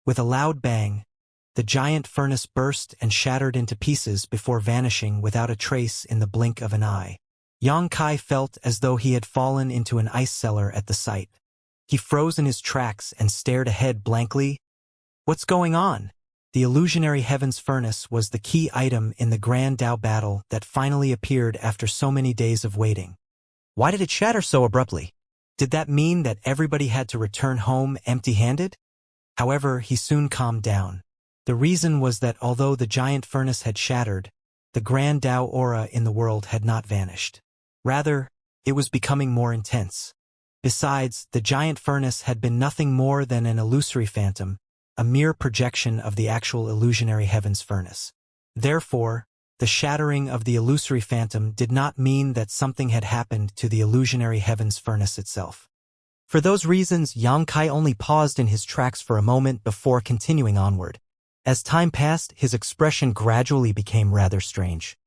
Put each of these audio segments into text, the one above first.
With a loud bang, the giant furnace burst and shattered into pieces before vanishing without a trace in the blink of an eye. Xianxia felt as though he had fallen into an ice cellar at the sight. He froze in his tracks and stared ahead blankly. What's going on? The illusionary heavens furnace was the key item in the Grand Dao battle that finally appeared after so many days of waiting. Why did it shatter so abruptly? Did that mean that everybody had to return home empty-handed? However, he soon calmed down. The reason was that although the giant furnace had shattered, the Grand Dao aura in the world had not vanished. Rather, it was becoming more intense. Besides, the giant furnace had been nothing more than an illusory phantom, a mere projection of the actual illusionary heavens furnace. Therefore, the shattering of the illusory phantom did not mean that something had happened to the illusionary heavens furnace itself. For those reasons, Xianxia only paused in his tracks for a moment before continuing onward. As time passed, his expression gradually became rather strange.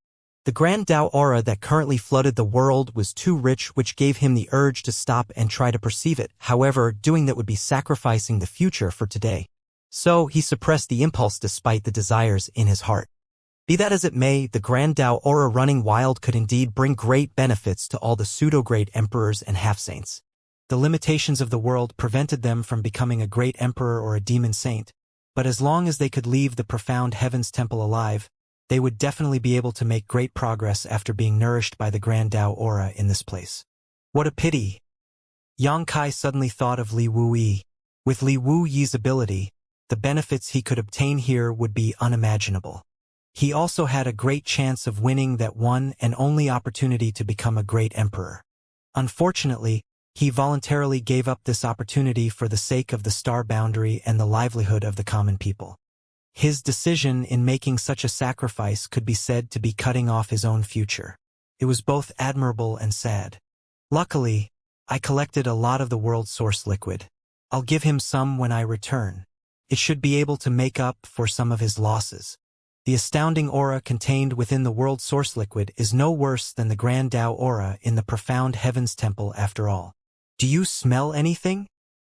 The Grand Dao aura that currently flooded the world was too rich, which gave him the urge to stop and try to perceive it. However, doing that would be sacrificing the future for today. So he suppressed the impulse despite the desires in his heart. Be that as it may, the Grand Dao aura running wild could indeed bring great benefits to all the pseudo-great emperors and half-saints. The limitations of the world prevented them from becoming a great emperor or a demon saint, but as long as they could leave the profound heavens temple alive, they would definitely be able to make great progress after being nourished by the Grand Dao aura in this place. What a pity! Xianxia suddenly thought of Li Wuyi. With Li Wuyi's ability, the benefits he could obtain here would be unimaginable. He also had a great chance of winning that one and only opportunity to become a great emperor. Unfortunately, he voluntarily gave up this opportunity for the sake of the star boundary and the livelihood of the common people. His decision in making such a sacrifice could be said to be cutting off his own future. It was both admirable and sad. Luckily, I collected a lot of the world's source liquid. I'll give him some when I return. It should be able to make up for some of his losses. The astounding aura contained within the world source liquid is no worse than the Grand Dao aura in the profound heavens temple after all. Do you smell anything?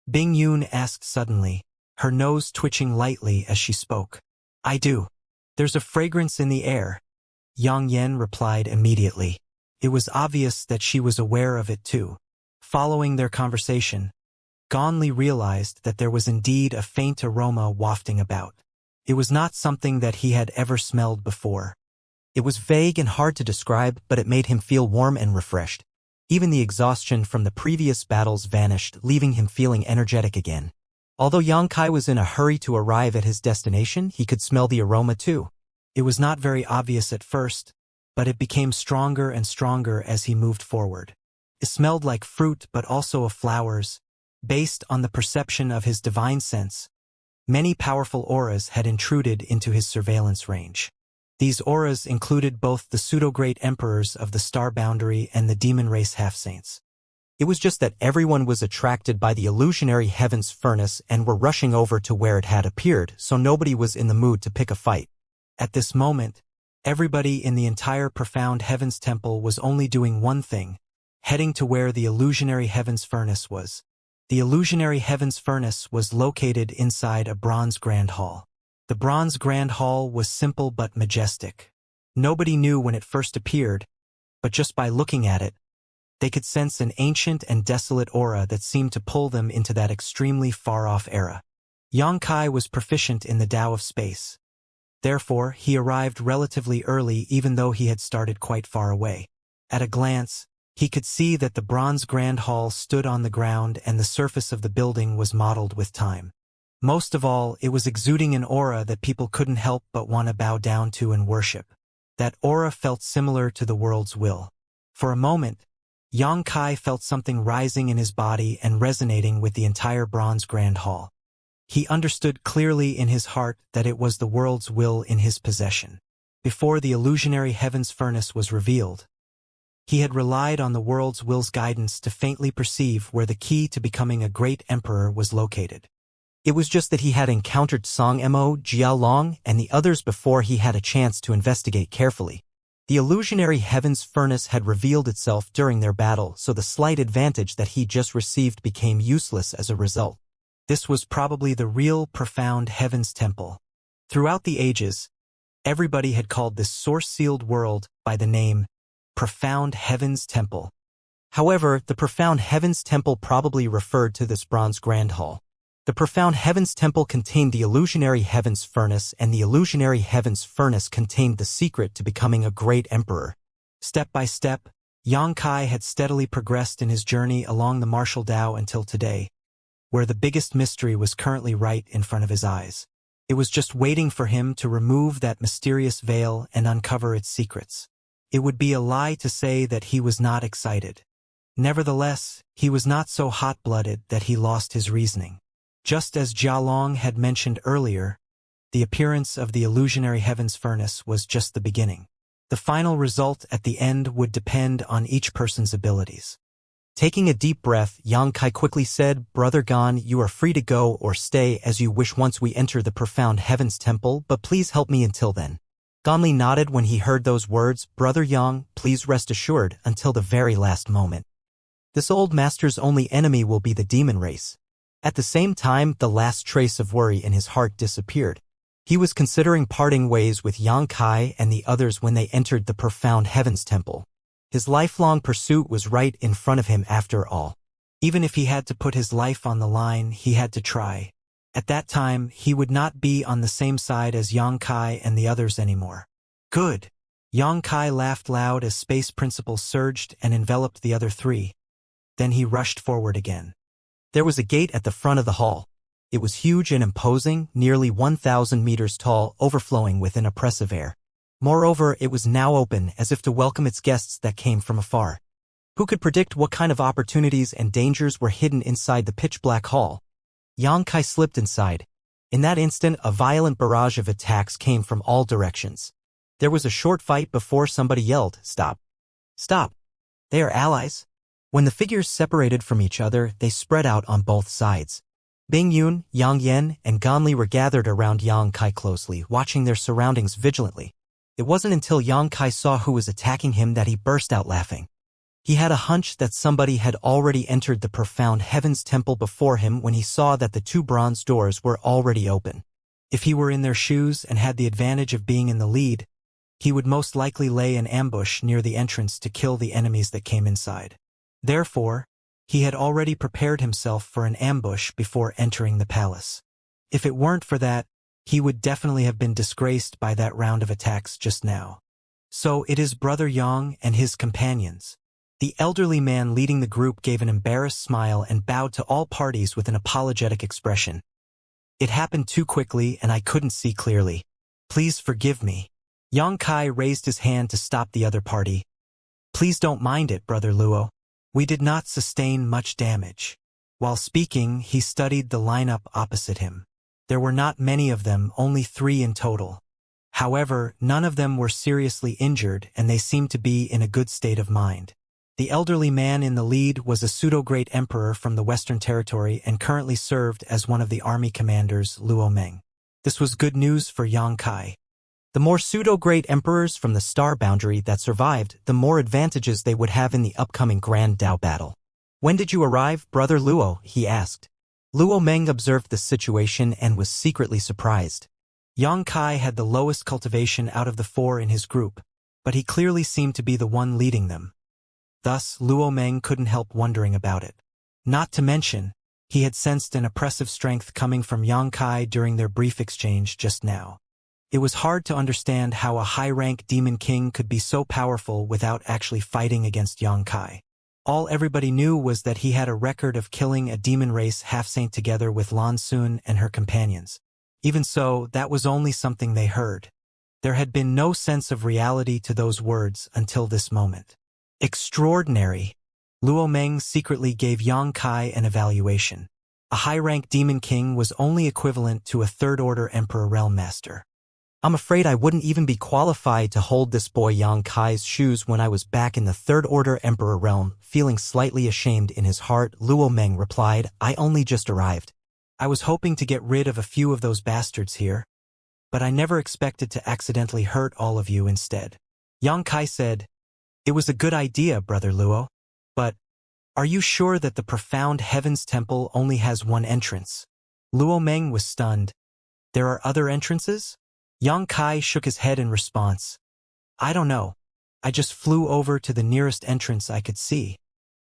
Bing Yun asked suddenly, her nose twitching lightly as she spoke. I do. There's a fragrance in the air. Yang Yen replied immediately. It was obvious that she was aware of it too. Following their conversation, Ganli realized that there was indeed a faint aroma wafting about. It was not something that he had ever smelled before. It was vague and hard to describe, but it made him feel warm and refreshed. Even the exhaustion from the previous battles vanished, leaving him feeling energetic again. Although Xianxia was in a hurry to arrive at his destination, he could smell the aroma too. It was not very obvious at first, but it became stronger and stronger as he moved forward. It smelled like fruit but also of flowers. Based on the perception of his divine sense, many powerful auras had intruded into his surveillance range. These auras included both the pseudo-great emperors of the star boundary and the demon race half-saints. It was just that everyone was attracted by the illusionary heavens furnace and were rushing over to where it had appeared, so nobody was in the mood to pick a fight. At this moment, everybody in the entire profound heavens temple was only doing one thing, heading to where the illusionary heavens furnace was. The illusionary heavens furnace was located inside a bronze grand hall. The bronze grand hall was simple but majestic. Nobody knew when it first appeared, but just by looking at it, they could sense an ancient and desolate aura that seemed to pull them into that extremely far-off era. Xianxia was proficient in the Tao of space. Therefore, he arrived relatively early even though he had started quite far away. At a glance, he could see that the bronze grand hall stood on the ground and the surface of the building was modeled with time. Most of all, it was exuding an aura that people couldn't help but want to bow down to and worship. That aura felt similar to the world's will. For a moment, Xianxia felt something rising in his body and resonating with the entire bronze grand hall. He understood clearly in his heart that it was the world's will in his possession. Before the illusionary heavens furnace was revealed, he had relied on the world's will's guidance to faintly perceive where the key to becoming a great emperor was located. It was just that he had encountered Song Mo, Jialong, and the others before he had a chance to investigate carefully. The illusionary heavens furnace had revealed itself during their battle, so the slight advantage that he just received became useless as a result. This was probably the real profound Heaven's Temple. Throughout the ages, everybody had called this source-sealed world by the name Profound Heaven's Temple. However, the Profound Heaven's Temple probably referred to this bronze grand hall. The Profound Heaven's Temple contained the illusionary Heaven's Furnace, and the illusionary Heaven's Furnace contained the secret to becoming a great emperor. Step by step, Xianxia had steadily progressed in his journey along the martial Tao until today, where the biggest mystery was currently right in front of his eyes. It was just waiting for him to remove that mysterious veil and uncover its secrets. It would be a lie to say that he was not excited. Nevertheless, he was not so hot-blooded that he lost his reasoning. Just as Jialong had mentioned earlier, the appearance of the illusionary Heaven's Furnace was just the beginning. The final result at the end would depend on each person's abilities. Taking a deep breath, Xianxia quickly said, "Brother Gan, you are free to go or stay as you wish once we enter the Profound Heaven's Temple, but please help me until then." Ganli nodded when he heard those words. "Brother Yang, please rest assured until the very last moment. This old master's only enemy will be the demon race." At the same time, the last trace of worry in his heart disappeared. He was considering parting ways with Xianxia and the others when they entered the Profound Heaven's Temple. His lifelong pursuit was right in front of him after all. Even if he had to put his life on the line, he had to try. At that time, he would not be on the same side as Xianxia and the others anymore. "Good." Xianxia laughed loud as Space Principle surged and enveloped the other three. Then he rushed forward again. There was a gate at the front of the hall. It was huge and imposing, nearly 1,000 meters tall, overflowing with an oppressive air. Moreover, it was now open as if to welcome its guests that came from afar. Who could predict what kind of opportunities and dangers were hidden inside the pitch-black hall? Xianxia slipped inside. In that instant, a violent barrage of attacks came from all directions. There was a short fight before somebody yelled, "Stop! Stop! They are allies." When the figures separated from each other, they spread out on both sides. Bing Yun, Yang Yen, and Ganli were gathered around Xianxia closely, watching their surroundings vigilantly. It wasn't until Xianxia saw who was attacking him that he burst out laughing. He had a hunch that somebody had already entered the Profound Heaven's Temple before him when he saw that the two bronze doors were already open. If he were in their shoes and had the advantage of being in the lead, he would most likely lay an ambush near the entrance to kill the enemies that came inside. Therefore, he had already prepared himself for an ambush before entering the palace. If it weren't for that, he would definitely have been disgraced by that round of attacks just now. "So it is Brother Yang and his companions." The elderly man leading the group gave an embarrassed smile and bowed to all parties with an apologetic expression. "It happened too quickly and I couldn't see clearly. Please forgive me." Xianxia raised his hand to stop the other party. "Please don't mind it, Brother Luo. We did not sustain much damage." While speaking, he studied the lineup opposite him. There were not many of them, only 3 in total. However, none of them were seriously injured and they seemed to be in a good state of mind. The elderly man in the lead was a pseudo-great emperor from the Western Territory and currently served as one of the army commanders, Luo Meng. This was good news for Xianxia. The more pseudo-great emperors from the star boundary that survived, the more advantages they would have in the upcoming Grand Dao battle. "When did you arrive, Brother Luo?" he asked. Luo Meng observed the situation and was secretly surprised. Xianxia had the lowest cultivation out of the 4 in his group, but he clearly seemed to be the one leading them. Thus, Luo Meng couldn't help wondering about it. Not to mention, he had sensed an oppressive strength coming from Xianxia during their brief exchange just now. It was hard to understand how a high-rank demon king could be so powerful without actually fighting against Xianxia. All everybody knew was that he had a record of killing a demon race half-saint together with Lan Xun and her companions. Even so, that was only something they heard. There had been no sense of reality to those words until this moment. Extraordinary. Luo Meng secretly gave Xianxia an evaluation. A high-rank demon king was only equivalent to a third-order emperor realm master. "I'm afraid I wouldn't even be qualified to hold this boy Xianxia's shoes when I was back in the third-order emperor realm." Feeling slightly ashamed in his heart, Luo Meng replied, "I only just arrived. I was hoping to get rid of a few of those bastards here, but I never expected to accidentally hurt all of you instead." Xianxia said, "It was a good idea, Brother Luo. But, are you sure that the Profound Heaven's Temple only has one entrance?" Luo Meng was stunned. There are other entrances? Yang Kai shook his head in response. I don't know. I just flew over to the nearest entrance I could see.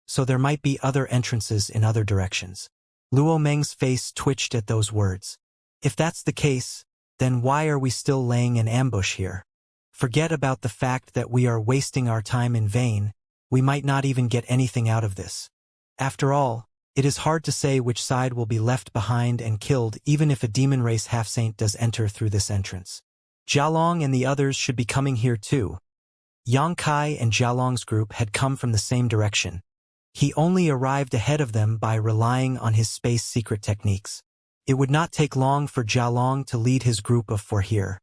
So there might be other entrances in other directions. Luo Meng's face twitched at those words. If that's the case, then why are we still laying an ambush here? Forget about the fact that we are wasting our time in vain. We might not even get anything out of this. After all, it is hard to say which side will be left behind and killed even if a demon race half-saint does enter through this entrance. Jialong and the others should be coming here too. Yang Kai and Jialong's group had come from the same direction. He only arrived ahead of them by relying on his space secret techniques. It would not take long for Jialong to lead his group of four here.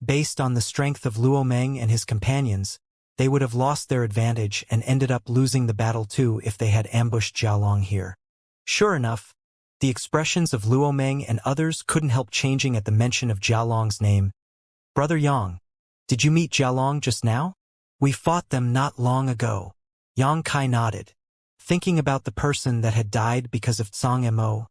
Based on the strength of Luo Meng and his companions, they would have lost their advantage and ended up losing the battle too if they had ambushed Jialong here. Sure enough, the expressions of Luo Meng and others couldn't help changing at the mention of Jialong's name. Brother Yang, did you meet Jialong just now? We fought them not long ago. Yang Kai nodded. Thinking about the person that had died because of Tsang Mo,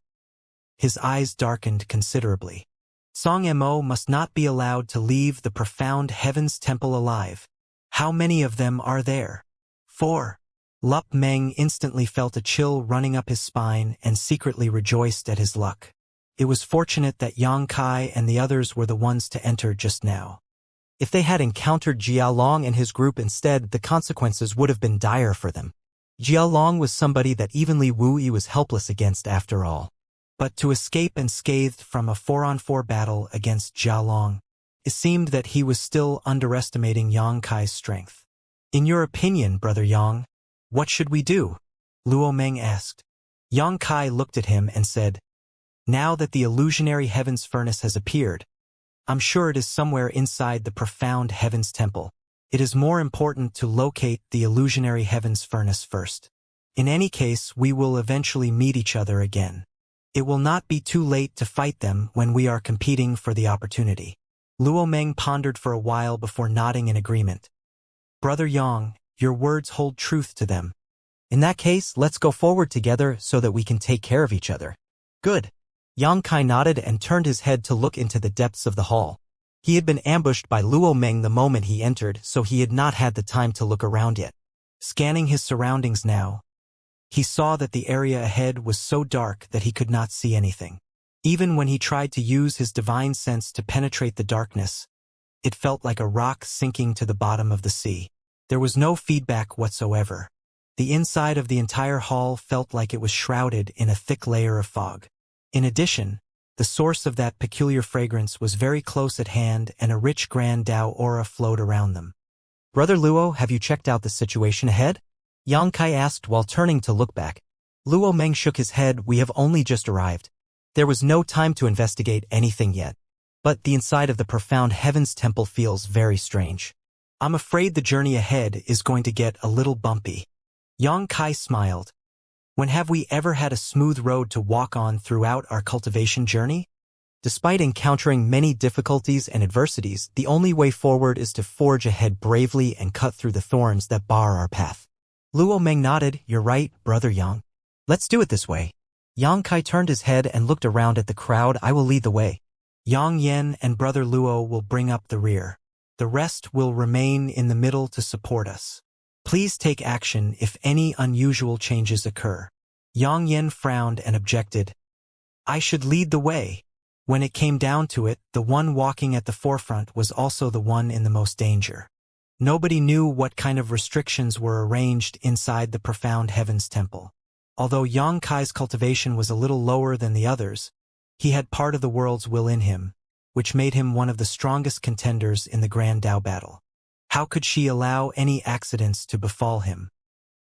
his eyes darkened considerably. Tsang Mo must not be allowed to leave the profound heavens temple alive. How many of them are there? 4. Lup Meng instantly felt a chill running up his spine and secretly rejoiced at his luck. It was fortunate that Yang Kai and the others were the ones to enter just now. If they had encountered Jialong and his group instead, the consequences would have been dire for them. Jialong was somebody that even Li Wuyi was helpless against after all. But to escape unscathed from a 4-on-4 battle against Jialong, it seemed that he was still underestimating Yang Kai's strength. In your opinion, Brother Yang, what should we do? Luo Meng asked. Yang Kai looked at him and said, now that the illusionary heavens furnace has appeared, I'm sure it is somewhere inside the profound heavens temple. It is more important to locate the illusionary heavens furnace first. In any case, we will eventually meet each other again. It will not be too late to fight them when we are competing for the opportunity. Luo Meng pondered for a while before nodding in agreement. Brother Yang, your words hold truth to them. In that case, let's go forward together so that we can take care of each other. Good. Yang Kai nodded and turned his head to look into the depths of the hall. He had been ambushed by Luo Meng the moment he entered, so he had not had the time to look around yet. Scanning his surroundings now, he saw that the area ahead was so dark that he could not see anything. Even when he tried to use his divine sense to penetrate the darkness, it felt like a rock sinking to the bottom of the sea. There was no feedback whatsoever. The inside of the entire hall felt like it was shrouded in a thick layer of fog. In addition, the source of that peculiar fragrance was very close at hand and a rich Grand Dao aura flowed around them. Brother Luo, have you checked out the situation ahead? Yang Kai asked while turning to look back. Luo Meng shook his head. We have only just arrived. There was no time to investigate anything yet. But the inside of the profound heavens temple feels very strange. I'm afraid the journey ahead is going to get a little bumpy. Yang Kai smiled. When have we ever had a smooth road to walk on throughout our cultivation journey? Despite encountering many difficulties and adversities, the only way forward is to forge ahead bravely and cut through the thorns that bar our path. Luo Meng nodded. You're right, Brother Yang. Let's do it this way. Yang Kai turned his head and looked around at the crowd. I will lead the way. Yang Yen and Brother Luo will bring up the rear. The rest will remain in the middle to support us. Please take action if any unusual changes occur. Yang Yen frowned and objected. I should lead the way. When it came down to it, the one walking at the forefront was also the one in the most danger. Nobody knew what kind of restrictions were arranged inside the profound heavens temple. Although Yang Kai's cultivation was a little lower than the others, he had part of the world's will in him, which made him one of the strongest contenders in the Grand Dao battle. How could she allow any accidents to befall him?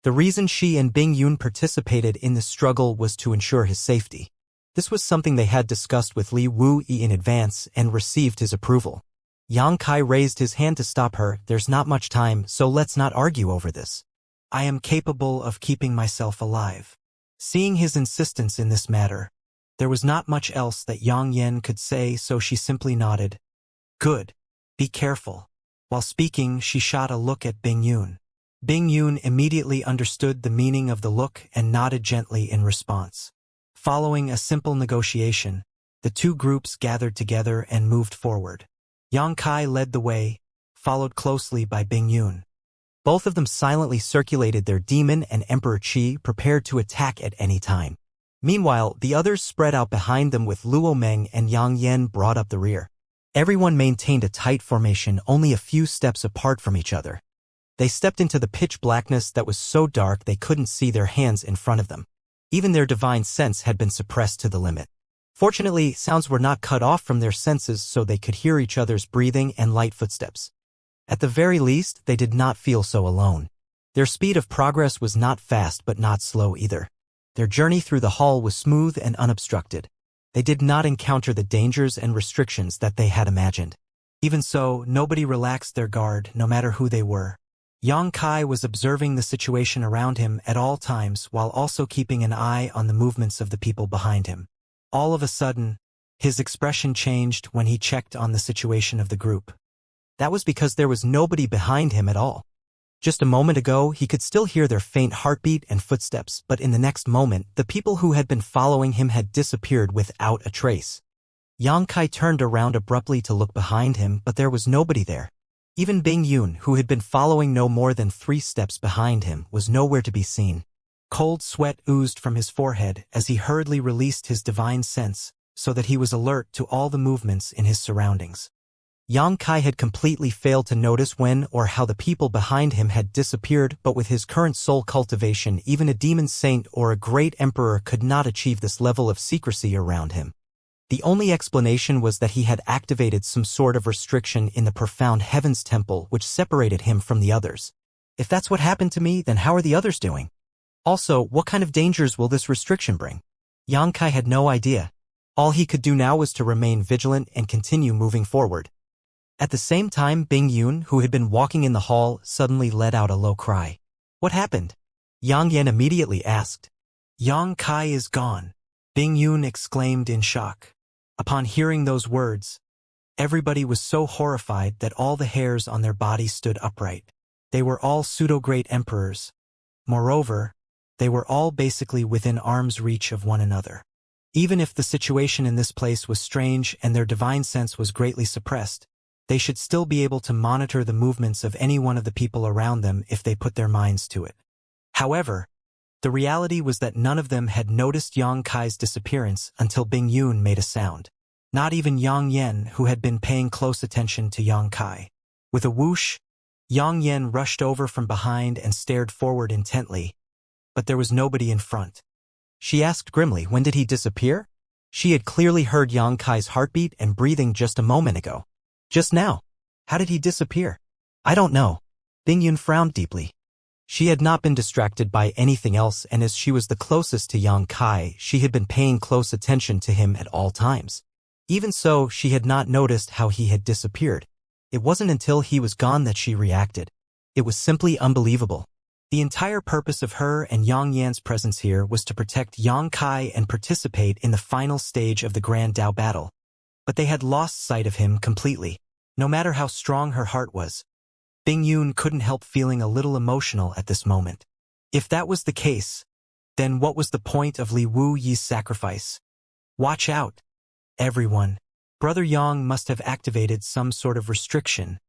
The reason she and Bing Yun participated in the struggle was to ensure his safety. This was something they had discussed with Li Wuyi in advance and received his approval. Yang Kai raised his hand to stop her. There's not much time, so let's not argue over this. I am capable of keeping myself alive. Seeing his insistence in this matter, there was not much else that Yang Yen could say, so she simply nodded. Good. Be careful. While speaking, she shot a look at Bing Yun. Bing Yun immediately understood the meaning of the look and nodded gently in response. Following a simple negotiation, The two groups gathered together and moved forward. Yang Kai led the way, followed closely by Bing Yun. Both of them silently circulated their demon and Emperor Qi, prepared to attack at any time. Meanwhile, the others spread out behind them, with Luo Meng and Yang Yan brought up the rear. Everyone maintained a tight formation, only a few steps apart from each other. They stepped into the pitch blackness that was so dark they couldn't see their hands in front of them. Even their divine sense had been suppressed to the limit. Fortunately, sounds were not cut off from their senses, so they could hear each other's breathing and light footsteps. At the very least, they did not feel so alone. Their speed of progress was not fast but not slow either. Their journey through the hall was smooth and unobstructed. They did not encounter the dangers and restrictions that they had imagined. Even so, nobody relaxed their guard, no matter who they were. Yang Kai was observing the situation around him at all times while also keeping an eye on the movements of the people behind him. All of a sudden, his expression changed when he checked on the situation of the group. That was because there was nobody behind him at all. Just a moment ago, he could still hear their faint heartbeat and footsteps, but in the next moment, the people who had been following him had disappeared without a trace. Yang Kai turned around abruptly to look behind him, but there was nobody there. Even Bing Yun, who had been following no more than 3 steps behind him, was nowhere to be seen. Cold sweat oozed from his forehead as he hurriedly released his divine sense, so that he was alert to all the movements in his surroundings. Yang Kai had completely failed to notice when or how the people behind him had disappeared, but with his current soul cultivation, even a demon saint or a great emperor could not achieve this level of secrecy around him. The only explanation was that he had activated some sort of restriction in the profound heavens temple which separated him from the others. If that's what happened to me, then how are the others doing? Also, what kind of dangers will this restriction bring? Yang Kai had no idea. All he could do now was to remain vigilant and continue moving forward. At the same time, Bing Yun, who had been walking in the hall, suddenly let out a low cry. What happened? Yang Yan immediately asked. Yang Kai is gone, Bing Yun exclaimed in shock. Upon hearing those words, everybody was so horrified that all the hairs on their bodies stood upright. They were all pseudo-great emperors. Moreover, they were all basically within arm's reach of one another. Even if the situation in this place was strange and their divine sense was greatly suppressed, they should still be able to monitor the movements of any one of the people around them if they put their minds to it. However, the reality was that none of them had noticed Yang Kai's disappearance until Bing Yun made a sound. Not even Yang Yan, who had been paying close attention to Yang Kai. With a whoosh, Yang Yan rushed over from behind and stared forward intently, but there was nobody in front. She asked grimly, when did he disappear? She had clearly heard Yang Kai's heartbeat and breathing just a moment ago. Just now. How did he disappear? I don't know. Bing Yun frowned deeply. She had not been distracted by anything else, and as she was the closest to Yang Kai, she had been paying close attention to him at all times. Even so, she had not noticed how he had disappeared. It wasn't until he was gone that she reacted. It was simply unbelievable. The entire purpose of her and Yang Yan's presence here was to protect Yang Kai and participate in the final stage of the Grand Dao battle. But they had lost sight of him completely. No matter how strong her heart was, Bing Yun couldn't help feeling a little emotional at this moment. If that was the case, then what was the point of Li Wu Yi's sacrifice? Watch out, everyone. Brother Yang must have activated some sort of restriction,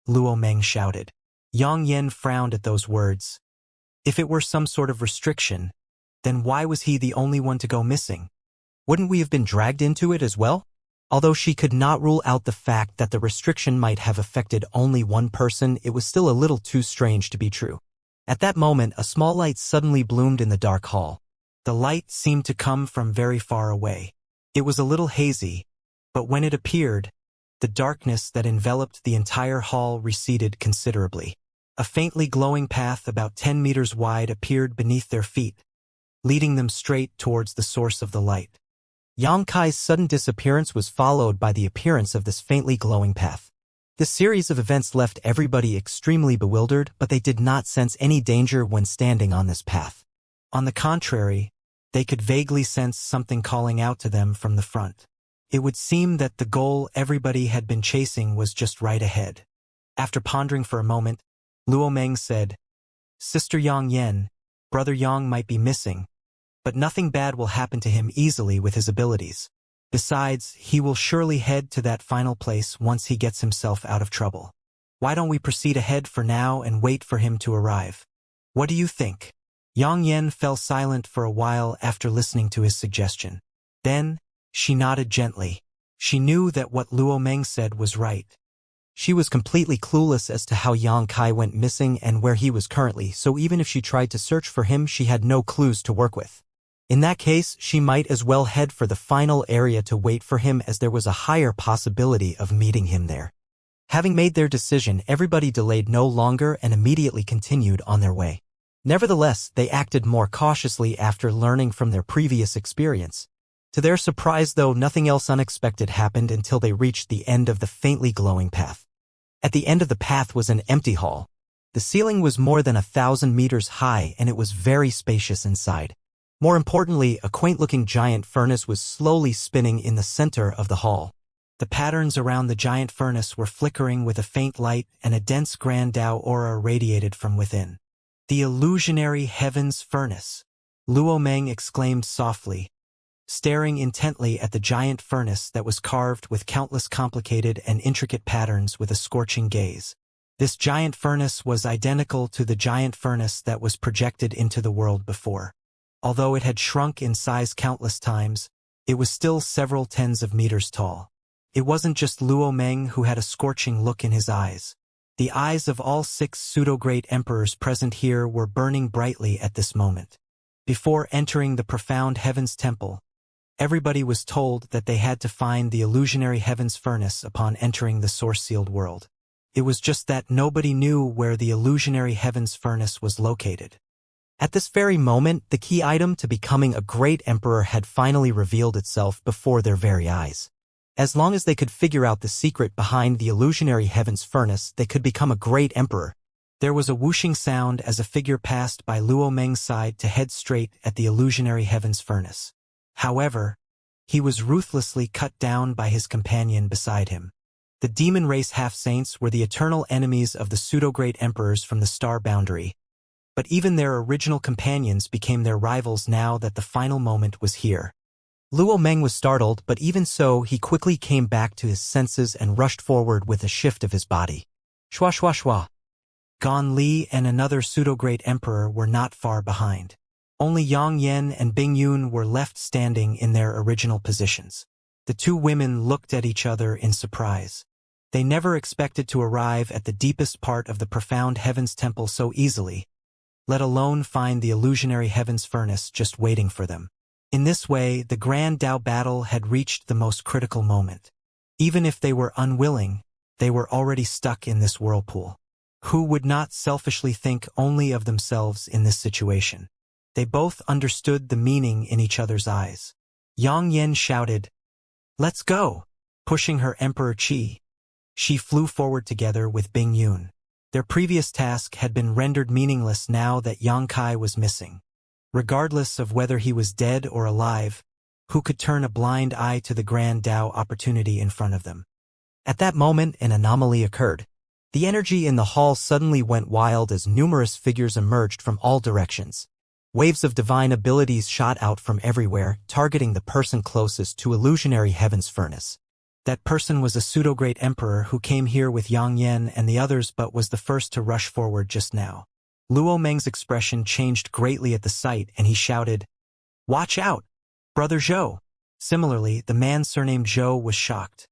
Luo Meng shouted. Yang Yan frowned at those words. If it were some sort of restriction, then why was he the only one to go missing? Wouldn't we have been dragged into it as well? Although she could not rule out the fact that the restriction might have affected only one person, it was still a little too strange to be true. At that moment, a small light suddenly bloomed in the dark hall. The light seemed to come from very far away. It was a little hazy, but when it appeared, the darkness that enveloped the entire hall receded considerably. A faintly glowing path about 10 meters wide appeared beneath their feet, leading them straight towards the source of the light. Yang Kai's sudden disappearance was followed by the appearance of this faintly glowing path. This series of events left everybody extremely bewildered, but they did not sense any danger when standing on this path. On the contrary, they could vaguely sense something calling out to them from the front. It would seem that the goal everybody had been chasing was just right ahead. After pondering for a moment, Luo Meng said, Sister Yang Yan, Brother Yang might be missing, but nothing bad will happen to him easily with his abilities. Besides, he will surely head to that final place once he gets himself out of trouble. Why don't we proceed ahead for now and wait for him to arrive? What do you think? Yang Yen fell silent for a while after listening to his suggestion. Then, she nodded gently. She knew that what Luo Meng said was right. She was completely clueless as to how Yang Kai went missing and where he was currently, so even if she tried to search for him, she had no clues to work with. In that case, she might as well head for the final area to wait for him, as there was a higher possibility of meeting him there. Having made their decision, everybody delayed no longer and immediately continued on their way. Nevertheless, they acted more cautiously after learning from their previous experience. To their surprise, though, nothing else unexpected happened until they reached the end of the faintly glowing path. At the end of the path was an empty hall. The ceiling was more than 1,000 meters high, and it was very spacious inside. More importantly, a quaint-looking giant furnace was slowly spinning in the center of the hall. The patterns around the giant furnace were flickering with a faint light, and a dense Grand Dao aura radiated from within. The illusionary heavens furnace, Luo Meng exclaimed softly, staring intently at the giant furnace that was carved with countless complicated and intricate patterns with a scorching gaze. This giant furnace was identical to the giant furnace that was projected into the world before. Although it had shrunk in size countless times, it was still several tens of meters tall. It wasn't just Luo Meng who had a scorching look in his eyes. The eyes of all 6 pseudo-great emperors present here were burning brightly at this moment. Before entering the profound heavens temple, everybody was told that they had to find the illusionary heavens furnace upon entering the source-sealed world. It was just that nobody knew where the illusionary heavens furnace was located. At this very moment, the key item to becoming a great emperor had finally revealed itself before their very eyes. As long as they could figure out the secret behind the illusionary heavens furnace, they could become a great emperor. There was a whooshing sound as a figure passed by Luo Meng's side to head straight at the illusionary heavens furnace. However, he was ruthlessly cut down by his companion beside him. The demon race half-saints were the eternal enemies of the pseudo-great emperors from the star boundary. But even their original companions became their rivals now that the final moment was here. Luo Meng was startled, but even so, he quickly came back to his senses and rushed forward with a shift of his body. Shua shua shua. Gan Li and another pseudo-great emperor were not far behind. Only Yang Yen and Bing Yun were left standing in their original positions. The two women looked at each other in surprise. They never expected to arrive at the deepest part of the profound heavens temple so easily, let alone find the illusionary heavens furnace just waiting for them. In this way, the Grand Dao battle had reached the most critical moment. Even if they were unwilling, they were already stuck in this whirlpool. Who would not selfishly think only of themselves in this situation? They both understood the meaning in each other's eyes. Yang Yen shouted, "Let's go!" Pushing her Emperor Qi. She flew forward together with Bing Yun. Their previous task had been rendered meaningless now that Yang Kai was missing. Regardless of whether he was dead or alive, who could turn a blind eye to the Grand Dao opportunity in front of them? At that moment, an anomaly occurred. The energy in the hall suddenly went wild as numerous figures emerged from all directions. Waves of divine abilities shot out from everywhere, targeting the person closest to illusionary heavens furnace. That person was a pseudo-great emperor who came here with Yang Yen and the others but was the first to rush forward just now. Luo Meng's expression changed greatly at the sight and he shouted, "Watch out, Brother Zhou!" Similarly, the man surnamed Zhou was shocked.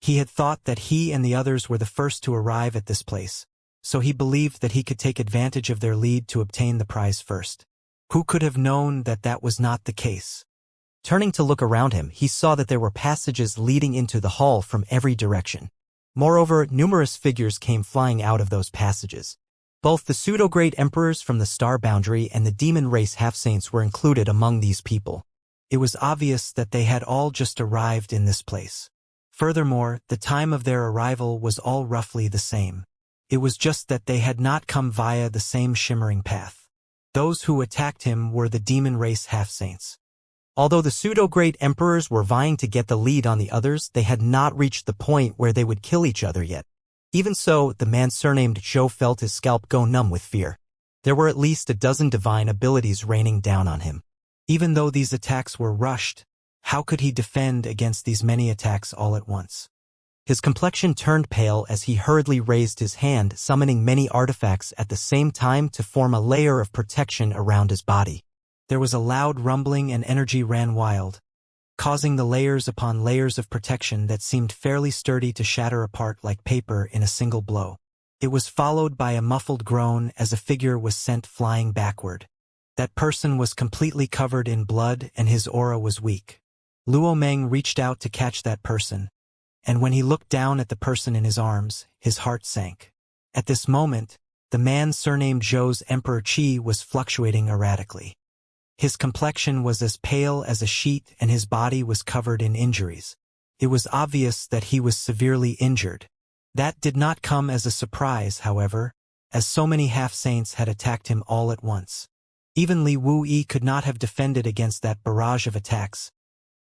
He had thought that he and the others were the first to arrive at this place, so he believed that he could take advantage of their lead to obtain the prize first. Who could have known that that was not the case? Turning to look around him, he saw that there were passages leading into the hall from every direction. Moreover, numerous figures came flying out of those passages. Both the pseudo-great emperors from the star boundary and the demon race half-saints were included among these people. It was obvious that they had all just arrived in this place. Furthermore, the time of their arrival was all roughly the same. It was just that they had not come via the same shimmering path. Those who attacked him were the demon race half-saints. Although the pseudo-great emperors were vying to get the lead on the others, they had not reached the point where they would kill each other yet. Even so, the man surnamed Zhou felt his scalp go numb with fear. There were at least a dozen divine abilities raining down on him. Even though these attacks were rushed, How could he defend against these many attacks all at once? His complexion turned pale as he hurriedly raised his hand, summoning many artifacts at the same time to form a layer of protection around his body. There was a loud rumbling and energy ran wild, causing the layers upon layers of protection that seemed fairly sturdy to shatter apart like paper in a single blow. It was followed by a muffled groan as a figure was sent flying backward. That person was completely covered in blood and his aura was weak. Luo Meng reached out to catch that person, and when he looked down at the person in his arms, his heart sank. At this moment, the man surnamed Zhou's Emperor Qi was fluctuating erratically. His complexion was as pale as a sheet and his body was covered in injuries. It was obvious that he was severely injured. That did not come as a surprise, however, as so many half-saints had attacked him all at once. Even Li Wuyi could not have defended against that barrage of attacks,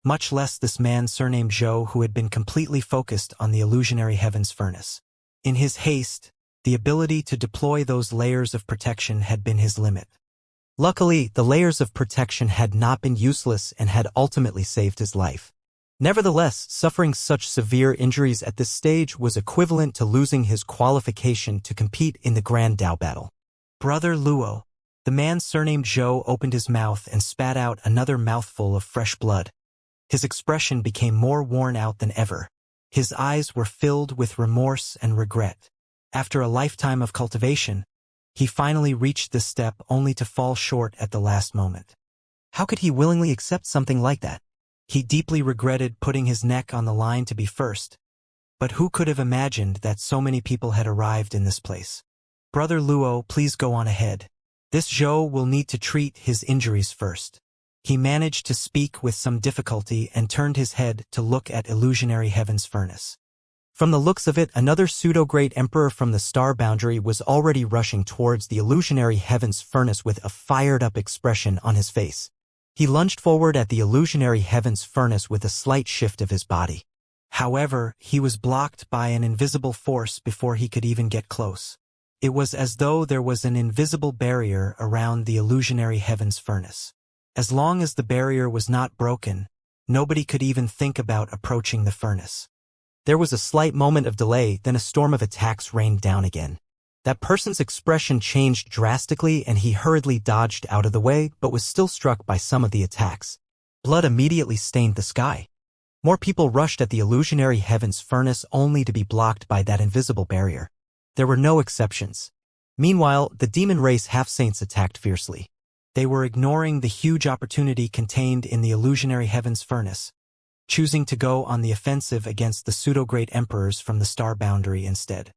much less this man surnamed Zhou who had been completely focused on the illusionary heavens furnace. In his haste, the ability to deploy those layers of protection had been his limit. Luckily, the layers of protection had not been useless and had ultimately saved his life. Nevertheless, suffering such severe injuries at this stage was equivalent to losing his qualification to compete in the Grand Dao battle. Brother Luo, the man surnamed Zhou opened his mouth and spat out another mouthful of fresh blood. His expression became more worn out than ever. His eyes were filled with remorse and regret. After a lifetime of cultivation, he finally reached this step only to fall short at the last moment. How could he willingly accept something like that? He deeply regretted putting his neck on the line to be first. But who could have imagined that so many people had arrived in this place? Brother Luo, please go on ahead. This Zhou will need to treat his injuries first. He managed to speak with some difficulty and turned his head to look at illusionary heaven's furnace. From the looks of it, another pseudo-great emperor from the star boundary was already rushing towards the illusionary heaven's furnace with a fired-up expression on his face. He lunged forward at the illusionary heaven's furnace with a slight shift of his body. However, he was blocked by an invisible force before he could even get close. It was as though there was an invisible barrier around the illusionary heaven's furnace. As long as the barrier was not broken, nobody could even think about approaching the furnace. There was a slight moment of delay, then a storm of attacks rained down again. That person's expression changed drastically and he hurriedly dodged out of the way but was still struck by some of the attacks. Blood immediately stained the sky. More people rushed at the illusionary heaven's furnace only to be blocked by that invisible barrier. There were no exceptions. Meanwhile, the demon race half-saints attacked fiercely. They were ignoring the huge opportunity contained in the illusionary heaven's furnace, choosing to go on the offensive against the pseudo-great emperors from the star boundary instead.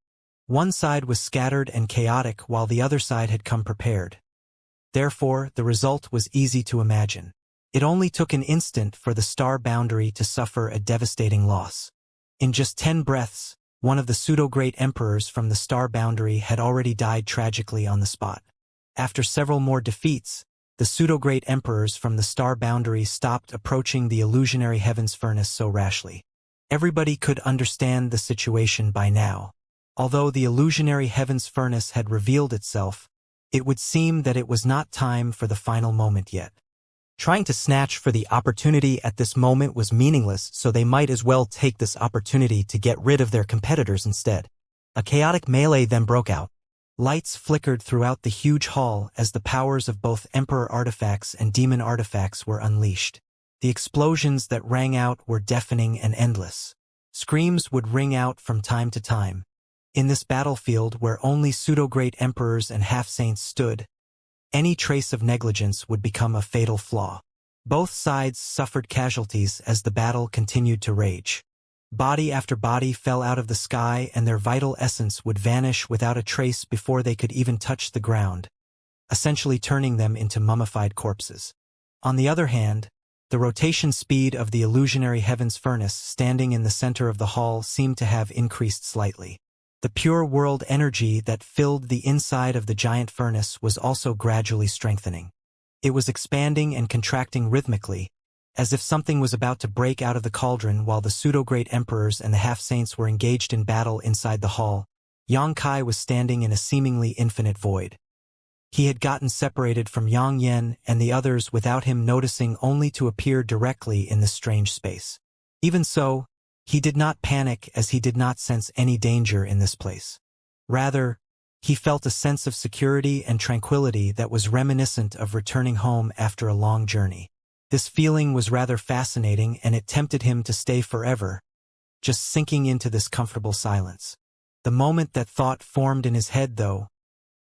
One side was scattered and chaotic while the other side had come prepared. Therefore, the result was easy to imagine. It only took an instant for the star boundary to suffer a devastating loss. In just 10 breaths, one of the pseudo-great emperors from the star boundary had already died tragically on the spot. After several more defeats, the pseudo-great emperors from the star boundary stopped approaching the illusionary heaven's furnace so rashly. Everybody could understand the situation by now. Although the illusionary heaven's furnace had revealed itself, it would seem that it was not time for the final moment yet. Trying to snatch for the opportunity at this moment was meaningless, so they might as well take this opportunity to get rid of their competitors instead. A chaotic melee then broke out. Lights flickered throughout the huge hall as the powers of both Emperor artifacts and demon artifacts were unleashed. The explosions that rang out were deafening and endless. Screams would ring out from time to time. In this battlefield where only pseudo-great emperors and half-saints stood, any trace of negligence would become a fatal flaw. Both sides suffered casualties as the battle continued to rage. Body after body fell out of the sky and their vital essence would vanish without a trace before they could even touch the ground, essentially turning them into mummified corpses. On the other hand, the rotation speed of the illusionary heaven's furnace standing in the center of the hall seemed to have increased slightly. The pure world energy that filled the inside of the giant furnace was also gradually strengthening. It was expanding and contracting rhythmically, as if something was about to break out of the cauldron while the pseudo-great emperors and the half-saints were engaged in battle inside the hall. Xianxia was standing in a seemingly infinite void. He had gotten separated from Yang Yen and the others without him noticing, only to appear directly in this strange space. Even so, he did not panic, as he did not sense any danger in this place. Rather, he felt a sense of security and tranquility that was reminiscent of returning home after a long journey. This feeling was rather fascinating, and it tempted him to stay forever, just sinking into this comfortable silence. The moment that thought formed in his head, though,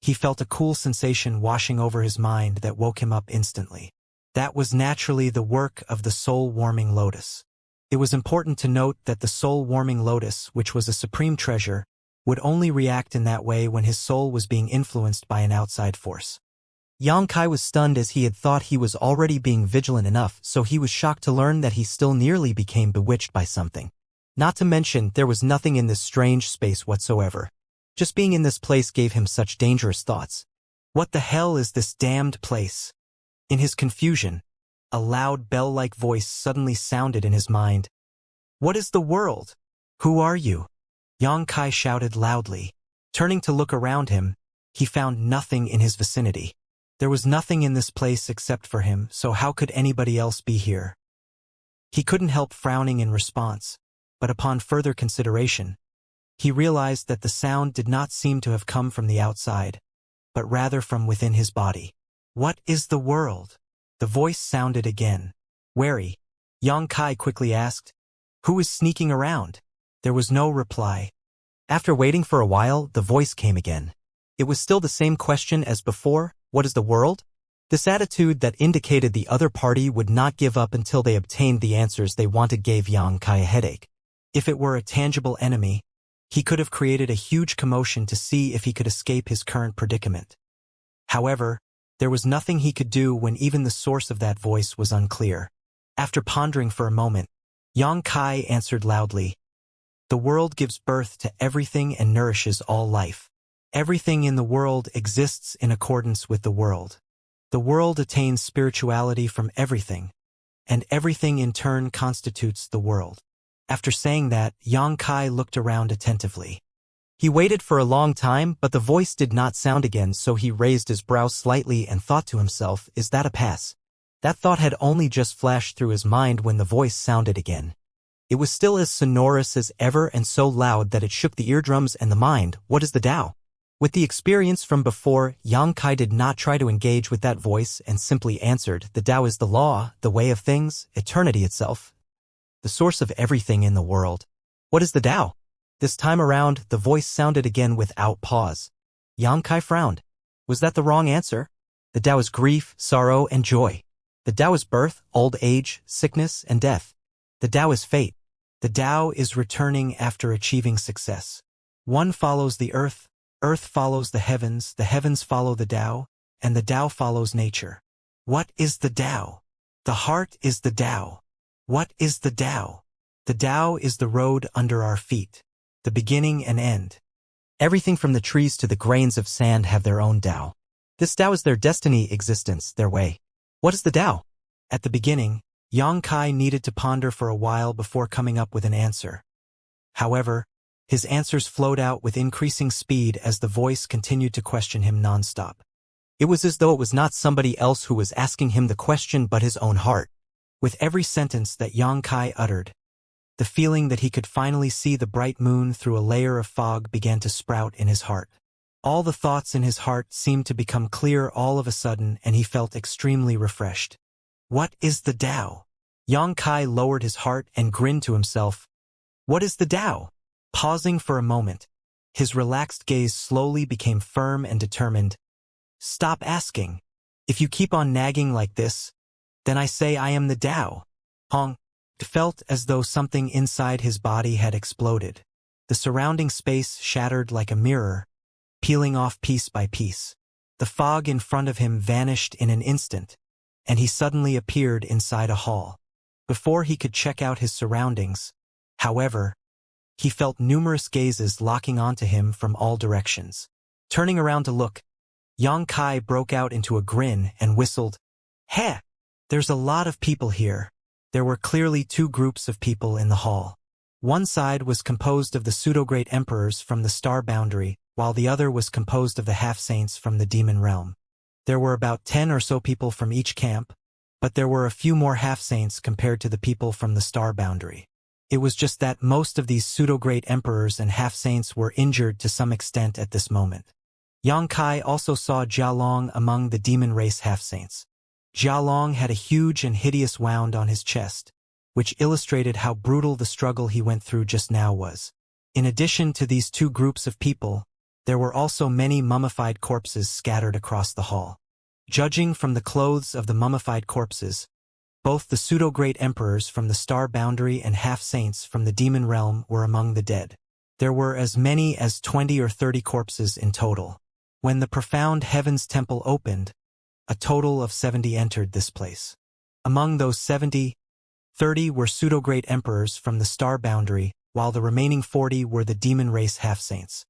he felt a cool sensation washing over his mind that woke him up instantly. That was naturally the work of the soul-warming lotus. It was important to note that the soul-warming lotus, which was a supreme treasure, would only react in that way when his soul was being influenced by an outside force. Yang Kai was stunned, as he had thought he was already being vigilant enough, so he was shocked to learn that he still nearly became bewitched by something. Not to mention, there was nothing in this strange space whatsoever. Just being in this place gave him such dangerous thoughts. What the hell is this damned place? In his confusion, a loud bell-like voice suddenly sounded in his mind. What is the world? Who are you? Yang Kai shouted loudly. Turning to look around him, he found nothing in his vicinity. There was nothing in this place except for him, so how could anybody else be here? He couldn't help frowning in response, but upon further consideration, he realized that the sound did not seem to have come from the outside, but rather from within his body. What is the world? The voice sounded again. Wary, Yang Kai quickly asked, who is sneaking around? There was no reply. After waiting for a while, the voice came again. It was still the same question as before. What is the world? This attitude that indicated the other party would not give up until they obtained the answers they wanted gave Yang Kai a headache. If it were a tangible enemy, he could have created a huge commotion to see if he could escape his current predicament. However, there was nothing he could do when even the source of that voice was unclear. After pondering for a moment, Yang Kai answered loudly, the world gives birth to everything and nourishes all life. Everything in the world exists in accordance with the world. The world attains spirituality from everything, and everything in turn constitutes the world. After saying that, Yang Kai looked around attentively. He waited for a long time, but the voice did not sound again, so he raised his brows slightly and thought to himself, is that a pass? That thought had only just flashed through his mind when the voice sounded again. It was still as sonorous as ever and so loud that it shook the eardrums and the mind. What is the Tao? With the experience from before, Yang Kai did not try to engage with that voice and simply answered, the Tao is the law, the way of things, eternity itself, the source of everything in the world. What is the Tao? This time around, the voice sounded again without pause. Yang Kai frowned. Was that the wrong answer? The Tao is grief, sorrow, and joy. The Tao is birth, old age, sickness, and death. The Tao is fate. The Tao is returning after achieving success. One follows the earth follows the heavens follow the Tao, and the Tao follows nature. What is the Tao? The heart is the Tao. What is the Tao? The Tao is the road under our feet, the beginning and end. Everything from the trees to the grains of sand have their own Tao. This Tao is their destiny, existence, their way. What is the Tao? At the beginning, Yang Kai needed to ponder for a while before coming up with an answer. However, his answers flowed out with increasing speed as the voice continued to question him nonstop. It was as though it was not somebody else who was asking him the question but his own heart. With every sentence that Yang Kai uttered, the feeling that he could finally see the bright moon through a layer of fog began to sprout in his heart. All the thoughts in his heart seemed to become clear all of a sudden, and he felt extremely refreshed. What is the Tao? Yang Kai lowered his heart and grinned to himself. What is the Tao? Pausing for a moment, his relaxed gaze slowly became firm and determined. Stop asking. If you keep on nagging like this, then I say I am the Tao. Hong felt as though something inside his body had exploded. The surrounding space shattered like a mirror, peeling off piece by piece. The fog in front of him vanished in an instant, and he suddenly appeared inside a hall. Before he could check out his surroundings, however, he felt numerous gazes locking onto him from all directions. Turning around to look, Yang Kai broke out into a grin and whistled. Heh! There's a lot of people here. There were clearly two groups of people in the hall. One side was composed of the pseudo-great emperors from the star boundary, while the other was composed of the half-saints from the demon realm. There were about 10 or so people from each camp, but there were a few more half-saints compared to the people from the star boundary. It was just that most of these pseudo-great emperors and half-saints were injured to some extent at this moment. Yang Kai also saw Jia Long among the demon race half-saints. Jia Long had a huge and hideous wound on his chest, which illustrated how brutal the struggle he went through just now was. In addition to these two groups of people, there were also many mummified corpses scattered across the hall. Judging from the clothes of the mummified corpses, both the pseudo-great emperors from the star boundary and half-saints from the demon realm were among the dead. There were as many as 20 or 30 corpses in total. When the profound heavens temple opened, a total of 70 entered this place. Among those 70, 30 were pseudo-great emperors from the star boundary, while the remaining 40 were the demon race half-saints.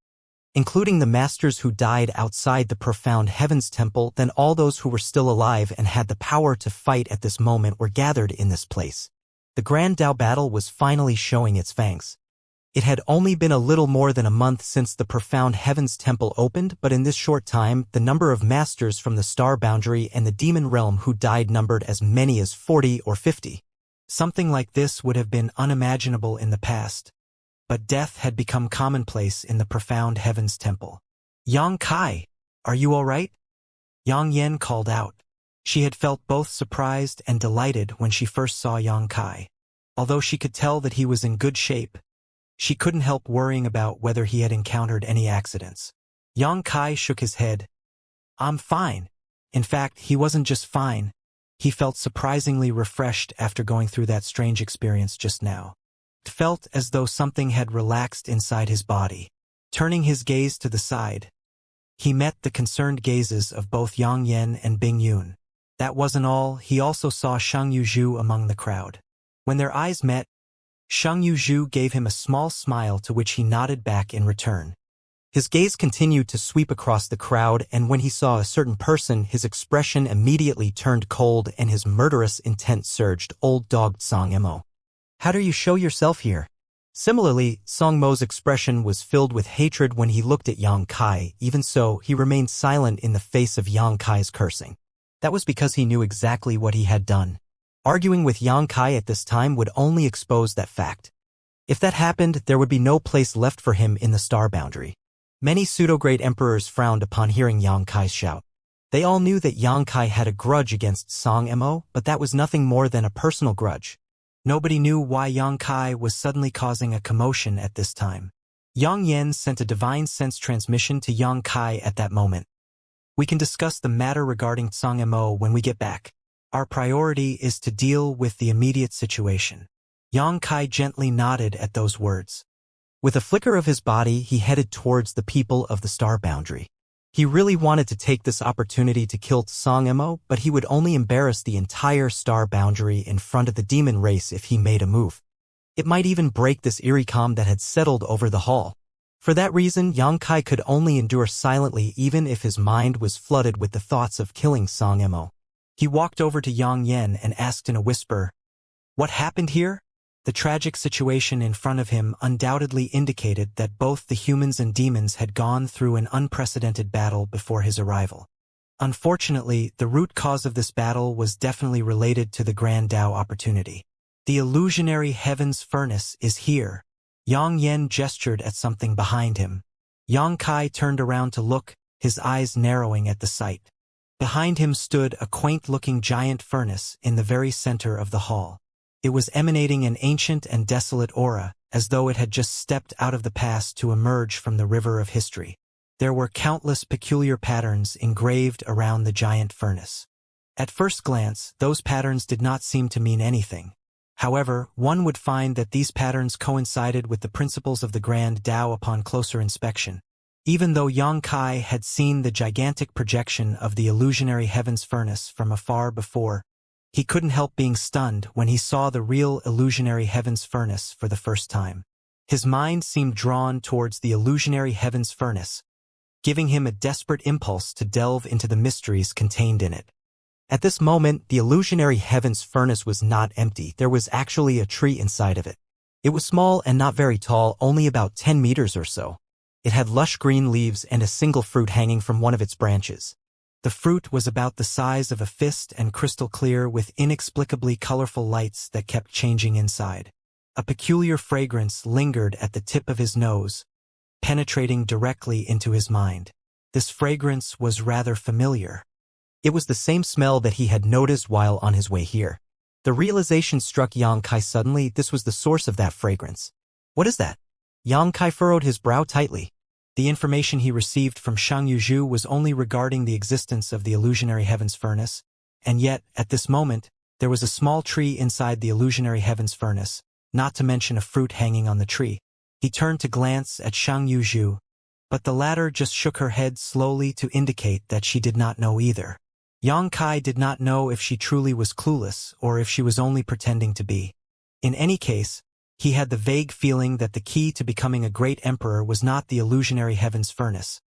Including the masters who died outside the profound heavens temple, then all those who were still alive and had the power to fight at this moment were gathered in this place. The Grand Dao battle was finally showing its fangs. It had only been a little more than a month since the profound heavens temple opened, but in this short time, the number of masters from the star boundary and the demon realm who died numbered as many as 40 or 50. Something like this would have been unimaginable in the past, but death had become commonplace in the profound heavens temple. Yang Kai, are you all right? Yang Yen called out. She had felt both surprised and delighted when she first saw Yang Kai. Although she could tell that he was in good shape, she couldn't help worrying about whether he had encountered any accidents. Yang Kai shook his head. I'm fine. In fact, he wasn't just fine. He felt surprisingly refreshed after going through that strange experience just now. It felt as though something had relaxed inside his body. Turning his gaze to the side, he met the concerned gazes of both Yang Yen and Bing Yun. That wasn't all, he also saw Shang Yuzhu among the crowd. When their eyes met, Shang Yuzhu gave him a small smile to which he nodded back in return. His gaze continued to sweep across the crowd, and when he saw a certain person, his expression immediately turned cold and his murderous intent surged. Old dog Song Mo. How do you show yourself here? Similarly, Song Mo's expression was filled with hatred when he looked at Yang Kai. Even so, he remained silent in the face of Yang Kai's cursing. That was because he knew exactly what he had done. Arguing with Yang Kai at this time would only expose that fact. If that happened, there would be no place left for him in the star boundary. Many pseudo-great emperors frowned upon hearing Yang Kai's shout. They all knew that Yang Kai had a grudge against Song Mo, but that was nothing more than a personal grudge. Nobody knew why Yang Kai was suddenly causing a commotion at this time. Yang Yen sent a divine sense transmission to Yang Kai at that moment. We can discuss the matter regarding Song Mo when we get back. Our priority is to deal with the immediate situation. Yang Kai gently nodded at those words. With a flicker of his body, he headed towards the people of the star boundary. He really wanted to take this opportunity to kill Song Mo, but he would only embarrass the entire star boundary in front of the demon race if he made a move. It might even break this eerie calm that had settled over the hall. For that reason, Yang Kai could only endure silently even if his mind was flooded with the thoughts of killing Song Mo. He walked over to Yang Yen and asked in a whisper, "What happened here?" The tragic situation in front of him undoubtedly indicated that both the humans and demons had gone through an unprecedented battle before his arrival. Unfortunately, the root cause of this battle was definitely related to the Grand Dao opportunity. The illusionary heavens furnace is here. Yang Yen gestured at something behind him. Yang Kai turned around to look, his eyes narrowing at the sight. Behind him stood a quaint-looking giant furnace in the very center of the hall. It was emanating an ancient and desolate aura, as though it had just stepped out of the past to emerge from the river of history. There were countless peculiar patterns engraved around the giant furnace. At first glance, those patterns did not seem to mean anything. However, one would find that these patterns coincided with the principles of the Grand Dao upon closer inspection. Even though Yang Kai had seen the gigantic projection of the illusionary heavens furnace from afar before, he couldn't help being stunned when he saw the real illusionary heavens furnace for the first time. His mind seemed drawn towards the illusionary heavens furnace, giving him a desperate impulse to delve into the mysteries contained in it. At this moment, the illusionary heavens furnace was not empty. There was actually a tree inside of it. It was small and not very tall, only about 10 meters or so. It had lush green leaves and a single fruit hanging from one of its branches. The fruit was about the size of a fist and crystal clear with inexplicably colorful lights that kept changing inside. A peculiar fragrance lingered at the tip of his nose, penetrating directly into his mind. This fragrance was rather familiar. It was the same smell that he had noticed while on his way here. The realization struck Yang Kai suddenly. This was the source of that fragrance. What is that? Yang Kai furrowed his brow tightly. The information he received from Shang Yuzhu was only regarding the existence of the illusionary heavens furnace, and yet, at this moment, there was a small tree inside the illusionary heavens furnace, not to mention a fruit hanging on the tree. He turned to glance at Shang Yuzhu, but the latter just shook her head slowly to indicate that she did not know either. Yang Kai did not know if she truly was clueless or if she was only pretending to be. In any case, he had the vague feeling that the key to becoming a great emperor was not the illusionary heavens furnace,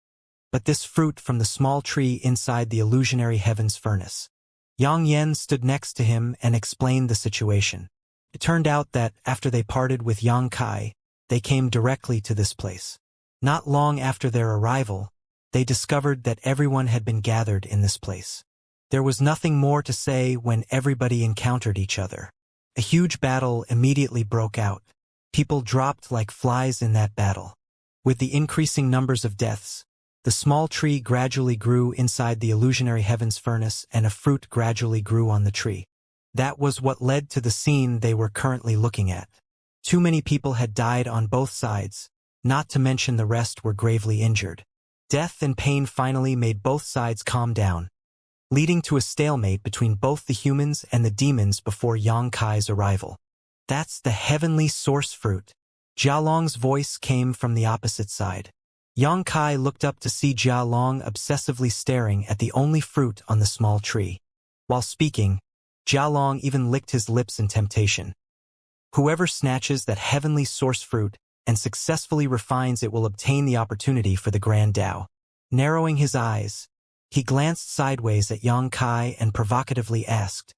but this fruit from the small tree inside the illusionary heavens furnace. Yang Yen stood next to him and explained the situation. It turned out that, after they parted with Yang Kai, they came directly to this place. Not long after their arrival, they discovered that everyone had been gathered in this place. There was nothing more to say when everybody encountered each other. A huge battle immediately broke out. People dropped like flies in that battle. With the increasing numbers of deaths, the small tree gradually grew inside the illusionary heavens furnace and a fruit gradually grew on the tree. That was what led to the scene they were currently looking at. Too many people had died on both sides, not to mention the rest were gravely injured. Death and pain finally made both sides calm down, leading to a stalemate between both the humans and the demons before Yang Kai's arrival. That's the heavenly source fruit. Jialong's voice came from the opposite side. Yang Kai looked up to see Jialong obsessively staring at the only fruit on the small tree. While speaking, Jialong even licked his lips in temptation. Whoever snatches that heavenly source fruit and successfully refines it will obtain the opportunity for the Grand Tao. Narrowing his eyes, he glanced sideways at Yang Kai and provocatively asked,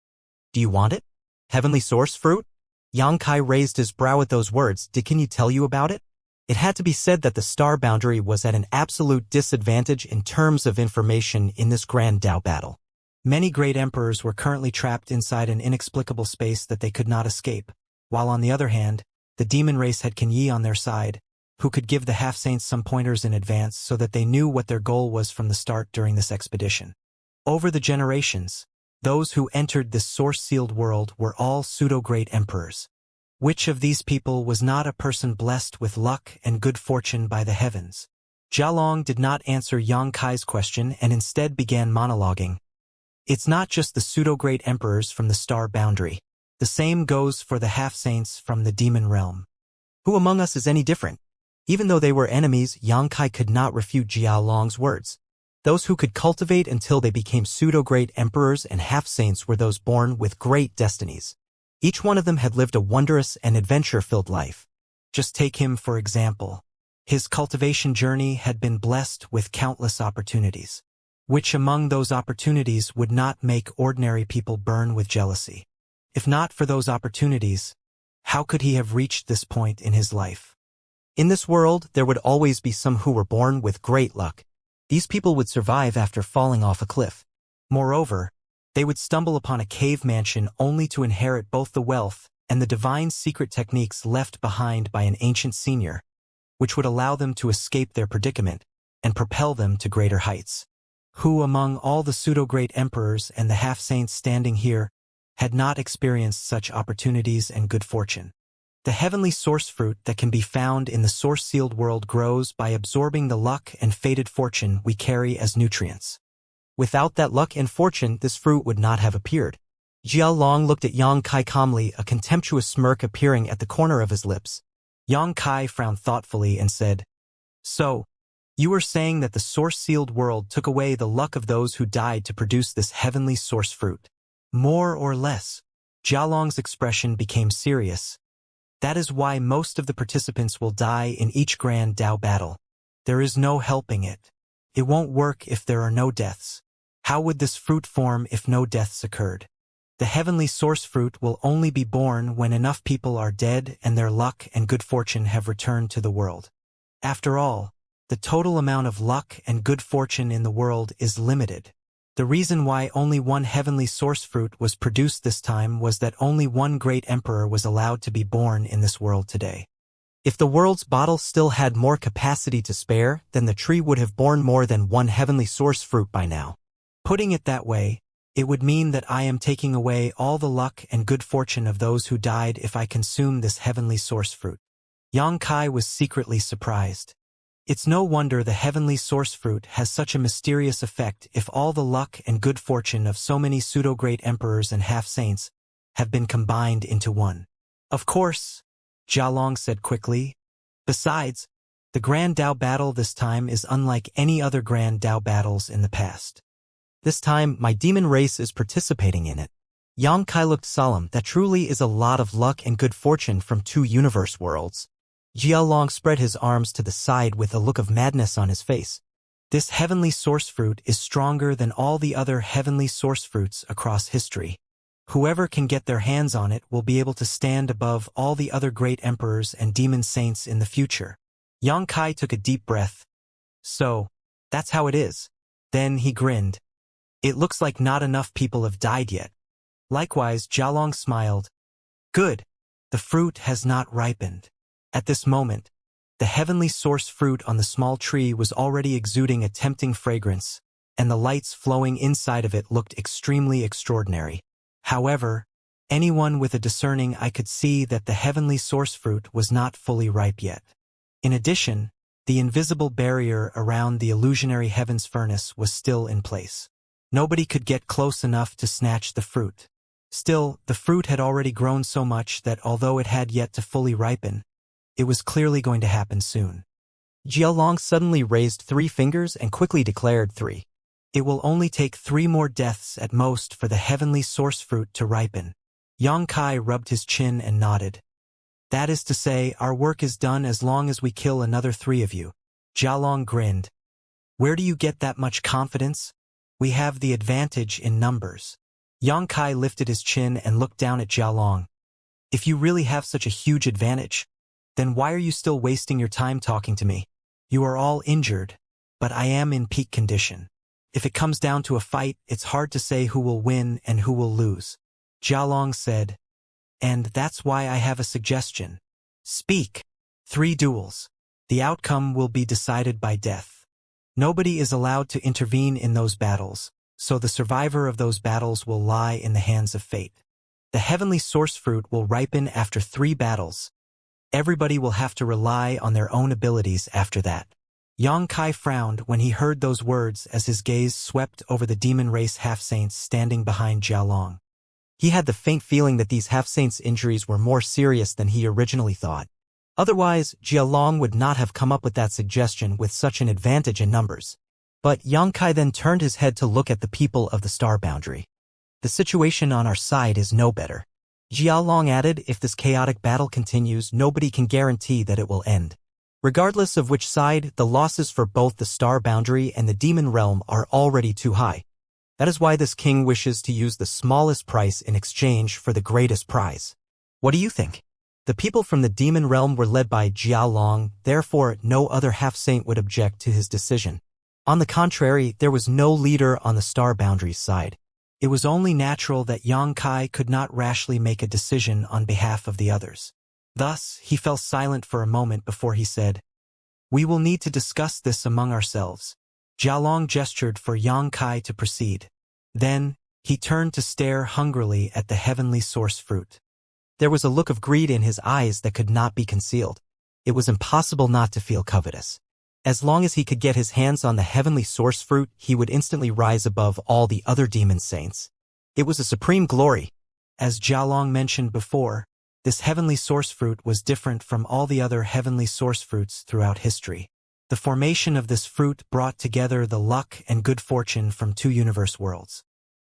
"Do you want it? Heavenly source fruit?" Yang Kai raised his brow at those words. Can you tell you about it? It had to be said that the star boundary was at an absolute disadvantage in terms of information in this Grand Tao battle. Many great emperors were currently trapped inside an inexplicable space that they could not escape, while on the other hand, the demon race had Kan Yi on their side, who could give the half-saints some pointers in advance so that they knew what their goal was from the start during this expedition. Over the generations, those who entered this source-sealed world were all pseudo-great emperors. Which of these people was not a person blessed with luck and good fortune by the heavens? Jialong did not answer Yang Kai's question and instead began monologuing. It's not just the pseudo-great emperors from the star boundary. The same goes for the half-saints from the demon realm. Who among us is any different? Even though they were enemies, Yang Kai could not refute Jialong's words. Those who could cultivate until they became pseudo-great emperors and half-saints were those born with great destinies. Each one of them had lived a wondrous and adventure-filled life. Just take him for example. His cultivation journey had been blessed with countless opportunities. Which among those opportunities would not make ordinary people burn with jealousy? If not for those opportunities, how could he have reached this point in his life? In this world, there would always be some who were born with great luck. These people would survive after falling off a cliff. Moreover, they would stumble upon a cave mansion only to inherit both the wealth and the divine secret techniques left behind by an ancient senior, which would allow them to escape their predicament and propel them to greater heights. Who among all the pseudo-great emperors and the half-saints standing here had not experienced such opportunities and good fortune? The heavenly source fruit that can be found in the source-sealed world grows by absorbing the luck and fated fortune we carry as nutrients. Without that luck and fortune, this fruit would not have appeared. Jialong looked at Yang Kai calmly, a contemptuous smirk appearing at the corner of his lips. Yang Kai frowned thoughtfully and said, "So, you were saying that the source-sealed world took away the luck of those who died to produce this heavenly source fruit?" More or less. Jialong's expression became serious. That is why most of the participants will die in each Grand Tao battle. There is no helping it. It won't work if there are no deaths. How would this fruit form if no deaths occurred? The heavenly source fruit will only be born when enough people are dead and their luck and good fortune have returned to the world. After all, the total amount of luck and good fortune in the world is limited. The reason why only one heavenly source fruit was produced this time was that only one great emperor was allowed to be born in this world today. If the world's bottle still had more capacity to spare, then the tree would have borne more than one heavenly source fruit by now. Putting it that way, it would mean that I am taking away all the luck and good fortune of those who died if I consume this heavenly source fruit. Yang Kai was secretly surprised. It's no wonder the heavenly source fruit has such a mysterious effect if all the luck and good fortune of so many pseudo-great emperors and half-saints have been combined into one. Of course, Jialong said quickly. Besides, the Grand Dao battle this time is unlike any other Grand Dao battles in the past. This time, my demon race is participating in it. Yang Kai looked solemn. That truly is a lot of luck and good fortune from two universe worlds. Jialong spread his arms to the side with a look of madness on his face. This heavenly source fruit is stronger than all the other heavenly source fruits across history. Whoever can get their hands on it will be able to stand above all the other great emperors and demon saints in the future. Yang Kai took a deep breath. So, that's how it is. Then he grinned. It looks like not enough people have died yet. Likewise, Jialong smiled. Good. The fruit has not ripened. At this moment, the heavenly source fruit on the small tree was already exuding a tempting fragrance, and the lights flowing inside of it looked extremely extraordinary. However, anyone with a discerning eye could see that the heavenly source fruit was not fully ripe yet. In addition, the invisible barrier around the illusionary heaven's furnace was still in place. Nobody could get close enough to snatch the fruit. Still, the fruit had already grown so much that although it had yet to fully ripen, it was clearly going to happen soon. Jialong suddenly raised 3 fingers and quickly declared 3. It will only take 3 more deaths at most for the heavenly source fruit to ripen. Yang Kai rubbed his chin and nodded. That is to say, our work is done as long as we kill another 3 of you. Jialong grinned. Where do you get that much confidence? We have the advantage in numbers. Yang Kai lifted his chin and looked down at Jialong. If you really have such a huge advantage, then why are you still wasting your time talking to me? You are all injured, but I am in peak condition. If it comes down to a fight, it's hard to say who will win and who will lose. Jialong said. And that's why I have a suggestion. Speak. 3 duels. The outcome will be decided by death. Nobody is allowed to intervene in those battles, so the survivor of those battles will lie in the hands of fate. The heavenly source fruit will ripen after 3 battles. Everybody will have to rely on their own abilities after that. Yang Kai frowned when he heard those words as his gaze swept over the demon race half-saints standing behind Jialong. He had the faint feeling that these half-saints' injuries were more serious than he originally thought. Otherwise, Jialong would not have come up with that suggestion with such an advantage in numbers. But Yang Kai then turned his head to look at the people of the star boundary. The situation on our side is no better. Jialong added, if this chaotic battle continues, nobody can guarantee that it will end. Regardless of which side, the losses for both the star boundary and the demon realm are already too high. That is why this king wishes to use the smallest price in exchange for the greatest prize. What do you think? The people from the demon realm were led by Jialong, therefore no other half-saint would object to his decision. On the contrary, there was no leader on the star boundary's side. It was only natural that Yang Kai could not rashly make a decision on behalf of the others. Thus, he fell silent for a moment before he said, We will need to discuss this among ourselves. Jialong gestured for Yang Kai to proceed. Then, he turned to stare hungrily at the heavenly source fruit. There was a look of greed in his eyes that could not be concealed. It was impossible not to feel covetous. As long as he could get his hands on the heavenly source fruit, he would instantly rise above all the other demon saints. It was a supreme glory. As Jialong mentioned before, this heavenly source fruit was different from all the other heavenly source fruits throughout history. The formation of this fruit brought together the luck and good fortune from 2 universe worlds.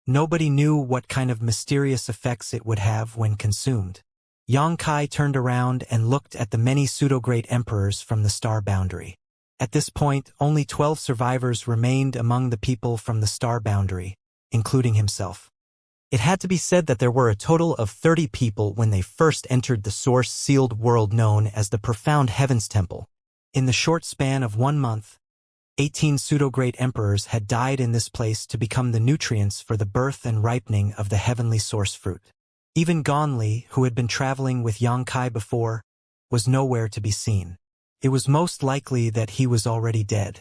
Nobody knew what kind of mysterious effects it would have when consumed. Yang Kai turned around and looked at the many pseudo-great emperors from the star boundary. At this point, only 12 survivors remained among the people from the star boundary, including himself. It had to be said that there were a total of 30 people when they first entered the source-sealed world known as the Profound Heavens Temple. In the short span of 1 month, 18 pseudo-great emperors had died in this place to become the nutrients for the birth and ripening of the heavenly source fruit. Even Gonli, who had been traveling with Xianxia before, was nowhere to be seen. It was most likely that he was already dead.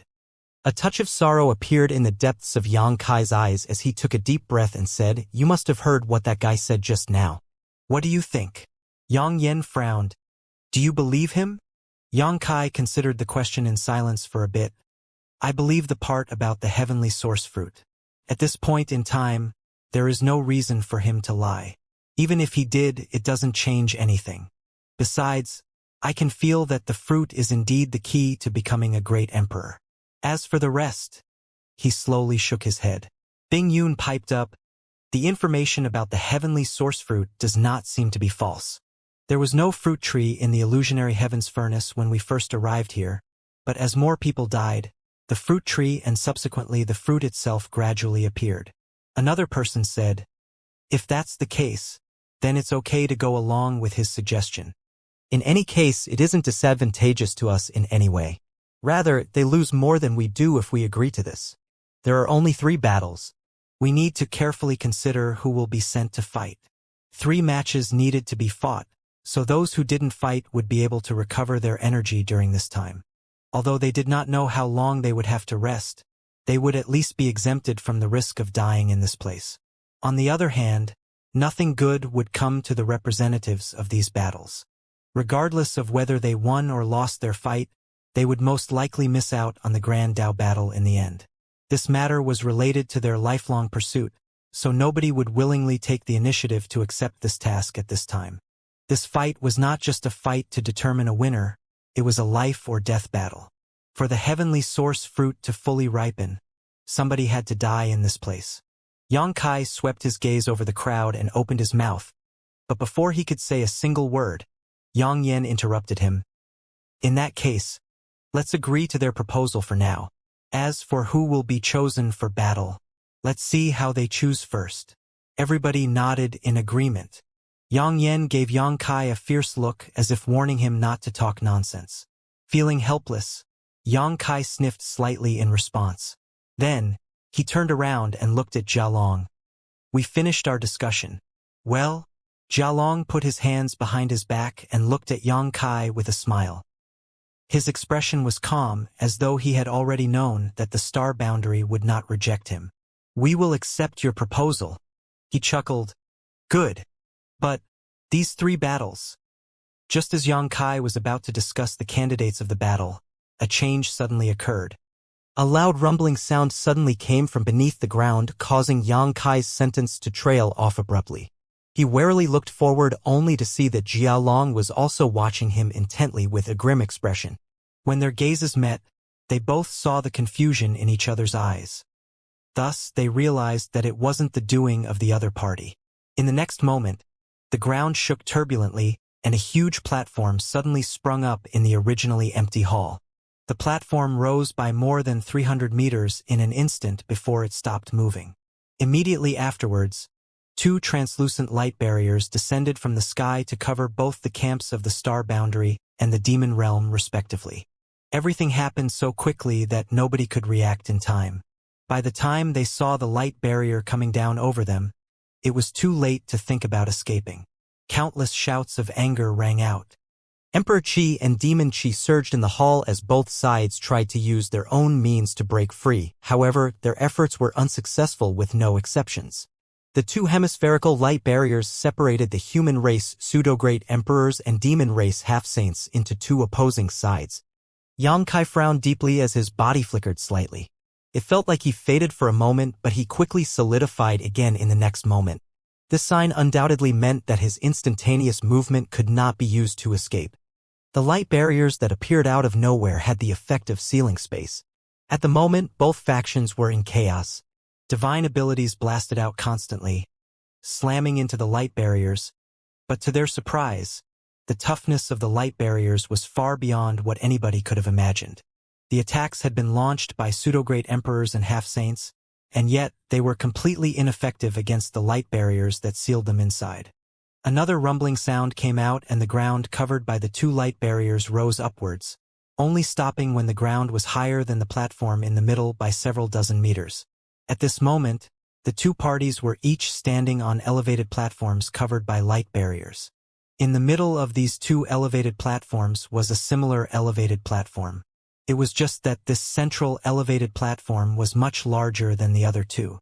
A touch of sorrow appeared in the depths of Xianxia's eyes as he took a deep breath and said, "You must have heard what that guy said just now. What do you think?" Yang Yen frowned. "Do you believe him?" Xianxia considered the question in silence for a bit. "I believe the part about the heavenly source fruit. At this point in time, there is no reason for him to lie. Even if he did, it doesn't change anything. Besides, I can feel that the fruit is indeed the key to becoming a great emperor. As for the rest," he slowly shook his head. Bing Yun piped up, "The information about the heavenly source fruit does not seem to be false. There was no fruit tree in the illusionary heavens furnace when we first arrived here, but as more people died, the fruit tree and subsequently the fruit itself gradually appeared." Another person said, "If that's the case, then it's okay to go along with his suggestion. In any case, it isn't disadvantageous to us in any way. Rather, they lose more than we do if we agree to this. There are only 3 battles. We need to carefully consider who will be sent to fight. 3 matches needed to be fought, so those who didn't fight would be able to recover their energy during this time. Although they did not know how long they would have to rest, they would at least be exempted from the risk of dying in this place. On the other hand, nothing good would come to the representatives of these battles. Regardless of whether they won or lost their fight, they would most likely miss out on the Grand Dao battle in the end. This matter was related to their lifelong pursuit, so nobody would willingly take the initiative to accept this task at this time. This fight was not just a fight to determine a winner, it was a life or death battle. For the heavenly source fruit to fully ripen, somebody had to die in this place. Xianxia swept his gaze over the crowd and opened his mouth, but before he could say a single word, Yang Yen interrupted him. "In that case, let's agree to their proposal for now. As for who will be chosen for battle, let's see how they choose first." Everybody nodded in agreement. Yang Yen gave Xianxia a fierce look as if warning him not to talk nonsense. Feeling helpless, Xianxia sniffed slightly in response. Then, he turned around and looked at Jialong. "We finished our discussion." "Well?" Jialong put his hands behind his back and looked at Xianxia with a smile. His expression was calm, as though he had already known that the star boundary would not reject him. "We will accept your proposal." He chuckled. "Good. But, these 3 battles." Just as Xianxia was about to discuss the candidates of the battle, a change suddenly occurred. A loud rumbling sound suddenly came from beneath the ground, causing Xianxia's sentence to trail off abruptly. He warily looked forward only to see that Jialong was also watching him intently with a grim expression. When their gazes met, they both saw the confusion in each other's eyes. Thus, they realized that it wasn't the doing of the other party. In the next moment, the ground shook turbulently, and a huge platform suddenly sprung up in the originally empty hall. The platform rose by more than 300 meters in an instant before it stopped moving. Immediately afterwards, 2 translucent light barriers descended from the sky to cover both the camps of the star boundary and the demon realm respectively. Everything happened so quickly that nobody could react in time. By the time they saw the light barrier coming down over them, it was too late to think about escaping. Countless shouts of anger rang out. Emperor Qi and Demon Qi surged in the hall as both sides tried to use their own means to break free. However, their efforts were unsuccessful with no exceptions. The 2 hemispherical light barriers separated the human race pseudo-great emperors and demon race half-saints into 2 opposing sides. Xianxia frowned deeply as his body flickered slightly. It felt like he faded for a moment, but he quickly solidified again in the next moment. This sign undoubtedly meant that his instantaneous movement could not be used to escape. The light barriers that appeared out of nowhere had the effect of sealing space. At the moment, both factions were in chaos. Divine abilities blasted out constantly, slamming into the light barriers, but to their surprise, the toughness of the light barriers was far beyond what anybody could have imagined. The attacks had been launched by pseudo-great emperors and half-saints, and yet they were completely ineffective against the light barriers that sealed them inside. Another rumbling sound came out and the ground covered by the 2 light barriers rose upwards, only stopping when the ground was higher than the platform in the middle by several dozen meters. At this moment, the two parties were each standing on elevated platforms covered by light barriers. In the middle of these two elevated platforms was a similar elevated platform. It was just that this central elevated platform was much larger than the other two.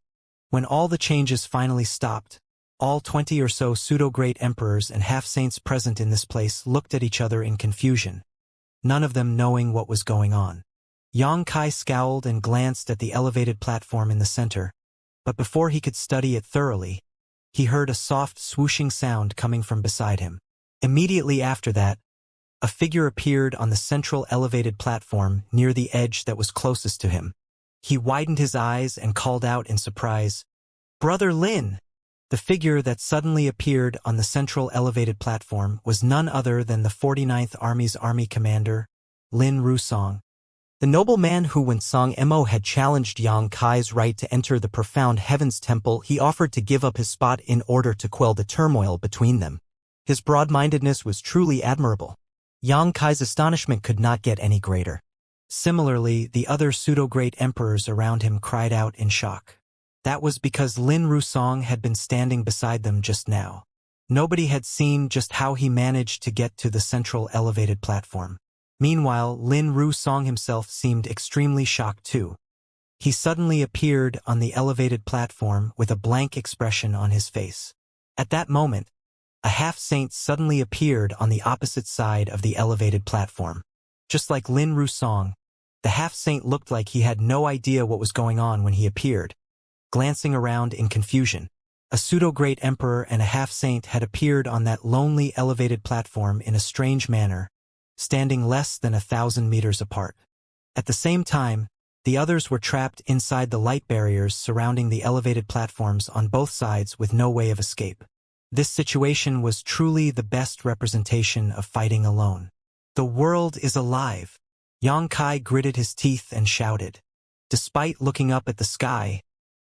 When all the changes finally stopped, all 20 or so pseudo-great emperors and half-saints present in this place looked at each other in confusion, none of them knowing what was going on. Xianxia scowled and glanced at the elevated platform in the center, but before he could study it thoroughly, he heard a soft swooshing sound coming from beside him. Immediately after that, a figure appeared on the central elevated platform near the edge that was closest to him. He widened his eyes and called out in surprise, "Brother Lin!" The figure that suddenly appeared on the central elevated platform was none other than the 49th Army's army commander, Lin Rusong. The nobleman who, when Song Mo had challenged Yang Kai's right to enter the profound heavens temple, he offered to give up his spot in order to quell the turmoil between them. His broad-mindedness was truly admirable. Yang Kai's astonishment could not get any greater. Similarly, the other pseudo-great emperors around him cried out in shock. That was because Lin Rusong had been standing beside them just now. Nobody had seen just how he managed to get to the central elevated platform. Meanwhile, Lin Rusong himself seemed extremely shocked too. He suddenly appeared on the elevated platform with a blank expression on his face. At that moment, a half-saint suddenly appeared on the opposite side of the elevated platform. Just like Lin Rusong, the half-saint looked like he had no idea what was going on when he appeared. Glancing around in confusion, a pseudo-great emperor and a half-saint had appeared on that lonely elevated platform in a strange manner, standing less than 1,000 meters apart. At the same time, the others were trapped inside the light barriers surrounding the elevated platforms on both sides with no way of escape. This situation was truly the best representation of fighting alone. The world is alive. Xianxia gritted his teeth and shouted. Despite looking up at the sky,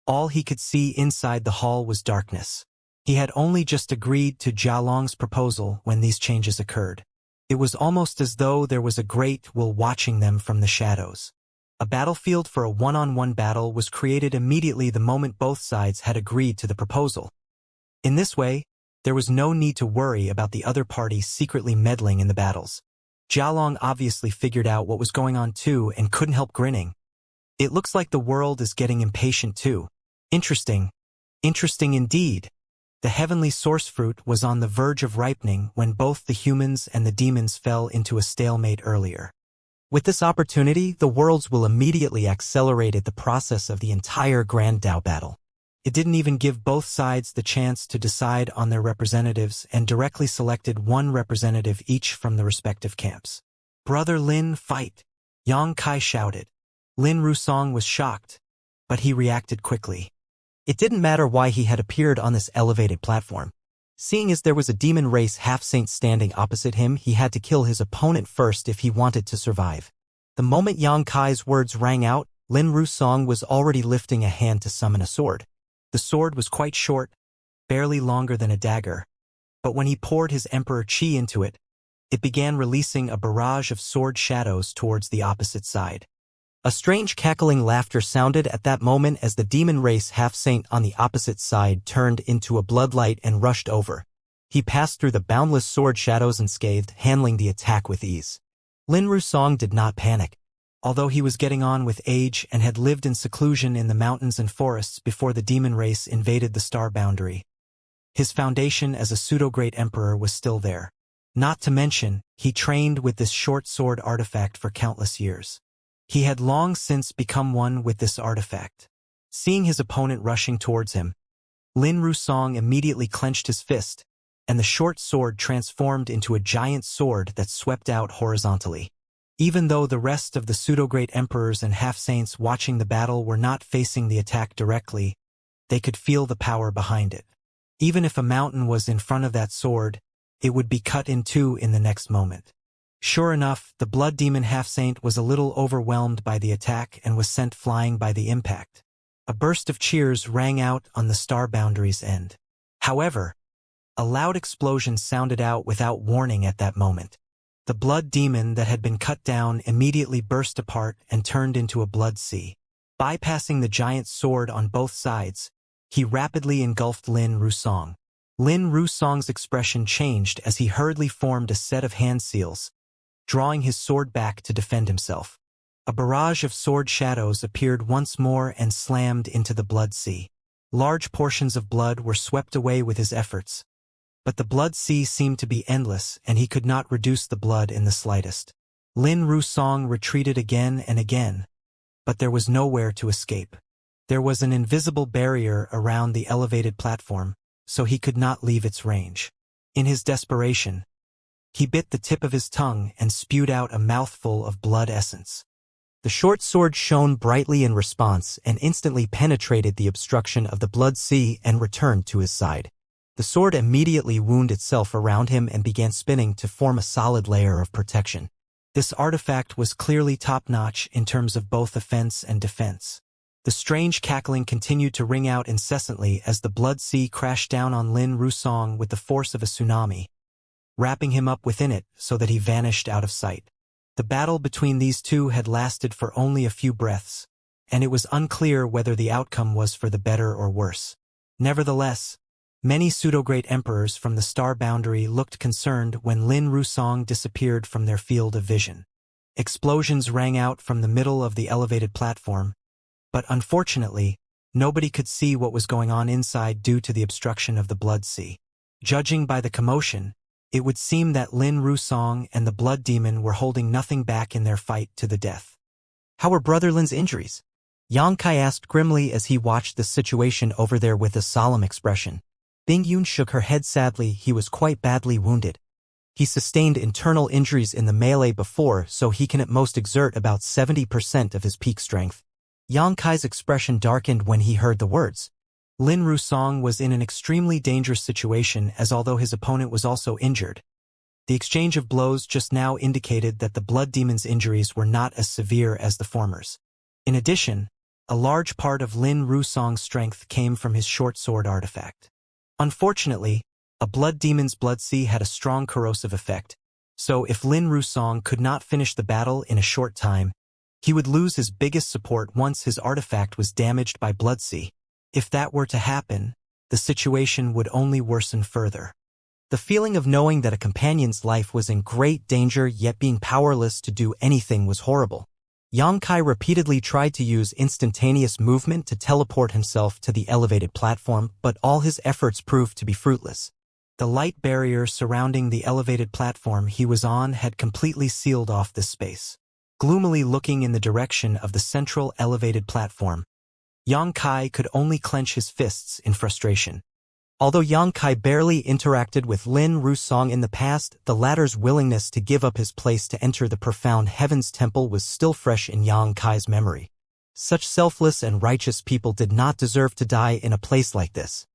all he could see inside the hall was darkness. He had only just agreed to Jialong's proposal when these changes occurred. It was almost as though there was a great will watching them from the shadows. A battlefield for a one-on-one battle was created immediately the moment both sides had agreed to the proposal. In this way, there was no need to worry about the other party secretly meddling in the battles. Jialong obviously figured out what was going on too and couldn't help grinning. It looks like the world is getting impatient too. Interesting. Interesting indeed. The heavenly source fruit was on the verge of ripening when both the humans and the demons fell into a stalemate earlier. With this opportunity, the worlds will immediately accelerate the process of the entire Grand Dao battle. It didn't even give both sides the chance to decide on their representatives and directly selected one representative each from the respective camps. "Brother Lin, fight!" Xianxia shouted. Lin Rusong was shocked, but he reacted quickly. It didn't matter why he had appeared on this elevated platform. Seeing as there was a demon race half-saint standing opposite him, he had to kill his opponent first if he wanted to survive. The moment Xianxia's words rang out, Lin Rusong was already lifting a hand to summon a sword. The sword was quite short, barely longer than a dagger, but when he poured his emperor chi into it, it began releasing a barrage of sword shadows towards the opposite side. A strange cackling laughter sounded at that moment as the demon race half-saint on the opposite side turned into a bloodlight and rushed over. He passed through the boundless sword shadows unscathed, handling the attack with ease. Lin Rusong did not panic. Although he was getting on with age and had lived in seclusion in the mountains and forests before the demon race invaded the star boundary, his foundation as a pseudo-great emperor was still there. Not to mention, he trained with this short sword artifact for countless years. He had long since become one with this artifact. Seeing his opponent rushing towards him, Lin Rusong immediately clenched his fist, and the short sword transformed into a giant sword that swept out horizontally. Even though the rest of the pseudo-great emperors and half-saints watching the battle were not facing the attack directly, they could feel the power behind it. Even if a mountain was in front of that sword, it would be cut in two in the next moment. Sure enough, the blood demon half-saint was a little overwhelmed by the attack and was sent flying by the impact. A burst of cheers rang out on the star boundary's end. However, a loud explosion sounded out without warning at that moment. The blood demon that had been cut down immediately burst apart and turned into a blood sea. Bypassing the giant sword on both sides, he rapidly engulfed Lin Rusong. Lin Rusong's expression changed as he hurriedly formed a set of hand seals, drawing his sword back to defend himself. A barrage of sword shadows appeared once more and slammed into the blood sea. Large portions of blood were swept away with his efforts, but the blood sea seemed to be endless and he could not reduce the blood in the slightest. Lin Rusong retreated again and again, but there was nowhere to escape. There was an invisible barrier around the elevated platform, so he could not leave its range. In his desperation, he bit the tip of his tongue and spewed out a mouthful of blood essence. The short sword shone brightly in response and instantly penetrated the obstruction of the blood sea and returned to his side. The sword immediately wound itself around him and began spinning to form a solid layer of protection. This artifact was clearly top-notch in terms of both offense and defense. The strange cackling continued to ring out incessantly as the blood sea crashed down on Lin Rusong with the force of a tsunami, wrapping him up within it so that he vanished out of sight. The battle between these two had lasted for only a few breaths, and it was unclear whether the outcome was for the better or worse. Nevertheless, many pseudo-great emperors from the star boundary looked concerned when Lin Rusong disappeared from their field of vision. Explosions rang out from the middle of the elevated platform, but unfortunately, nobody could see what was going on inside due to the obstruction of the blood sea. Judging by the commotion, it would seem that Lin Rusong and the blood demon were holding nothing back in their fight to the death. How were Brother Lin's injuries? Xianxia asked grimly as he watched the situation over there with a solemn expression. Bing Yun shook her head sadly. He was quite badly wounded. He sustained internal injuries in the melee before, so he can at most exert about 70% of his peak strength. Xianxia's expression darkened when he heard the words. Lin Rusong was in an extremely dangerous situation as although his opponent was also injured. The exchange of blows just now indicated that the blood demon's injuries were not as severe as the former's. In addition, a large part of Lin Rusong's strength came from his short sword artifact. Unfortunately, a blood demon's blood sea had a strong corrosive effect, so if Lin Rusong could not finish the battle in a short time, he would lose his biggest support once his artifact was damaged by blood sea. If that were to happen, the situation would only worsen further. The feeling of knowing that a companion's life was in great danger yet being powerless to do anything was horrible. Xianxia repeatedly tried to use instantaneous movement to teleport himself to the elevated platform, but all his efforts proved to be fruitless. The light barrier surrounding the elevated platform he was on had completely sealed off this space. Gloomily looking in the direction of the central elevated platform, Xianxia could only clench his fists in frustration. Although Xianxia barely interacted with Lin Rusong in the past, the latter's willingness to give up his place to enter the profound Heaven's Temple was still fresh in Xianxia's memory. Such selfless and righteous people did not deserve to die in a place like this.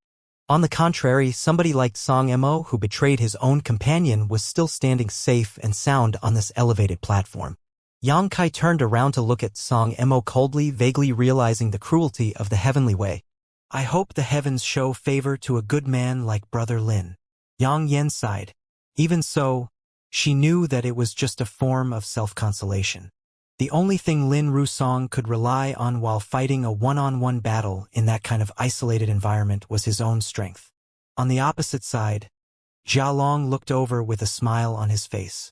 On the contrary, somebody like Song Emo, who betrayed his own companion, was still standing safe and sound on this elevated platform. Xianxia turned around to look at Song Emo coldly, vaguely realizing the cruelty of the heavenly way. I hope the heavens show favor to a good man like Brother Lin. Yang Yen sighed. Even so, she knew that it was just a form of self-consolation. The only thing Lin Rusong could rely on while fighting a one-on-one battle in that kind of isolated environment was his own strength. On the opposite side, Jia Long looked over with a smile on his face.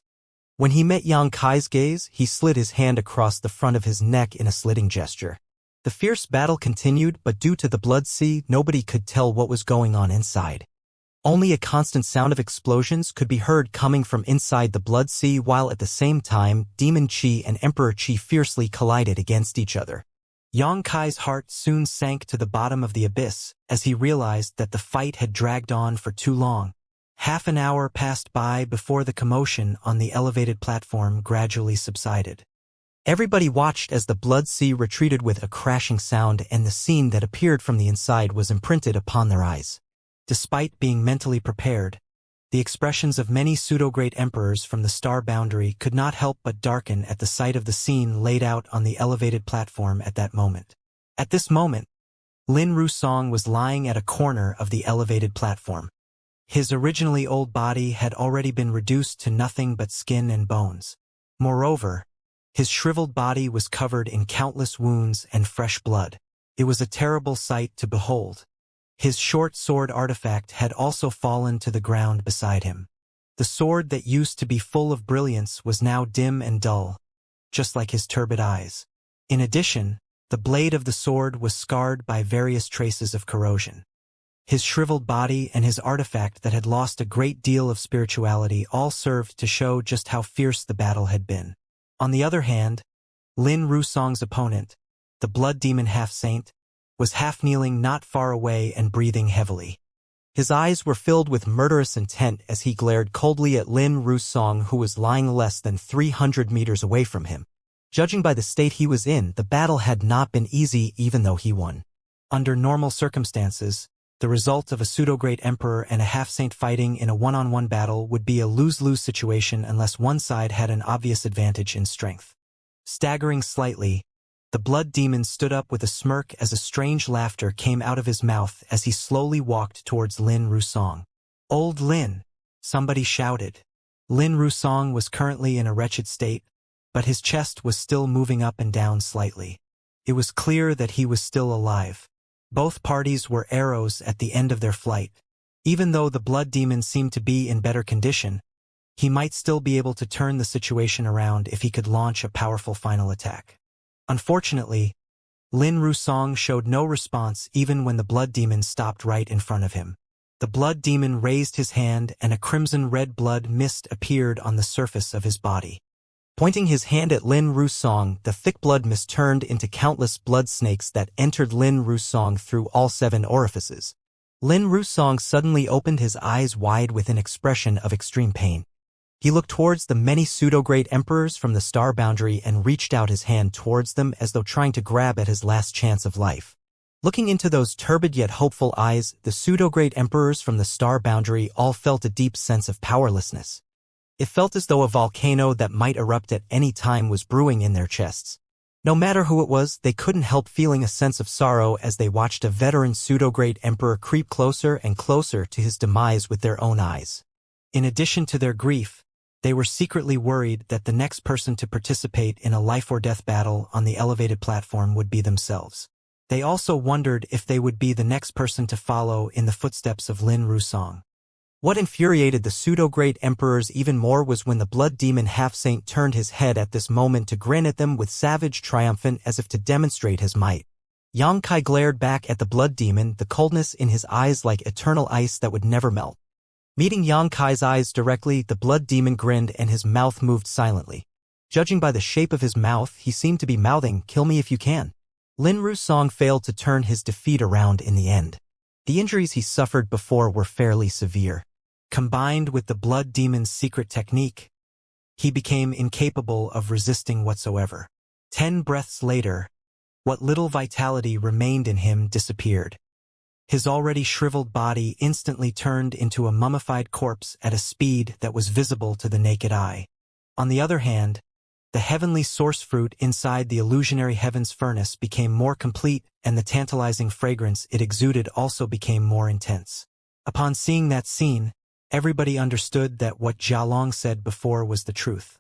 When he met Xianxia's gaze, he slid his hand across the front of his neck in a slitting gesture. The fierce battle continued, but due to the blood sea, nobody could tell what was going on inside. Only a constant sound of explosions could be heard coming from inside the blood sea, while at the same time, Demon Qi and Emperor Qi fiercely collided against each other. Xianxia's heart soon sank to the bottom of the abyss as he realized that the fight had dragged on for too long. Half an hour passed by before the commotion on the elevated platform gradually subsided. Everybody watched as the blood sea retreated with a crashing sound, and the scene that appeared from the inside was imprinted upon their eyes. Despite being mentally prepared, the expressions of many pseudo-great emperors from the star boundary could not help but darken at the sight of the scene laid out on the elevated platform at that moment. At this moment, Lin Rusong was lying at a corner of the elevated platform. His originally old body had already been reduced to nothing but skin and bones. Moreover, his shriveled body was covered in countless wounds and fresh blood. It was a terrible sight to behold. His short sword artifact had also fallen to the ground beside him. The sword that used to be full of brilliance was now dim and dull, just like his turbid eyes. In addition, the blade of the sword was scarred by various traces of corrosion. His shriveled body and his artifact that had lost a great deal of spirituality all served to show just how fierce the battle had been. On the other hand, Lin Rusong's opponent, the blood demon half-saint, was half-kneeling not far away and breathing heavily. His eyes were filled with murderous intent as he glared coldly at Lin Rusong, who was lying less than 300 meters away from him. Judging by the state he was in, the battle had not been easy even though he won. Under normal circumstances, the result of a pseudo-great emperor and a half-saint fighting in a one-on-one battle would be a lose-lose situation unless one side had an obvious advantage in strength. Staggering slightly, the blood demon stood up with a smirk as a strange laughter came out of his mouth as he slowly walked towards Lin Rusong. "Old Lin!" somebody shouted. Lin Rusong was currently in a wretched state, but his chest was still moving up and down slightly. It was clear that he was still alive. Both parties were arrows at the end of their flight. Even though the blood demon seemed to be in better condition, he might still be able to turn the situation around if he could launch a powerful final attack. Unfortunately, Lin Rusong showed no response even when the blood demon stopped right in front of him. The blood demon raised his hand and a crimson-red blood mist appeared on the surface of his body. Pointing his hand at Lin Rusong, the thick blood mist turned into countless blood snakes that entered Lin Rusong through all 7 orifices. Lin Rusong suddenly opened his eyes wide with an expression of extreme pain. He looked towards the many pseudo-great emperors from the star boundary and reached out his hand towards them as though trying to grab at his last chance of life. Looking into those turbid yet hopeful eyes, the pseudo-great emperors from the star boundary all felt a deep sense of powerlessness. It felt as though a volcano that might erupt at any time was brewing in their chests. No matter who it was, they couldn't help feeling a sense of sorrow as they watched a veteran pseudo-great emperor creep closer and closer to his demise with their own eyes. In addition to their grief, they were secretly worried that the next person to participate in a life-or-death battle on the elevated platform would be themselves. They also wondered if they would be the next person to follow in the footsteps of Lin Rusong. What infuriated the pseudo-great emperors even more was when the blood demon half-saint turned his head at this moment to grin at them with savage triumphant as if to demonstrate his might. Xianxia glared back at the blood demon, the coldness in his eyes like eternal ice that would never melt. Meeting Xianxia's eyes directly, the blood demon grinned and his mouth moved silently. Judging by the shape of his mouth, he seemed to be mouthing, "Kill me if you can." Lin Rusong failed to turn his defeat around in the end. The injuries he suffered before were fairly severe. Combined with the blood demon's secret technique, he became incapable of resisting whatsoever. 10 breaths later, what little vitality remained in him disappeared. His already shriveled body instantly turned into a mummified corpse at a speed that was visible to the naked eye. On the other hand, the heavenly source fruit inside the illusionary heaven's furnace became more complete and the tantalizing fragrance it exuded also became more intense. Upon seeing that scene, everybody understood that what Jialong said before was the truth.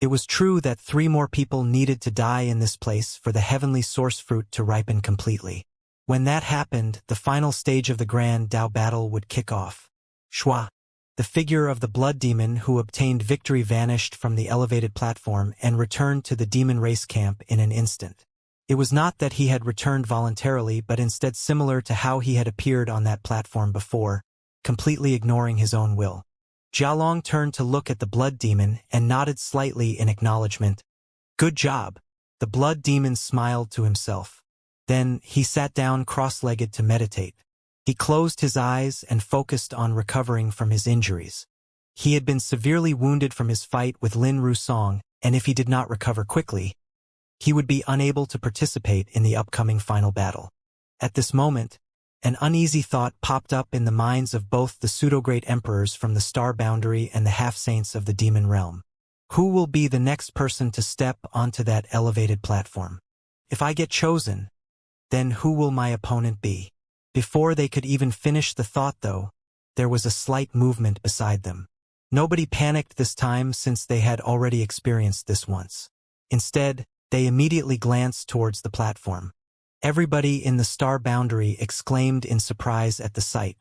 It was true that 3 more people needed to die in this place for the heavenly source fruit to ripen completely. When that happened, the final stage of the Grand Dao battle would kick off. Shua, the figure of the blood demon who obtained victory, vanished from the elevated platform and returned to the demon race camp in an instant. It was not that he had returned voluntarily, but instead similar to how he had appeared on that platform before, completely ignoring his own will. Jialong turned to look at the blood demon and nodded slightly in acknowledgement. "Good job." The blood demon smiled to himself. Then he sat down cross-legged to meditate. He closed his eyes and focused on recovering from his injuries. He had been severely wounded from his fight with Lin Rusong, and if he did not recover quickly, he would be unable to participate in the upcoming final battle. At this moment, an uneasy thought popped up in the minds of both the pseudo-great emperors from the star boundary and the half-saints of the demon realm. Who will be the next person to step onto that elevated platform? If I get chosen, then who will my opponent be? Before they could even finish the thought though, there was a slight movement beside them. Nobody panicked this time since they had already experienced this once. Instead, they immediately glanced towards the platform. Everybody in the star boundary exclaimed in surprise at the sight.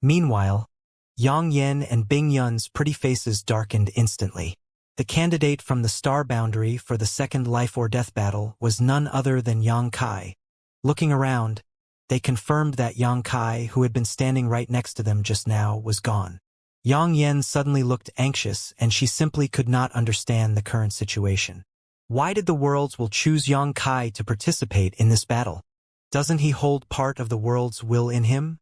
Meanwhile, Yang Yen and Bing Yun's pretty faces darkened instantly. The candidate from the star boundary for the second life or death battle was none other than Yang Kai. Looking around, they confirmed that Yang Kai, who had been standing right next to them just now, was gone. Yang Yen suddenly looked anxious, and she simply could not understand the current situation. Why did the worlds will choose Yang Kai to participate in this battle? Doesn't he hold part of the world's will in him?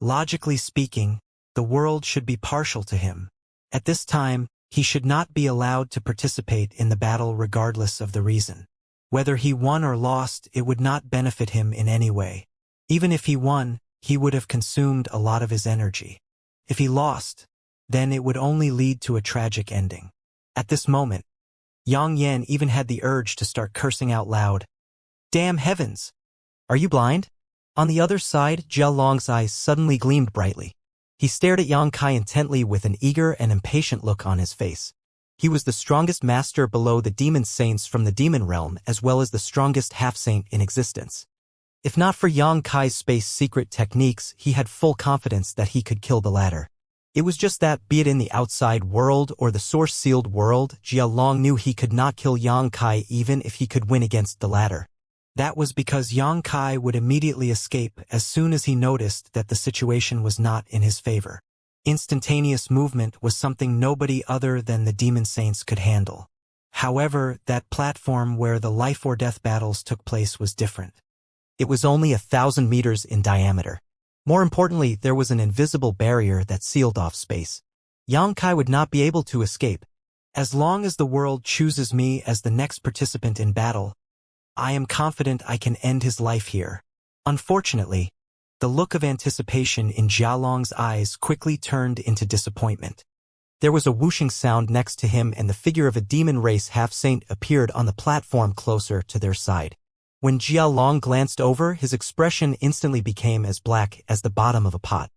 Logically speaking, the world should be partial to him. At this time, he should not be allowed to participate in the battle regardless of the reason. Whether he won or lost, it would not benefit him in any way. Even if he won, he would have consumed a lot of his energy. If he lost, then it would only lead to a tragic ending. At this moment, Yang Yen even had the urge to start cursing out loud. Damn heavens! Are you blind? On the other side, Jia Long's eyes suddenly gleamed brightly. He stared at Yang Kai intently with an eager and impatient look on his face. He was the strongest master below the demon saints from the demon realm, as well as the strongest half-saint in existence. If not for Yang Kai's space secret techniques, he had full confidence that he could kill the latter. It was just that, be it in the outside world or the source-sealed world, Jia Long knew he could not kill Yang Kai even if he could win against the latter. That was because Yang Kai would immediately escape as soon as he noticed that the situation was not in his favor. Instantaneous movement was something nobody other than the demon saints could handle. However, that platform where the life or death battles took place was different. It was only 1,000 meters in diameter. More importantly, there was an invisible barrier that sealed off space. Yang Kai would not be able to escape. As long as the world chooses me as the next participant in battle, I am confident I can end his life here. Unfortunately, the look of anticipation in Jia Long's eyes quickly turned into disappointment. There was a whooshing sound next to him, and the figure of a demon race half-saint appeared on the platform closer to their side. When Jia Long glanced over, his expression instantly became as black as the bottom of a pot.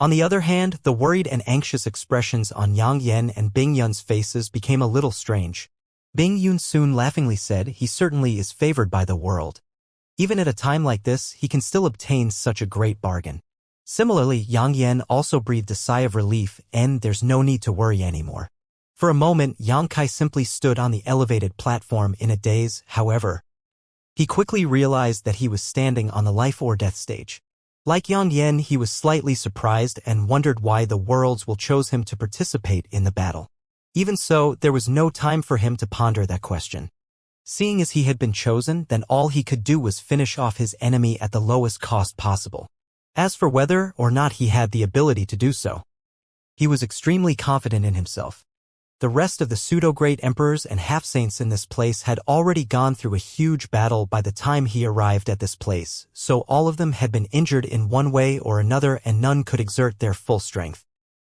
On the other hand, the worried and anxious expressions on Yang Yen and Bing Yun's faces became a little strange. Bing Yun soon laughingly said he certainly is favored by the world. Even at a time like this, he can still obtain such a great bargain. Similarly, Yang Yen also breathed a sigh of relief, and there's no need to worry anymore. For a moment, Yang Kai simply stood on the elevated platform in a daze. However, he quickly realized that he was standing on the life or death stage. Like Yang Yen, he was slightly surprised and wondered why the worlds will chose him to participate in the battle. Even so, there was no time for him to ponder that question. Seeing as he had been chosen, then all he could do was finish off his enemy at the lowest cost possible. As for whether or not he had the ability to do so, he was extremely confident in himself. The rest of the pseudo-great emperors and half-saints in this place had already gone through a huge battle by the time he arrived at this place, so all of them had been injured in one way or another, and none could exert their full strength.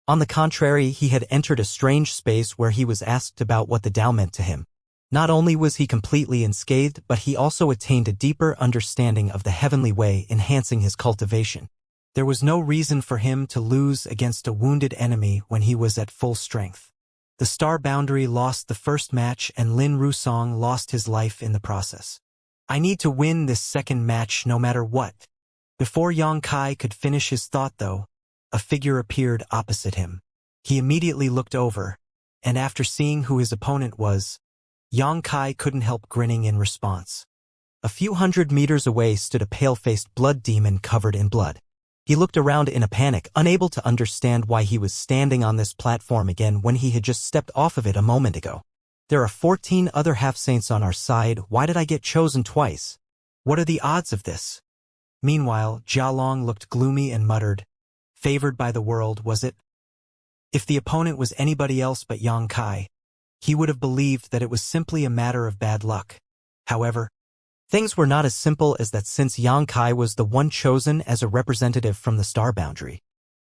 On the contrary, he had entered a strange space where he was asked about what the Tao meant to him. Not only was he completely unscathed, but he also attained a deeper understanding of the heavenly way, enhancing his cultivation. There was no reason for him to lose against a wounded enemy when he was at full strength. The star boundary lost the first match, and Lin Rusong lost his life in the process. I need to win this second match no matter what. Before Yang Kai could finish his thought, though, a figure appeared opposite him. He immediately looked over, and after seeing who his opponent was, Yang Kai couldn't help grinning in response. A few hundred meters away stood a pale-faced blood demon covered in blood. He looked around in a panic, unable to understand why he was standing on this platform again when he had just stepped off of it a moment ago. There are 14 other half-saints on our side. Why did I get chosen twice? What are the odds of this? Meanwhile, Jia Long looked gloomy and muttered, favored by the world, was it? If the opponent was anybody else but Yang Kai, he would have believed that it was simply a matter of bad luck. However, things were not as simple as that, since Yang Kai was the one chosen as a representative from the star boundary.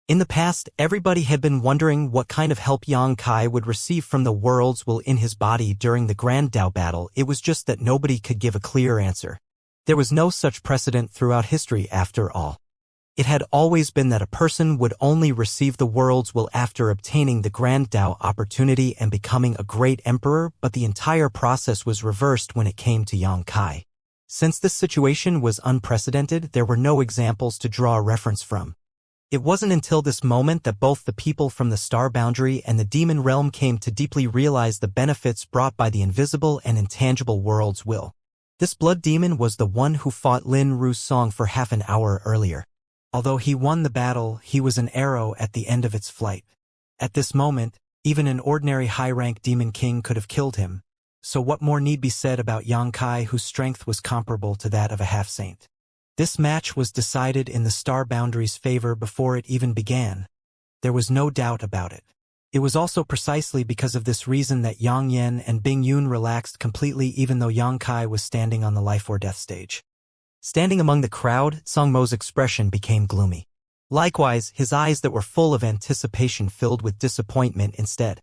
In the past, everybody had been wondering what kind of help Yang Kai would receive from the world's will in his body during the Grand Tao battle. It was just that nobody could give a clear answer. There was no such precedent throughout history after all. It had always been that a person would only receive the world's will after obtaining the grand Tao opportunity and becoming a great emperor, but the entire process was reversed when it came to Yang Kai. Since this situation was unprecedented, there were no examples to draw a reference from. It wasn't until this moment that both the people from the star boundary and the demon realm came to deeply realize the benefits brought by the invisible and intangible world's will. This blood demon was the one who fought Lin Rusong for half an hour earlier. Although he won the battle, he was an arrow at the end of its flight. At this moment, even an ordinary high-rank demon king could have killed him, so what more need be said about Yang Kai, whose strength was comparable to that of a half-saint? This match was decided in the star boundary's favor before it even began. There was no doubt about it. It was also precisely because of this reason that Yang Yen and Bing Yun relaxed completely even though Yang Kai was standing on the life-or-death stage. Standing among the crowd, Song Mo's expression became gloomy. Likewise, his eyes that were full of anticipation filled with disappointment instead.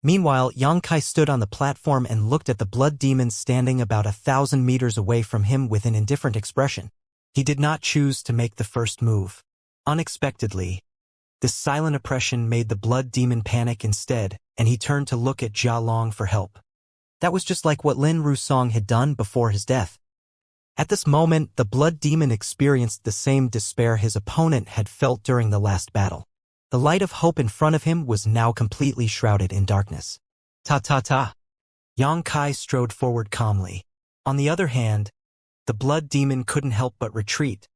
Meanwhile, Yang Kai stood on the platform and looked at the blood demon standing about 1,000 meters away from him with an indifferent expression. He did not choose to make the first move. Unexpectedly, this silent oppression made the blood demon panic instead, and he turned to look at Jia Long for help. That was just like what Lin Rusong had done before his death. At this moment, the blood demon experienced the same despair his opponent had felt during the last battle. The light of hope in front of him was now completely shrouded in darkness. Ta-ta-ta. Yang Kai strode forward calmly. On the other hand, the blood demon couldn't help but retreat.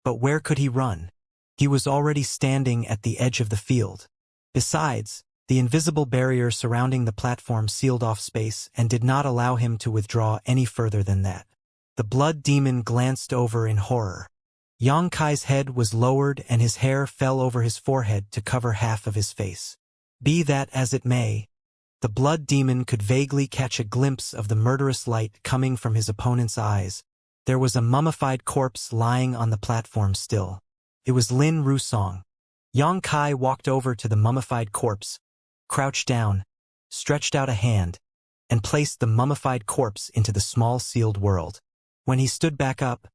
But where could he run? He was already standing at the edge of the field. Besides, the invisible barrier surrounding the platform sealed off space and did not allow him to withdraw any further than that. The blood demon glanced over in horror. Yang Kai's head was lowered and his hair fell over his forehead to cover half of his face. Be that as it may, the blood demon could vaguely catch a glimpse of the murderous light coming from his opponent's eyes. There was a mummified corpse lying on the platform still. It was Lin Rusong. Yang Kai walked over to the mummified corpse, crouched down, stretched out a hand, and placed the mummified corpse into the small sealed world. When he stood back up,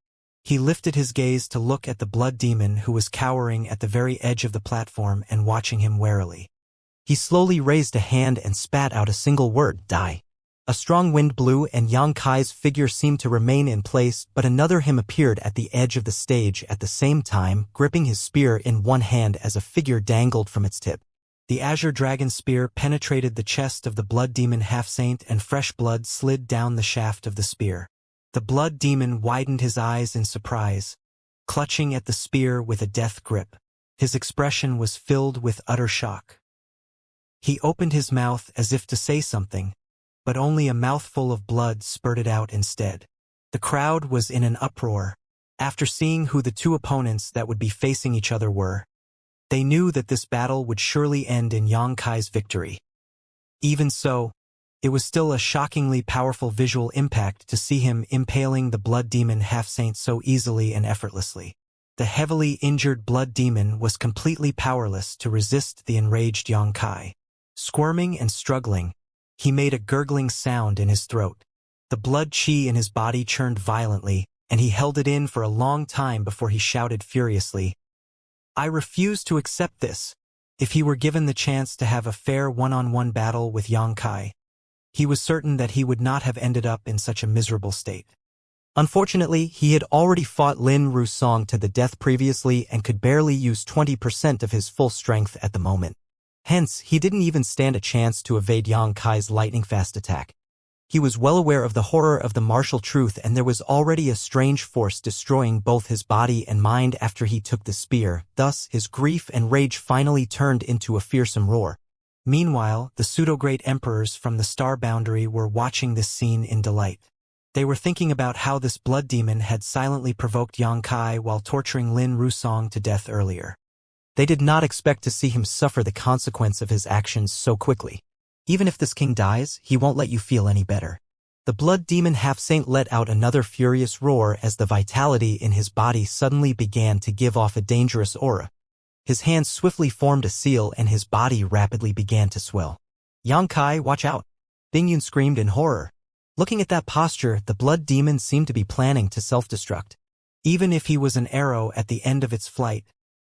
he lifted his gaze to look at the blood demon who was cowering at the very edge of the platform and watching him warily. He slowly raised a hand and spat out a single word, "Die." A strong wind blew and Yang Kai's figure seemed to remain in place, but another him appeared at the edge of the stage at the same time, gripping his spear in one hand as a figure dangled from its tip. The azure dragon spear penetrated the chest of the blood demon half-saint and fresh blood slid down the shaft of the spear. The blood demon widened his eyes in surprise, clutching at the spear with a death grip. His expression was filled with utter shock. He opened his mouth as if to say something, but only a mouthful of blood spurted out instead. The crowd was in an uproar. After seeing who the two opponents that would be facing each other were, they knew that this battle would surely end in Yang Kai's victory. Even so, it was still a shockingly powerful visual impact to see him impaling the blood demon half-saint so easily and effortlessly. The heavily injured blood demon was completely powerless to resist the enraged Yang Kai. Squirming and struggling, he made a gurgling sound in his throat. The blood chi in his body churned violently, and he held it in for a long time before he shouted furiously, "I refuse to accept this." If he were given the chance to have a fair one-on-one battle with Yang Kai, he was certain that he would not have ended up in such a miserable state. Unfortunately, he had already fought Lin Rusong to the death previously and could barely use 20% of his full strength at the moment. Hence, he didn't even stand a chance to evade Yang Kai's lightning-fast attack. He was well aware of the horror of the martial truth, and there was already a strange force destroying both his body and mind after he took the spear. Thus, his grief and rage finally turned into a fearsome roar. Meanwhile, the pseudo-great emperors from the star boundary were watching this scene in delight. They were thinking about how this blood demon had silently provoked Yang Kai while torturing Lin Rusong to death earlier. They did not expect to see him suffer the consequence of his actions so quickly. Even if this king dies, he won't let you feel any better. The blood demon half-saint let out another furious roar as the vitality in his body suddenly began to give off a dangerous aura. His hands swiftly formed a seal and his body rapidly began to swell. "Yang Kai, watch out!" Bing Yun screamed in horror. Looking at that posture, the blood demon seemed to be planning to self-destruct. Even if he was an arrow at the end of its flight,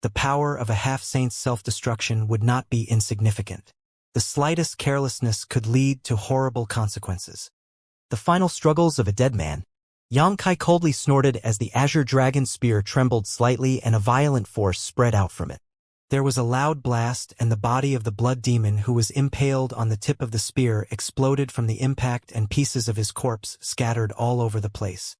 the power of a half-saint's self-destruction would not be insignificant. The slightest carelessness could lead to horrible consequences. The final struggles of a dead man. Xianxia coldly snorted as the azure dragon spear trembled slightly and a violent force spread out from it. There was a loud blast, and the body of the blood demon who was impaled on the tip of the spear exploded from the impact, and pieces of his corpse scattered all over the place.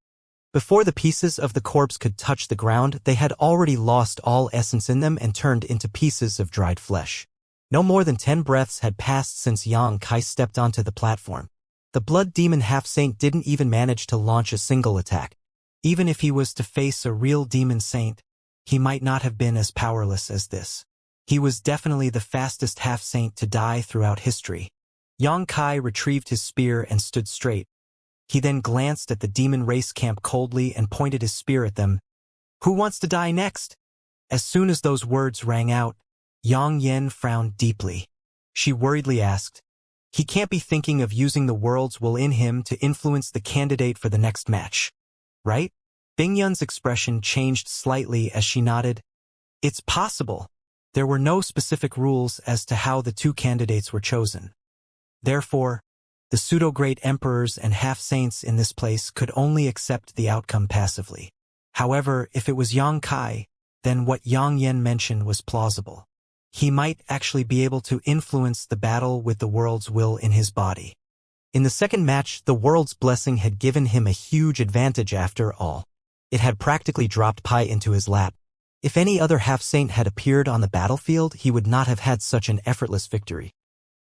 Before the pieces of the corpse could touch the ground, they had already lost all essence in them and turned into pieces of dried flesh. No more than 10 breaths had passed since Xianxia stepped onto the platform. The blood demon half-saint didn't even manage to launch a single attack. Even if he was to face a real demon saint, he might not have been as powerless as this. He was definitely the fastest half-saint to die throughout history. Xianxia retrieved his spear and stood straight. He then glanced at the demon race camp coldly and pointed his spear at them. "Who wants to die next?" As soon as those words rang out, Yang Yen frowned deeply. She worriedly asked, "He can't be thinking of using the world's will in him to influence the candidate for the next match, right?" Bing Yun's expression changed slightly as she nodded. "It's possible. There were no specific rules as to how the two candidates were chosen. Therefore, the pseudo-great emperors and half-saints in this place could only accept the outcome passively. However, if it was Xianxia, then what Yang Yen mentioned was plausible. He might actually be able to influence the battle with the world's will in his body. In the second match, the world's blessing had given him a huge advantage after all. It had practically dropped Pi into his lap. If any other half-saint had appeared on the battlefield, he would not have had such an effortless victory.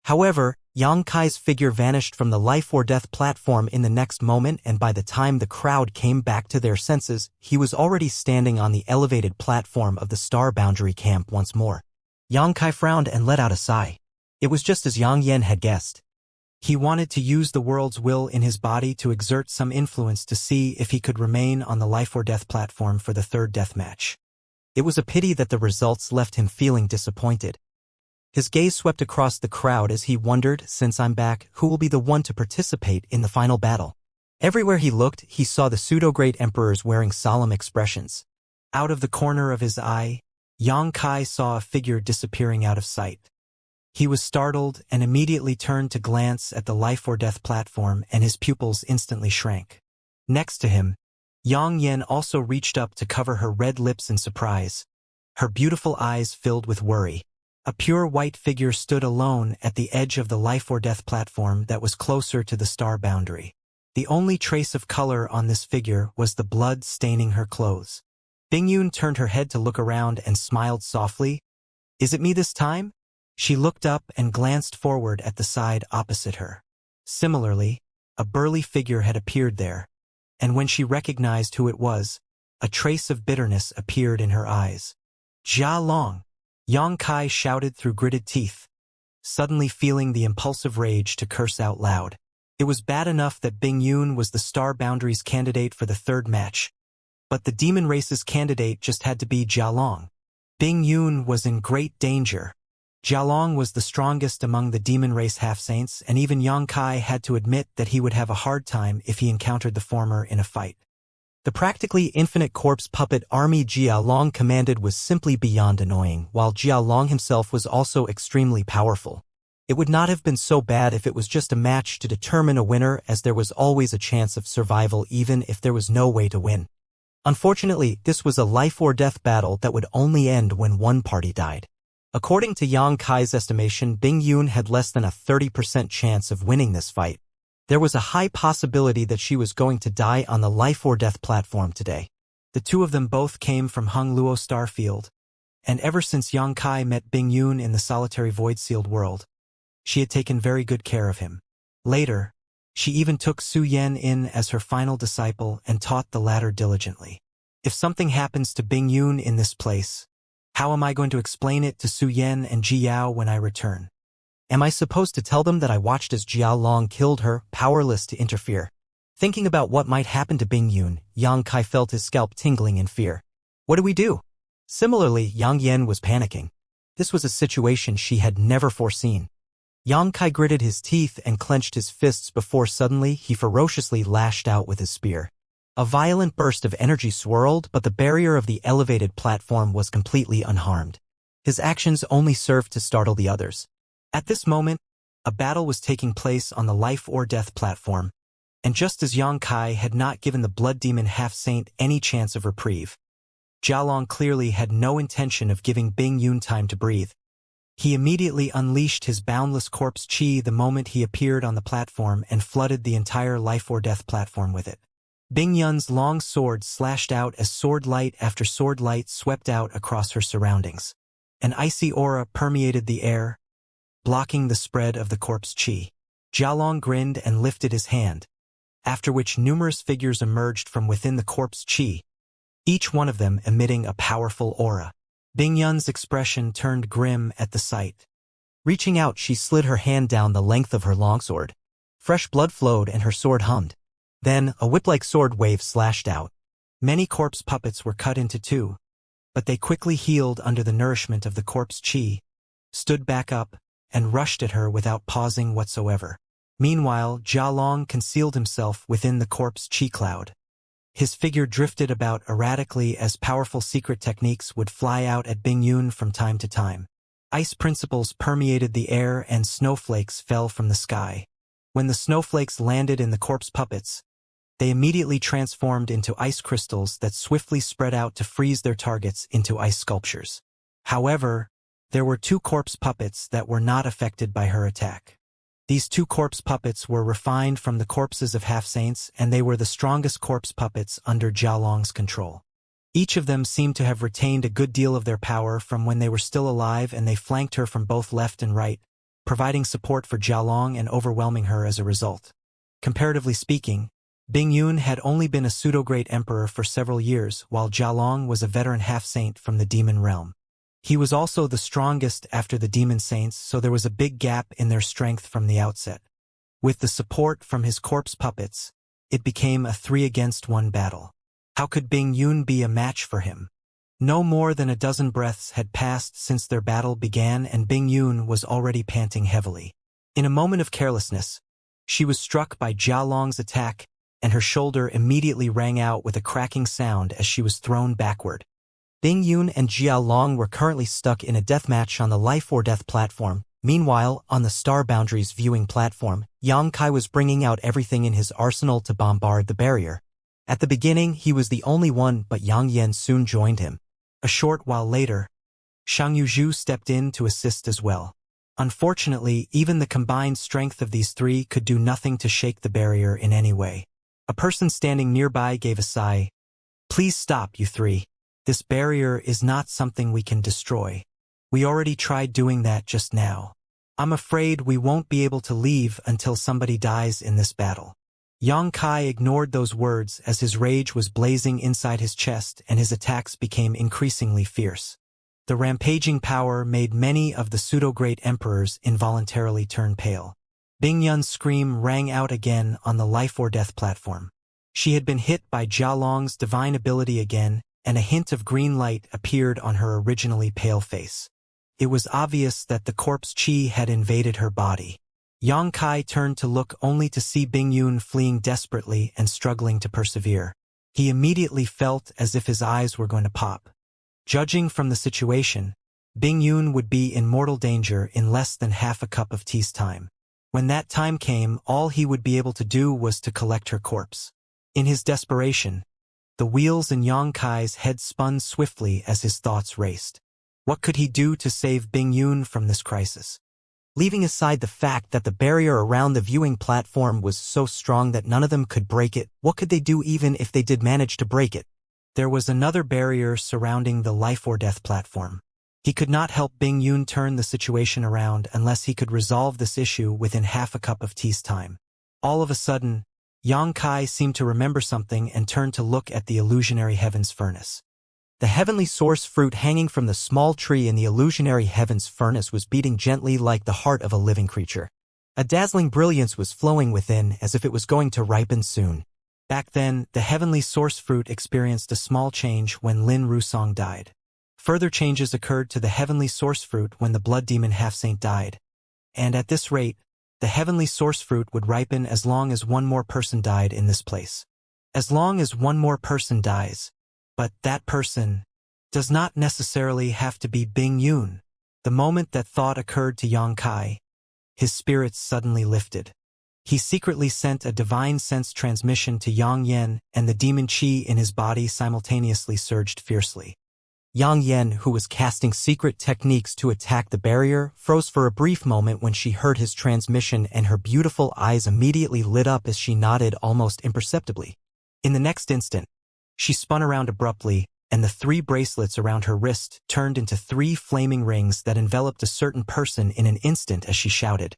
However, Xianxia's figure vanished from the life-or-death platform in the next moment, and by the time the crowd came back to their senses, he was already standing on the elevated platform of the Star Boundary camp once more. Xianxia frowned and let out a sigh. It was just as Yang Yen had guessed. He wanted to use the world's will in his body to exert some influence to see if he could remain on the life-or-death platform for the third death match. It was a pity that the results left him feeling disappointed. His gaze swept across the crowd as he wondered, since I'm back, who will be the one to participate in the final battle. Everywhere he looked, he saw the pseudo-great emperors wearing solemn expressions. Out of the corner of his eye, Xianxia saw a figure disappearing out of sight. He was startled and immediately turned to glance at the life-or-death platform, and his pupils instantly shrank. Next to him, Yang Yen also reached up to cover her red lips in surprise. Her beautiful eyes filled with worry. A pure white figure stood alone at the edge of the life-or-death platform that was closer to the star boundary. The only trace of color on this figure was the blood staining her clothes. Bingyun turned her head to look around and smiled softly. "Is it me this time?" She looked up and glanced forward at the side opposite her. Similarly, a burly figure had appeared there, and when she recognized who it was, a trace of bitterness appeared in her eyes. "Jia Long!" Xianxia shouted through gritted teeth, suddenly feeling the impulsive rage to curse out loud. It was bad enough that Bingyun was the Star Boundary's candidate for the third match, but the Demon Race's candidate just had to be Jia Long. Bingyun was in great danger. Jia Long was the strongest among the Demon Race half-saints, and even Xianxia had to admit that he would have a hard time if he encountered the former in a fight. The practically infinite corpse puppet army Jia Long commanded was simply beyond annoying, while Jia Long himself was also extremely powerful. It would not have been so bad if it was just a match to determine a winner, as there was always a chance of survival even if there was no way to win. Unfortunately, this was a life-or-death battle that would only end when one party died. According to Xianxia's estimation, Bingyun had less than a 30% chance of winning this fight. There was a high possibility that she was going to die on the life-or-death platform today. The two of them both came from Hung Luo Starfield, and ever since Xianxia met Bingyun in the solitary void-sealed world, she had taken very good care of him. Later, she even took Su Yan in as her final disciple and taught the latter diligently. If something happens to Bingyun in this place, how am I going to explain it to Su Yan and Ji Yao when I return? Am I supposed to tell them that I watched as Jia Long killed her, powerless to interfere? Thinking about what might happen to Bingyun, Xianxia felt his scalp tingling in fear. What do we do? Similarly, Yang Yen was panicking. This was a situation she had never foreseen. Xianxia gritted his teeth and clenched his fists before suddenly he ferociously lashed out with his spear. A violent burst of energy swirled, but the barrier of the elevated platform was completely unharmed. His actions only served to startle the others. At this moment, a battle was taking place on the life or death platform, and just as Yang Kai had not given the blood demon half-saint any chance of reprieve, Jialong clearly had no intention of giving Bing Yun time to breathe. He immediately unleashed his boundless corpse chi the moment he appeared on the platform and flooded the entire life or death platform with it. Bing Yun's long sword slashed out as sword light after sword light swept out across her surroundings. An icy aura permeated the air, blocking the spread of the corpse chi. Jialong grinned and lifted his hand, after which numerous figures emerged from within the corpse chi, each one of them emitting a powerful aura. Bing Yun's expression turned grim at the sight. Reaching out, she slid her hand down the length of her longsword. Fresh blood flowed and her sword hummed. Then, a whip-like sword wave slashed out. Many corpse puppets were cut into two, but they quickly healed under the nourishment of the corpse chi, stood back up, and rushed at her without pausing whatsoever. Meanwhile, Jialong concealed himself within the corpse chi cloud. His figure drifted about erratically as powerful secret techniques would fly out at Bing Yun from time to time. Ice principles permeated the air and snowflakes fell from the sky. When the snowflakes landed in the corpse puppets, they immediately transformed into ice crystals that swiftly spread out to freeze their targets into ice sculptures. However, there were two corpse puppets that were not affected by her attack. These two corpse puppets were refined from the corpses of half-saints, and they were the strongest corpse puppets under Jialong's control. Each of them seemed to have retained a good deal of their power from when they were still alive, and they flanked her from both left and right, providing support for Jialong and overwhelming her as a result. Comparatively speaking, Bing Yun had only been a pseudo-great emperor for several years, while Jialong was a veteran half-saint from the demon realm. He was also the strongest after the demon saints, so there was a big gap in their strength from the outset. With the support from his corpse puppets, it became a 3-against-1 battle. How could Bing Yun be a match for him? No more than a dozen breaths had passed since their battle began, and Bing Yun was already panting heavily. In a moment of carelessness, she was struck by Jialong's attack, and her shoulder immediately rang out with a cracking sound as she was thrown backward. Bing Yun and Jialong were currently stuck in a deathmatch on the life or death platform. Meanwhile, on the Star Boundaries viewing platform, Yang Kai was bringing out everything in his arsenal to bombard the barrier. At the beginning, he was the only one, but Yang Yan soon joined him. A short while later, Shang Yuzhu stepped in to assist as well. Unfortunately, even the combined strength of these three could do nothing to shake the barrier in any way. A person standing nearby gave a sigh. "Please stop, you three. This barrier is not something we can destroy. We already tried doing that just now. I'm afraid we won't be able to leave until somebody dies in this battle." Yang Kai ignored those words as his rage was blazing inside his chest and his attacks became increasingly fierce. The rampaging power made many of the pseudo-great emperors involuntarily turn pale. Bing Yun's scream rang out again on the life or death platform. She had been hit by Jialong's divine ability again, and a hint of green light appeared on her originally pale face. It was obvious that the corpse chi had invaded her body. Yang Kai turned to look only to see Bing Yun fleeing desperately and struggling to persevere. He immediately felt as if his eyes were going to pop. Judging from the situation, Bing Yun would be in mortal danger in less than half a cup of tea's time. When that time came, all he would be able to do was to collect her corpse. In his desperation, the wheels in Yang Kai's head spun swiftly as his thoughts raced. What could he do to save Bing Yun from this crisis? Leaving aside the fact that the barrier around the viewing platform was so strong that none of them could break it, what could they do even if they did manage to break it? There was another barrier surrounding the life or death platform. He could not help Bing Yun turn the situation around unless he could resolve this issue within half a cup of tea's time. All of a sudden, Yang Kai seemed to remember something and turned to look at the illusionary heavens furnace. The heavenly source fruit hanging from the small tree in the illusionary heavens furnace was beating gently like the heart of a living creature. A dazzling brilliance was flowing within as if it was going to ripen soon. Back then, the heavenly source fruit experienced a small change when Lin Rusong died. Further changes occurred to the heavenly source fruit when the blood demon half-saint died. And at this rate, the heavenly source fruit would ripen as long as one more person died in this place. as long as one more person dies. But that person does not necessarily have to be Bing Yun. The moment that thought occurred to Yang Kai, his spirits suddenly lifted. He secretly sent a divine sense transmission to Yang Yen, and the demon qi in his body simultaneously surged fiercely. Yang Yen, who was casting secret techniques to attack the barrier, froze for a brief moment when she heard his transmission, and her beautiful eyes immediately lit up as she nodded almost imperceptibly. In the next instant, she spun around abruptly, and the 3 bracelets around her wrist turned into 3 flaming rings that enveloped a certain person in an instant as she shouted.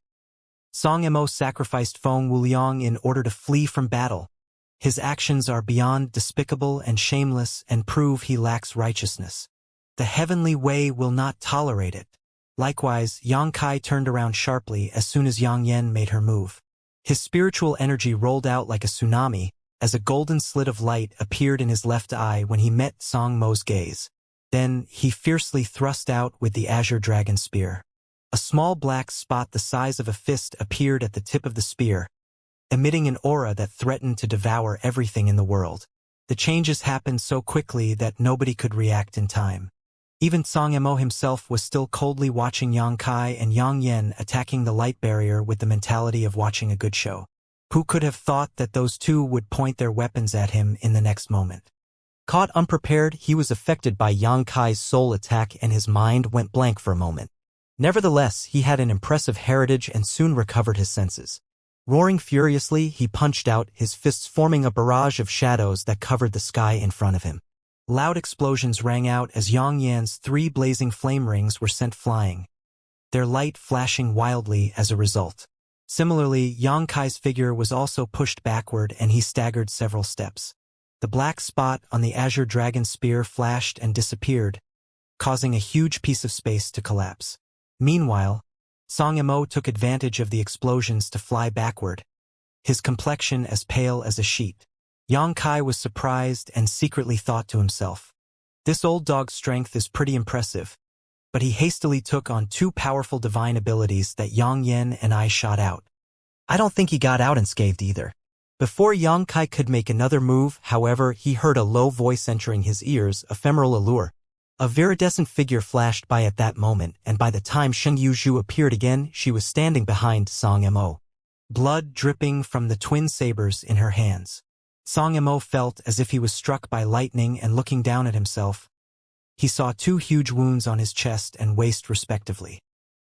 Song Mo sacrificed Feng Wuliang in order to flee from battle. His actions are beyond despicable and shameless and prove he lacks righteousness. The heavenly way will not tolerate it. Likewise, Yang Kai turned around sharply as soon as Yang Yen made her move. His spiritual energy rolled out like a tsunami, as a golden slit of light appeared in his left eye when he met Song Mo's gaze. Then, he fiercely thrust out with the azure dragon spear. A small black spot the size of a fist appeared at the tip of the spear, emitting an aura that threatened to devour everything in the world. The changes happened so quickly that nobody could react in time. Even Song Mo himself was still coldly watching Yang Kai and Yang Yen attacking the light barrier with the mentality of watching a good show. Who could have thought that those two would point their weapons at him in the next moment? Caught unprepared, he was affected by Yang Kai's soul attack and his mind went blank for a moment. Nevertheless, he had an impressive heritage and soon recovered his senses. Roaring furiously, he punched out, his fists forming a barrage of shadows that covered the sky in front of him. Loud explosions rang out as Yang Yan's 3 blazing flame rings were sent flying, their light flashing wildly as a result. Similarly, Yang Kai's figure was also pushed backward and he staggered several steps. The black spot on the azure dragon spear flashed and disappeared, causing a huge piece of space to collapse. Meanwhile, Song Mo took advantage of the explosions to fly backward, his complexion as pale as a sheet. Yang Kai was surprised and secretly thought to himself, "This old dog's strength is pretty impressive," but he hastily took on 2 powerful divine abilities that Yang Yen and I shot out. I don't think he got out unscathed either. Before Yang Kai could make another move, however, he heard a low voice entering his ears, ephemeral allure. A viridescent figure flashed by at that moment, and by the time Sheng Yuzhu appeared again, she was standing behind Song Mo, blood dripping from the twin sabers in her hands. Song Mo felt as if he was struck by lightning, and looking down at himself, he saw 2 huge wounds on his chest and waist respectively.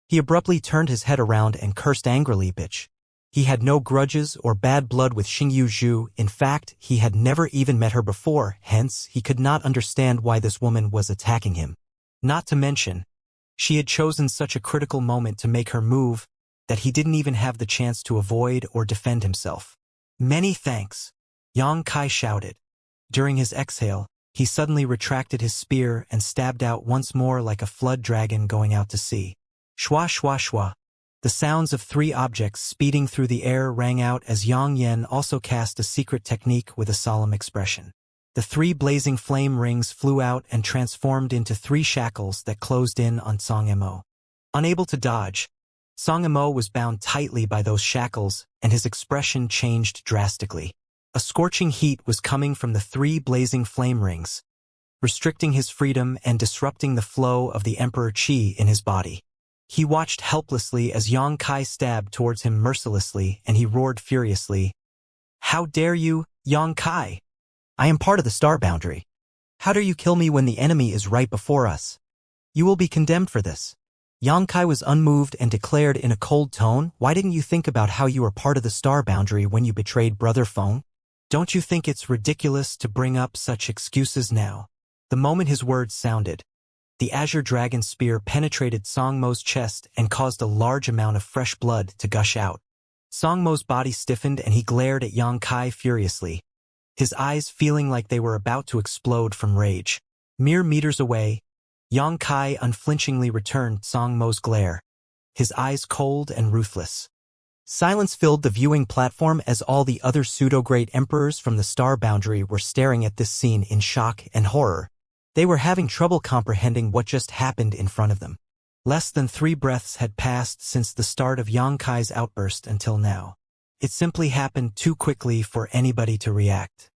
He abruptly turned his head around and cursed angrily, "Bitch." He had no grudges or bad blood with Xing Yuzhu. In fact, he had never even met her before, hence, he could not understand why this woman was attacking him. Not to mention, she had chosen such a critical moment to make her move that he didn't even have the chance to avoid or defend himself. "Many thanks," Yang Kai shouted. During his exhale, he suddenly retracted his spear and stabbed out once more like a flood dragon going out to sea. Shwa shwa shwa. The sounds of 3 objects speeding through the air rang out as Yang Yen also cast a secret technique with a solemn expression. The 3 blazing flame rings flew out and transformed into 3 shackles that closed in on Song Mo. Unable to dodge, Song Mo was bound tightly by those shackles, and his expression changed drastically. A scorching heat was coming from the 3 blazing flame rings, restricting his freedom and disrupting the flow of the Emperor Qi in his body. He watched helplessly as Yang Kai stabbed towards him mercilessly, and he roared furiously, "How dare you, Yang Kai? I am part of the star boundary. How dare you kill me when the enemy is right before us? You will be condemned for this." Yang Kai was unmoved and declared in a cold tone, "Why didn't you think about how you were part of the star boundary when you betrayed Brother Feng? Don't you think it's ridiculous to bring up such excuses now?" The moment his words sounded, the azure dragon spear penetrated Song Mo's chest and caused a large amount of fresh blood to gush out. Song Mo's body stiffened and he glared at Yang Kai furiously, his eyes feeling like they were about to explode from rage. Mere meters away, Yang Kai unflinchingly returned Song Mo's glare, his eyes cold and ruthless. Silence filled the viewing platform as all the other pseudo-great emperors from the star boundary were staring at this scene in shock and horror. They were having trouble comprehending what just happened in front of them. Less than 3 breaths had passed since the start of Yang Kai's outburst until now. It simply happened too quickly for anybody to react.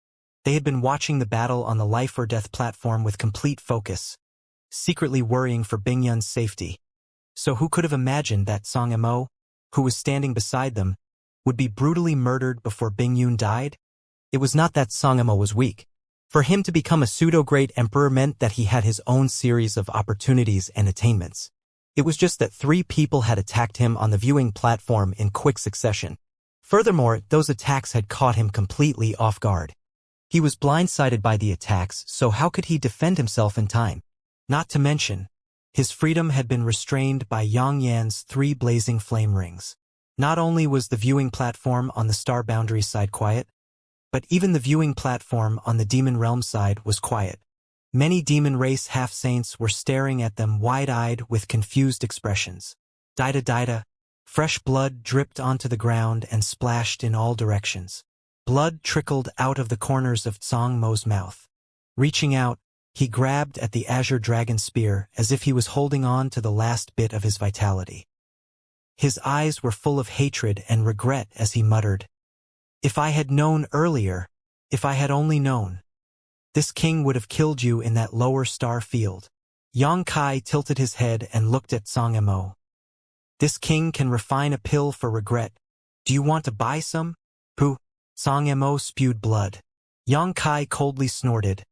They had been watching the battle on the life-or-death platform with complete focus, secretly worrying for Bing Yun's safety. So who could have imagined that Song Mo, who was standing beside them, would be brutally murdered before Bing Yun died? It was not that Song Mo was weak. For him to become a pseudo-great emperor meant that he had his own series of opportunities and attainments. It was just that 3 people had attacked him on the viewing platform in quick succession. Furthermore, those attacks had caught him completely off guard. He was blindsided by the attacks, so how could he defend himself in time? Not to mention, his freedom had been restrained by Yang Yan's 3 blazing flame rings. Not only was the viewing platform on the Star Boundary side quiet, but even the viewing platform on the Demon Realm side was quiet. Many demon race half-saints were staring at them wide-eyed with confused expressions. Dida, fresh blood dripped onto the ground and splashed in all directions. Blood trickled out of the corners of Song Mo's mouth. Reaching out, he grabbed at the Azure Dragon Spear as if he was holding on to the last bit of his vitality. His eyes were full of hatred and regret as he muttered, "If I had known earlier, if I had only known. This king would have killed you in that lower star field." Yang Kai tilted his head and looked at Song Mo. "This king can refine a pill for regret. Do you want to buy some?" "Pooh." Song Mo spewed blood. Yang Kai coldly snorted,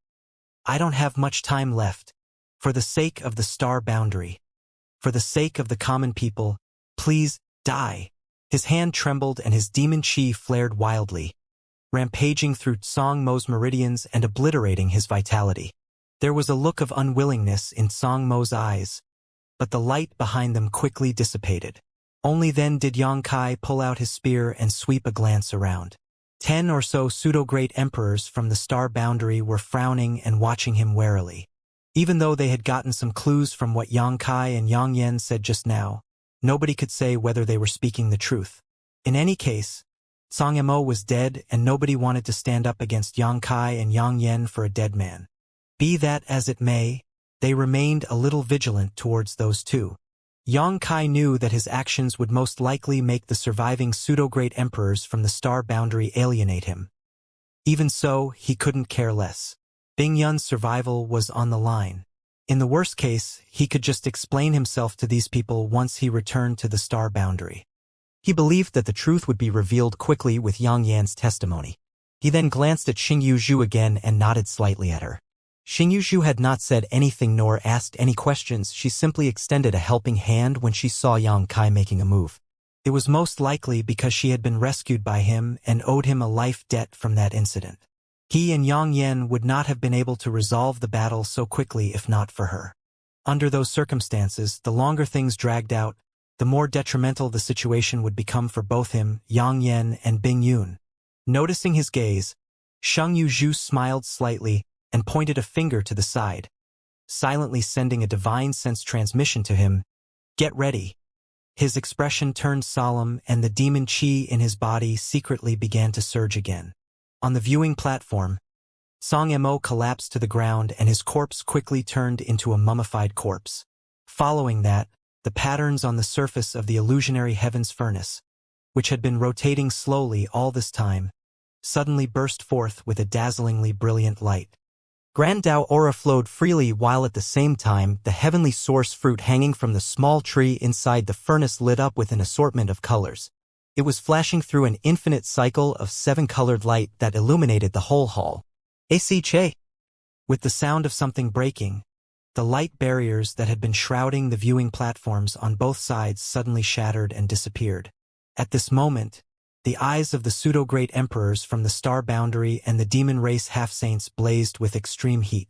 "I don't have much time left. For the sake of the Star Boundary, for the sake of the common people, please, die." His hand trembled and his demon chi flared wildly, rampaging through Song Mo's meridians and obliterating his vitality. There was a look of unwillingness in Song Mo's eyes, but the light behind them quickly dissipated. Only then did Yang Kai pull out his spear and sweep a glance around. 10 or so pseudo-great emperors from the Star Boundary were frowning and watching him warily. Even though they had gotten some clues from what Yang Kai and Yang Yan said just now, nobody could say whether they were speaking the truth. In any case, Song Mo was dead and nobody wanted to stand up against Yang Kai and Yang Yan for a dead man. Be that as it may, they remained a little vigilant towards those 2. Yang Kai knew that his actions would most likely make the surviving pseudo-great emperors from the Star Boundary alienate him. Even so, he couldn't care less. Bing Yun's survival was on the line. In the worst case, he could just explain himself to these people once he returned to the Star Boundary. He believed that the truth would be revealed quickly with Yang Yan's testimony. He then glanced at Xingyu Zhu again and nodded slightly at her. Xingyu Zhu had not said anything nor asked any questions. She simply extended a helping hand when she saw Yang Kai making a move. It was most likely because she had been rescued by him and owed him a life debt from that incident. He and Yang Yan would not have been able to resolve the battle so quickly if not for her. Under those circumstances, the longer things dragged out, the more detrimental the situation would become for both him, Yang Yan, and Bing Yun. Noticing his gaze, Xingyu Zhu smiled slightly and pointed a finger to the side, silently sending a divine sense transmission to him. "Get ready." His expression turned solemn and the demon chi in his body secretly began to surge again. On the viewing platform, Song Mo collapsed to the ground and his corpse quickly turned into a mummified corpse. Following that, the patterns on the surface of the illusionary heavens furnace, which had been rotating slowly all this time, suddenly burst forth with a dazzlingly brilliant light. Grand Dao aura flowed freely while at the same time the heavenly source fruit hanging from the small tree inside the furnace lit up with an assortment of colors. It was flashing through an infinite cycle of 7-colored light that illuminated the whole hall. AC Che! With the sound of something breaking, the light barriers that had been shrouding the viewing platforms on both sides suddenly shattered and disappeared. At this moment, the eyes of the pseudo-great emperors from the Star Boundary and the demon race half-saints blazed with extreme heat.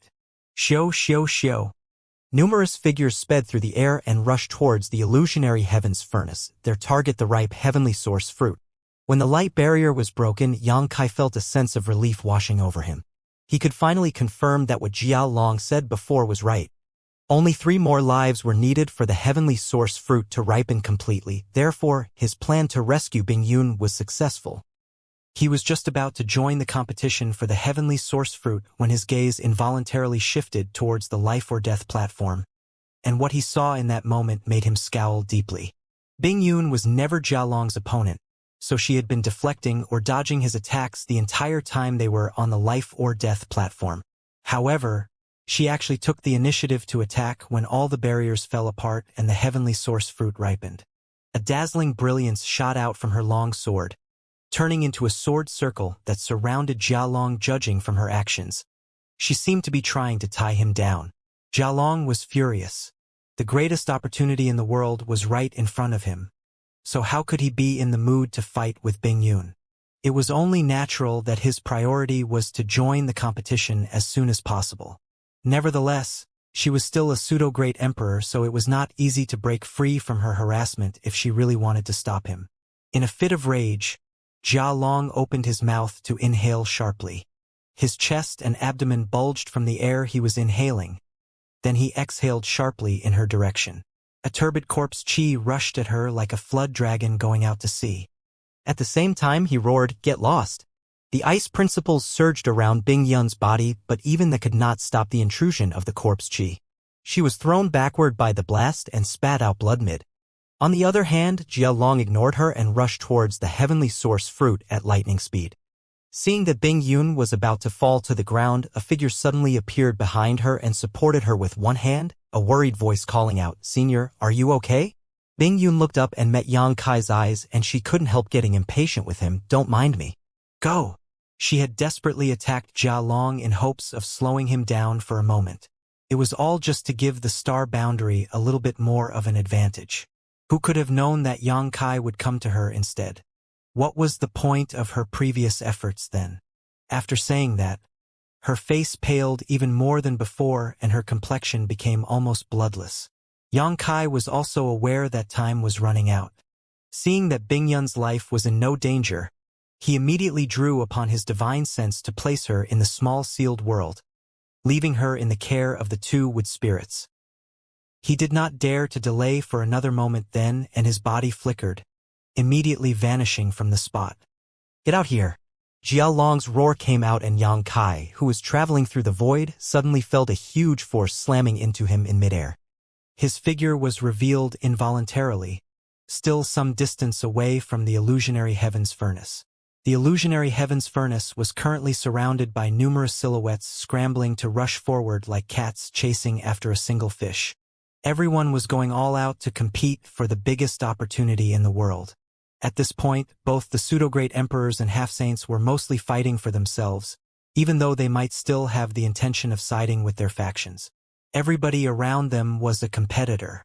Xiao, xiao, xiao. Numerous figures sped through the air and rushed towards the illusionary heavens furnace, their target the ripe heavenly source fruit. When the light barrier was broken, Yang Kai felt a sense of relief washing over him. He could finally confirm that what Jiao Long said before was right. Only 3 more lives were needed for the heavenly source fruit to ripen completely, therefore, his plan to rescue Bing Yun was successful. He was just about to join the competition for the heavenly source fruit when his gaze involuntarily shifted towards the life-or-death platform, and what he saw in that moment made him scowl deeply. Bing Yun was never Jiao Long's opponent, so she had been deflecting or dodging his attacks the entire time they were on the life or death platform. However, she actually took the initiative to attack when all the barriers fell apart and the heavenly source fruit ripened. A dazzling brilliance shot out from her long sword, turning into a sword circle that surrounded Jialong, judging from her actions. She seemed to be trying to tie him down. Jialong was furious. The greatest opportunity in the world was right in front of him. So how could he be in the mood to fight with Bingyun? It was only natural that his priority was to join the competition as soon as possible. Nevertheless, she was still a pseudo-great emperor, so it was not easy to break free from her harassment if she really wanted to stop him. In a fit of rage, Jia Long opened his mouth to inhale sharply. His chest and abdomen bulged from the air he was inhaling. Then he exhaled sharply in her direction. A turbid corpse chi rushed at her like a flood dragon going out to sea. At the same time he roared, "Get lost!" The ice principles surged around Bing Yun's body, but even that could not stop the intrusion of the corpse chi. She was thrown backward by the blast and spat out blood mid. On the other hand, Jia Long ignored her and rushed towards the heavenly source fruit at lightning speed. Seeing that Bing Yun was about to fall to the ground, a figure suddenly appeared behind her and supported her with one hand, a worried voice calling out, "Senior, are you okay?" Bing Yun looked up and met Yang Kai's eyes, and she couldn't help getting impatient with him. "Don't mind me. Go!" She had desperately attacked Jia Long in hopes of slowing him down for a moment. It was all just to give the star boundary a little bit more of an advantage. Who could have known that Yang Kai would come to her instead? What was the point of her previous efforts then? After saying that, her face paled even more than before and her complexion became almost bloodless. Yang Kai was also aware that time was running out. Seeing that Bing Yun's life was in no danger, he immediately drew upon his divine sense to place her in the small sealed world, leaving her in the care of the two wood spirits. He did not dare to delay for another moment then, and his body flickered, immediately vanishing from the spot. "Get out here!" Jia Long's roar came out, and Yang Kai, who was traveling through the void, suddenly felt a huge force slamming into him in midair. His figure was revealed involuntarily, still some distance away from the illusionary heavens furnace. The illusionary heavens furnace was currently surrounded by numerous silhouettes scrambling to rush forward like cats chasing after a single fish. Everyone was going all out to compete for the biggest opportunity in the world. At this point, both the pseudo-great emperors and half-saints were mostly fighting for themselves, even though they might still have the intention of siding with their factions. Everybody around them was a competitor.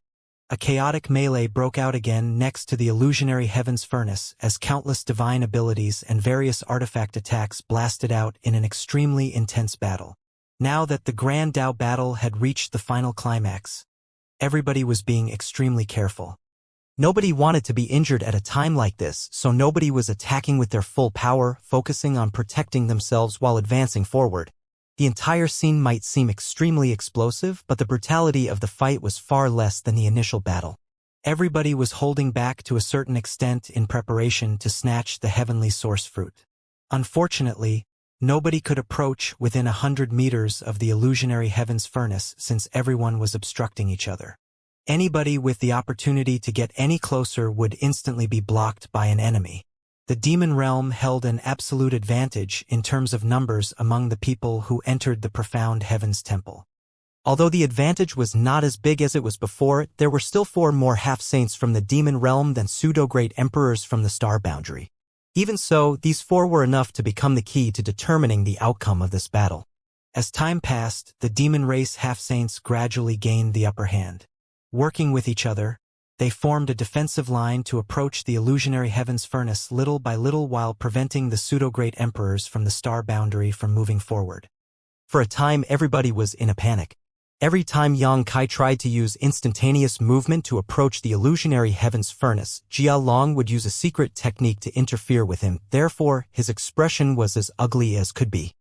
A chaotic melee broke out again next to the illusionary heavens furnace as countless divine abilities and various artifact attacks blasted out in an extremely intense battle. Now that the Grand Dao battle had reached the final climax, everybody was being extremely careful. Nobody wanted to be injured at a time like this, so nobody was attacking with their full power, focusing on protecting themselves while advancing forward. The entire scene might seem extremely explosive, but the brutality of the fight was far less than the initial battle. Everybody was holding back to a certain extent in preparation to snatch the heavenly source fruit. Unfortunately, nobody could approach within 100 meters of the illusionary heavens furnace since everyone was obstructing each other. Anybody with the opportunity to get any closer would instantly be blocked by an enemy. The demon realm held an absolute advantage in terms of numbers among the people who entered the profound heavens temple. Although the advantage was not as big as it was before, there were still 4 more half-saints from the demon realm than pseudo-great emperors from the star boundary. Even so, these 4 were enough to become the key to determining the outcome of this battle. As time passed, the demon race half-saints gradually gained the upper hand. Working with each other, they formed a defensive line to approach the illusionary heavens furnace little by little while preventing the pseudo-great emperors from the star boundary from moving forward. For a time, everybody was in a panic. Every time Yang Kai tried to use instantaneous movement to approach the illusionary heavens furnace, Jia Long would use a secret technique to interfere with him, therefore his expression was as ugly as could be.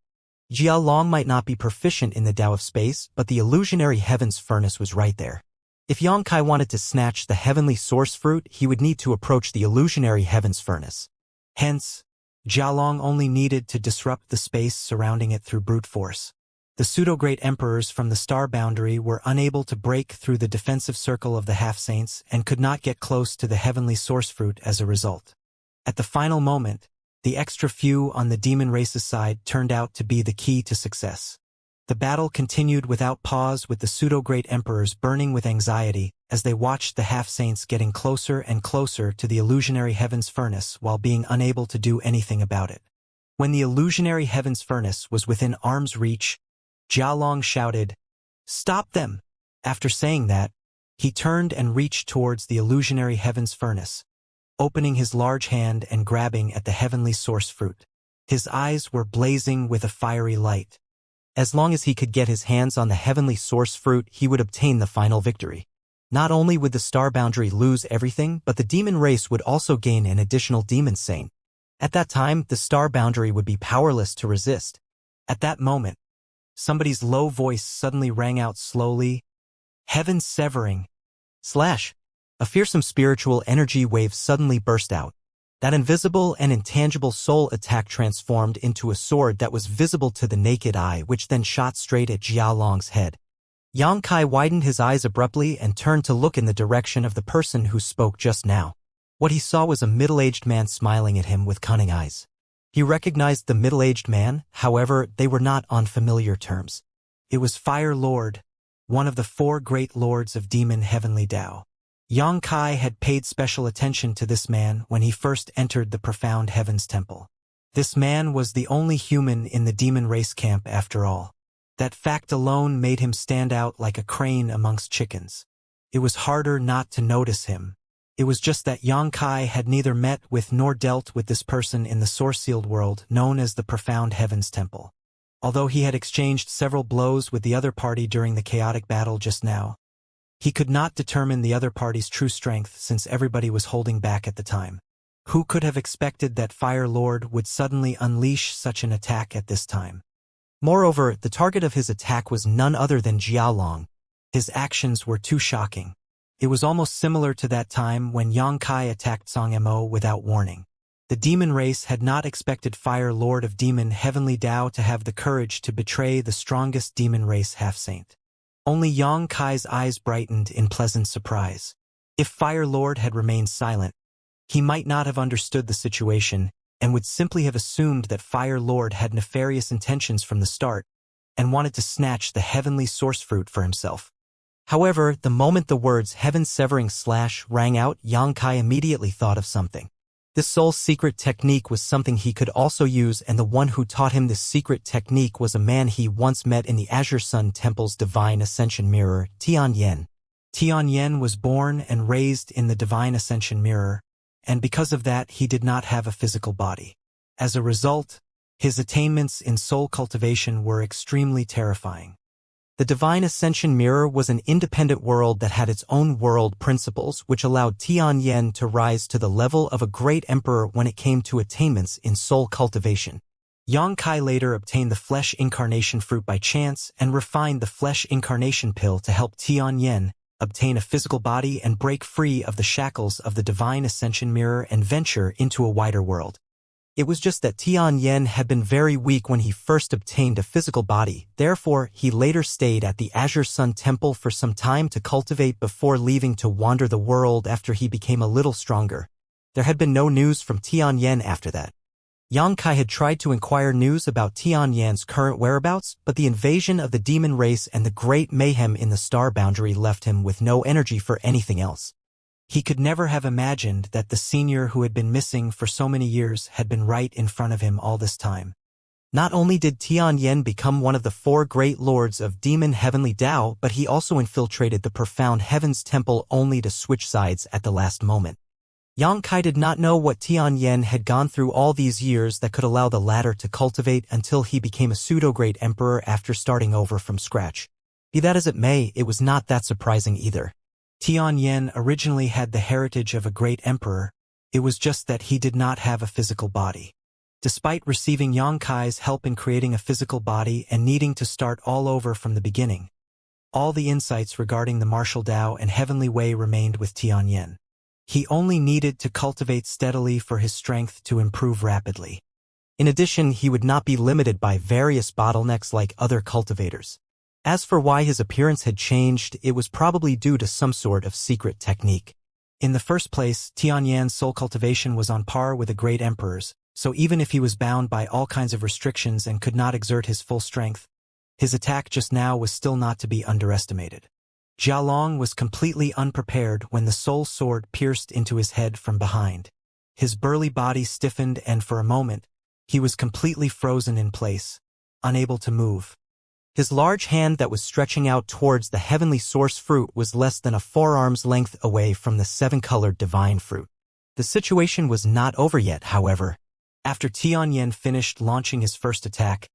Jia Long might not be proficient in the Tao of space, but the illusionary heavens furnace was right there. If Yang Kai wanted to snatch the heavenly source fruit, he would need to approach the illusionary heavens furnace. Hence, Jia Long only needed to disrupt the space surrounding it through brute force. The pseudo-great emperors from the star boundary were unable to break through the defensive circle of the half-saints and could not get close to the heavenly source fruit as a result. At the final moment, the extra few on the demon race's side turned out to be the key to success. The battle continued without pause, with the pseudo-great emperors burning with anxiety as they watched the half-saints getting closer and closer to the illusionary heaven's furnace while being unable to do anything about it. When the illusionary heaven's furnace was within arm's reach, Jialong shouted, "Stop them!" After saying that, he turned and reached towards the illusionary heaven's furnace, opening his large hand and grabbing at the heavenly source fruit. His eyes were blazing with a fiery light. As long as he could get his hands on the heavenly source fruit, he would obtain the final victory. Not only would the star boundary lose everything, but the demon race would also gain an additional demon saint. At that time, the star boundary would be powerless to resist. At that moment, somebody's low voice suddenly rang out slowly, "Heaven severing." Slash. A fearsome spiritual energy wave suddenly burst out. That invisible and intangible soul attack transformed into a sword that was visible to the naked eye, which then shot straight at Jialong's head. Yang Kai widened his eyes abruptly and turned to look in the direction of the person who spoke just now. What he saw was a middle-aged man smiling at him with cunning eyes. He recognized the middle-aged man, however, they were not on familiar terms. It was Fire Lord, one of the 4 great lords of Demon Heavenly Tao. Yang Kai had paid special attention to this man when he first entered the profound heavens temple. This man was the only human in the demon race camp after all. That fact alone made him stand out like a crane amongst chickens. It was harder not to notice him. It was just that Yang Kai had neither met with nor dealt with this person in the source-sealed world known as the profound heavens temple. Although he had exchanged several blows with the other party during the chaotic battle just now, he could not determine the other party's true strength since everybody was holding back at the time. Who could have expected that Fire Lord would suddenly unleash such an attack at this time? Moreover, the target of his attack was none other than Jialong. His actions were too shocking. It was almost similar to that time when Yang Kai attacked Song Mo without warning. The demon race had not expected Fire Lord of Demon Heavenly Tao to have the courage to betray the strongest demon race half-saint. Only Yang Kai's eyes brightened in pleasant surprise. If Fire Lord had remained silent, he might not have understood the situation and would simply have assumed that Fire Lord had nefarious intentions from the start and wanted to snatch the heavenly source fruit for himself. However, the moment the words heaven-severing slash rang out, Yang Kai immediately thought of something. This soul's secret technique was something he could also use, and the one who taught him this secret technique was a man he once met in the Azure Sun Temple's Divine Ascension Mirror, Tianyan. Tianyan was born and raised in the Divine Ascension Mirror, and because of that he did not have a physical body. As a result, his attainments in soul cultivation were extremely terrifying. The Divine Ascension Mirror was an independent world that had its own world principles, which allowed Tianyan to rise to the level of a great emperor when it came to attainments in soul cultivation. Yang Kai later obtained the flesh incarnation fruit by chance and refined the flesh incarnation pill to help Tianyan obtain a physical body and break free of the shackles of the Divine Ascension Mirror and venture into a wider world. It was just that Tianyan had been very weak when he first obtained a physical body, therefore he later stayed at the Azure Sun Temple for some time to cultivate before leaving to wander the world after he became a little stronger. There had been no news from Tianyan after that. Yang Kai had tried to inquire news about Tianyan's current whereabouts, but the invasion of the demon race and the great mayhem in the star boundary left him with no energy for anything else. He could never have imagined that the senior who had been missing for so many years had been right in front of him all this time. Not only did Tianyan become one of the 4 great lords of Demon Heavenly Tao, but he also infiltrated the profound Heavens Temple only to switch sides at the last moment. Yang Kai did not know what Tianyan had gone through all these years that could allow the latter to cultivate until he became a pseudo-great emperor after starting over from scratch. Be that as it may, it was not that surprising either. Tianyan originally had the heritage of a great emperor, it was just that he did not have a physical body. Despite receiving Yang Kai's help in creating a physical body and needing to start all over from the beginning, all the insights regarding the martial Tao and heavenly way remained with Tianyan. He only needed to cultivate steadily for his strength to improve rapidly. In addition, he would not be limited by various bottlenecks like other cultivators. As for why his appearance had changed, it was probably due to some sort of secret technique. In the first place, Tianyan's soul cultivation was on par with a great emperor's, so even if he was bound by all kinds of restrictions and could not exert his full strength, his attack just now was still not to be underestimated. Jialong was completely unprepared when the soul sword pierced into his head from behind. His burly body stiffened and for a moment, he was completely frozen in place, unable to move. His large hand that was stretching out towards the heavenly source fruit was less than a forearm's length away from the seven-colored divine fruit. The situation was not over yet, however. After Tianyan finished launching his first attack,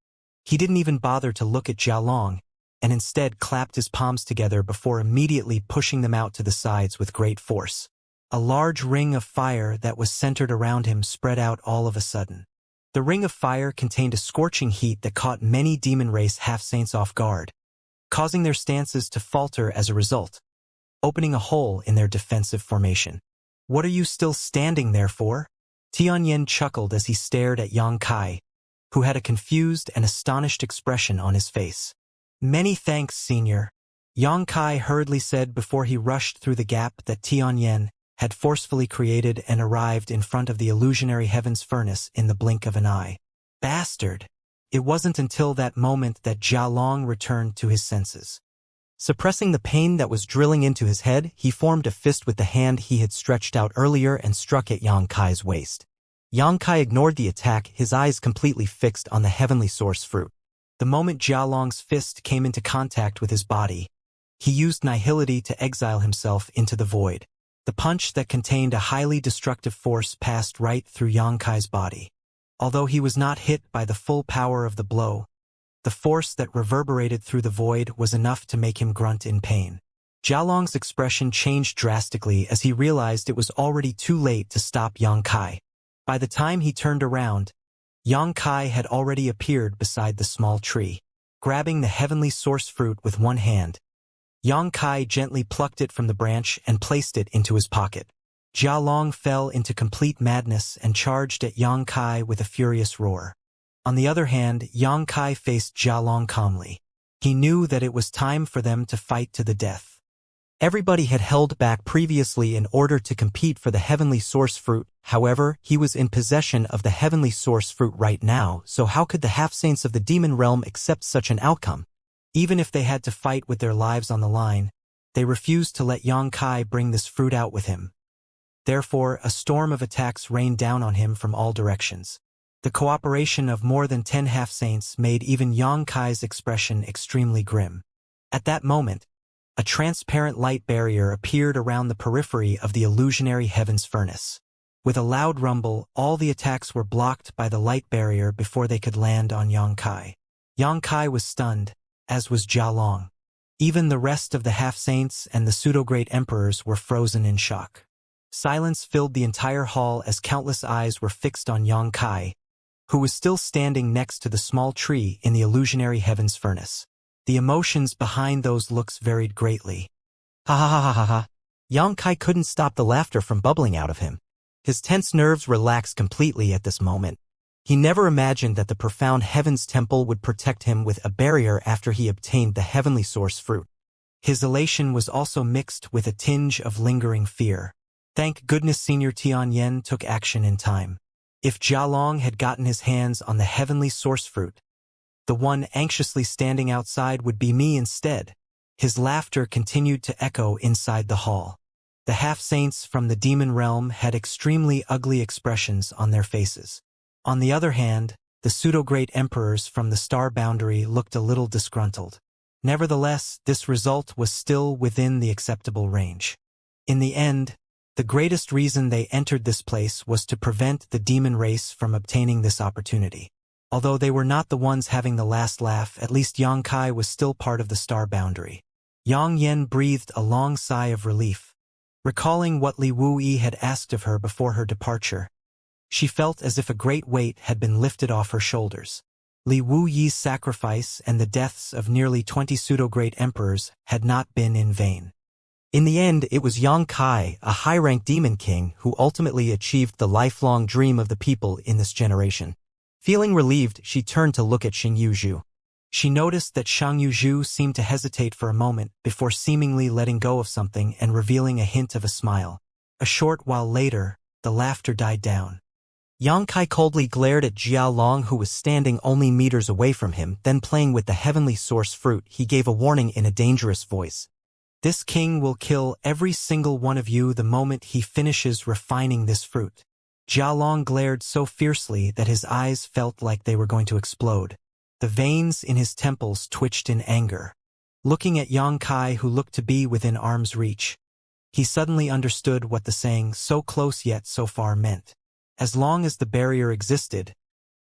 he didn't even bother to look at Jialong, and instead clapped his palms together before immediately pushing them out to the sides with great force. A large ring of fire that was centered around him spread out all of a sudden. The ring of fire contained a scorching heat that caught many demon race half-saints off guard, causing their stances to falter as a result, opening a hole in their defensive formation. "What are you still standing there for?" Tianyan chuckled as he stared at Yang Kai, who had a confused and astonished expression on his face. "Many thanks, Senior," Yang Kai hurriedly said before he rushed through the gap that Tianyan had forcefully created and arrived in front of the illusionary heaven's furnace in the blink of an eye. Bastard! It wasn't until that moment that Jialong returned to his senses. Suppressing the pain that was drilling into his head, he formed a fist with the hand he had stretched out earlier and struck at Yang Kai's waist. Yang Kai ignored the attack, his eyes completely fixed on the heavenly source fruit. The moment Jialong's fist came into contact with his body, he used nihility to exile himself into the void. The punch that contained a highly destructive force passed right through Yang Kai's body. Although he was not hit by the full power of the blow, the force that reverberated through the void was enough to make him grunt in pain. Jialong's expression changed drastically as he realized it was already too late to stop Yang Kai. By the time he turned around, Yang Kai had already appeared beside the small tree. Grabbing the heavenly source fruit with one hand, Yang Kai gently plucked it from the branch and placed it into his pocket. Jialong fell into complete madness and charged at Yang Kai with a furious roar. On the other hand, Yang Kai faced Jialong calmly. He knew that it was time for them to fight to the death. Everybody had held back previously in order to compete for the heavenly source fruit. However, he was in possession of the heavenly source fruit right now, so how could the half-saints of the demon realm accept such an outcome? Even if they had to fight with their lives on the line, they refused to let Yang Kai bring this fruit out with him. Therefore, a storm of attacks rained down on him from all directions. The cooperation of more than 10 half-saints made even Yang Kai's expression extremely grim. At that moment, a transparent light barrier appeared around the periphery of the illusionary heaven's furnace. With a loud rumble, all the attacks were blocked by the light barrier before they could land on Yang Kai. Yang Kai was stunned, as was Jialong. Even the rest of the half-saints and the pseudo-great emperors were frozen in shock. Silence filled the entire hall as countless eyes were fixed on Yang Kai, who was still standing next to the small tree in the illusionary heaven's furnace. The emotions behind those looks varied greatly. Ha ha ha ha ha ha. Yang Kai couldn't stop the laughter from bubbling out of him. His tense nerves relaxed completely at this moment. He never imagined that the profound heaven's temple would protect him with a barrier after he obtained the heavenly source fruit. His elation was also mixed with a tinge of lingering fear. Thank goodness Senior Tianyan took action in time. If Jialong had gotten his hands on the heavenly source fruit, the one anxiously standing outside would be me instead. His laughter continued to echo inside the hall. The half-saints from the demon realm had extremely ugly expressions on their faces. On the other hand, the pseudo-great emperors from the star boundary looked a little disgruntled. Nevertheless, this result was still within the acceptable range. In the end, the greatest reason they entered this place was to prevent the demon race from obtaining this opportunity. Although they were not the ones having the last laugh, at least Yang Kai was still part of the star boundary. Yang Yen breathed a long sigh of relief. Recalling what Li Wuyi had asked of her before her departure, she felt as if a great weight had been lifted off her shoulders. Li Wuyi's sacrifice and the deaths of nearly 20 pseudo-great emperors had not been in vain. In the end, it was Yang Kai, a high-ranked demon king, who ultimately achieved the lifelong dream of the people in this generation. Feeling relieved, she turned to look at Xing Yuzhu. She noticed that Shang Yuzhu seemed to hesitate for a moment before seemingly letting go of something and revealing a hint of a smile. A short while later, the laughter died down. Yang Kai coldly glared at Jia Long, who was standing only meters away from him, then playing with the heavenly source fruit. He gave a warning in a dangerous voice. This king will kill every single one of you the moment he finishes refining this fruit. Jia Long glared so fiercely that his eyes felt like they were going to explode. The veins in his temples twitched in anger. Looking at Yang Kai, who looked to be within arm's reach, he suddenly understood what the saying "so close yet so far" meant. As long as the barrier existed,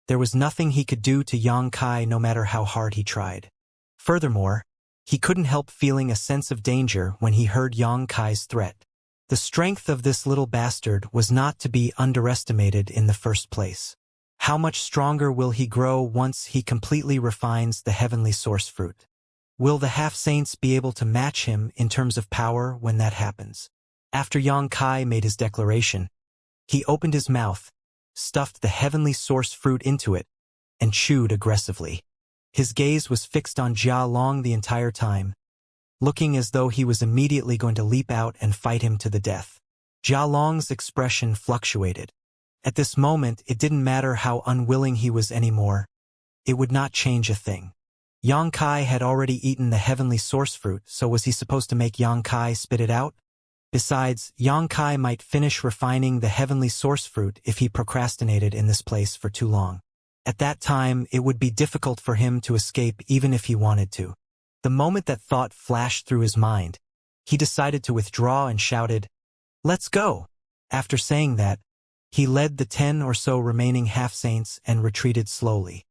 there was nothing he could do to Yang Kai, no matter how hard he tried. Furthermore, he couldn't help feeling a sense of danger when he heard Yang Kai's threat. The strength of this little bastard was not to be underestimated in the first place. How much stronger will he grow once he completely refines the heavenly source fruit? Will the half-saints be able to match him in terms of power when that happens? After Yang Kai made his declaration, he opened his mouth, stuffed the heavenly source fruit into it, and chewed aggressively. His gaze was fixed on Jia Long the entire time, looking as though he was immediately going to leap out and fight him to the death. Jia Long's expression fluctuated. At this moment, it didn't matter how unwilling he was anymore. It would not change a thing. Yang Kai had already eaten the heavenly source fruit, so was he supposed to make Yang Kai spit it out? Besides, Yang Kai might finish refining the heavenly source fruit if he procrastinated in this place for too long. At that time, it would be difficult for him to escape even if he wanted to. The moment that thought flashed through his mind, he decided to withdraw and shouted, "Let's go!" After saying that, he led the 10 or so remaining half-saints and retreated slowly.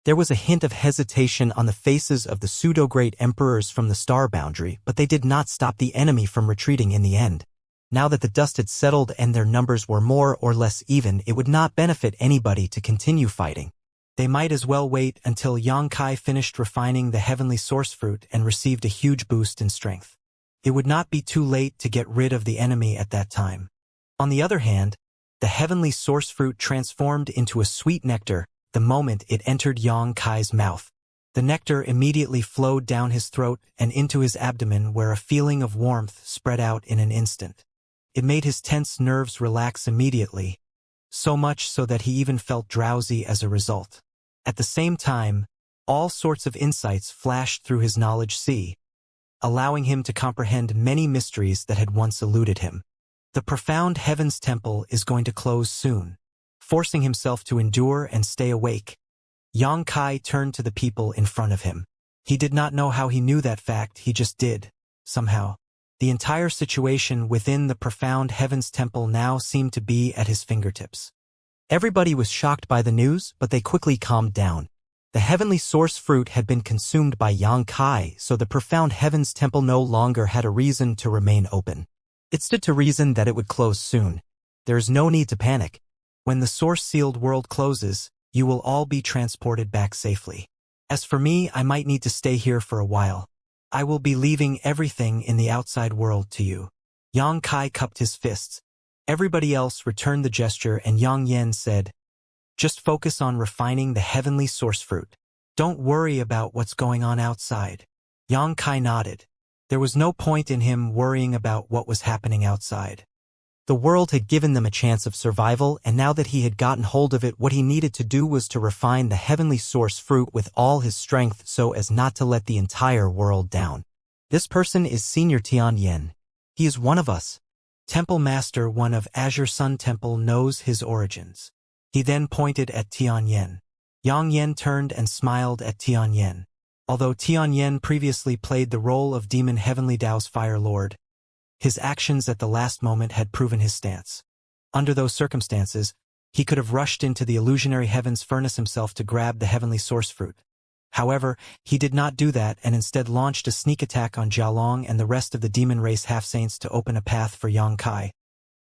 There was a hint of hesitation on the faces of the pseudo-great emperors from the star boundary, but they did not stop the enemy from retreating in the end. Now that the dust had settled and their numbers were more or less even, it would not benefit anybody to continue fighting. They might as well wait until Yang Kai finished refining the heavenly source fruit and received a huge boost in strength. It would not be too late to get rid of the enemy at that time. On the other hand, the heavenly source fruit transformed into a sweet nectar the moment it entered Yang Kai's mouth. The nectar immediately flowed down his throat and into his abdomen, where a feeling of warmth spread out in an instant. It made his tense nerves relax immediately, so much so that he even felt drowsy as a result. At the same time, all sorts of insights flashed through his knowledge sea, allowing him to comprehend many mysteries that had once eluded him. The profound heavens temple is going to close soon. Forcing himself to endure and stay awake, Yang Kai turned to the people in front of him. He did not know how he knew that fact, he just did, somehow. The entire situation within the profound heavens temple now seemed to be at his fingertips. Everybody was shocked by the news, but they quickly calmed down. The heavenly source fruit had been consumed by Yang Kai, so the profound heavens temple no longer had a reason to remain open. It stood to reason that it would close soon. There is no need to panic. When the source-sealed world closes, you will all be transported back safely. As for me, I might need to stay here for a while. I will be leaving everything in the outside world to you. Yang Kai cupped his fists. Everybody else returned the gesture, and Yang Yen said, "Just focus on refining the heavenly source fruit. Don't worry about what's going on outside." Yang Kai nodded. There was no point in him worrying about what was happening outside. The world had given them a chance of survival, and now that he had gotten hold of it, what he needed to do was to refine the heavenly source fruit with all his strength so as not to let the entire world down. This person is Senior Tian Yen. He is one of us. Temple Master One of Azure Sun Temple knows his origins. He then pointed at Tian Yen. Yang Yen turned and smiled at Tian Yen. Although Tian Yen previously played the role of Demon Heavenly Dao's Fire Lord, his actions at the last moment had proven his stance. Under those circumstances, he could have rushed into the illusionary heavens furnace himself to grab the heavenly source fruit. However, he did not do that and instead launched a sneak attack on Jialong and the rest of the demon race half-saints to open a path for Yang Kai,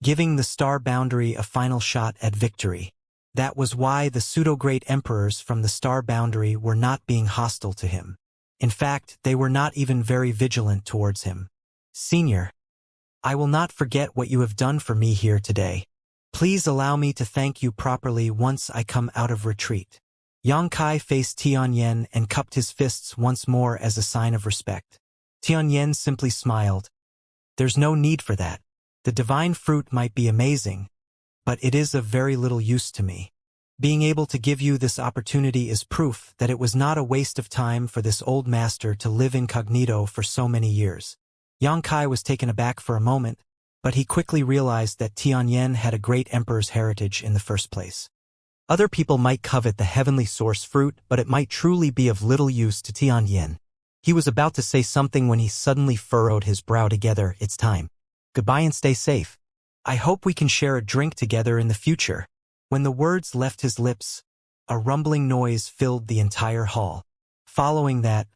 giving the star boundary a final shot at victory. That was why the pseudo-great emperors from the star boundary were not being hostile to him. In fact, they were not even very vigilant towards him. "Senior, I will not forget what you have done for me here today. Please allow me to thank you properly once I come out of retreat." Yang Kai faced Tian Yen and cupped his fists once more as a sign of respect. Tian Yen simply smiled. "There's no need for that. The divine fruit might be amazing, but it is of very little use to me. Being able to give you this opportunity is proof that it was not a waste of time for this old master to live incognito for so many years. Yang Kai was taken aback for a moment, but he quickly realized that Tianyan had a great emperor's heritage in the first place. Other people might covet the heavenly source fruit, but it might truly be of little use to Tianyan. He was about to say something when he suddenly furrowed his brow together. It's time. Goodbye and stay safe. I hope we can share a drink together in the future. When the words left his lips, a rumbling noise filled the entire hall. Following that,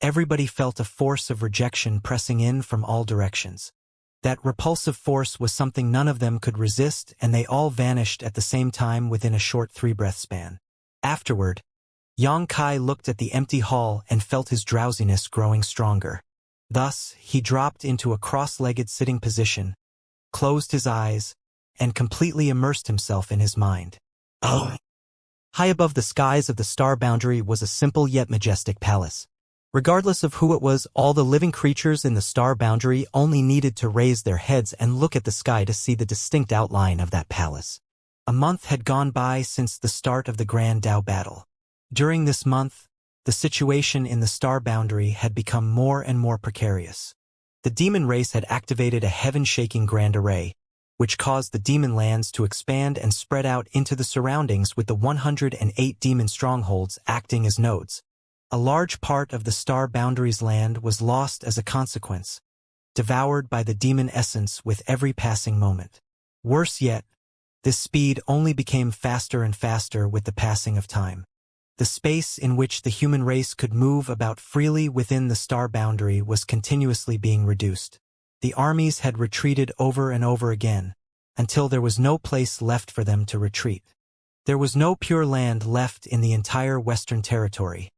everybody felt a force of rejection pressing in from all directions. That repulsive force was something none of them could resist, and they all vanished at the same time within a short 3-breath span. Afterward, Yang Kai looked at the empty hall and felt his drowsiness growing stronger. Thus, he dropped into a cross-legged sitting position, closed his eyes, and completely immersed himself in his mind. Oh! High above the skies of the star boundary was a simple yet majestic palace. Regardless of who it was, all the living creatures in the star boundary only needed to raise their heads and look at the sky to see the distinct outline of that palace. A month had gone by since the start of the Grand Dao battle. During this month, the situation in the star boundary had become more and more precarious. The demon race had activated a heaven-shaking grand array, which caused the demon lands to expand and spread out into the surroundings, with the 108 demon strongholds acting as nodes. A large part of the star boundary's land was lost as a consequence, devoured by the demon essence with every passing moment. Worse yet, this speed only became faster and faster with the passing of time. The space in which the human race could move about freely within the star boundary was continuously being reduced. The armies had retreated over and over again, until there was no place left for them to retreat. There was no pure land left in the entire Western territory.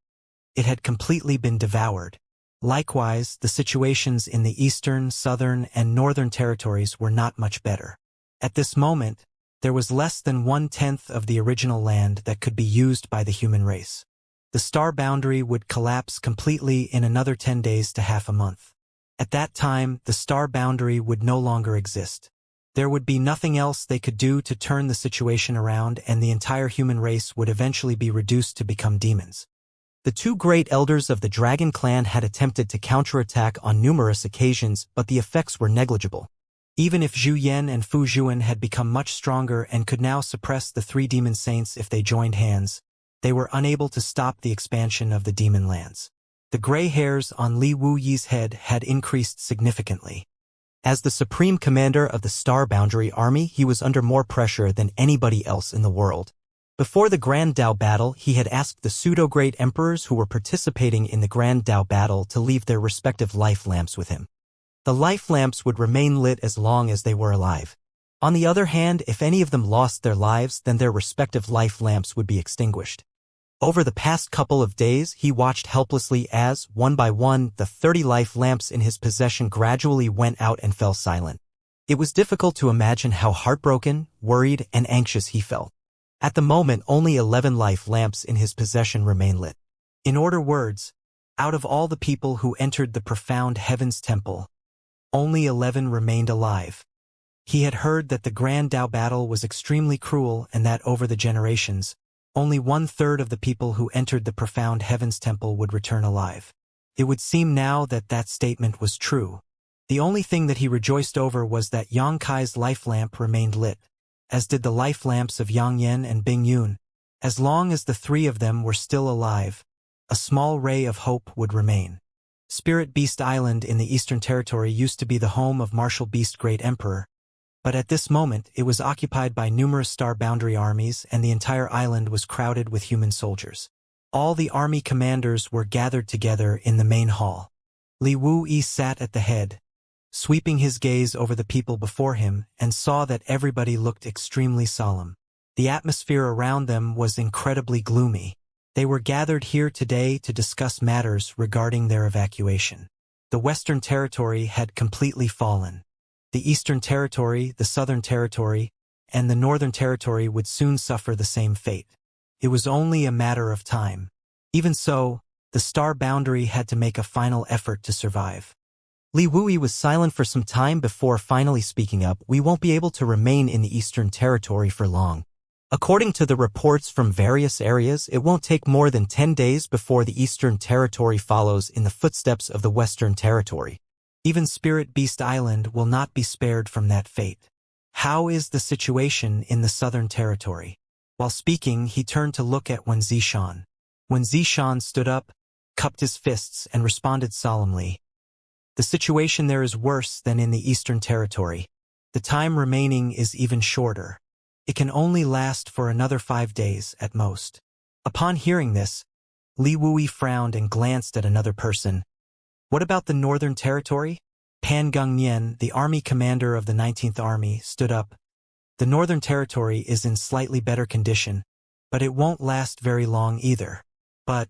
It had completely been devoured. Likewise, the situations in the eastern, southern, and northern territories were not much better. At this moment, there was less than 1/10 of the original land that could be used by the human race. The star boundary would collapse completely in another 10 days to half a month. At that time, the star boundary would no longer exist. There would be nothing else they could do to turn the situation around, and the entire human race would eventually be reduced to become demons. The two great elders of the Dragon Clan had attempted to counterattack on numerous occasions, but the effects were negligible. Even if Zhu Yan and Fu Zhuan had become much stronger and could now suppress the 3 demon saints if they joined hands, they were unable to stop the expansion of the demon lands. The gray hairs on Li Wuyi's head had increased significantly. As the supreme commander of the Star Boundary Army, he was under more pressure than anybody else in the world. Before the Grand Dao battle, he had asked the pseudo-great emperors who were participating in the Grand Dao battle to leave their respective life lamps with him. The life lamps would remain lit as long as they were alive. On the other hand, if any of them lost their lives, then their respective life lamps would be extinguished. Over the past couple of days, he watched helplessly as, one by one, the 30 life lamps in his possession gradually went out and fell silent. It was difficult to imagine how heartbroken, worried, and anxious he felt. At the moment, only 11 life lamps in his possession remained lit. In other words, out of all the people who entered the profound Heaven's Temple, only 11 remained alive. He had heard that the Grand Dao battle was extremely cruel and that over the generations, only 1/3 of the people who entered the profound Heaven's Temple would return alive. It would seem now that that statement was true. The only thing that he rejoiced over was that Yang Kai's life lamp remained lit, as did the life lamps of Yang Yan and Bing Yun. As long as the 3 of them were still alive, a small ray of hope would remain. Spirit Beast Island in the Eastern Territory used to be the home of Martial Beast Great Emperor, but at this moment it was occupied by numerous Star Boundary armies and the entire island was crowded with human soldiers. All the army commanders were gathered together in the main hall. Li Wuyi sat at the head, sweeping his gaze over the people before him, and saw that everybody looked extremely solemn. The atmosphere around them was incredibly gloomy. They were gathered here today to discuss matters regarding their evacuation. The Western Territory had completely fallen. The Eastern Territory, the Southern Territory, and the Northern Territory would soon suffer the same fate. It was only a matter of time. Even so, the Star Boundary had to make a final effort to survive. Li Wui was silent for some time before finally speaking up. We won't be able to remain in the Eastern Territory for long. According to the reports from various areas, it won't take more than 10 days before the Eastern Territory follows in the footsteps of the Western Territory. Even Spirit Beast Island will not be spared from that fate. How is the situation in the Southern Territory? While speaking, he turned to look at Wen Zishan. Wen Zishan stood up, cupped his fists, and responded solemnly. The situation there is worse than in the Eastern Territory. The time remaining is even shorter. It can only last for another 5 days at most. Upon hearing this, Li Wui frowned and glanced at another person. What about the Northern Territory? Pan Gengnian, the army commander of the 19th Army, stood up. The Northern Territory is in slightly better condition, but it won't last very long either. But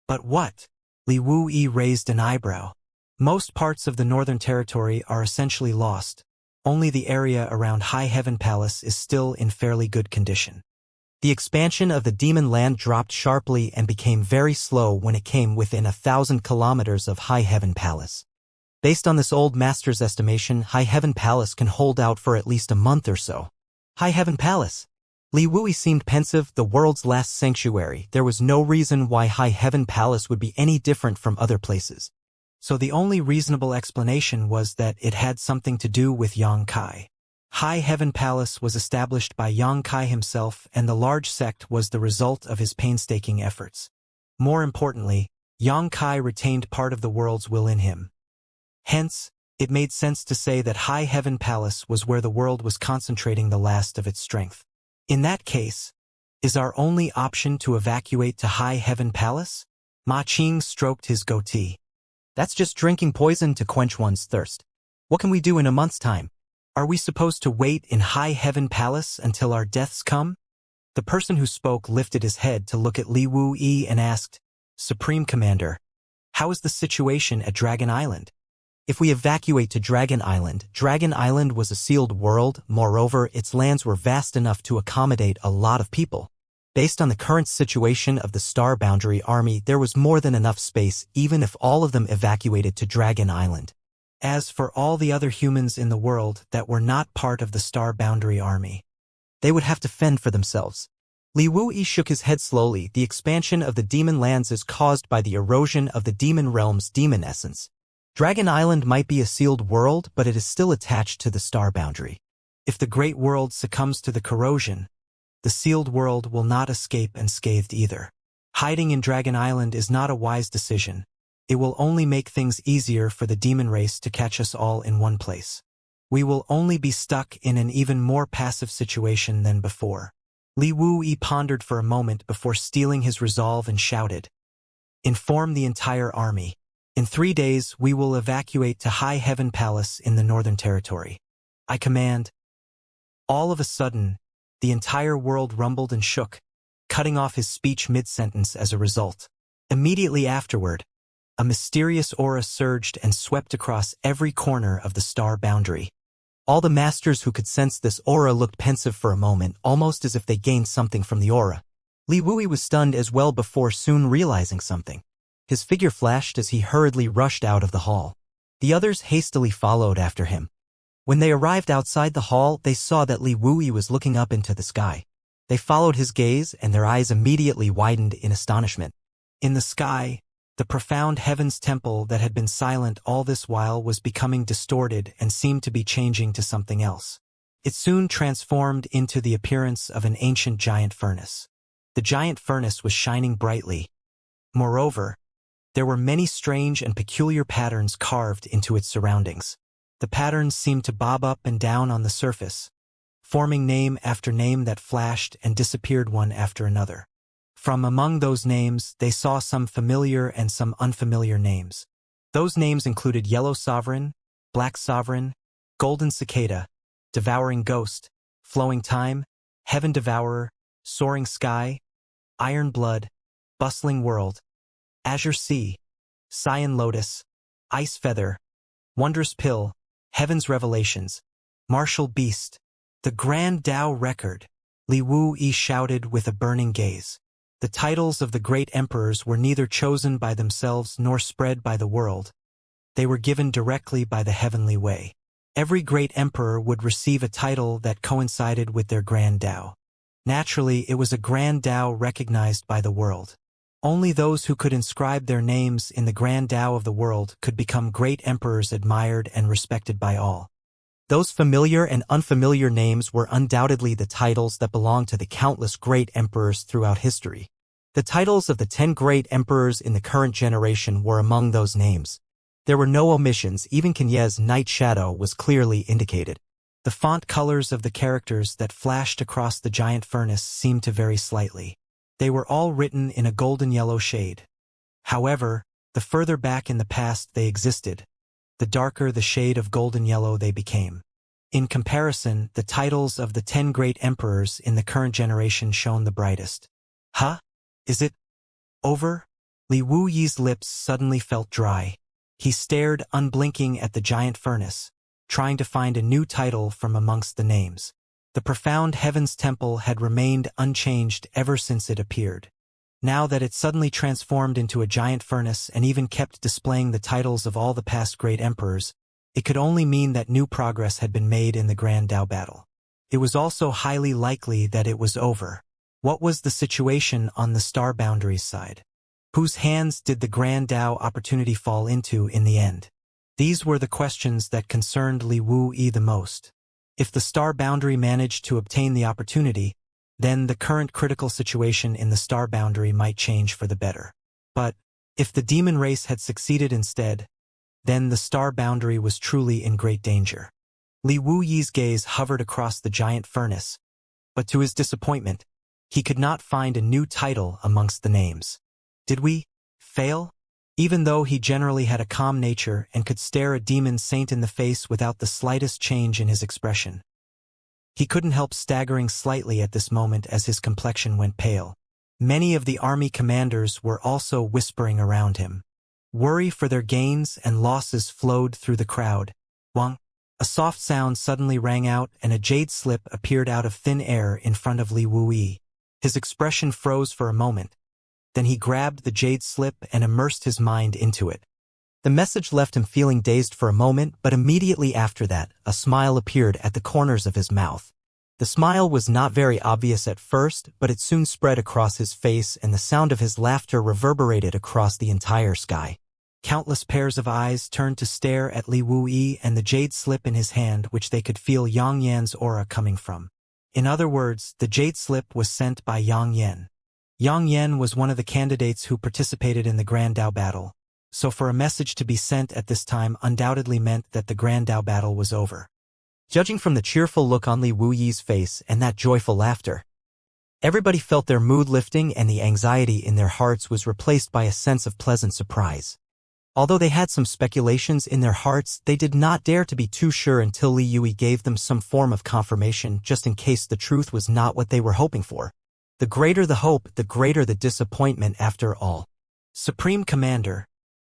what? Li Wui raised an eyebrow. Most parts of the Northern Territory are essentially lost. Only the area around High Heaven Palace is still in fairly good condition. The expansion of the demon land dropped sharply and became very slow when it came within 1,000 kilometers of High Heaven Palace. Based on this old master's estimation, High Heaven Palace can hold out for at least a month or so. High Heaven Palace. Li Wui seemed pensive. The world's last sanctuary. There was no reason why High Heaven Palace would be any different from other places. So the only reasonable explanation was that it had something to do with Yang Kai. High Heaven Palace was established by Yang Kai himself, and the large sect was the result of his painstaking efforts. More importantly, Yang Kai retained part of the world's will in him. Hence, it made sense to say that High Heaven Palace was where the world was concentrating the last of its strength. In that case, is our only option to evacuate to High Heaven Palace? Ma Qing stroked his goatee. That's just drinking poison to quench one's thirst. What can we do in a month's time? Are we supposed to wait in High Heaven Palace until our deaths come? The person who spoke lifted his head to look at Li Wui and asked, Supreme Commander, how is the situation at Dragon Island? If we evacuate to Dragon Island was a sealed world. Moreover, its lands were vast enough to accommodate a lot of people. Based on the current situation of the Star Boundary Army, there was more than enough space even if all of them evacuated to Dragon Island. As for all the other humans in the world that were not part of the Star Boundary Army, they would have to fend for themselves. Li Wui shook his head slowly. The expansion of the demon lands is caused by the erosion of the demon realm's demon essence. Dragon Island might be a sealed world, but it is still attached to the Star Boundary. If the Great World succumbs to the corrosion, the sealed world will not escape unscathed either. Hiding in Dragon Island is not a wise decision. It will only make things easier for the demon race to catch us all in one place. We will only be stuck in an even more passive situation than before. Li Wui pondered for a moment before steeling his resolve and shouted, Inform the entire army. In 3 days, we will evacuate to High Heaven Palace in the Northern Territory. I command. All of a sudden, the entire world rumbled and shook, cutting off his speech mid-sentence as a result. Immediately afterward, a mysterious aura surged and swept across every corner of the Star Boundary. All the masters who could sense this aura looked pensive for a moment, almost as if they gained something from the aura. Li Wui was stunned as well before soon realizing something. His figure flashed as he hurriedly rushed out of the hall. The others hastily followed after him. When they arrived outside the hall, they saw that Li Wui was looking up into the sky. They followed his gaze, and their eyes immediately widened in astonishment. In the sky, the profound heavens temple that had been silent all this while was becoming distorted and seemed to be changing to something else. It soon transformed into the appearance of an ancient giant furnace. The giant furnace was shining brightly. Moreover, there were many strange and peculiar patterns carved into its surroundings. The patterns seemed to bob up and down on the surface, forming name after name that flashed and disappeared one after another. From among those names, they saw some familiar and some unfamiliar names. Those names included Yellow Sovereign, Black Sovereign, Golden Cicada, Devouring Ghost, Flowing Time, Heaven Devourer, Soaring Sky, Iron Blood, Bustling World, Azure Sea, Cyan Lotus, Ice Feather, Wondrous Pill, Heaven's Revelations, Martial Beast, the Grand Tao Record, Li Wui shouted with a burning gaze. The titles of the great emperors were neither chosen by themselves nor spread by the world. They were given directly by the heavenly way. Every great emperor would receive a title that coincided with their grand Tao. Naturally, it was a grand Tao recognized by the world. Only those who could inscribe their names in the grand Tao of the world could become great emperors admired and respected by all. Those familiar and unfamiliar names were undoubtedly the titles that belonged to the countless great emperors throughout history. The titles of the 10 great emperors in the current generation were among those names. There were no omissions, even Kenye's Night Shadow was clearly indicated. The font colors of the characters that flashed across the giant furnace seemed to vary slightly. They were all written in a golden yellow shade. However, the further back in the past they existed, the darker the shade of golden yellow they became. In comparison, the titles of the 10 great emperors in the current generation shone the brightest. Huh? Is it over? Li Wuyi's lips suddenly felt dry. He stared unblinking at the giant furnace, trying to find a new title from amongst the names. The profound Heaven's Temple had remained unchanged ever since it appeared. Now that it suddenly transformed into a giant furnace and even kept displaying the titles of all the past great emperors, it could only mean that new progress had been made in the Grand Tao battle. It was also highly likely that it was over. What was the situation on the Star Boundaries side? Whose hands did the Grand Tao opportunity fall into in the end? These were the questions that concerned Li Wuyi the most. If the Star Boundary managed to obtain the opportunity, then the current critical situation in the Star Boundary might change for the better. But if the demon race had succeeded instead, then the Star Boundary was truly in great danger. Li Wuyi's gaze hovered across the giant furnace, but to his disappointment, he could not find a new title amongst the names. Did we fail? Even though he generally had a calm nature and could stare a demon saint in the face without the slightest change in his expression, he couldn't help staggering slightly at this moment as his complexion went pale. Many of the army commanders were also whispering around him. Worry for their gains and losses flowed through the crowd. Wang! A soft sound suddenly rang out and a jade slip appeared out of thin air in front of Li Wuyi. His expression froze for a moment. Then he grabbed the jade slip and immersed his mind into it. The message left him feeling dazed for a moment, but immediately after that, a smile appeared at the corners of his mouth. The smile was not very obvious at first, but it soon spread across his face and the sound of his laughter reverberated across the entire sky. Countless pairs of eyes turned to stare at Li Wuyi and the jade slip in his hand, which they could feel Yang Yan's aura coming from. In other words, the jade slip was sent by Yang Yan. Yang Yan was one of the candidates who participated in the Grand Tao battle, so for a message to be sent at this time undoubtedly meant that the Grand Tao battle was over. Judging from the cheerful look on Li Wuyi's face and that joyful laughter, everybody felt their mood lifting and the anxiety in their hearts was replaced by a sense of pleasant surprise. Although they had some speculations in their hearts, they did not dare to be too sure until Li Wuyi gave them some form of confirmation just in case the truth was not what they were hoping for. The greater the hope, the greater the disappointment after all. Supreme Commander,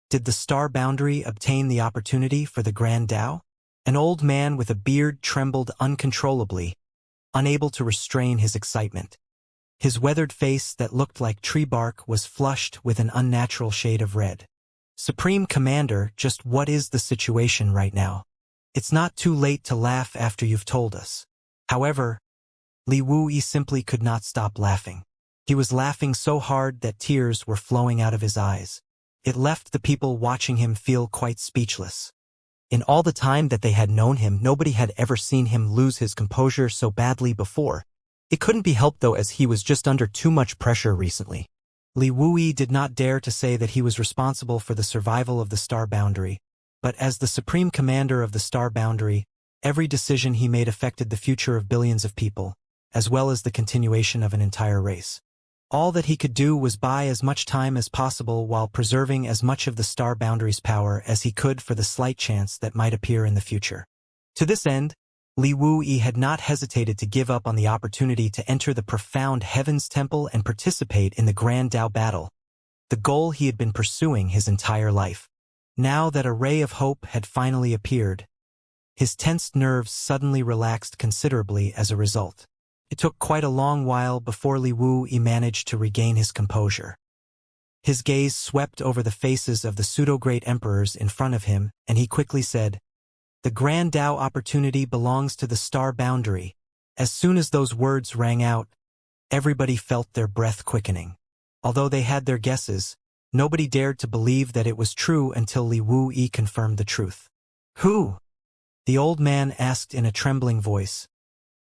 did the Star Boundary obtain the opportunity for the Grand Tao? An old man with a beard trembled uncontrollably, unable to restrain his excitement. His weathered face that looked like tree bark was flushed with an unnatural shade of red. Supreme Commander, just what is the situation right now? It's not too late to laugh after you've told us. However, Li Wuyi simply could not stop laughing. He was laughing so hard that tears were flowing out of his eyes. It left the people watching him feel quite speechless. In all the time that they had known him, nobody had ever seen him lose his composure so badly before. It couldn't be helped though, as he was just under too much pressure recently. Li Wuyi did not dare to say that he was responsible for the survival of the Star Boundary, but as the Supreme Commander of the Star Boundary, every decision he made affected the future of billions of people, as well as the continuation of an entire race. All that he could do was buy as much time as possible while preserving as much of the Star Boundary's power as he could for the slight chance that might appear in the future. To this end, Li Wuyi had not hesitated to give up on the opportunity to enter the profound Heaven's Temple and participate in the Grand Tao battle, the goal he had been pursuing his entire life. Now that a ray of hope had finally appeared, his tensed nerves suddenly relaxed considerably as a result. It took quite a long while before Li Wuyi managed to regain his composure. His gaze swept over the faces of the pseudo-great emperors in front of him, and he quickly said, "The Grand Tao opportunity belongs to the star boundary." As soon as those words rang out, everybody felt their breath quickening. Although they had their guesses, nobody dared to believe that it was true until Li Wuyi confirmed the truth. "Who?" the old man asked in a trembling voice.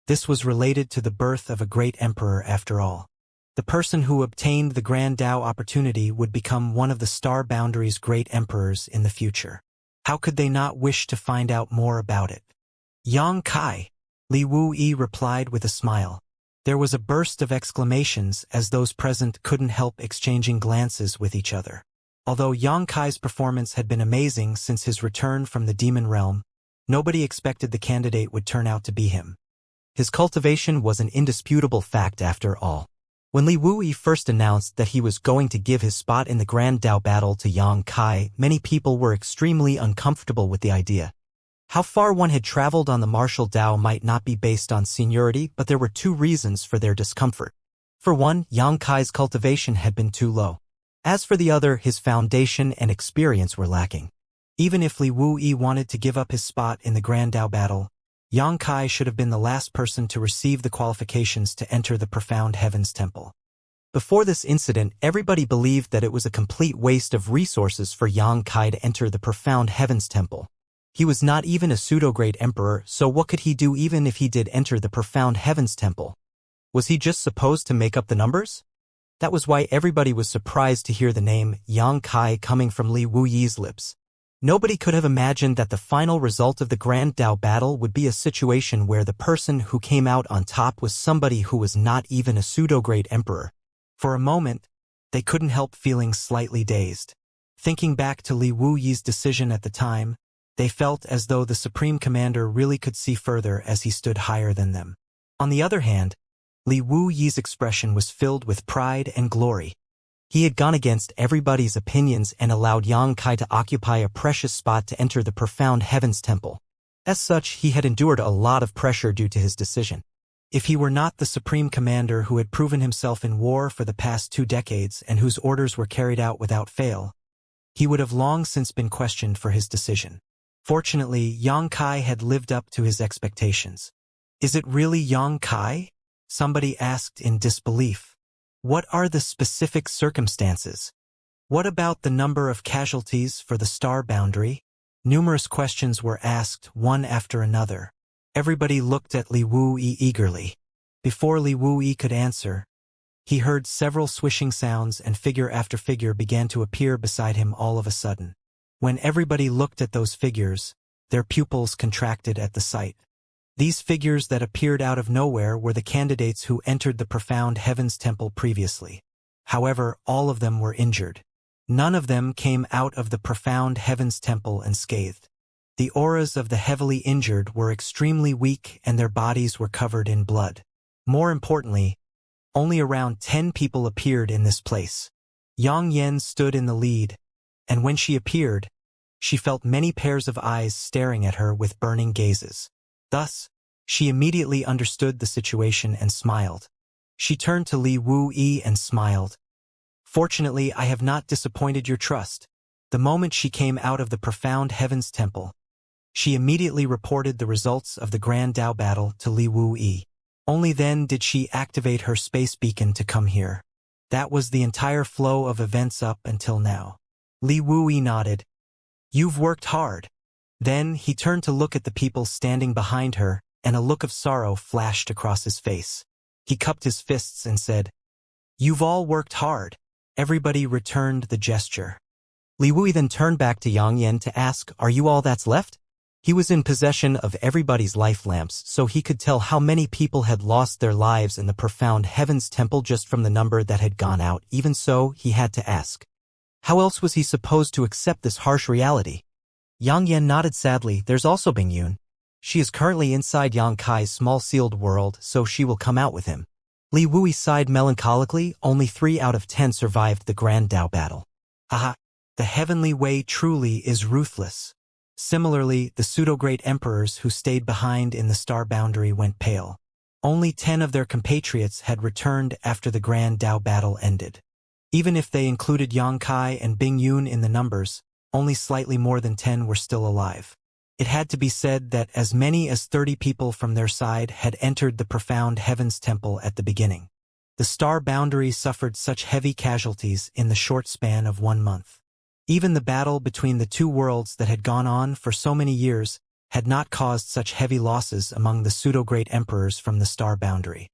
This was related to the birth of a great emperor after all. The person who obtained the Grand Tao opportunity would become one of the star boundary's great emperors in the future. How could they not wish to find out more about it? "Yang Kai," Li Wuyi replied with a smile. There was a burst of exclamations as those present couldn't help exchanging glances with each other. Although Yang Kai's performance had been amazing since his return from the demon realm, nobody expected the candidate would turn out to be him. His cultivation was an indisputable fact after all. When Li Wuyi first announced that he was going to give his spot in the Grand Tao battle to Yang Kai, many people were extremely uncomfortable with the idea. How far one had traveled on the martial Tao might not be based on seniority, but there were two reasons for their discomfort. For one, Yang Kai's cultivation had been too low. As for the other, his foundation and experience were lacking. Even if Li Wuyi wanted to give up his spot in the Grand Tao battle, Yang Kai should have been the last person to receive the qualifications to enter the Profound Heavens Temple. Before this incident, everybody believed that it was a complete waste of resources for Yang Kai to enter the Profound Heavens Temple. He was not even a pseudo-great emperor, so what could he do even if he did enter the Profound Heavens Temple? Was he just supposed to make up the numbers? That was why everybody was surprised to hear the name Yang Kai coming from Li Wuyi's lips. Nobody could have imagined that the final result of the Grand Tao battle would be a situation where the person who came out on top was somebody who was not even a pseudo-great emperor. For a moment, they couldn't help feeling slightly dazed. Thinking back to Li Wuyi's decision at the time, they felt as though the Supreme Commander really could see further as he stood higher than them. On the other hand, Li Wuyi's expression was filled with pride and glory. He had gone against everybody's opinions and allowed Yang Kai to occupy a precious spot to enter the Profound Heavens Temple. As such, he had endured a lot of pressure due to his decision. If he were not the Supreme Commander who had proven himself in war for the past 2 decades and whose orders were carried out without fail, he would have long since been questioned for his decision. Fortunately, Yang Kai had lived up to his expectations. "Is it really Yang Kai?" somebody asked in disbelief. "What are the specific circumstances? What about the number of casualties for the star boundary?" Numerous questions were asked, one after another. Everybody looked at Li Wuyi eagerly. Before Li Wuyi could answer, he heard several swishing sounds and figure after figure began to appear beside him all of a sudden. When everybody looked at those figures, their pupils contracted at the sight. These figures that appeared out of nowhere were the candidates who entered the Profound Heavens Temple previously. However, all of them were injured. None of them came out of the Profound Heavens Temple unscathed. The auras of the heavily injured were extremely weak and their bodies were covered in blood. More importantly, only around 10 people appeared in this place. Yang Yen stood in the lead, and when she appeared, she felt many pairs of eyes staring at her with burning gazes. Thus, she immediately understood the situation and smiled. She turned to Li Wuyi and smiled. "Fortunately, I have not disappointed your trust." The moment she came out of the Profound Heavens Temple, she immediately reported the results of the Grand Tao battle to Li Wuyi. Only then did she activate her space beacon to come here. That was the entire flow of events up until now. Li Wuyi nodded. "You've worked hard." Then he turned to look at the people standing behind her, and a look of sorrow flashed across his face. He cupped his fists and said, "You've all worked hard." Everybody returned the gesture. Li Wuyi then turned back to Yang Yen to ask, "Are you all that's left?" He was in possession of everybody's life lamps, so he could tell how many people had lost their lives in the Profound Heavens Temple just from the number that had gone out. Even so, he had to ask. How else was he supposed to accept this harsh reality? Yang Yen nodded sadly. "There's also Bing Yun. She is currently inside Yang Kai's small sealed world, so she will come out with him." Li Wuyi sighed melancholically. Only 3 out of 10 survived the Grand Tao battle. Aha! The heavenly way truly is ruthless. Similarly, the pseudo-great emperors who stayed behind in the star boundary went pale. Only 10 of their compatriots had returned after the Grand Tao battle ended. Even if they included Yang Kai and Bing Yun in the numbers, only slightly more than 10 were still alive. It had to be said that as many as 30 people from their side had entered the profound Heavens Temple at the beginning. The star boundary suffered such heavy casualties in the short span of 1 month. Even the battle between the two worlds that had gone on for so many years had not caused such heavy losses among the pseudo-great emperors from the star boundary.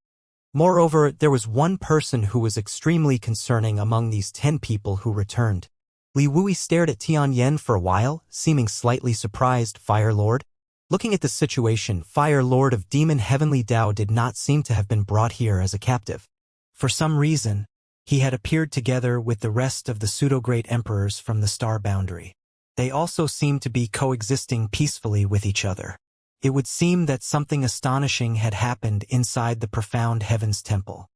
Moreover, there was one person who was extremely concerning among these 10 people who returned. Li Wui stared at Tianyan for a while, seeming slightly surprised. Fire Lord? Looking at the situation, Fire Lord of Demon Heavenly Dao did not seem to have been brought here as a captive. For some reason, he had appeared together with the rest of the pseudo-great emperors from the star boundary. They also seemed to be coexisting peacefully with each other. It would seem that something astonishing had happened inside the profound Heavens Temple.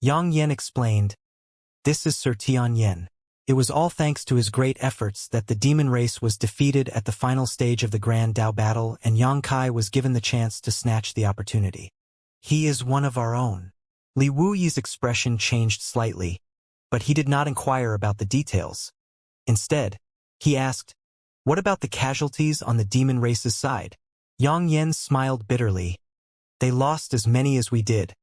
Yang Yen explained, "This is Sir Tianyan. It was all thanks to his great efforts that the demon race was defeated at the final stage of the Grand Dao battle, and Yang Kai was given the chance to snatch the opportunity. He is one of our own." Li Wuyi's expression changed slightly, but he did not inquire about the details. Instead, he asked, "What about the casualties on the demon race's side?" Yang Yen smiled bitterly. "They lost as many as we did.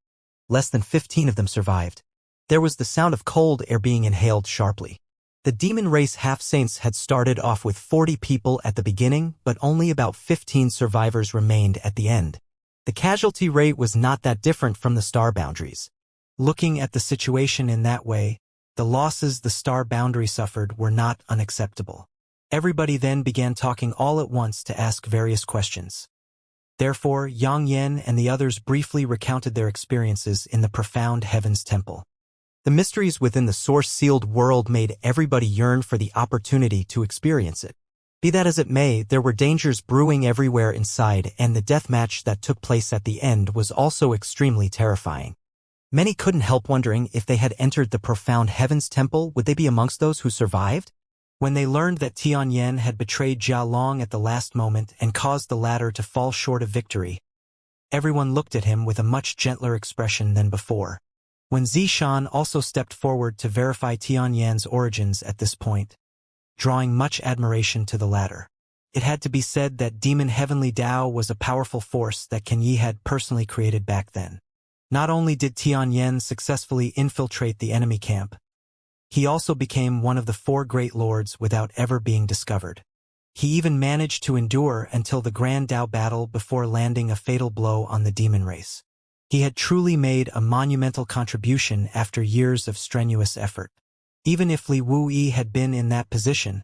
Less than 15 of them survived." There was the sound of cold air being inhaled sharply. The demon race half-saints had started off with 40 people at the beginning, but only about 15 survivors remained at the end. The casualty rate was not that different from the star boundaries. Looking at the situation in that way, the losses the star boundary suffered were not unacceptable. Everybody then began talking all at once to ask various questions. Therefore, Yang Yen and the others briefly recounted their experiences in the profound Heavens Temple. The mysteries within the source-sealed world made everybody yearn for the opportunity to experience it. Be that as it may, there were dangers brewing everywhere inside, and the deathmatch that took place at the end was also extremely terrifying. Many couldn't help wondering if they had entered the profound Heavens Temple, would they be amongst those who survived? When they learned that Tianyan had betrayed Jia Long at the last moment and caused the latter to fall short of victory, everyone looked at him with a much gentler expression than before. When Zishan also stepped forward to verify Tianyan's origins at this point, drawing much admiration to the latter. It had to be said that Demon Heavenly Dao was a powerful force that Ken Yi had personally created back then. Not only did Tianyan successfully infiltrate the enemy camp, he also became one of the 4 great lords without ever being discovered. He even managed to endure until the Grand Dao battle before landing a fatal blow on the demon race. He had truly made a monumental contribution after years of strenuous effort. Even if Li Wuyi had been in that position,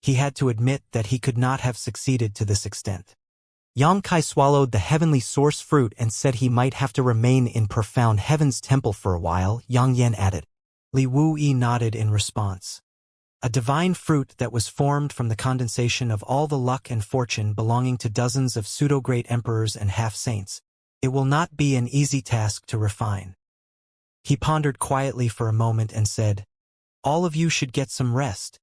he had to admit that he could not have succeeded to this extent. Yang Kai swallowed the heavenly source fruit and said he might have to remain in profound Heaven's Temple for a while. Yang Yen added. Li Wuyi nodded in response. A divine fruit that was formed from the condensation of all the luck and fortune belonging to dozens of pseudo-great emperors and half-saints. It will not be an easy task to refine. He pondered quietly for a moment and said, "All of you should get some rest.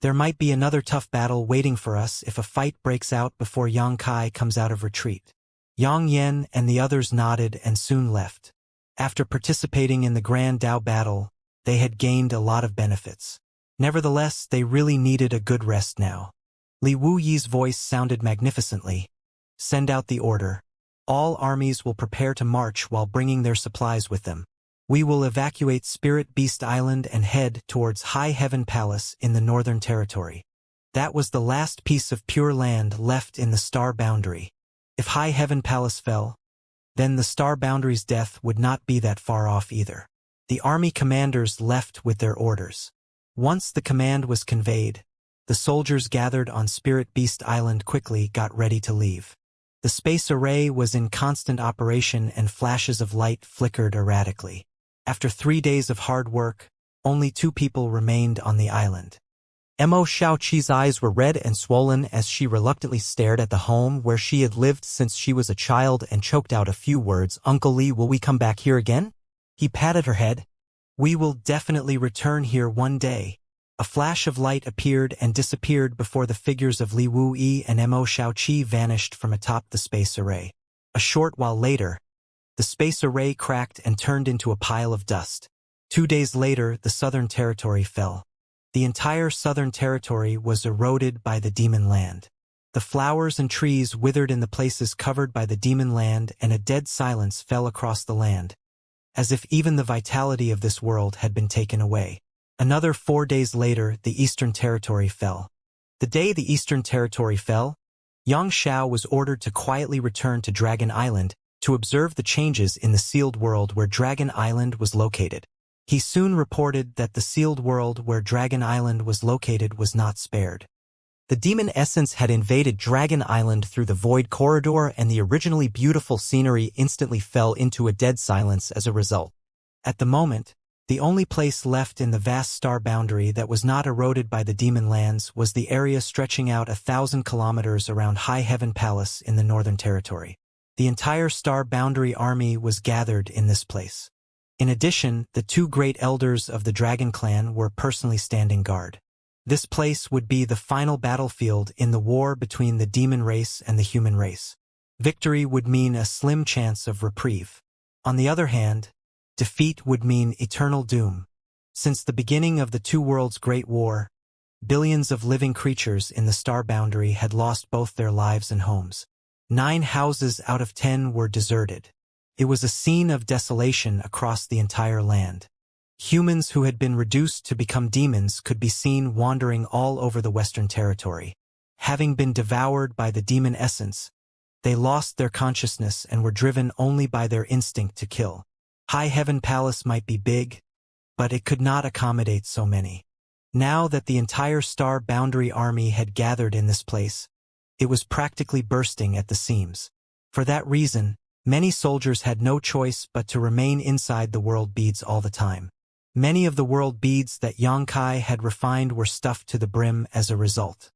There might be another tough battle waiting for us if a fight breaks out before Yang Kai comes out of retreat." Yang Yen and the others nodded and soon left. After participating in the Grand Dao battle, they had gained a lot of benefits. Nevertheless, they really needed a good rest now. Li Wuyi's voice sounded magnificently. "Send out the order. All armies will prepare to march while bringing their supplies with them. We will evacuate Spirit Beast Island and head towards High Heaven Palace in the Northern Territory." That was the last piece of pure land left in the star boundary. If High Heaven Palace fell, then the star boundary's death would not be that far off either. The army commanders left with their orders. Once the command was conveyed, the soldiers gathered on Spirit Beast Island quickly got ready to leave. The space array was in constant operation and flashes of light flickered erratically. After 3 days of hard work, only 2 people remained on the island. Mo Xiaoqi's eyes were red and swollen as she reluctantly stared at the home where she had lived since she was a child and choked out a few words. "Uncle Li, will we come back here again?" He patted her head. "We will definitely return here one day." A flash of light appeared and disappeared before the figures of Li Wuyi and Mo Xiaoqi vanished from atop the space array. A short while later, the space array cracked and turned into a pile of dust. 2 days later, the southern territory fell. The entire southern territory was eroded by the demon land. The flowers and trees withered in the places covered by the demon land, and a dead silence fell across the land, as if even the vitality of this world had been taken away. Another 4 days later, the eastern territory fell. The day the eastern territory fell, Xianxia was ordered to quietly return to Dragon Island to observe the changes in the sealed world where Dragon Island was located. He soon reported that the sealed world where Dragon Island was located was not spared. The demon essence had invaded Dragon Island through the void corridor, and the originally beautiful scenery instantly fell into a dead silence as a result. At the moment, the only place left in the vast star boundary that was not eroded by the demon lands was the area stretching out 1,000 kilometers around High Heaven Palace in the Northern Territory. The entire star boundary army was gathered in this place. In addition, the 2 great elders of the Dragon Clan were personally standing guard. This place would be the final battlefield in the war between the demon race and the human race. Victory would mean a slim chance of reprieve. On the other hand, defeat would mean eternal doom. Since the beginning of the 2 worlds' Great War, billions of living creatures in the star boundary had lost both their lives and homes. 9 houses out of 10 were deserted. It was a scene of desolation across the entire land. Humans who had been reduced to become demons could be seen wandering all over the Western Territory. Having been devoured by the demon essence, they lost their consciousness and were driven only by their instinct to kill. High Heaven Palace might be big, but it could not accommodate so many. Now that the entire star boundary army had gathered in this place, it was practically bursting at the seams. For that reason, many soldiers had no choice but to remain inside the world beads all the time. Many of the world beads that Xianxia had refined were stuffed to the brim as a result.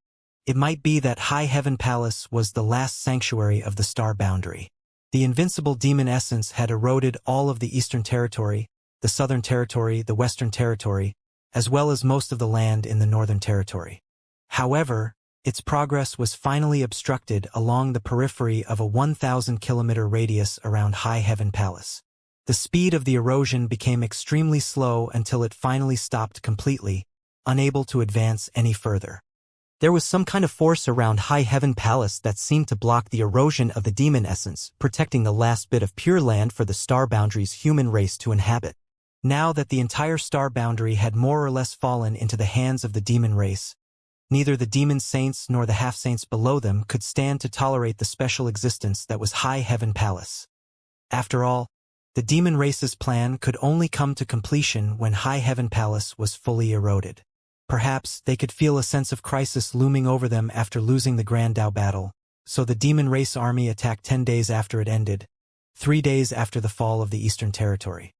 It might be that High Heaven Palace was the last sanctuary of the star boundary. The invincible demon essence had eroded all of the Eastern Territory, the Southern Territory, the Western Territory, as well as most of the land in the Northern Territory. However, its progress was finally obstructed along the periphery of a 1,000-kilometer radius around High Heaven Palace. The speed of the erosion became extremely slow until it finally stopped completely, unable to advance any further. There was some kind of force around High Heaven Palace that seemed to block the erosion of the demon essence, protecting the last bit of pure land for the star boundary's human race to inhabit. Now that the entire star boundary had more or less fallen into the hands of the demon race, neither the demon saints nor the half-saints below them could stand to tolerate the special existence that was High Heaven Palace. After all, the demon race's plan could only come to completion when High Heaven Palace was fully eroded. Perhaps they could feel a sense of crisis looming over them after losing the Grand Dao battle, so the demon race army attacked 10 days after it ended, 3 days after the fall of the Eastern Territory.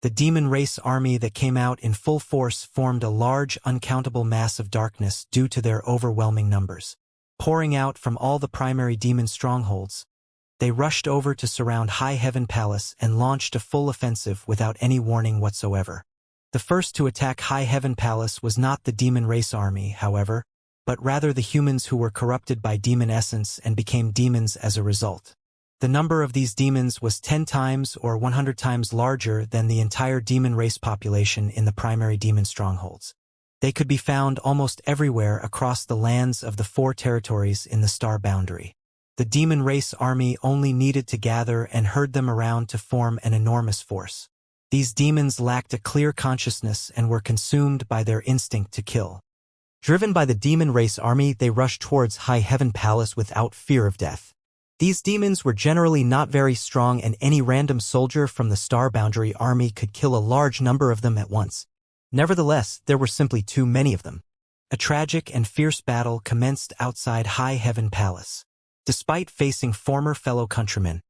The demon race army that came out in full force formed a large, uncountable mass of darkness due to their overwhelming numbers. Pouring out from all the primary demon strongholds, they rushed over to surround High Heaven Palace and launched a full offensive without any warning whatsoever. The first to attack High Heaven Palace was not the demon race army, however, but rather the humans who were corrupted by demon essence and became demons as a result. The number of these demons was 10 times or 100 times larger than the entire demon race population in the primary demon strongholds. They could be found almost everywhere across the lands of the 4 territories in the star boundary. The demon race army only needed to gather and herd them around to form an enormous force. These demons lacked a clear consciousness and were consumed by their instinct to kill. Driven by the demon race army, they rushed towards High Heaven Palace without fear of death. These demons were generally not very strong, and any random soldier from the star boundary army could kill a large number of them at once. Nevertheless, there were simply too many of them. A tragic and fierce battle commenced outside High Heaven Palace. Despite facing former fellow countrymen,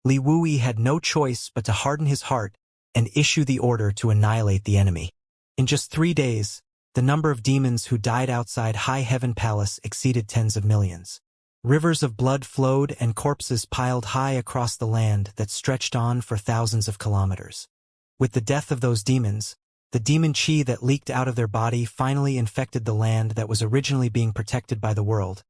Li Wui had no choice but to harden his heart and issue the order to annihilate the enemy. In just 3 days, the number of demons who died outside High Heaven Palace exceeded tens of millions. Rivers of blood flowed and corpses piled high across the land that stretched on for thousands of kilometers. With the death of those demons, the demon chi that leaked out of their body finally infected the land that was originally being protected by the world,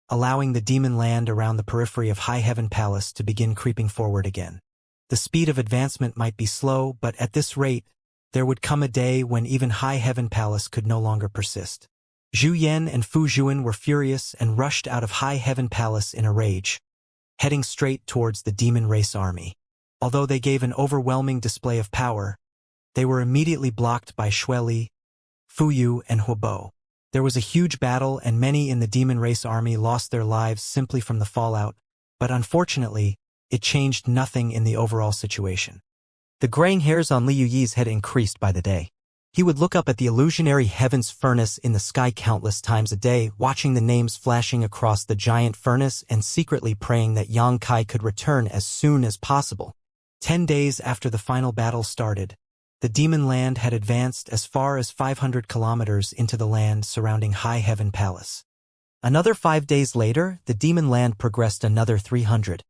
allowing the demon land around the periphery of High Heaven Palace to begin creeping forward again. The speed of advancement might be slow, but at this rate, there would come a day when even High Heaven Palace could no longer persist. Zhu Yan and Fu Zhuan were furious and rushed out of High Heaven Palace in a rage, heading straight towards the demon race army. Although they gave an overwhelming display of power, they were immediately blocked by Xueli, Fu Yu, and Huobo. There was a huge battle and many in the demon race army lost their lives simply from the fallout, but unfortunately, it changed nothing in the overall situation. The graying hairs on Liu Yi's head increased by the day. He would look up at the illusionary heaven's furnace in the sky countless times a day, watching the names flashing across the giant furnace and secretly praying that Yang Kai could return as soon as possible. 10 days after the final battle started, the demon land had advanced as far as 500 kilometers into the land surrounding High Heaven Palace. Another 5 days later, the demon land progressed another 300.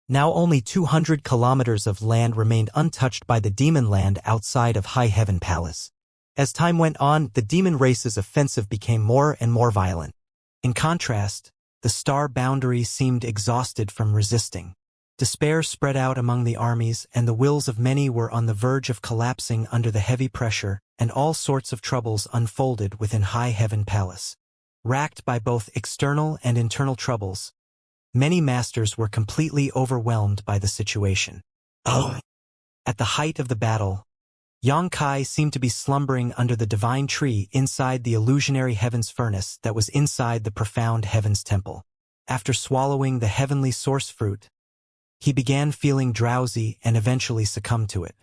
Now only 200 kilometers of land remained untouched by the demon land outside of High Heaven Palace. As time went on, the demon race's offensive became more and more violent. In contrast, the star boundary seemed exhausted from resisting. Despair spread out among the armies, and the wills of many were on the verge of collapsing under the heavy pressure, and all sorts of troubles unfolded within High Heaven Palace. Racked by both external and internal troubles, many masters were completely overwhelmed by the situation. At the height of the battle, Yang Kai seemed to be slumbering under the divine tree inside the illusionary heaven's furnace that was inside the profound heaven's temple. After swallowing the heavenly source fruit, he began feeling drowsy and eventually succumbed to it.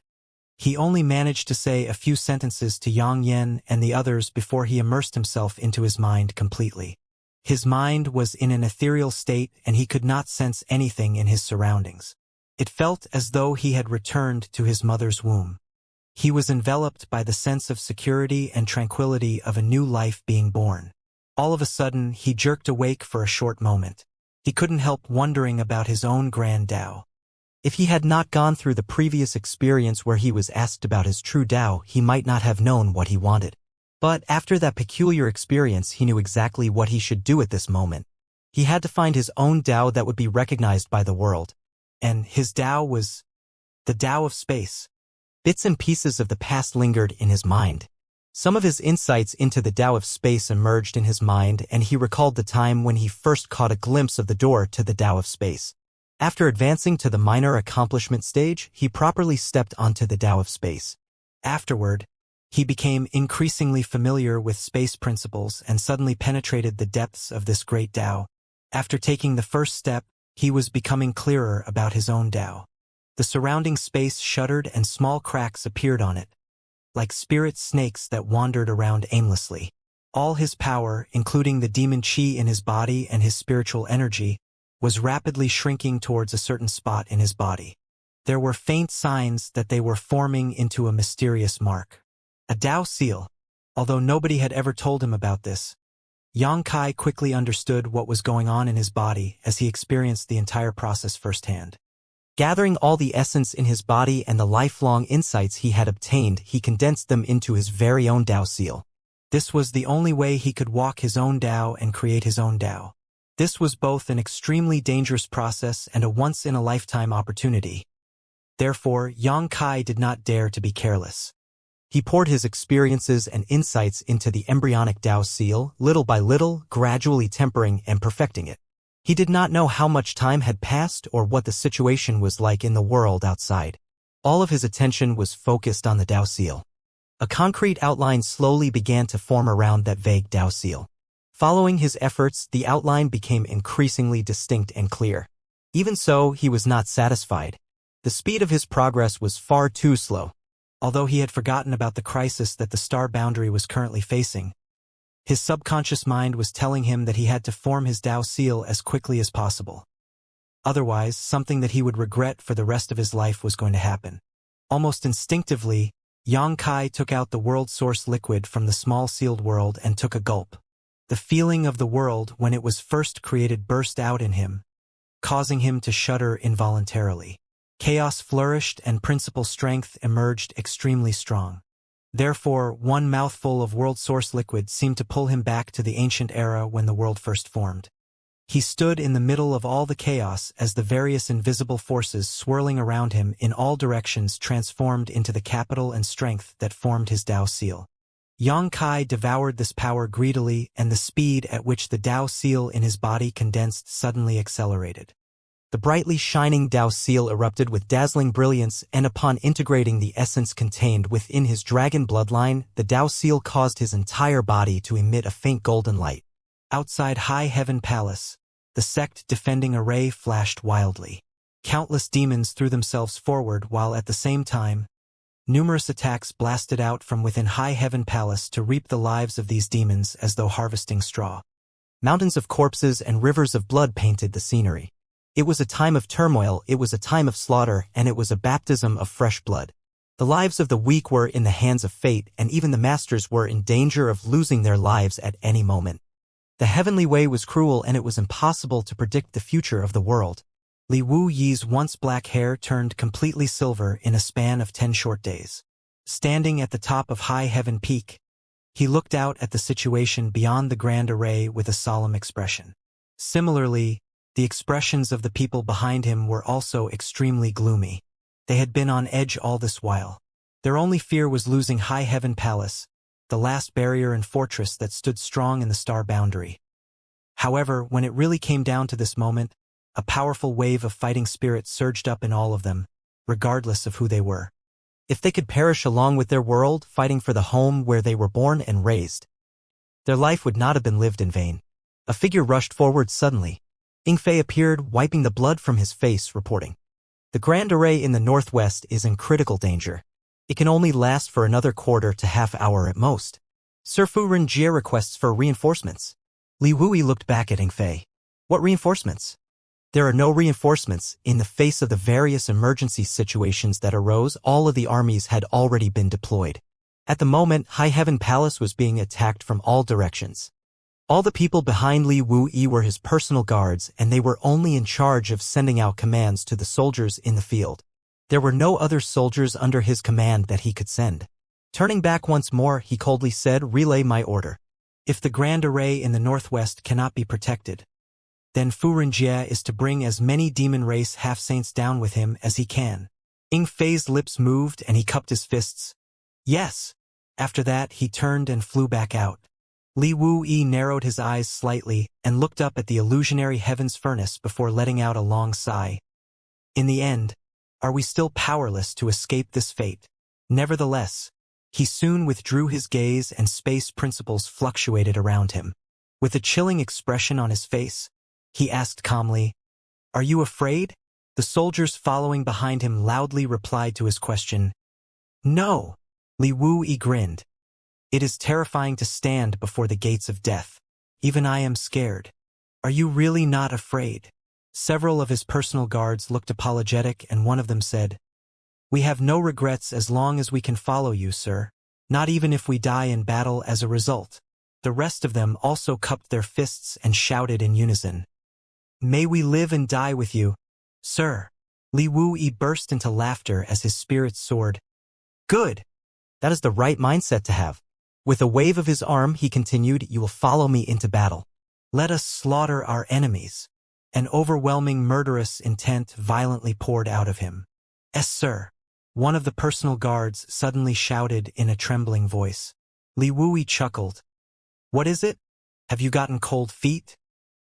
He only managed to say a few sentences to Yang Yan and the others before he immersed himself into his mind completely. His mind was in an ethereal state and he could not sense anything in his surroundings. It felt as though he had returned to his mother's womb. He was enveloped by the sense of security and tranquility of a new life being born. All of a sudden, he jerked awake for a short moment. He couldn't help wondering about his own grand Tao. If he had not gone through the previous experience where he was asked about his true Tao, he might not have known what he wanted. But after that peculiar experience, he knew exactly what he should do at this moment. He had to find his own Tao that would be recognized by the world. And his Tao was the Tao of space. Bits and pieces of the past lingered in his mind. Some of his insights into the Tao of space emerged in his mind, and he recalled the time when he first caught a glimpse of the door to the Tao of space. After advancing to the minor accomplishment stage, he properly stepped onto the Tao of space. Afterward, he became increasingly familiar with space principles and suddenly penetrated the depths of this great Tao. After taking the first step, he was becoming clearer about his own Tao. The surrounding space shuddered and small cracks appeared on it, like spirit snakes that wandered around aimlessly. All his power, including the demon chi in his body and his spiritual energy, was rapidly shrinking towards a certain spot in his body. There were faint signs that they were forming into a mysterious mark. A Tao seal. Although nobody had ever told him about this, Yang Kai quickly understood what was going on in his body as he experienced the entire process firsthand. Gathering all the essence in his body and the lifelong insights he had obtained, he condensed them into his very own Tao seal. This was the only way he could walk his own Tao and create his own Tao. This was both an extremely dangerous process and a once-in-a-lifetime opportunity. Therefore, Yang Kai did not dare to be careless. He poured his experiences and insights into the embryonic Tao seal, little by little, gradually tempering and perfecting it. He did not know how much time had passed or what the situation was like in the world outside. All of his attention was focused on the Tao seal. A concrete outline slowly began to form around that vague Tao seal. Following his efforts, the outline became increasingly distinct and clear. Even so, he was not satisfied. The speed of his progress was far too slow. Although he had forgotten about the crisis that the star boundary was currently facing, his subconscious mind was telling him that he had to form his Tao seal as quickly as possible. Otherwise, something that he would regret for the rest of his life was going to happen. Almost instinctively, Yang Kai took out the world source liquid from the small sealed world and took a gulp. The feeling of the world when it was first created burst out in him, causing him to shudder involuntarily. Chaos flourished and principal strength emerged extremely strong. Therefore, one mouthful of world source liquid seemed to pull him back to the ancient era when the world first formed. He stood in the middle of all the chaos as the various invisible forces swirling around him in all directions transformed into the capital and strength that formed his Tao seal. Yang Kai devoured this power greedily, and the speed at which the Tao seal in his body condensed suddenly accelerated. The brightly shining Tao seal erupted with dazzling brilliance, and upon integrating the essence contained within his dragon bloodline, the Tao seal caused his entire body to emit a faint golden light. Outside High Heaven Palace, the sect defending array flashed wildly. Countless demons threw themselves forward while at the same time, numerous attacks blasted out from within High Heaven Palace to reap the lives of these demons as though harvesting straw. Mountains of corpses and rivers of blood painted the scenery. It was a time of turmoil, it was a time of slaughter, and it was a baptism of fresh blood. The lives of the weak were in the hands of fate, and even the masters were in danger of losing their lives at any moment. The heavenly way was cruel, and it was impossible to predict the future of the world. Li Wu Yi's once black hair turned completely silver in a span of 10 short days. Standing at the top of High Heaven Peak, he looked out at the situation beyond the grand array with a solemn expression. Similarly, the expressions of the people behind him were also extremely gloomy. They had been on edge all this while. Their only fear was losing High Heaven Palace, the last barrier and fortress that stood strong in the star boundary. However, when it really came down to this moment, a powerful wave of fighting spirit surged up in all of them, regardless of who they were. If they could perish along with their world, fighting for the home where they were born and raised, their life would not have been lived in vain. A figure rushed forward suddenly. Inflate appeared, wiping the blood from his face, reporting. The Grand Array in the northwest is in critical danger. It can only last for another quarter to half hour at most. Sir Fu Renjie requests for reinforcements. Li Wui looked back at Inflate. What reinforcements? There are no reinforcements. In the face of the various emergency situations that arose, all of the armies had already been deployed. At the moment, High Heaven Palace was being attacked from all directions. All the people behind Li Wuyi were his personal guards, and they were only in charge of sending out commands to the soldiers in the field. There were no other soldiers under his command that he could send. Turning back once more, he coldly said, "Relay my order. If the Grand Array in the northwest cannot be protected, then Fu Renjie is to bring as many demon race half-saints down with him as he can." Ingfei's lips moved and he cupped his fists. Yes. After that, he turned and flew back out. Li Wuyi narrowed his eyes slightly and looked up at the illusionary heaven's furnace before letting out a long sigh. In the end, are we still powerless to escape this fate? Nevertheless, he soon withdrew his gaze and space principles fluctuated around him. With a chilling expression on his face, he asked calmly, "Are you afraid?" The soldiers following behind him loudly replied to his question, "No." Li Wuyi grinned. "It is terrifying to stand before the gates of death. Even I am scared. Are you really not afraid?" Several of his personal guards looked apologetic, and one of them said, "We have no regrets as long as we can follow you, sir. Not even if we die in battle as a result." The rest of them also cupped their fists and shouted in unison, "May we live and die with you, sir." Li Wuyi burst into laughter as his spirits soared. "Good. That is the right mindset to have." With a wave of his arm, he continued, "You will follow me into battle. Let us slaughter our enemies." An overwhelming murderous intent violently poured out of him. "Yes, sir." One of the personal guards suddenly shouted in a trembling voice. Li Wuyi chuckled. "What is it? Have you gotten cold feet?"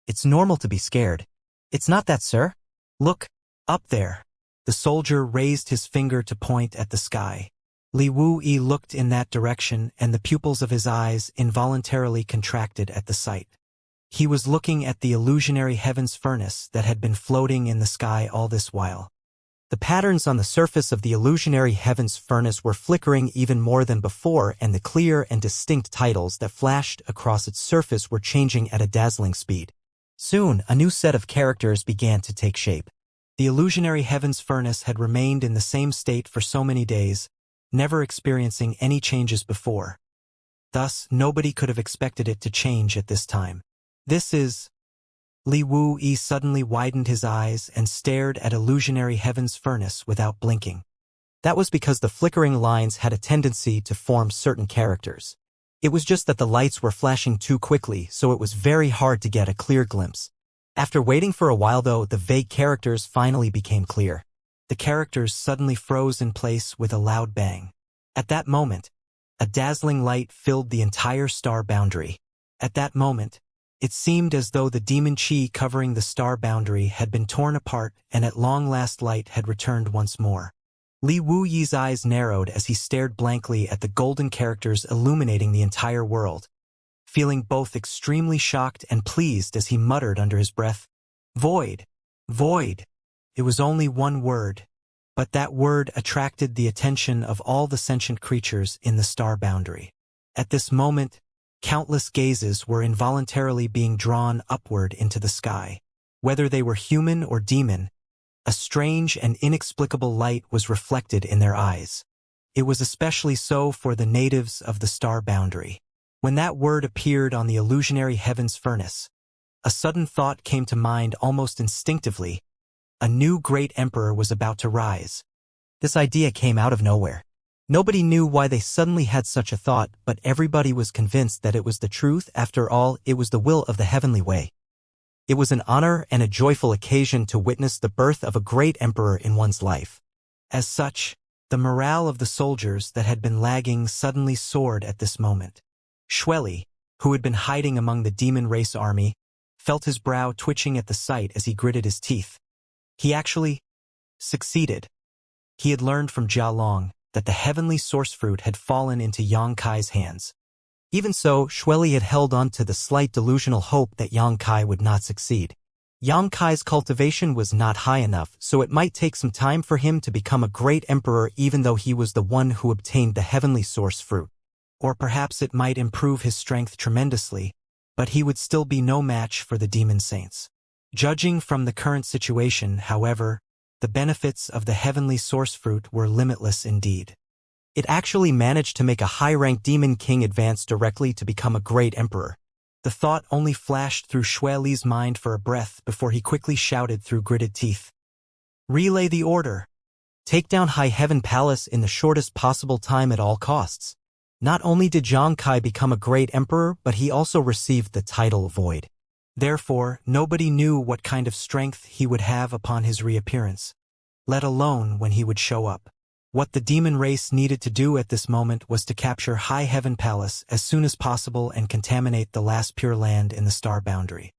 "It's normal to be scared." "It's not that, sir." "Look, up there." The soldier raised his finger to point at the sky. Li Wuyi looked in that direction, and the pupils of his eyes involuntarily contracted at the sight. He was looking at the illusionary heaven's furnace that had been floating in the sky all this while. The patterns on the surface of the illusionary heaven's furnace were flickering even more than before, and the clear and distinct titles that flashed across its surface were changing at a dazzling speed. Soon, a new set of characters began to take shape. The illusionary heaven's furnace had remained in the same state for so many days, never experiencing any changes before. Thus, nobody could have expected it to change at this time. "This is..." Li Wuyi suddenly widened his eyes and stared at illusionary heaven's furnace without blinking. That was because the flickering lines had a tendency to form certain characters. It was just that the lights were flashing too quickly, so it was very hard to get a clear glimpse. After waiting for a while though, the vague characters finally became clear. The characters suddenly froze in place with a loud bang. At that moment, a dazzling light filled the entire star boundary. At that moment, it seemed as though the demon chi covering the star boundary had been torn apart and at long last light had returned once more. Li Wuyi's eyes narrowed as he stared blankly at the golden characters illuminating the entire world, feeling both extremely shocked and pleased as he muttered under his breath, "Void! Void!" It was only one word, but that word attracted the attention of all the sentient creatures in the star boundary. At this moment, countless gazes were involuntarily being drawn upward into the sky. Whether they were human or demon, a strange and inexplicable light was reflected in their eyes. It was especially so for the natives of the star boundary. When that word appeared on the illusionary heaven's furnace, a sudden thought came to mind almost instinctively. A new great emperor was about to rise. This idea came out of nowhere. Nobody knew why they suddenly had such a thought, but everybody was convinced that it was the truth. After all, it was the will of the heavenly way. It was an honor and a joyful occasion to witness the birth of a great emperor in one's life. As such, the morale of the soldiers that had been lagging suddenly soared at this moment. Xueli, who had been hiding among the demon race army, felt his brow twitching at the sight as he gritted his teeth. He actually succeeded. He had learned from Jia Long that the heavenly source fruit had fallen into Yang Kai's hands. Even so, Xueli had held on to the slight delusional hope that Yang Kai would not succeed. Yang Kai's cultivation was not high enough, so it might take some time for him to become a great emperor even though he was the one who obtained the heavenly source fruit. Or perhaps it might improve his strength tremendously, but he would still be no match for the demon saints. Judging from the current situation, however, the benefits of the heavenly source fruit were limitless indeed. It actually managed to make a high-ranked demon king advance directly to become a great emperor. The thought only flashed through Xueli's mind for a breath before he quickly shouted through gritted teeth, "Relay the order! Take down High Heaven Palace in the shortest possible time at all costs." Not only did Yang Kai become a great emperor, but he also received the title Void. Therefore, nobody knew what kind of strength he would have upon his reappearance, let alone when he would show up. What the demon race needed to do at this moment was to capture High Heaven Palace as soon as possible and contaminate the last pure land in the star boundary.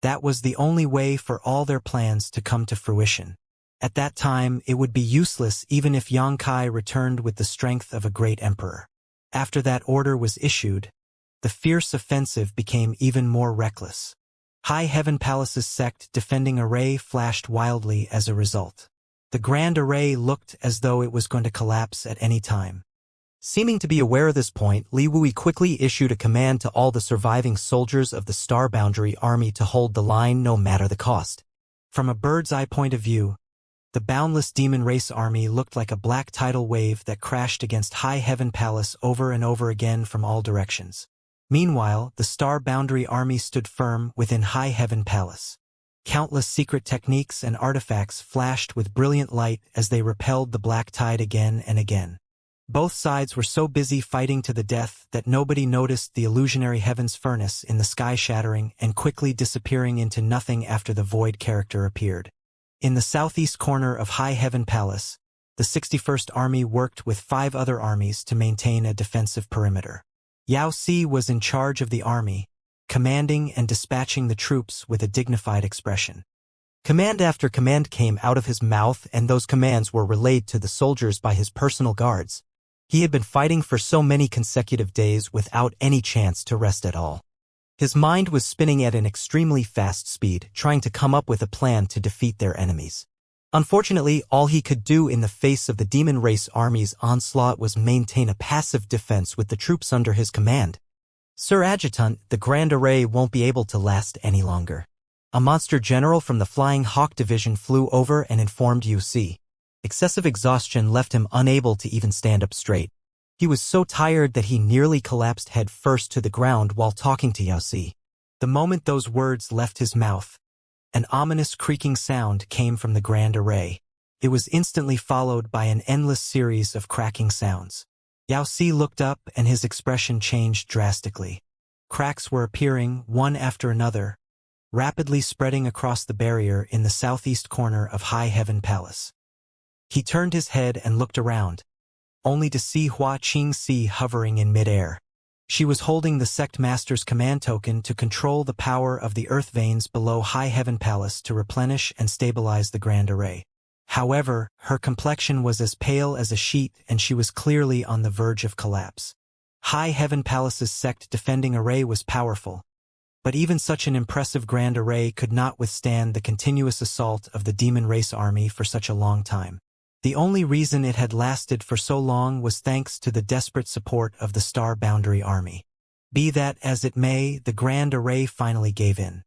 That was the only way for all their plans to come to fruition. At that time, it would be useless even if Yang Kai returned with the strength of a great emperor. After that order was issued, the fierce offensive became even more reckless. High Heaven Palace's sect defending array flashed wildly as a result. The grand array looked as though it was going to collapse at any time. Seeming to be aware of this point, Li Wui quickly issued a command to all the surviving soldiers of the Star Boundary Army to hold the line no matter the cost. From a bird's-eye point of view, the boundless demon race army looked like a black tidal wave that crashed against High Heaven Palace over and over again from all directions. Meanwhile, the Star Boundary Army stood firm within High Heaven Palace. Countless secret techniques and artifacts flashed with brilliant light as they repelled the black tide again and again. Both sides were so busy fighting to the death that nobody noticed the illusionary heaven's furnace in the sky shattering and quickly disappearing into nothing after the void character appeared. In the southeast corner of High Heaven Palace, the 61st Army worked with 5 other armies to maintain a defensive perimeter. Yao Si was in charge of the army, commanding and dispatching the troops with a dignified expression. Command after command came out of his mouth, and those commands were relayed to the soldiers by his personal guards. He had been fighting for so many consecutive days without any chance to rest at all. His mind was spinning at an extremely fast speed, trying to come up with a plan to defeat their enemies. Unfortunately, all he could do in the face of the demon race army's onslaught was maintain a passive defense with the troops under his command. "Sir Adjutant, the Grand Array won't be able to last any longer." A monster general from the Flying Hawk Division flew over and informed UC. Excessive exhaustion left him unable to even stand up straight. He was so tired that he nearly collapsed head first to the ground while talking to Yao Si. The moment those words left his mouth, an ominous creaking sound came from the Grand Array. It was instantly followed by an endless series of cracking sounds. Yao Si looked up and his expression changed drastically. Cracks were appearing, one after another, rapidly spreading across the barrier in the southeast corner of High Heaven Palace. He turned his head and looked around, only to see Xianxia hovering in midair. She was holding the sect master's command token to control the power of the earth veins below High Heaven Palace to replenish and stabilize the Grand Array. However, her complexion was as pale as a sheet and she was clearly on the verge of collapse. High Heaven Palace's sect defending array was powerful, but even such an impressive Grand Array could not withstand the continuous assault of the demon race army for such a long time. The only reason it had lasted for so long was thanks to the desperate support of the Star Boundary Army. Be that as it may, the Grand Array finally gave in.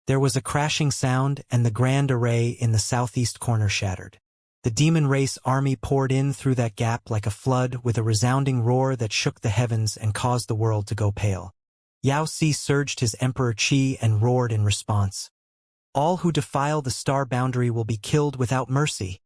There was a crashing sound and the Grand Array in the southeast corner shattered. The demon race army poured in through that gap like a flood with a resounding roar that shook the heavens and caused the world to go pale. Yao Si surged his Emperor Qi and roared in response. All who defile the Star Boundary will be killed without mercy.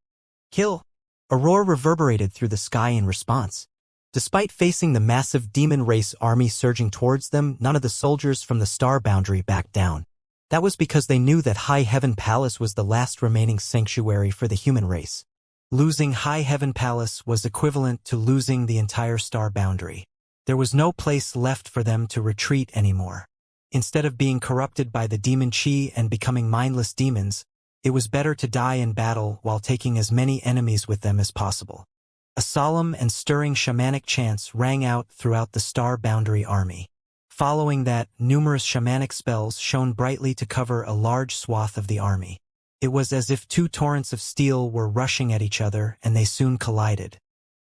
Kill! A roar reverberated through the sky in response. Despite facing the massive demon race army surging towards them, none of the soldiers from the Star Boundary backed down. That was because they knew that High Heaven Palace was the last remaining sanctuary for the human race. Losing High Heaven Palace was equivalent to losing the entire Star Boundary. There was no place left for them to retreat anymore. Instead of being corrupted by the demon Qi and becoming mindless demons, it was better to die in battle while taking as many enemies with them as possible. A solemn and stirring shamanic chants rang out throughout the Star Boundary army. Following that, numerous shamanic spells shone brightly to cover a large swath of the army. It was as if two torrents of steel were rushing at each other, and they soon collided.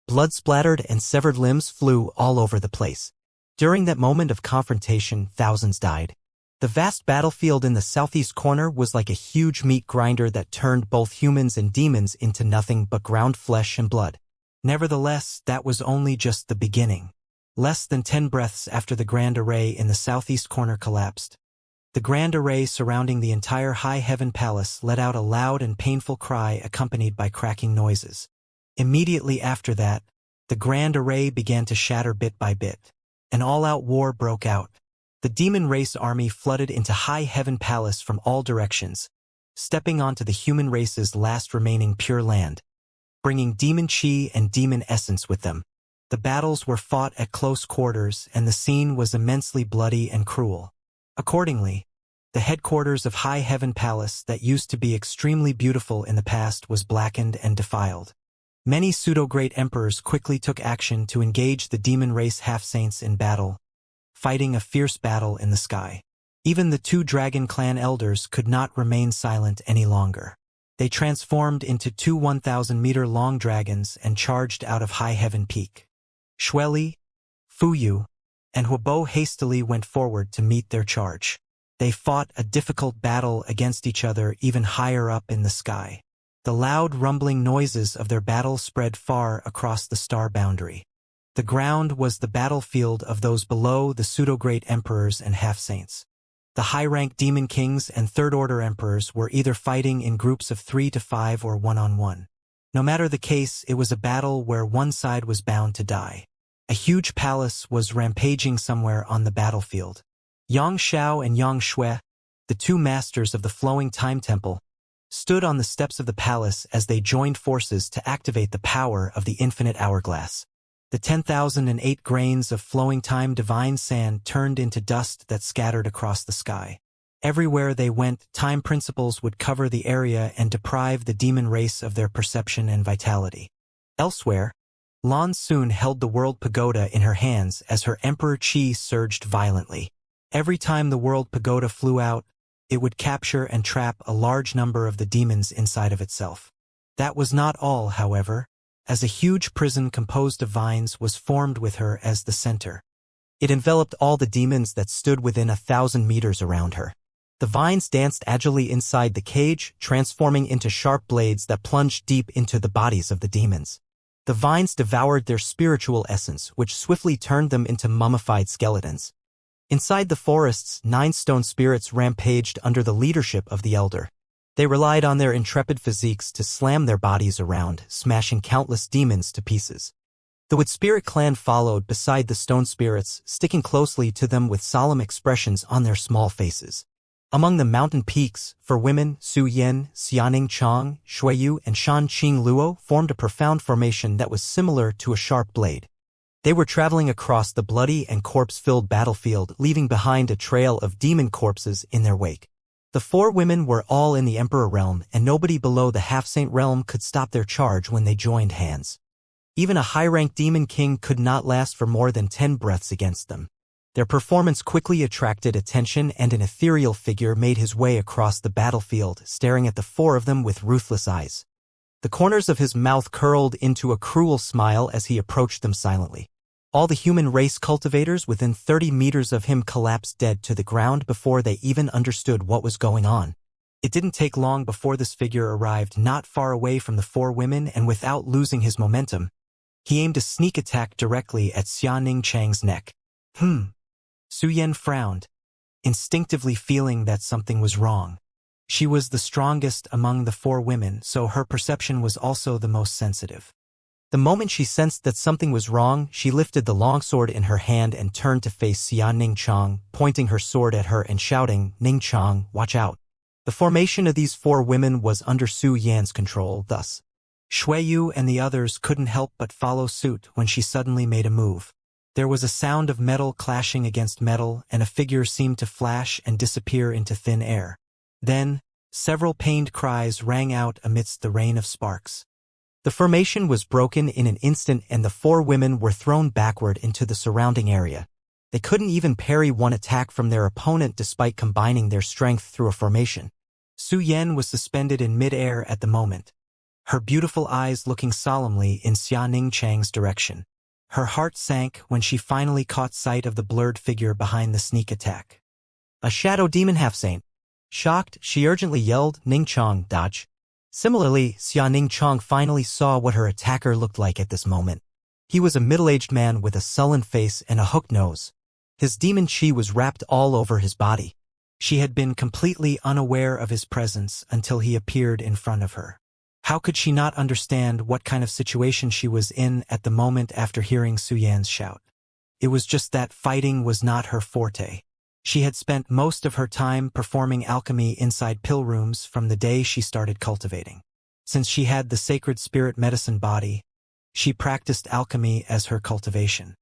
Blood splattered and severed limbs flew all over the place. During that moment of confrontation, thousands died. The vast battlefield in the southeast corner was like a huge meat grinder that turned both humans and demons into nothing but ground flesh and blood. Nevertheless, that was only just the beginning. Less than 10 breaths after the Grand Array in the southeast corner collapsed, the Grand Array surrounding the entire High Heaven Palace let out a loud and painful cry accompanied by cracking noises. Immediately after that, the Grand Array began to shatter bit by bit. An all-out war broke out. The demon race army flooded into High Heaven Palace from all directions, stepping onto the human race's last remaining pure land, bringing demon Qi and demon essence with them. The battles were fought at close quarters and the scene was immensely bloody and cruel. Accordingly, the headquarters of High Heaven Palace that used to be extremely beautiful in the past was blackened and defiled. Many pseudo-great emperors quickly took action to engage the demon race half-saints in battle, fighting a fierce battle in the sky. Even the two dragon clan elders could not remain silent any longer. They transformed into two 1,000-meter-long dragons and charged out of High Heaven Peak. Xueli, Fuyu, and Huobo hastily went forward to meet their charge. They fought a difficult battle against each other even higher up in the sky. The loud rumbling noises of their battle spread far across the Star Boundary. The ground was the battlefield of those below the pseudo-great emperors and half-saints. The high-ranked demon kings and third-order emperors were either fighting in groups of 3 to 5 or one-on-one. No matter the case, it was a battle where one side was bound to die. A huge palace was rampaging somewhere on the battlefield. Yang Xiao and Yang Shui, the two masters of the Flowing Time Temple, stood on the steps of the palace as they joined forces to activate the power of the infinite hourglass. The 10,008 grains of flowing time divine sand turned into dust that scattered across the sky. Everywhere they went, time principles would cover the area and deprive the demon race of their perception and vitality. Elsewhere, Lan Xun held the world pagoda in her hands as her Emperor Qi surged violently. Every time the world pagoda flew out, it would capture and trap a large number of the demons inside of itself. That was not all, however, as a huge prison composed of vines was formed with her as the center. It enveloped all the demons that stood within 1,000 meters around her. The vines danced agilely inside the cage, transforming into sharp blades that plunged deep into the bodies of the demons. The vines devoured their spiritual essence, which swiftly turned them into mummified skeletons. Inside the forests, 9 stone spirits rampaged under the leadership of the elder. They relied on their intrepid physiques to slam their bodies around, smashing countless demons to pieces. The Wood Spirit clan followed beside the stone spirits, sticking closely to them with solemn expressions on their small faces. Among the mountain peaks, for women, Su Yan, Xianing Chang, Shuiyu, and Shan Qing Luo formed a profound formation that was similar to a sharp blade. They were traveling across the bloody and corpse-filled battlefield, leaving behind a trail of demon corpses in their wake. The four women were all in the Emperor realm, and nobody below the half-saint realm could stop their charge when they joined hands. Even a high-ranked demon king could not last for more than 10 breaths against them. Their performance quickly attracted attention, and an ethereal figure made his way across the battlefield, staring at the four of them with ruthless eyes. The corners of his mouth curled into a cruel smile as he approached them silently. All the human race cultivators within 30 meters of him collapsed dead to the ground before they even understood what was going on. It didn't take long before this figure arrived not far away from the four women, and without losing his momentum, he aimed a sneak attack directly at Xianing Chang's neck. Su Yan frowned, instinctively feeling that something was wrong. She was the strongest among the four women, so her perception was also the most sensitive. The moment she sensed that something was wrong, she lifted the longsword in her hand and turned to face Xia Ningchang, pointing her sword at her and shouting, "Ningchang, watch out." The formation of these four women was under Su Yan's control, thus Shuiyu and the others couldn't help but follow suit when she suddenly made a move. There was a sound of metal clashing against metal, and a figure seemed to flash and disappear into thin air. Then, several pained cries rang out amidst the rain of sparks. The formation was broken in an instant, and the four women were thrown backward into the surrounding area. They couldn't even parry one attack from their opponent despite combining their strength through a formation. Su Yan was suspended in mid-air at the moment, her beautiful eyes looking solemnly in Xia Ningchang's direction. Her heart sank when she finally caught sight of the blurred figure behind the sneak attack. A shadow demon half-saint. Shocked, she urgently yelled, "Ningchang, dodge." Similarly, Xia Ningchang finally saw what her attacker looked like at this moment. He was a middle-aged man with a sullen face and a hooked nose. His demon chi was wrapped all over his body. She had been completely unaware of his presence until he appeared in front of her. How could she not understand what kind of situation she was in at the moment after hearing Su Yan's shout? It was just that fighting was not her forte. She had spent most of her time performing alchemy inside pill rooms from the day she started cultivating. Since she had the sacred spirit medicine body, she practiced alchemy as her cultivation.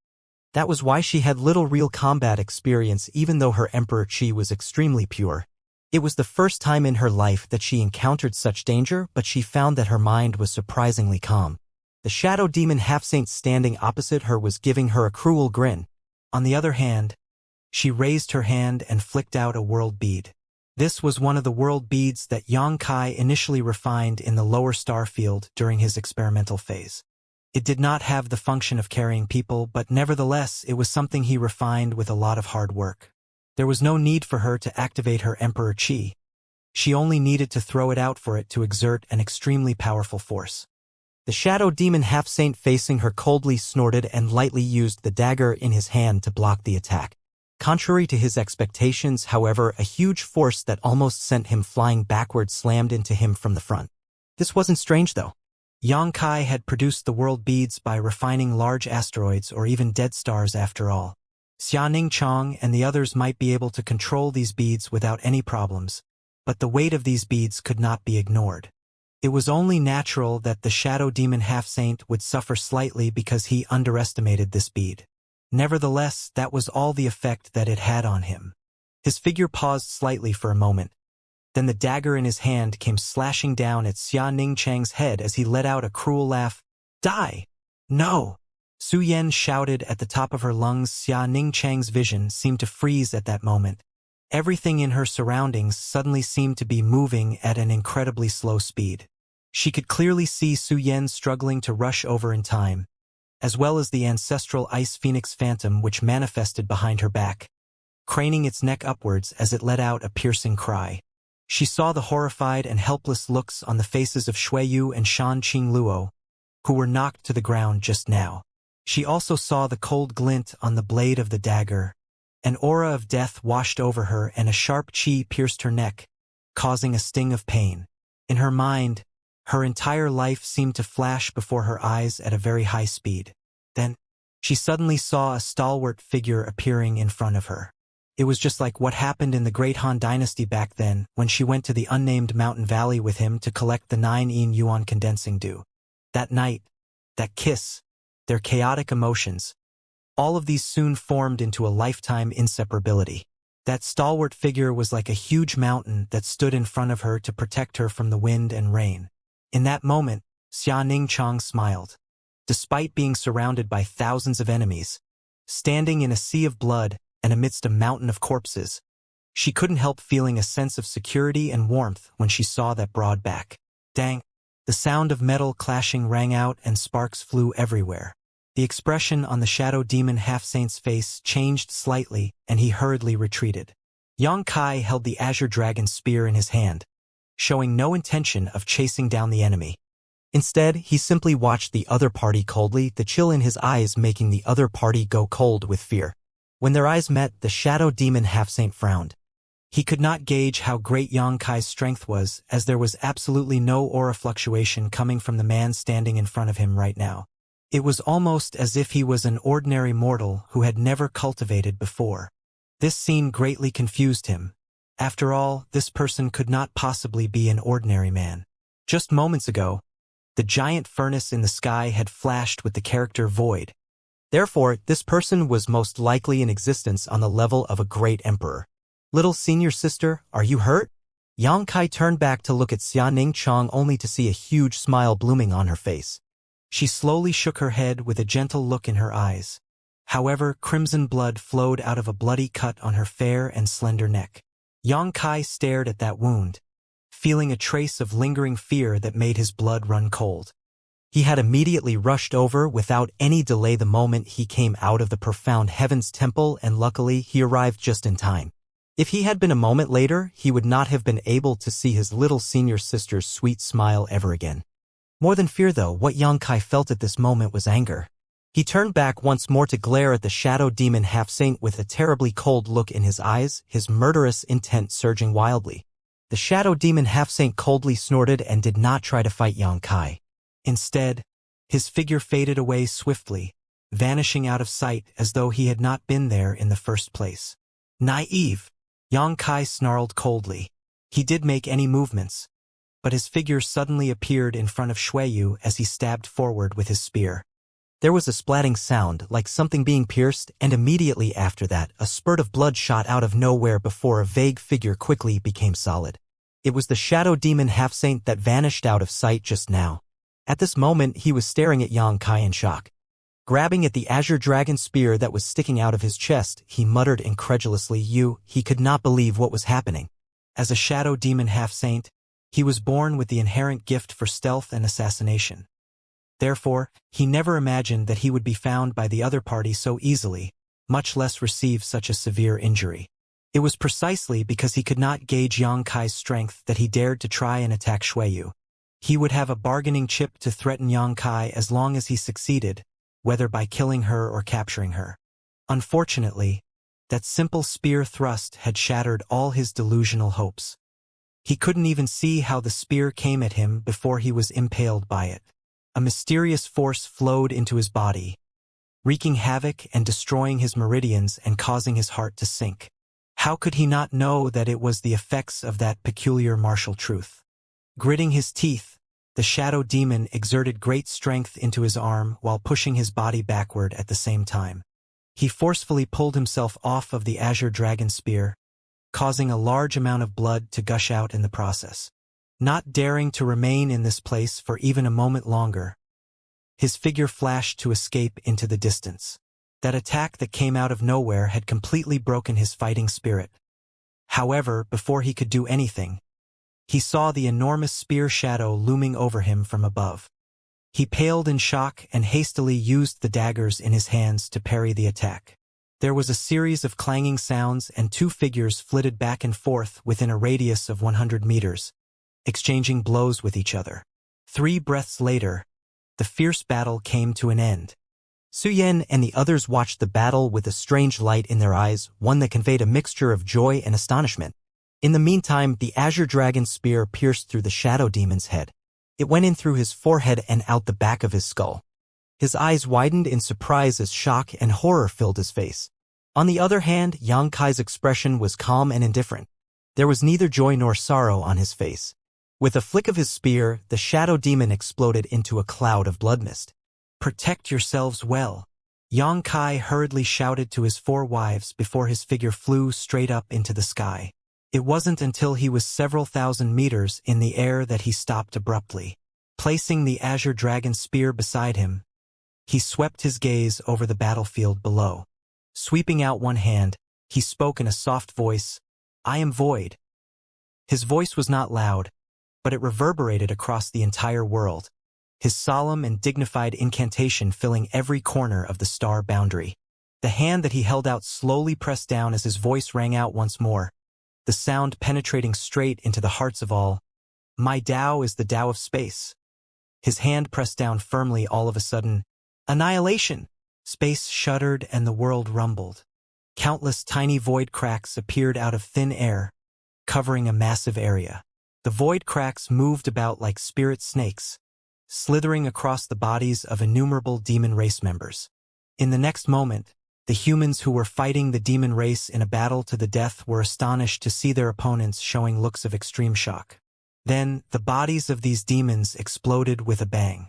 That was why she had little real combat experience, even though her emperor chi was extremely pure. It was the first time in her life that she encountered such danger, but she found that her mind was surprisingly calm. The shadow demon half-saint standing opposite her was giving her a cruel grin. On the other hand, she raised her hand and flicked out a world bead. This was one of the world beads that Yang Kai initially refined in the lower star field during his experimental phase. It did not have the function of carrying people, but nevertheless it was something he refined with a lot of hard work. There was no need for her to activate her Emperor Chi. She only needed to throw it out for it to exert an extremely powerful force. The shadow demon half-saint facing her coldly snorted and lightly used the dagger in his hand to block the attack. Contrary to his expectations, however, a huge force that almost sent him flying backwards slammed into him from the front. This wasn't strange, though. Yang Kai had produced the world beads by refining large asteroids or even dead stars after all. Xia Ningchang and the others might be able to control these beads without any problems, but the weight of these beads could not be ignored. It was only natural that the shadow demon half-saint would suffer slightly because he underestimated this bead. Nevertheless, that was all the effect that it had on him. His figure paused slightly for a moment. Then the dagger in his hand came slashing down at Xia Ningchang's head as he let out a cruel laugh. "Die! No!" Su Yan shouted at the top of her lungs. Xia Ningchang's vision seemed to freeze at that moment. Everything in her surroundings suddenly seemed to be moving at an incredibly slow speed. She could clearly see Su Yan struggling to rush over in time, as well as the ancestral ice phoenix phantom which manifested behind her back, craning its neck upwards as it let out a piercing cry. She saw the horrified and helpless looks on the faces of Shuiyu and Shan Qing Luo, who were knocked to the ground just now. She also saw the cold glint on the blade of the dagger. An aura of death washed over her and a sharp chi pierced her neck, causing a sting of pain. In her mind, her entire life seemed to flash before her eyes at a very high speed. Then, she suddenly saw a stalwart figure appearing in front of her. It was just like what happened in the Great Han Dynasty back then when she went to the unnamed mountain valley with him to collect the 9 yuan condensing dew. That night, that kiss, their chaotic emotions, all of these soon formed into a lifetime inseparability. That stalwart figure was like a huge mountain that stood in front of her to protect her from the wind and rain. In that moment, Xianxia smiled. Despite being surrounded by thousands of enemies, standing in a sea of blood and amidst a mountain of corpses, she couldn't help feeling a sense of security and warmth when she saw that broad back. Dang! The sound of metal clashing rang out and sparks flew everywhere. The expression on the shadow demon half-saint's face changed slightly and he hurriedly retreated. Yang Kai held the azure dragon spear in his hand, showing no intention of chasing down the enemy. Instead, he simply watched the other party coldly, the chill in his eyes making the other party go cold with fear. When their eyes met, the shadow demon half-saint frowned. He could not gauge how great Yang Kai's strength was, as there was absolutely no aura fluctuation coming from the man standing in front of him right now. It was almost as if he was an ordinary mortal who had never cultivated before. This scene greatly confused him. After all, this person could not possibly be an ordinary man. Just moments ago, the giant furnace in the sky had flashed with the character void. Therefore, this person was most likely in existence on the level of a great emperor. Little senior sister, are you hurt? Yang Kai turned back to look at Xianxia only to see a huge smile blooming on her face. She slowly shook her head with a gentle look in her eyes. However, crimson blood flowed out of a bloody cut on her fair and slender neck. Yang Kai stared at that wound, feeling a trace of lingering fear that made his blood run cold. He had immediately rushed over without any delay the moment he came out of the profound heavens temple, and luckily he arrived just in time. If he had been a moment later, he would not have been able to see his little senior sister's sweet smile ever again. More than fear though, what Yang Kai felt at this moment was anger. He turned back once more to glare at the shadow demon half-saint with a terribly cold look in his eyes, his murderous intent surging wildly. The shadow demon half-saint coldly snorted and did not try to fight Yang Kai. Instead, his figure faded away swiftly, vanishing out of sight as though he had not been there in the first place. Naive! Yang Kai snarled coldly. He did make any movements, but his figure suddenly appeared in front of Xueyu as he stabbed forward with his spear. There was a splatting sound, like something being pierced, and immediately after that, a spurt of blood shot out of nowhere before a vague figure quickly became solid. It was the shadow demon half-saint that vanished out of sight just now. At this moment, he was staring at Yang Kai in shock. Grabbing at the azure dragon spear that was sticking out of his chest, he muttered incredulously, he could not believe what was happening. As a shadow demon half-saint, he was born with the inherent gift for stealth and assassination. Therefore, he never imagined that he would be found by the other party so easily, much less receive such a severe injury. It was precisely because he could not gauge Yang Kai's strength that he dared to try and attack Xueyu. He would have a bargaining chip to threaten Yang Kai as long as he succeeded, whether by killing her or capturing her. Unfortunately, that simple spear thrust had shattered all his delusional hopes. He couldn't even see how the spear came at him before he was impaled by it. A mysterious force flowed into his body, wreaking havoc and destroying his meridians and causing his heart to sink. How could he not know that it was the effects of that peculiar martial truth? Gritting his teeth, the shadow demon exerted great strength into his arm while pushing his body backward at the same time. He forcefully pulled himself off of the azure dragon spear, causing a large amount of blood to gush out in the process. Not daring to remain in this place for even a moment longer, his figure flashed to escape into the distance. That attack that came out of nowhere had completely broken his fighting spirit. However, before he could do anything, he saw the enormous spear shadow looming over him from above. He paled in shock and hastily used the daggers in his hands to parry the attack. There was a series of clanging sounds and two figures flitted back and forth within a radius of 100 meters, exchanging blows with each other. 3 breaths later, the fierce battle came to an end. Su Yan and the others watched the battle with a strange light in their eyes, one that conveyed a mixture of joy and astonishment. In the meantime, the azure dragon's spear pierced through the shadow demon's head. It went in through his forehead and out the back of his skull. His eyes widened in surprise as shock and horror filled his face. On the other hand, Yang Kai's expression was calm and indifferent. There was neither joy nor sorrow on his face. With a flick of his spear, the shadow demon exploded into a cloud of blood mist. "Protect yourselves well," Yang Kai hurriedly shouted to his 4 wives before his figure flew straight up into the sky. It wasn't until he was several thousand meters in the air that he stopped abruptly. Placing the azure dragon spear beside him, he swept his gaze over the battlefield below. Sweeping out one hand, he spoke in a soft voice, "I am void." His voice was not loud, but it reverberated across the entire world, his solemn and dignified incantation filling every corner of the star boundary. The hand that he held out slowly pressed down as his voice rang out once more, the sound penetrating straight into the hearts of all. "My Tao is the Tao of space." His hand pressed down firmly. All of a sudden, annihilation! Space shuddered and the world rumbled. Countless tiny void cracks appeared out of thin air, covering a massive area. The void cracks moved about like spirit snakes, slithering across the bodies of innumerable demon race members. In the next moment, the humans who were fighting the demon race in a battle to the death were astonished to see their opponents showing looks of extreme shock. Then, the bodies of these demons exploded with a bang.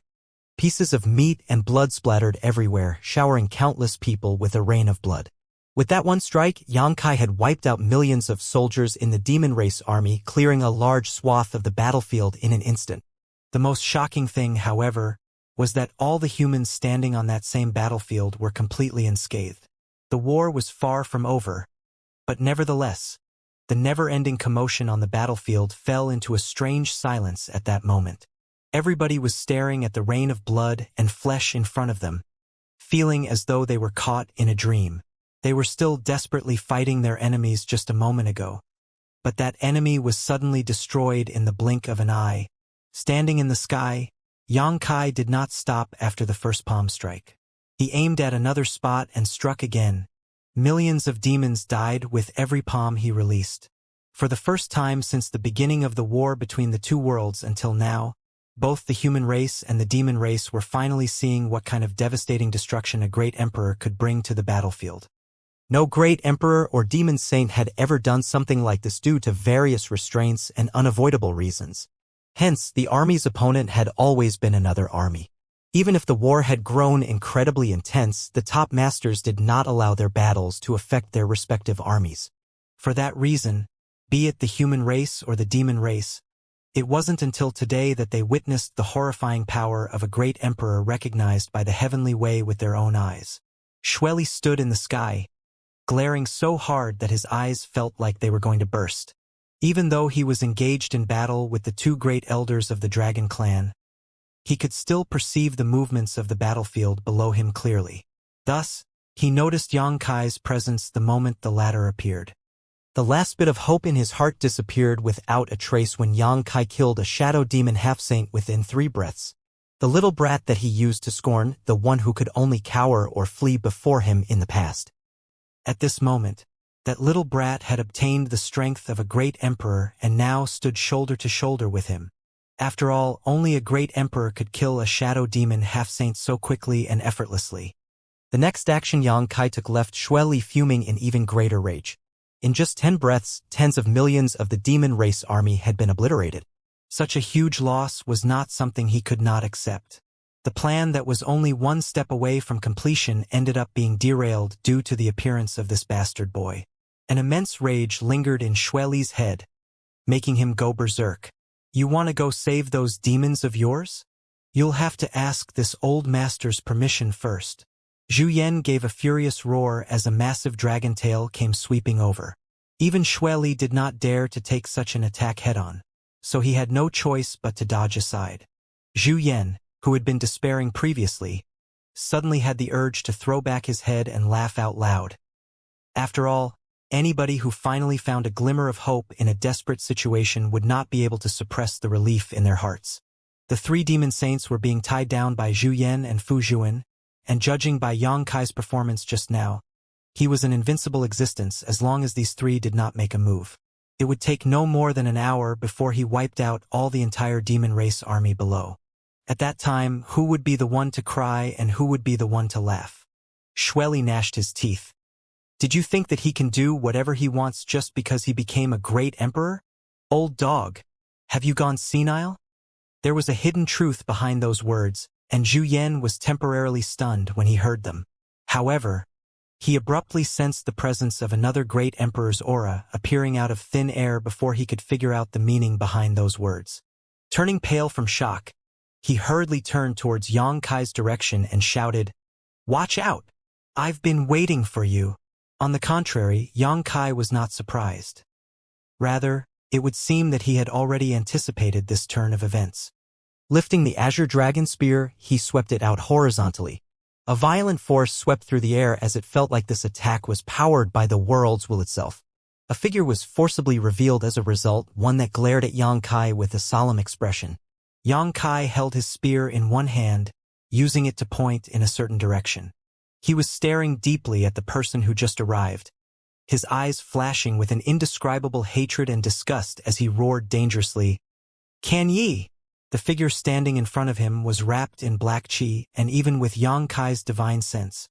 Pieces of meat and blood splattered everywhere, showering countless people with a rain of blood. With that one strike, Yang Kai had wiped out millions of soldiers in the demon race army, clearing a large swath of the battlefield in an instant. The most shocking thing, however, was that all the humans standing on that same battlefield were completely unscathed. The war was far from over, but nevertheless, the never-ending commotion on the battlefield fell into a strange silence at that moment. Everybody was staring at the rain of blood and flesh in front of them, feeling as though they were caught in a dream. They were still desperately fighting their enemies just a moment ago, but that enemy was suddenly destroyed in the blink of an eye. Standing in the sky, Yang Kai did not stop after the first palm strike. He aimed at another spot and struck again. Millions of demons died with every palm he released. For the first time since the beginning of the war between the two worlds until now, both the human race and the demon race were finally seeing what kind of devastating destruction a great emperor could bring to the battlefield. No great emperor or demon saint had ever done something like this due to various restraints and unavoidable reasons. Hence, the army's opponent had always been another army. Even if the war had grown incredibly intense, the top masters did not allow their battles to affect their respective armies. For that reason, be it the human race or the demon race, it wasn't until today that they witnessed the horrifying power of a great emperor recognized by the heavenly way with their own eyes. Xueli stood in the sky, glaring so hard that his eyes felt like they were going to burst. Even though he was engaged in battle with the two great elders of the dragon clan, he could still perceive the movements of the battlefield below him clearly. Thus, he noticed Yang Kai's presence the moment the latter appeared. The last bit of hope in his heart disappeared without a trace when Yang Kai killed a shadow demon half-saint within 3 breaths. The little brat that he used to scorn, the one who could only cower or flee before him in the past. At this moment, that little brat had obtained the strength of a great emperor and now stood shoulder to shoulder with him. After all, only a great emperor could kill a shadow demon half-saint so quickly and effortlessly. The next action Yang Kai took left Xueli fuming in even greater rage. In just 10 breaths, tens of millions of the demon race army had been obliterated. Such a huge loss was not something he could not accept. The plan that was only one step away from completion ended up being derailed due to the appearance of this bastard boy. An immense rage lingered in Xueli's head, making him go berserk. "You want to go save those demons of yours? You'll have to ask this old master's permission first." Zhu Yan gave a furious roar as a massive dragon tail came sweeping over. Even Xueli did not dare to take such an attack head-on, so he had no choice but to dodge aside. Zhu Yan, who had been despairing previously, suddenly had the urge to throw back his head and laugh out loud. After all, anybody who finally found a glimmer of hope in a desperate situation would not be able to suppress the relief in their hearts. The 3 demon saints were being tied down by Zhu Yan and Fu Zhuan, and judging by Yang Kai's performance just now, he was an invincible existence as long as these 3 did not make a move. It would take no more than an hour before he wiped out all the entire demon race army below. At that time, who would be the one to cry and who would be the one to laugh? Xueli gnashed his teeth. Did you think that he can do whatever he wants just because he became a great emperor? Old dog, have you gone senile? There was a hidden truth behind those words, and Zhu Yan was temporarily stunned when he heard them. However, he abruptly sensed the presence of another great emperor's aura appearing out of thin air before he could figure out the meaning behind those words. Turning pale from shock, he hurriedly turned towards Yang Kai's direction and shouted, "Watch out! I've been waiting for you." On the contrary, Yang Kai was not surprised. Rather, it would seem that he had already anticipated this turn of events. Lifting the azure dragon spear, he swept it out horizontally. A violent force swept through the air as it felt like this attack was powered by the world's will itself. A figure was forcibly revealed as a result, one that glared at Yang Kai with a solemn expression. Yang Kai held his spear in one hand, using it to point in a certain direction. He was staring deeply at the person who just arrived, his eyes flashing with an indescribable hatred and disgust as he roared dangerously, "Can ye?" The figure standing in front of him was wrapped in black qi, and even with Yang Kai's divine sense,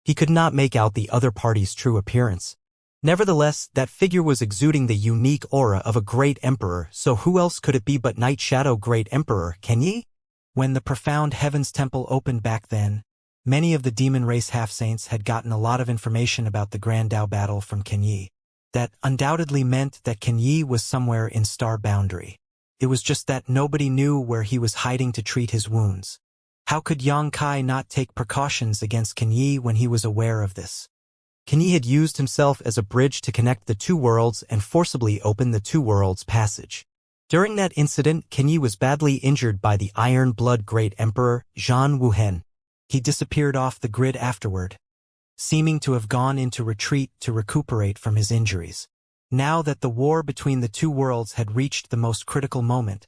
he could not make out the other party's true appearance. Nevertheless, that figure was exuding the unique aura of a great emperor, so who else could it be but Night Shadow Great Emperor, can ye? When the profound Heavens Temple opened back then, many of the demon race half-saints had gotten a lot of information about the Grand Dao battle from Kenyi. That undoubtedly meant that Kenyi was somewhere in Star Boundary. It was just that nobody knew where he was hiding to treat his wounds. How could Yang Kai not take precautions against Kenyi when he was aware of this? Kenyi had used himself as a bridge to connect the two worlds and forcibly open the two worlds' passage. During that incident, Kenyi was badly injured by the Iron Blood Great Emperor, Zhan Wuhen. He disappeared off the grid afterward, seeming to have gone into retreat to recuperate from his injuries. Now that the war between the two worlds had reached the most critical moment,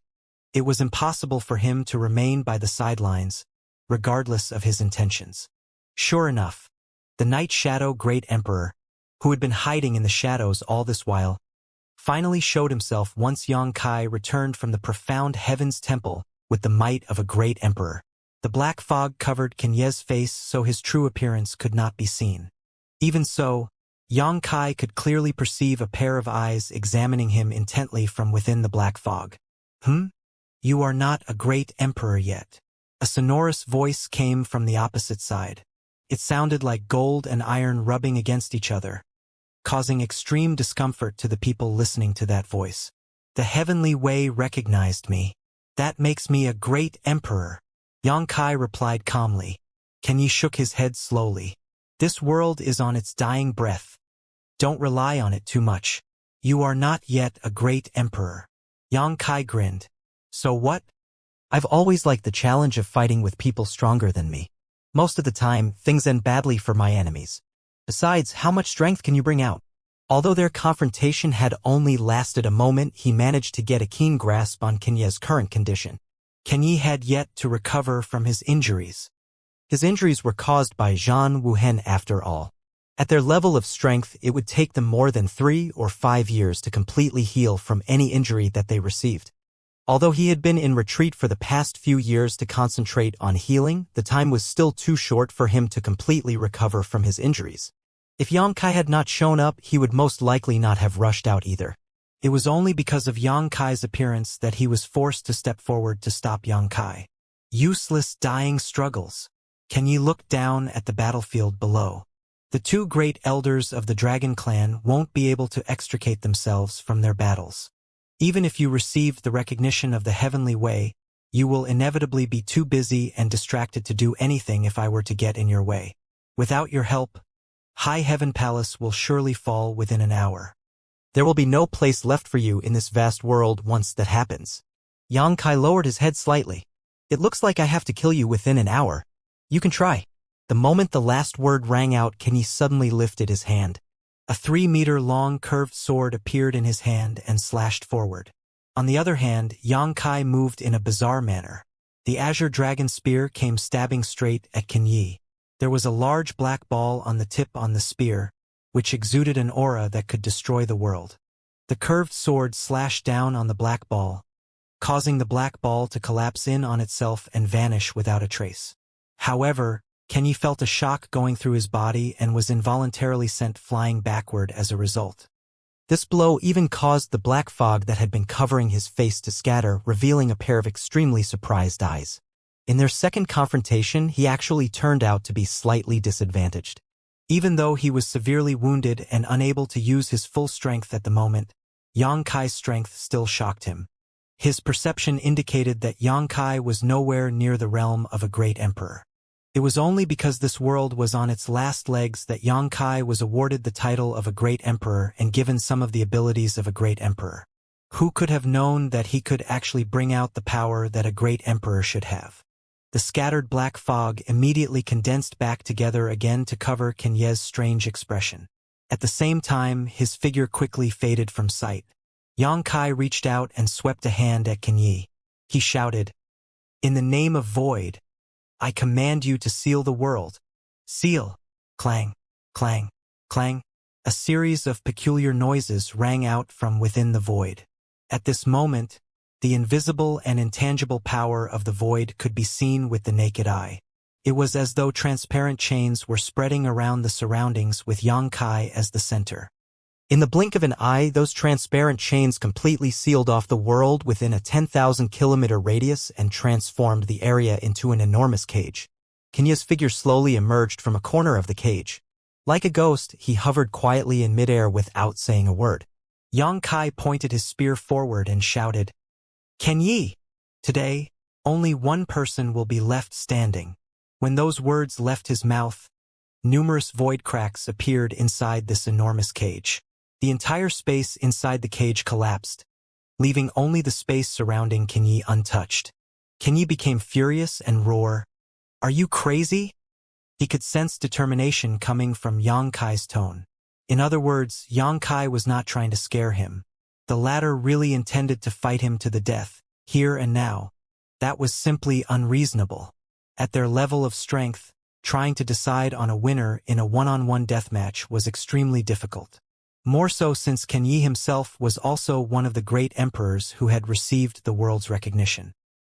it was impossible for him to remain by the sidelines, regardless of his intentions. Sure enough, the Night Shadow Great Emperor, who had been hiding in the shadows all this while, finally showed himself once Yang Kai returned from the profound Heavens Temple with the might of a great emperor. The black fog covered Kenye's face so his true appearance could not be seen. Even so, Yang Kai could clearly perceive a pair of eyes examining him intently from within the black fog. You are not a great emperor yet." A sonorous voice came from the opposite side. It sounded like gold and iron rubbing against each other, causing extreme discomfort to the people listening to that voice. "The Heavenly Way recognized me. That makes me a great emperor." Yang Kai replied calmly. Kenyi shook his head slowly. "This world is on its dying breath. Don't rely on it too much. You are not yet a great emperor." Yang Kai grinned. "So what? I've always liked the challenge of fighting with people stronger than me. Most of the time, things end badly for my enemies. Besides, how much strength can you bring out?" Although their confrontation had only lasted a moment, he managed to get a keen grasp on Kenye's current condition. Kenyi had yet to recover from his injuries. His injuries were caused by Zhan Wuhen after all. At their level of strength, it would take them more than 3 or 5 years to completely heal from any injury that they received. Although he had been in retreat for the past few years to concentrate on healing, the time was still too short for him to completely recover from his injuries. If Yang Kai had not shown up, he would most likely not have rushed out either. It was only because of Yang Kai's appearance that he was forced to step forward to stop Yang Kai. Useless dying struggles. Kenyi looked down at the battlefield below. The two great elders of the Dragon Clan won't be able to extricate themselves from their battles. Even if you received the recognition of the Heavenly Way, you will inevitably be too busy and distracted to do anything if I were to get in your way. Without your help, High Heaven Palace will surely fall within an hour. There will be no place left for you in this vast world once that happens." Yang Kai lowered his head slightly. "It looks like I have to kill you within an hour. You can try." The moment the last word rang out, Kenyi suddenly lifted his hand. A 3-meter-long curved sword appeared in his hand and slashed forward. On the other hand, Yang Kai moved in a bizarre manner. The azure dragon spear came stabbing straight at Kenyi. There was a large black ball on the tip on the spear, which exuded an aura that could destroy the world. The curved sword slashed down on the black ball, causing the black ball to collapse in on itself and vanish without a trace. However, Kenyi felt a shock going through his body and was involuntarily sent flying backward as a result. This blow even caused the black fog that had been covering his face to scatter, revealing a pair of extremely surprised eyes. In their second confrontation, he actually turned out to be slightly disadvantaged. Even though he was severely wounded and unable to use his full strength at the moment, Yang Kai's strength still shocked him. His perception indicated that Yang Kai was nowhere near the realm of a great emperor. It was only because this world was on its last legs that Yang Kai was awarded the title of a great emperor and given some of the abilities of a great emperor. Who could have known that he could actually bring out the power that a great emperor should have? The scattered black fog immediately condensed back together again to cover Kenyi's strange expression. At the same time, his figure quickly faded from sight. Yang Kai reached out and swept a hand at Kenyi. He shouted, "In the name of Void, I command you to seal the world." Seal. Clang, clang, clang. A series of peculiar noises rang out from within the void. At this moment, the invisible and intangible power of the void could be seen with the naked eye. It was as though transparent chains were spreading around the surroundings with Yang Kai as the center. In the blink of an eye, those transparent chains completely sealed off the world within a 10,000-kilometer radius and transformed the area into an enormous cage. Kenya's figure slowly emerged from a corner of the cage. Like a ghost, he hovered quietly in midair without saying a word. Yang Kai pointed his spear forward and shouted, "Kenyi! Today, only one person will be left standing." When those words left his mouth, numerous void cracks appeared inside this enormous cage. The entire space inside the cage collapsed, leaving only the space surrounding Kenyi untouched. Kenyi became furious and roared, "Are you crazy?" He could sense determination coming from Yang Kai's tone. In other words, Yang Kai was not trying to scare him. The latter really intended to fight him to the death, here and now. That was simply unreasonable. At their level of strength, trying to decide on a winner in a one-on-one deathmatch was extremely difficult. More so since Kenyi himself was also one of the great emperors who had received the world's recognition.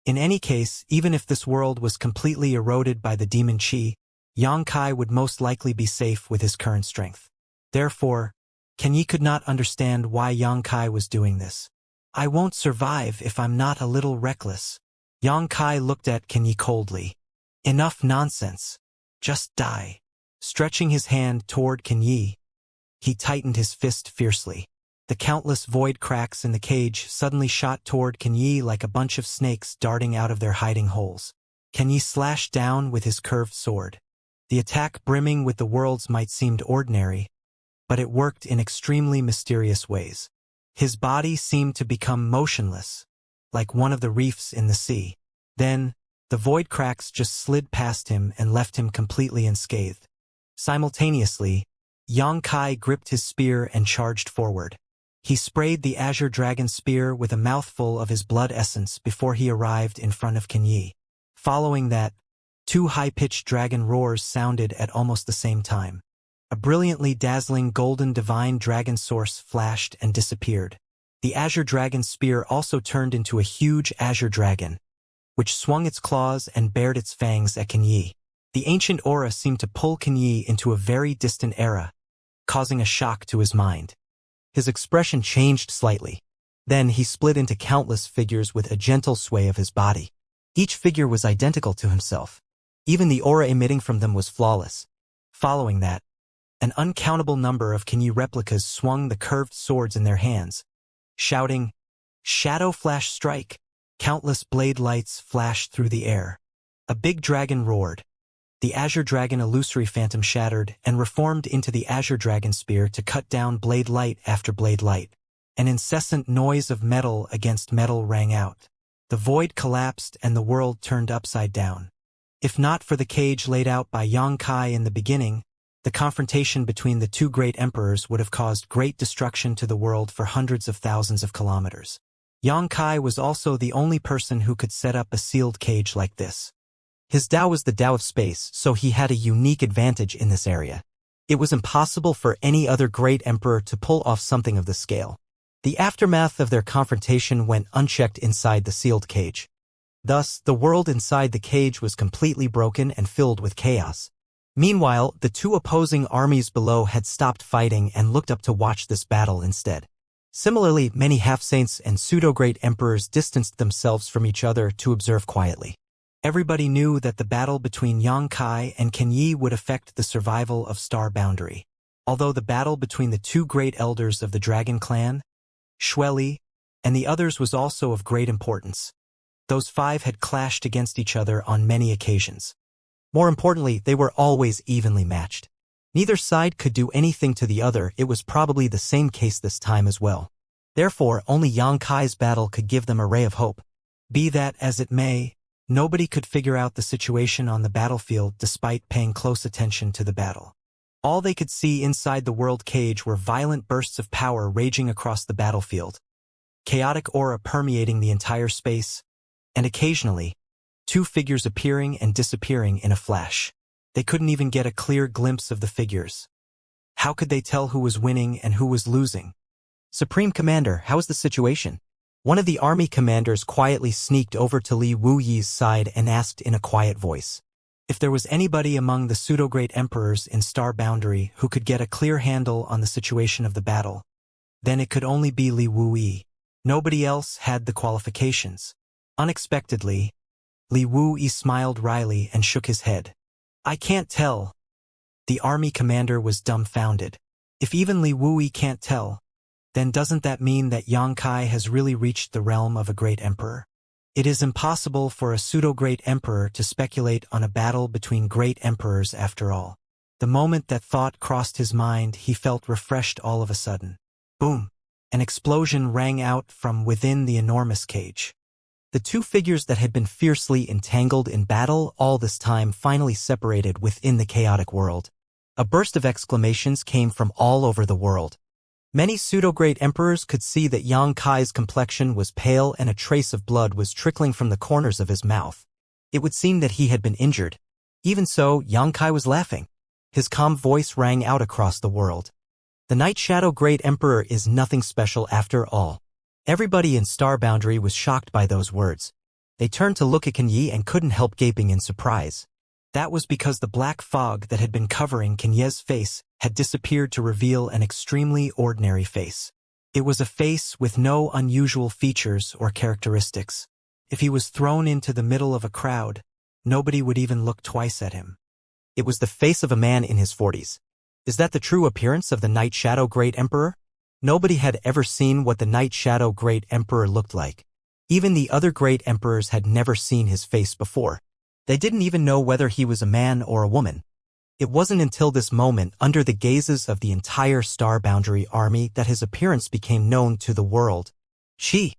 In any case, even if this world was completely eroded by the demon chi, Yang Kai would most likely be safe with his current strength. Therefore, Kenyi could not understand why Yang Kai was doing this. "I won't survive if I'm not a little reckless." Yang Kai looked at Kenyi coldly. "Enough nonsense. Just die." Stretching his hand toward Kenyi, he tightened his fist fiercely. The countless void cracks in the cage suddenly shot toward Kenyi like a bunch of snakes darting out of their hiding holes. Kenyi slashed down with his curved sword. The attack brimming with the world's might seemed ordinary, but it worked in extremely mysterious ways. His body seemed to become motionless, like one of the reefs in the sea. Then, the void cracks just slid past him and left him completely unscathed. Simultaneously, Yang Kai gripped his spear and charged forward. He sprayed the Azure Dragon spear with a mouthful of his blood essence before he arrived in front of Kenyi. Following that, two high-pitched dragon roars sounded at almost the same time. A brilliantly dazzling golden divine dragon source flashed and disappeared. The Azure Dragon spear also turned into a huge Azure Dragon, which swung its claws and bared its fangs at Kenyi. The ancient aura seemed to pull Kenyi into a very distant era, causing a shock to his mind. His expression changed slightly. Then he split into countless figures with a gentle sway of his body. Each figure was identical to himself. Even the aura emitting from them was flawless. Following that, an uncountable number of Kenyi replicas swung the curved swords in their hands, shouting, "Shadow Flash Strike!" Countless blade lights flashed through the air. A big dragon roared. The Azure Dragon illusory phantom shattered and reformed into the Azure Dragon spear to cut down blade light after blade light. An incessant noise of metal against metal rang out. The void collapsed and the world turned upside down. If not for the cage laid out by Yang Kai in the beginning, the confrontation between the two great emperors would have caused great destruction to the world for hundreds of thousands of kilometers. Yang Kai was also the only person who could set up a sealed cage like this. His Tao was the Tao of space, so he had a unique advantage in this area. It was impossible for any other great emperor to pull off something of this scale. The aftermath of their confrontation went unchecked inside the sealed cage. Thus, the world inside the cage was completely broken and filled with chaos. Meanwhile, the two opposing armies below had stopped fighting and looked up to watch this battle instead. Similarly, many half-saints and pseudo-great emperors distanced themselves from each other to observe quietly. Everybody knew that the battle between Yang Kai and Ken Yi would affect the survival of Star Boundary. Although the battle between the two great elders of the Dragon Clan, Shueli, and the others was also of great importance. Those five had clashed against each other on many occasions. More importantly, they were always evenly matched. Neither side could do anything to the other. It was probably the same case this time as well. Therefore, only Yang Kai's battle could give them a ray of hope. Be that as it may, nobody could figure out the situation on the battlefield despite paying close attention to the battle. All they could see inside the world cage were violent bursts of power raging across the battlefield, chaotic aura permeating the entire space, and occasionally, two figures appearing and disappearing in a flash. They couldn't even get a clear glimpse of the figures. How could they tell who was winning and who was losing? Supreme Commander, how is the situation? One of the army commanders quietly sneaked over to Li Wuyi's side and asked in a quiet voice. If there was anybody among the pseudo-great emperors in Star Boundary who could get a clear handle on the situation of the battle, then it could only be Li Wuyi. Nobody else had the qualifications. Unexpectedly, Li Wuyi smiled wryly and shook his head. I can't tell. The army commander was dumbfounded. If even Li Wuyi can't tell, then doesn't that mean that Yang Kai has really reached the realm of a great emperor? It is impossible for a pseudo-great emperor to speculate on a battle between great emperors after all. The moment that thought crossed his mind, he felt refreshed all of a sudden. Boom! An explosion rang out from within the enormous cage. The two figures that had been fiercely entangled in battle all this time finally separated within the chaotic world. A burst of exclamations came from all over the world. Many pseudo-great emperors could see that Yang Kai's complexion was pale and a trace of blood was trickling from the corners of his mouth. It would seem that he had been injured. Even so, Yang Kai was laughing. His calm voice rang out across the world. The Night Shadow Great Emperor is nothing special after all. Everybody in Star Boundary was shocked by those words. They turned to look at Ken Yi and couldn't help gaping in surprise. That was because the black fog that had been covering Ken Yi's face had disappeared to reveal an extremely ordinary face. It was a face with no unusual features or characteristics. If he was thrown into the middle of a crowd, nobody would even look twice at him. It was the face of a man in his 40s. Is that the true appearance of the Night Shadow Great Emperor? Nobody had ever seen what the Night Shadow Great Emperor looked like. Even the other great emperors had never seen his face before. They didn't even know whether he was a man or a woman. It wasn't until this moment, under the gazes of the entire Star Boundary army, that his appearance became known to the world. She!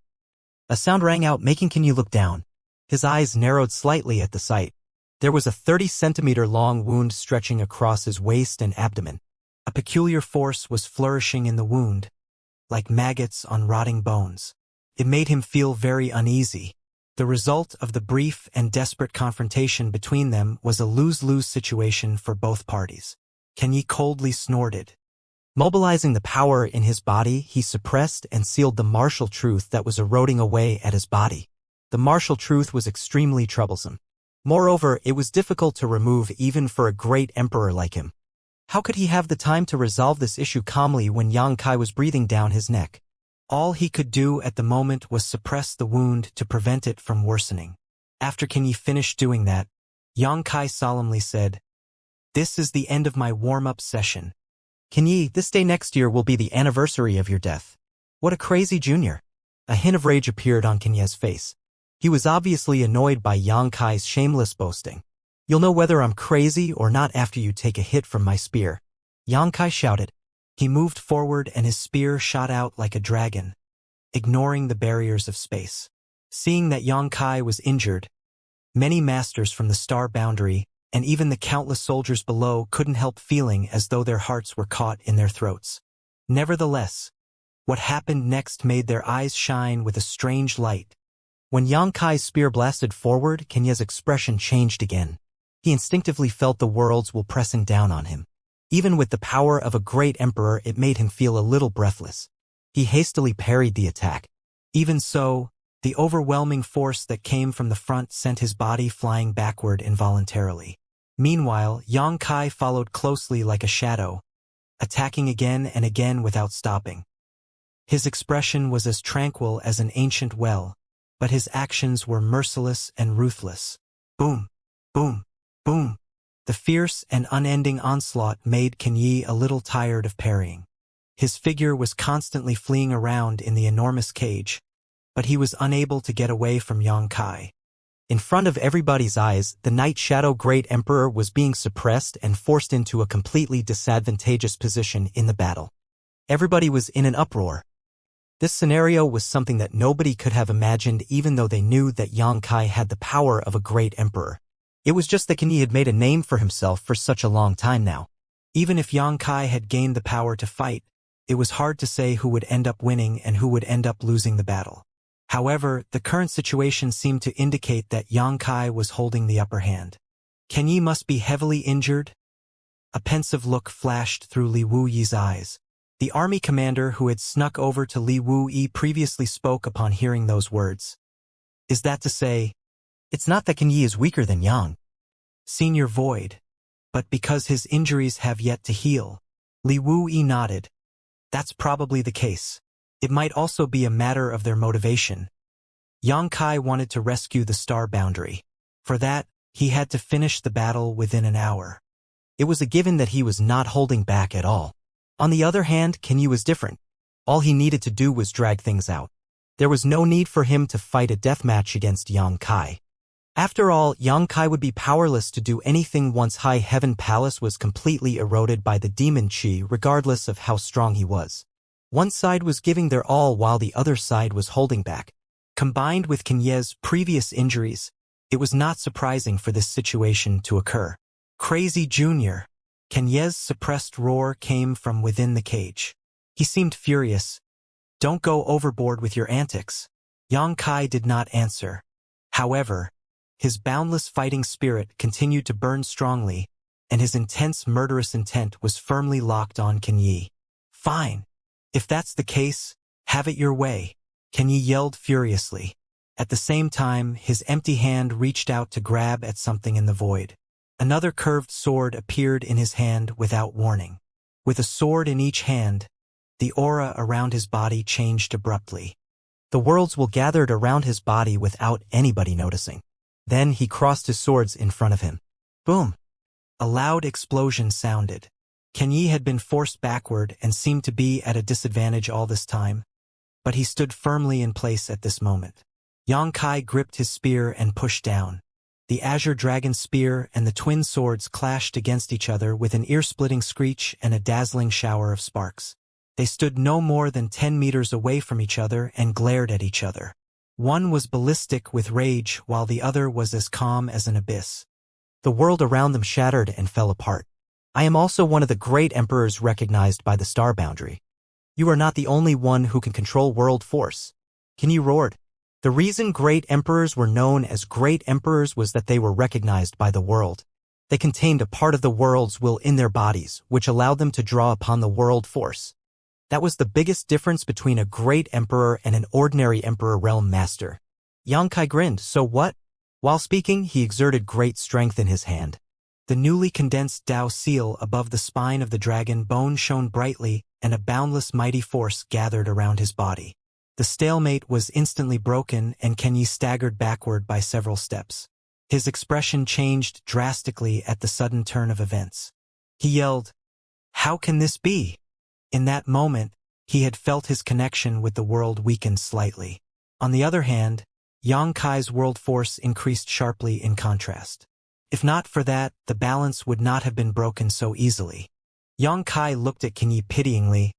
A sound rang out, making Ken Yi look down. His eyes narrowed slightly at the sight. There was a 30-centimeter-long wound stretching across his waist and abdomen. A peculiar force was flourishing in the wound, like maggots on rotting bones. It made him feel very uneasy. The result of the brief and desperate confrontation between them was a lose-lose situation for both parties. Ken Yi coldly snorted. Mobilizing the power in his body, he suppressed and sealed the martial truth that was eroding away at his body. The martial truth was extremely troublesome. Moreover, it was difficult to remove even for a great emperor like him. How could he have the time to resolve this issue calmly when Yang Kai was breathing down his neck? All he could do at the moment was suppress the wound to prevent it from worsening. After Ken Yi finished doing that, Yang Kai solemnly said, "This is the end of my warm-up session. Ken Yi, this day next year will be the anniversary of your death." What a crazy junior. A hint of rage appeared on Ken Yi's face. He was obviously annoyed by Yang Kai's shameless boasting. "You'll know whether I'm crazy or not after you take a hit from my spear," Yang Kai shouted. He moved forward and his spear shot out like a dragon, ignoring the barriers of space. Seeing that Yang Kai was injured, many masters from the Star Boundary and even the countless soldiers below couldn't help feeling as though their hearts were caught in their throats. Nevertheless, what happened next made their eyes shine with a strange light. When Yang Kai's spear blasted forward, Ken Yi's expression changed again. He instinctively felt the worlds were pressing down on him. Even with the power of a great emperor, it made him feel a little breathless. He hastily parried the attack. Even so, The overwhelming force that came from the front sent his body flying backward involuntarily. Meanwhile, Yang Kai followed closely like a shadow, attacking again and again without stopping. His expression was as tranquil as an ancient well, but his actions were merciless and ruthless. Boom, boom, boom. The fierce and unending onslaught made Kenyi a little tired of parrying. His figure was constantly fleeing around in the enormous cage, but he was unable to get away from Yang Kai. In front of everybody's eyes, the Night Shadow Great Emperor was being suppressed and forced into a completely disadvantageous position in the battle. Everybody was in an uproar. This scenario was something that nobody could have imagined, even though they knew that Yang Kai had the power of a great emperor. It was just that Kenyi had made a name for himself for such a long time now. Even if Yang Kai had gained the power to fight, it was hard to say who would end up winning and who would end up losing the battle. However, the current situation seemed to indicate that Yang Kai was holding the upper hand. Kenyi must be heavily injured? A pensive look flashed through Li Wuyi's eyes. The army commander who had snuck over to Li Wuyi previously spoke upon hearing those words. Is that to say, it's not that Kenyi is weaker than Yang Senior Void, but because his injuries have yet to heal? Li Wuyi nodded. That's probably the case. It might also be a matter of their motivation. Yang Kai wanted to rescue the star boundary. For that, he had to finish the battle within an hour. It was a given that he was not holding back at all. On the other hand, Kenyi was different. All he needed to do was drag things out. There was no need for him to fight a deathmatch against Yang Kai. After all, Yang Kai would be powerless to do anything once High Heaven Palace was completely eroded by the demon chi, regardless of how strong he was. One side was giving their all while the other side was holding back. Combined with Kenyi's previous injuries, it was not surprising for this situation to occur. Crazy Jr. Kenyi's suppressed roar came from within the cage. He seemed furious. Don't go overboard with your antics. Yang Kai did not answer. However, his boundless fighting spirit continued to burn strongly, and his intense murderous intent was firmly locked on Kenyi. Fine. If that's the case, have it your way, Kenyi yelled furiously. At the same time, his empty hand reached out to grab at something in the void. Another curved sword appeared in his hand without warning. With a sword in each hand, the aura around his body changed abruptly. The worlds were gathered around his body without anybody noticing. Then he crossed his swords in front of him. Boom! A loud explosion sounded. Kenyi had been forced backward and seemed to be at a disadvantage all this time, but he stood firmly in place at this moment. Yang Kai gripped his spear and pushed down. The Azure Dragon Spear and the twin swords clashed against each other with an ear-splitting screech and a dazzling shower of sparks. They stood no more than 10 meters away from each other and glared at each other. One was ballistic with rage while the other was as calm as an abyss. The world around them shattered and fell apart. I am also one of the great emperors recognized by the star boundary. You are not the only one who can control world force. Kenyi roared. The reason great emperors were known as great emperors was that they were recognized by the world. They contained a part of the world's will in their bodies, which allowed them to draw upon the world force. That was the biggest difference between a great emperor and an ordinary emperor realm master. Yang Kai grinned. So what? While speaking, he exerted great strength in his hand. The newly condensed Tao seal above the spine of the dragon bone shone brightly, and a boundless mighty force gathered around his body. The stalemate was instantly broken, and Kenyi staggered backward by several steps. His expression changed drastically at the sudden turn of events. He yelled, "How can this be?" In that moment, he had felt his connection with the world weaken slightly. On the other hand, Yang Kai's world force increased sharply in contrast. If not for that, the balance would not have been broken so easily. Yang Kai looked at Kenyi pityingly.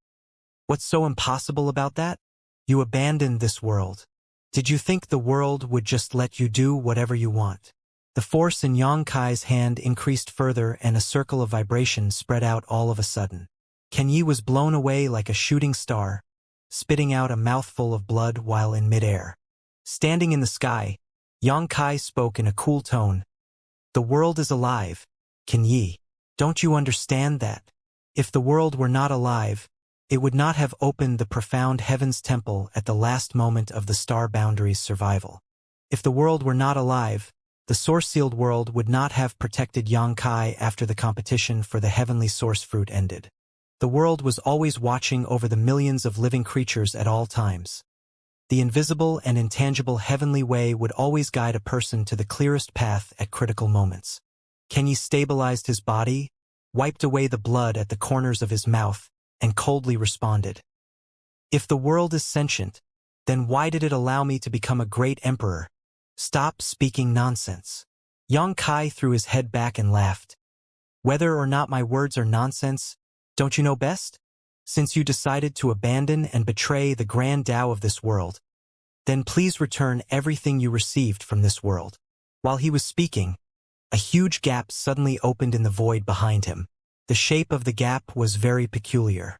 What's so impossible about that? You abandoned this world. Did you think the world would just let you do whatever you want? The force in Yang Kai's hand increased further and a circle of vibration spread out all of a sudden. Kenyi was blown away like a shooting star, spitting out a mouthful of blood while in midair. Standing in the sky, Yang Kai spoke in a cool tone. The world is alive, Kenyi. Don't you understand that? If the world were not alive, It would not have opened the profound heaven's temple at the last moment of the star boundary's survival. If the world were not alive, the source-sealed world would not have protected Xianxia after the competition for the heavenly source fruit ended. The world was always watching over the millions of living creatures at all times. The invisible and intangible heavenly way would always guide a person to the clearest path at critical moments. Kenyi stabilized his body, wiped away the blood at the corners of his mouth, and coldly responded. If the world is sentient, then why did it allow me to become a great emperor? Stop speaking nonsense. Xianxia threw his head back and laughed. Whether or not my words are nonsense, don't you know best? Since you decided to abandon and betray the grand Tao of this world, then please return everything you received from this world. While he was speaking, a huge gap suddenly opened in the void behind him. The shape of the gap was very peculiar.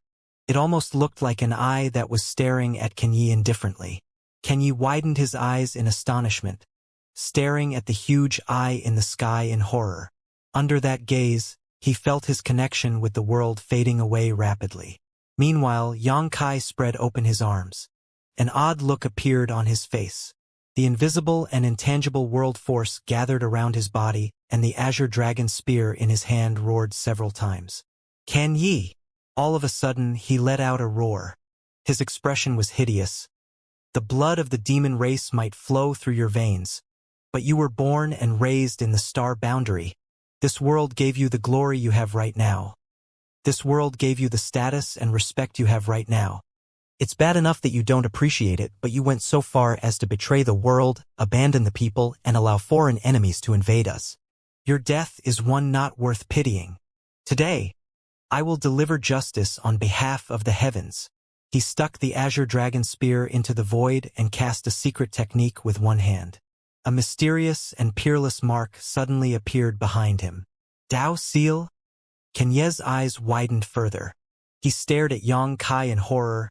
It almost looked like an eye that was staring at Kenyi indifferently. Kenyi widened his eyes in astonishment, staring at the huge eye in the sky in horror. Under that gaze, he felt his connection with the world fading away rapidly. Meanwhile, Xianxia spread open his arms. An odd look appeared on his face. The invisible and intangible world force gathered around his body, and the azure dragon spear in his hand roared several times. Kenyi! All of a sudden, he let out a roar. His expression was hideous. The blood of the demon race might flow through your veins, but you were born and raised in the star boundary. This world gave you the glory you have right now. This world gave you the status and respect you have right now. It's bad enough that you don't appreciate it, but you went so far as to betray the world, abandon the people, and allow foreign enemies to invade us. Your death is one not worth pitying. Today, I will deliver justice on behalf of the heavens. He stuck the azure dragon spear into the void and cast a secret technique with one hand. A mysterious and peerless mark suddenly appeared behind him. Dao seal? Kenyi's eyes widened further. He stared at Xianxia in horror.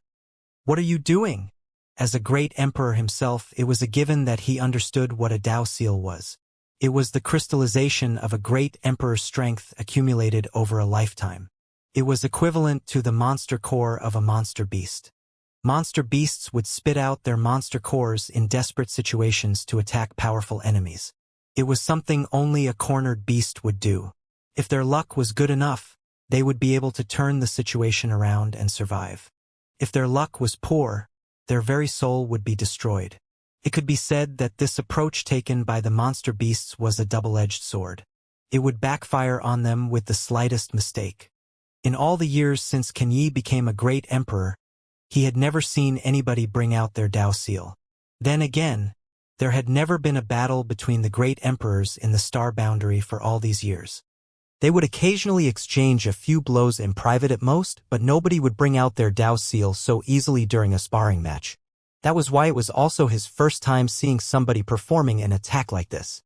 What are you doing? As a great emperor himself, it was a given that he understood what a Dao seal was. It was the crystallization of a great emperor's strength accumulated over a lifetime. It was equivalent to the monster core of a monster beast. Monster beasts would spit out their monster cores in desperate situations to attack powerful enemies. It was something only a cornered beast would do. If their luck was good enough, they would be able to turn the situation around and survive. If their luck was poor, their very soul would be destroyed. It could be said that this approach taken by the monster beasts was a double-edged sword. It would backfire on them with the slightest mistake. In all the years since Kenyi became a great emperor, he had never seen anybody bring out their Dao seal. Then again, there had never been a battle between the great emperors in the star boundary for all these years. They would occasionally exchange a few blows in private at most, but nobody would bring out their Dao seal so easily during a sparring match. That was why it was also his first time seeing somebody performing an attack like this.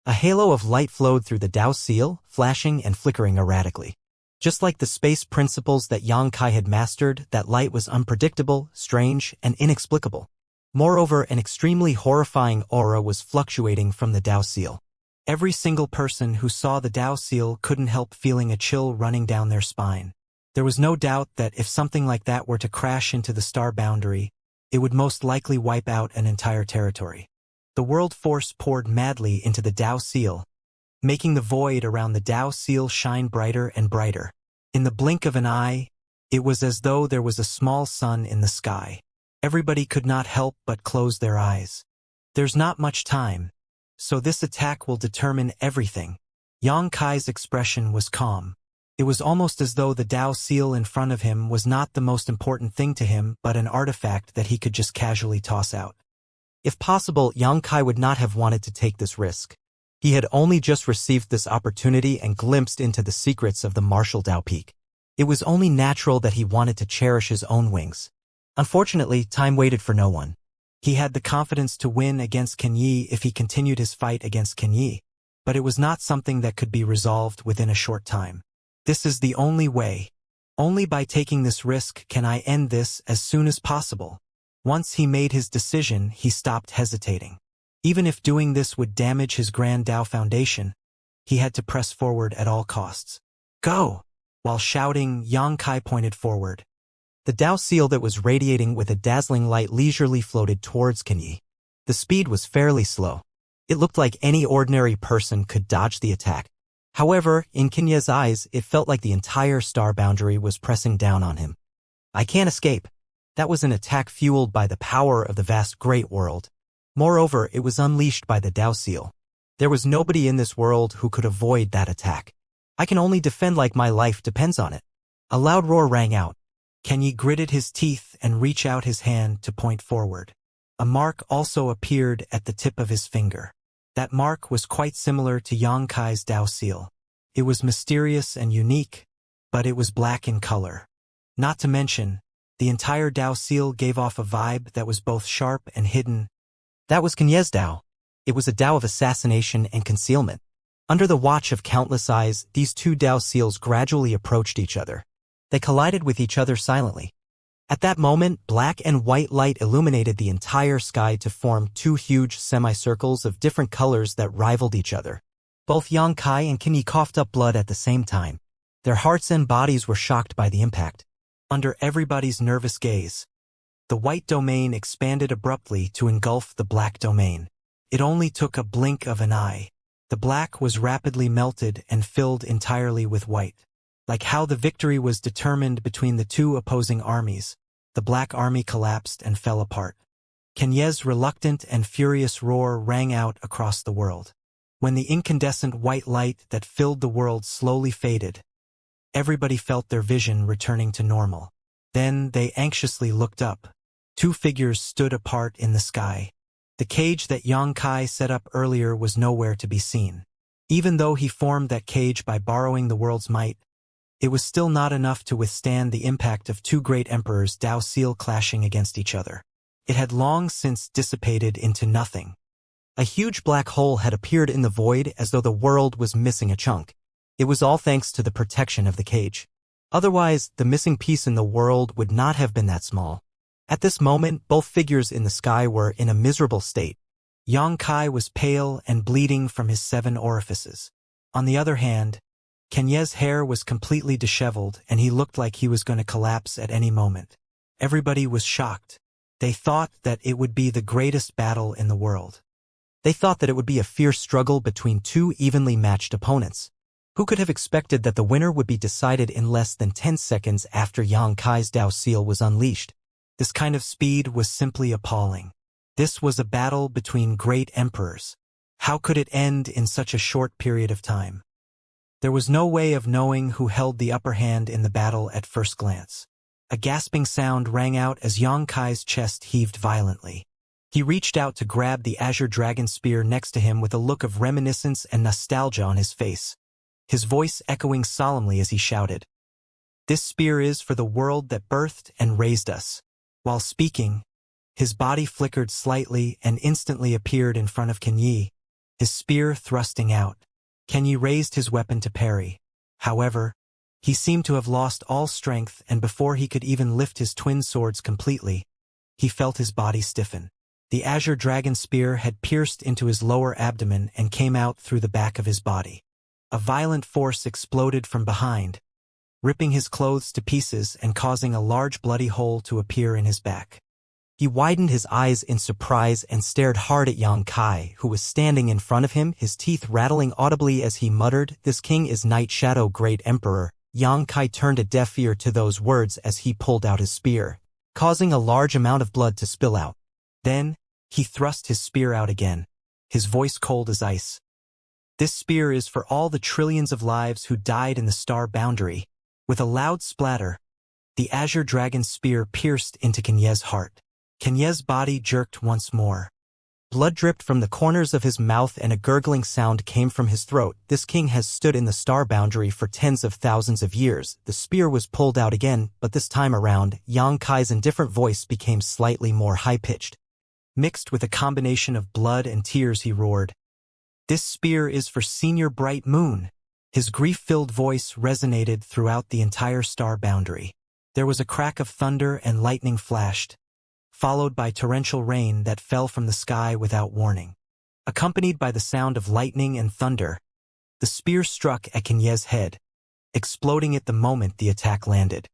A halo of light flowed through the Dao seal, flashing and flickering erratically. Just like the space principles that Xianxia had mastered, that light was unpredictable, strange, and inexplicable. Moreover, an extremely horrifying aura was fluctuating from the Dao seal. Every single person who saw the Dao seal couldn't help feeling a chill running down their spine. There was no doubt that if something like that were to crash into the star boundary, it would most likely wipe out an entire territory. The world force poured madly into the Dao seal, making the void around the Dao seal shine brighter and brighter. In the blink of an eye, it was as though there was a small sun in the sky. Everybody could not help but close their eyes. There's not much time, so this attack will determine everything. Xianxia's expression was calm. It was almost as though the Dao seal in front of him was not the most important thing to him but an artifact that he could just casually toss out. If possible, Xianxia would not have wanted to take this risk. He had only just received this opportunity and glimpsed into the secrets of the martial Dao peak. It was only natural that he wanted to cherish his own wings. Unfortunately, time waited for no one. He had the confidence to win against Kenyi if he continued his fight against Kenyi, but it was not something that could be resolved within a short time. This is the only way. Only by taking this risk can I end this as soon as possible. Once he made his decision, he stopped hesitating. Even if doing this would damage his Grand Dao Foundation, he had to press forward at all costs. Go! While shouting, Xianxia pointed forward. The Dao seal that was radiating with a dazzling light leisurely floated towards Xianxia. The speed was fairly slow. It looked like any ordinary person could dodge the attack. However, in Xianxia's eyes, it felt like the entire star boundary was pressing down on him. I can't escape. That was an attack fueled by the power of the vast great world. Moreover, it was unleashed by the Dao seal. There was nobody in this world who could avoid that attack. I can only defend like my life depends on it. A loud roar rang out. Xianxia gritted his teeth and reached out his hand to point forward. A mark also appeared at the tip of his finger. That mark was quite similar to Xianxia's Dao seal. It was mysterious and unique, but it was black in color. Not to mention, the entire Dao seal gave off a vibe that was both sharp and hidden. That was Xianxia's Dao. It was a Dao of assassination and concealment. Under the watch of countless eyes, these two Dao seals gradually approached each other. They collided with each other silently. At that moment, black and white light illuminated the entire sky to form two huge semicircles of different colors that rivaled each other. Both Xianxia and Xianxia coughed up blood at the same time. Their hearts and bodies were shocked by the impact. Under everybody's nervous gaze, the white domain expanded abruptly to engulf the black domain. It only took a blink of an eye. The black was rapidly melted and filled entirely with white. Like how the victory was determined between the two opposing armies, the black army collapsed and fell apart. Xianxia's reluctant and furious roar rang out across the world. When the incandescent white light that filled the world slowly faded, everybody felt their vision returning to normal. Then they anxiously looked up. Two figures stood apart in the sky. The cage that Xianxia set up earlier was nowhere to be seen. Even though he formed that cage by borrowing the world's might, it was still not enough to withstand the impact of two great emperors' Dao seal clashing against each other. It had long since dissipated into nothing. A huge black hole had appeared in the void as though the world was missing a chunk. It was all thanks to the protection of the cage. Otherwise, the missing piece in the world would not have been that small. At this moment, both figures in the sky were in a miserable state. Xianxia was pale and bleeding from his 7 orifices. On the other hand, Xianxia's hair was completely disheveled and he looked like he was going to collapse at any moment. Everybody was shocked. They thought that it would be the greatest battle in the world. They thought that it would be a fierce struggle between two evenly matched opponents. Who could have expected that the winner would be decided in less than 10 seconds after Xianxia's Dao seal was unleashed? This kind of speed was simply appalling. This was a battle between great emperors. How could it end in such a short period of time? There was no way of knowing who held the upper hand in the battle at first glance. A gasping sound rang out as Xianxia's chest heaved violently. He reached out to grab the azure dragon spear next to him with a look of reminiscence and nostalgia on his face, his voice echoing solemnly as he shouted, "This spear is for the world that birthed and raised us." While speaking, his body flickered slightly and instantly appeared in front of Xianxia, his spear thrusting out. Xianxia raised his weapon to parry. However, he seemed to have lost all strength, and before he could even lift his twin swords completely, he felt his body stiffen. The azure dragon spear had pierced into his lower abdomen and came out through the back of his body. A violent force exploded from behind, ripping his clothes to pieces and causing a large bloody hole to appear in his back. He widened his eyes in surprise and stared hard at Xianxia, who was standing in front of him, his teeth rattling audibly as he muttered, "This king is Night Shadow Great Emperor." Xianxia turned a deaf ear to those words as he pulled out his spear, causing a large amount of blood to spill out. Then, he thrust his spear out again, his voice cold as ice. "This spear is for all the trillions of lives who died in the star boundary." With a loud splatter, the azure dragon's spear pierced into Xianxia's heart. Xianxia's body jerked once more. Blood dripped from the corners of his mouth and a gurgling sound came from his throat. This king has stood in the star boundary for tens of thousands of years. The spear was pulled out again, but this time around, Xianxia's indifferent voice became slightly more high-pitched. Mixed with a combination of blood and tears, he roared, "This spear is for Senior Bright Moon." His grief-filled voice resonated throughout the entire star boundary. There was a crack of thunder and lightning flashed, followed by torrential rain that fell from the sky without warning. Accompanied by the sound of lightning and thunder, the spear struck at Xianxia's head, exploding it the moment the attack landed.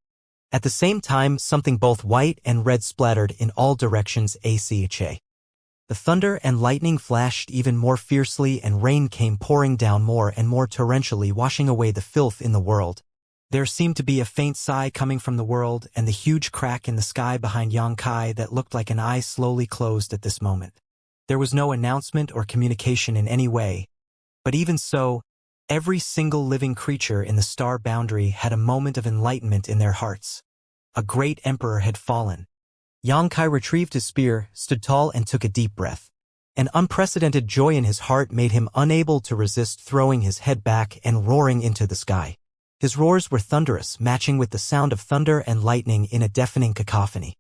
At the same time, something both white and red splattered in all directions. Acha. The thunder and lightning flashed even more fiercely, and rain came pouring down more and more torrentially, washing away the filth in the world. There seemed to be a faint sigh coming from the world, and the huge crack in the sky behind Xianxia that looked like an eye slowly closed at this moment. There was no announcement or communication in any way, but even so, every single living creature in the star boundary had a moment of enlightenment in their hearts. A great emperor had fallen. Xianxia retrieved his spear, stood tall, and took a deep breath. An unprecedented joy in his heart made him unable to resist throwing his head back and roaring into the sky. His roars were thunderous, matching with the sound of thunder and lightning in a deafening cacophony.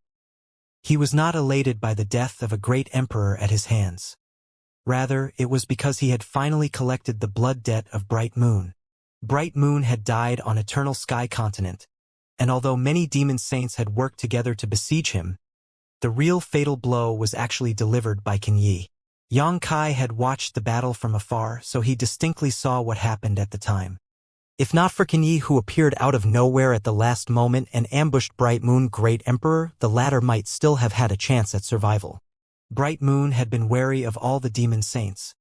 He was not elated by the death of a great emperor at his hands. Rather, it was because he had finally collected the blood debt of Bright Moon. Bright Moon had died on Eternal Sky Continent, and although many demon saints had worked together to besiege him, the real fatal blow was actually delivered by Xianxia. Xianxia had watched the battle from afar, so he distinctly saw what happened at the time. If not for Xianxia, who appeared out of nowhere at the last moment and ambushed Bright Moon Great Emperor, the latter might still have had a chance at survival. Bright Moon had been wary of all the demon saints,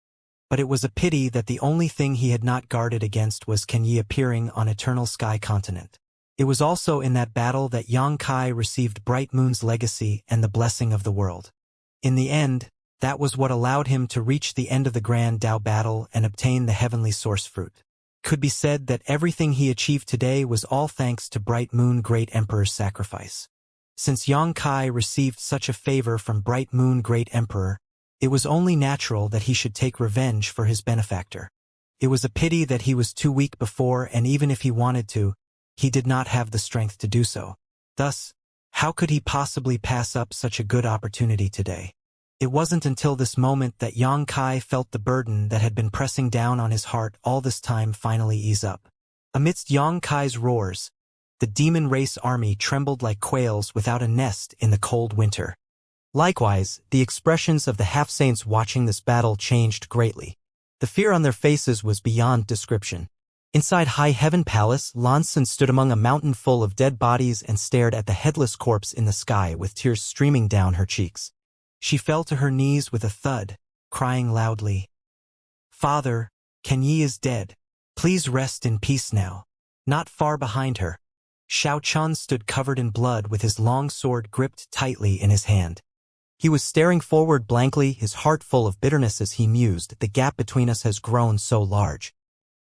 but it was a pity that the only thing he had not guarded against was Xianxia appearing on Eternal Sky Continent. It was also in that battle that Xianxia received Bright Moon's legacy and the blessing of the world. In the end, that was what allowed him to reach the end of the Grand Tao battle and obtain the heavenly source fruit. Could be said that everything he achieved today was all thanks to Bright Moon Great Emperor's sacrifice. Since Xianxia received such a favor from Bright Moon Great Emperor, it was only natural that he should take revenge for his benefactor. It was a pity that he was too weak before, and even if he wanted to, he did not have the strength to do so. Thus, how could he possibly pass up such a good opportunity today? It wasn't until this moment that Xianxia felt the burden that had been pressing down on his heart all this time finally ease up. Amidst Xianxia's roars, the demon race army trembled like quails without a nest in the cold winter. Likewise, the expressions of the half-saints watching this battle changed greatly. The fear on their faces was beyond description. Inside High Heaven Palace, Lansun stood among a mountain full of dead bodies and stared at the headless corpse in the sky with tears streaming down her cheeks. She fell to her knees with a thud, crying loudly, "Father, Xianxia is dead. Please rest in peace now." Not far behind her, Xiao Chun stood covered in blood with his long sword gripped tightly in his hand. He was staring forward blankly, his heart full of bitterness as he mused, "The gap between us has grown so large.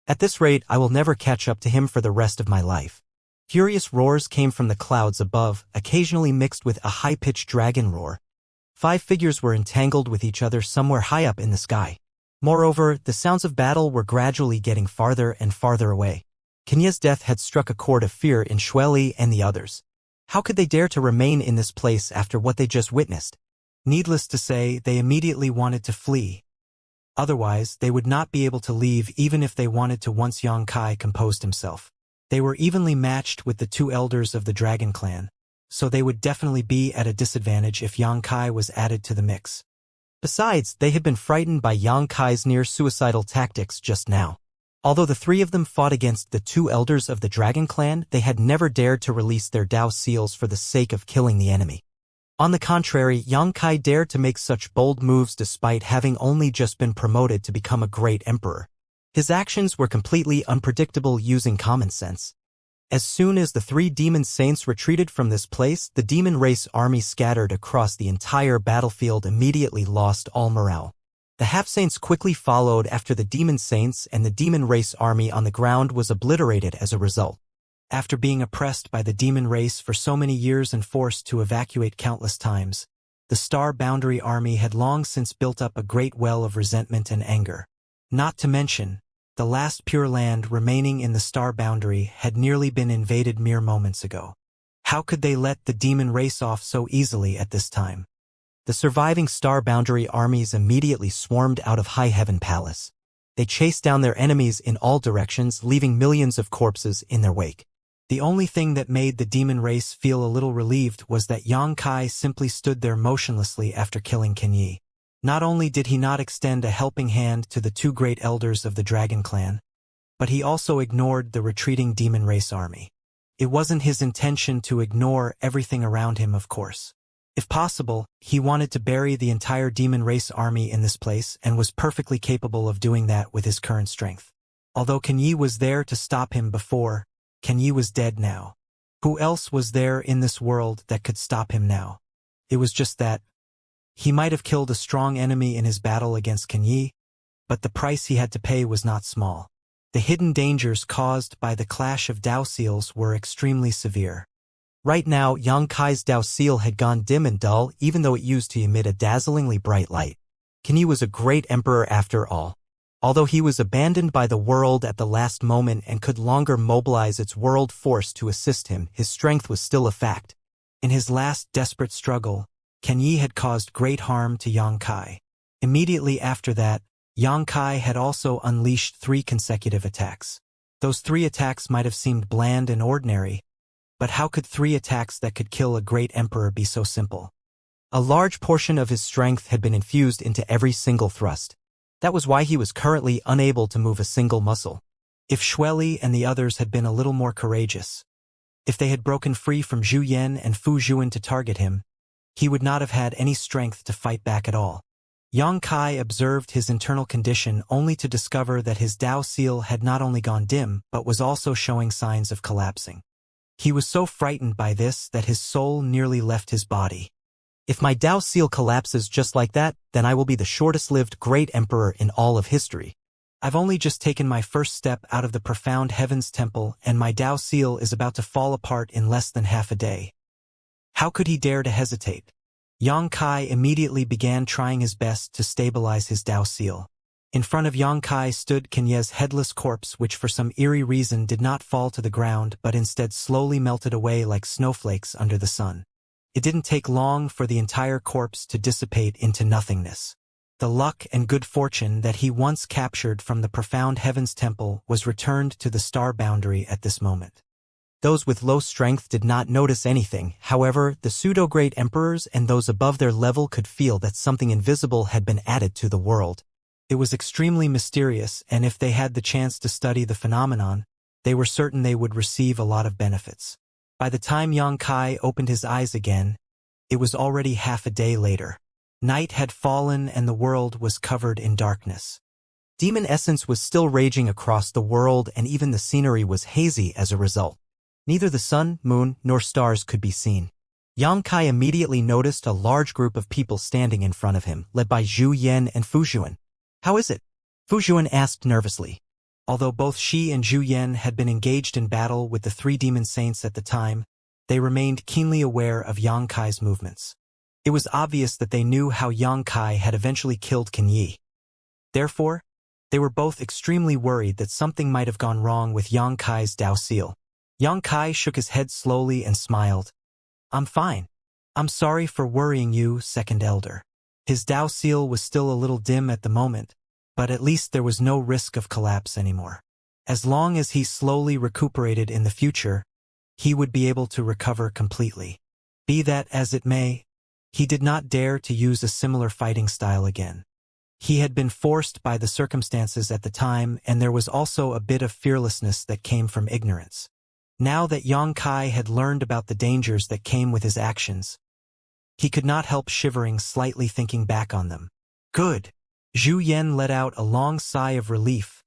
At this rate, I will never catch up to him for the rest of my life." Furious roars came from the clouds above, occasionally mixed with a high-pitched dragon roar. 5 figures were entangled with each other somewhere high up in the sky. Moreover, the sounds of battle were gradually getting farther and farther away. Xianxia's death had struck a chord of fear in Shueli and the others. How could they dare to remain in this place after what they just witnessed? Needless to say, they immediately wanted to flee. Otherwise, they would not be able to leave even if they wanted to once Xianxia composed himself. They were evenly matched with the 2 elders of the Dragon Clan, so they would definitely be at a disadvantage if Xianxia was added to the mix. Besides, they had been frightened by Xianxia's near-suicidal tactics just now. Although the 3 of them fought against the 2 elders of the Dragon Clan, they had never dared to release their Dao seals for the sake of killing the enemy. On the contrary, Xianxia dared to make such bold moves despite having only just been promoted to become a great emperor. His actions were completely unpredictable using common sense. As soon as the 3 demon saints retreated from this place, the demon race army scattered across the entire battlefield immediately lost all morale. The half-saints quickly followed after the demon saints, and the demon race army on the ground was obliterated as a result. After being oppressed by the demon race for so many years and forced to evacuate countless times, the Star Boundary Army had long since built up a great well of resentment and anger. Not to mention, the last Pure Land remaining in the Star Boundary had nearly been invaded mere moments ago. How could they let the demon race off so easily at this time? The surviving Star Boundary armies immediately swarmed out of High Heaven Palace. They chased down their enemies in all directions, leaving millions of corpses in their wake. The only thing that made the demon race feel a little relieved was that Xianxia simply stood there motionlessly after killing Xianxia. Not only did he not extend a helping hand to the 2 great elders of the Dragon Clan, but he also ignored the retreating demon race army. It wasn't his intention to ignore everything around him, of course. If possible, he wanted to bury the entire demon race army in this place and was perfectly capable of doing that with his current strength. Although Can Yi was there to stop him before, Can Yi was dead now. Who else was there in this world that could stop him now? It was just that he might have killed a strong enemy in his battle against Can Yi, but the price he had to pay was not small. The hidden dangers caused by the clash of Dao seals were extremely severe. Right now, Yang Kai's Dao seal had gone dim and dull, even though it used to emit a dazzlingly bright light. Can Yi was a great emperor after all. Although he was abandoned by the world at the last moment and could longer mobilize its world force to assist him, his strength was still a fact. In his last desperate struggle, Can Yi had caused great harm to Yang Kai. Immediately after that, Yang Kai had also unleashed 3 consecutive attacks. Those 3 attacks might have seemed bland and ordinary, but how could 3 attacks that could kill a great emperor be so simple? A large portion of his strength had been infused into every single thrust. That was why he was currently unable to move a single muscle. If Xueli and the others had been a little more courageous, if they had broken free from Zhu Yan and Fu Zhuan to target him, he would not have had any strength to fight back at all. Yang Kai observed his internal condition only to discover that his Dao seal had not only gone dim but was also showing signs of collapsing. He was so frightened by this that his soul nearly left his body. If my Dao seal collapses just like that, then I will be the shortest-lived great emperor in all of history. I've only just taken my first step out of the profound heavens temple and my Dao seal is about to fall apart in less than half a day. How could he dare to hesitate? Yang Kai immediately began trying his best to stabilize his Dao seal. In front of Yang Kai stood Can Yi's headless corpse, which for some eerie reason did not fall to the ground but instead slowly melted away like snowflakes under the sun. It didn't take long for the entire corpse to dissipate into nothingness. The luck and good fortune that he once captured from the profound heavens temple was returned to the star boundary at this moment. Those with low strength did not notice anything. However, the pseudo-great emperors and those above their level could feel that something invisible had been added to the world. It was extremely mysterious, and if they had the chance to study the phenomenon, they were certain they would receive a lot of benefits. By the time Yang Kai opened his eyes again, it was already half a day later. Night had fallen and the world was covered in darkness. Demon essence was still raging across the world and even the scenery was hazy as a result. Neither the sun, moon, nor stars could be seen. Yang Kai immediately noticed a large group of people standing in front of him, led by Zhu Yan and Fu Zhuan. How is it? Fu Zhuan asked nervously. Although both she and Zhu Yan had been engaged in battle with the 3 demon saints at the time, they remained keenly aware of Yang Kai's movements. It was obvious that they knew how Yang Kai had eventually killed Can Yi. Therefore, they were both extremely worried that something might have gone wrong with Yang Kai's Dao seal. Yang Kai shook his head slowly and smiled. I'm fine. I'm sorry for worrying you, second elder. His Dao seal was still a little dim at the moment, but at least there was no risk of collapse anymore. As long as he slowly recuperated in the future, he would be able to recover completely. Be that as it may, he did not dare to use a similar fighting style again. He had been forced by the circumstances at the time, and there was also a bit of fearlessness that came from ignorance. Now that Yang Kai had learned about the dangers that came with his actions, he could not help shivering slightly thinking back on them. Good. Zhu Yan let out a long sigh of relief,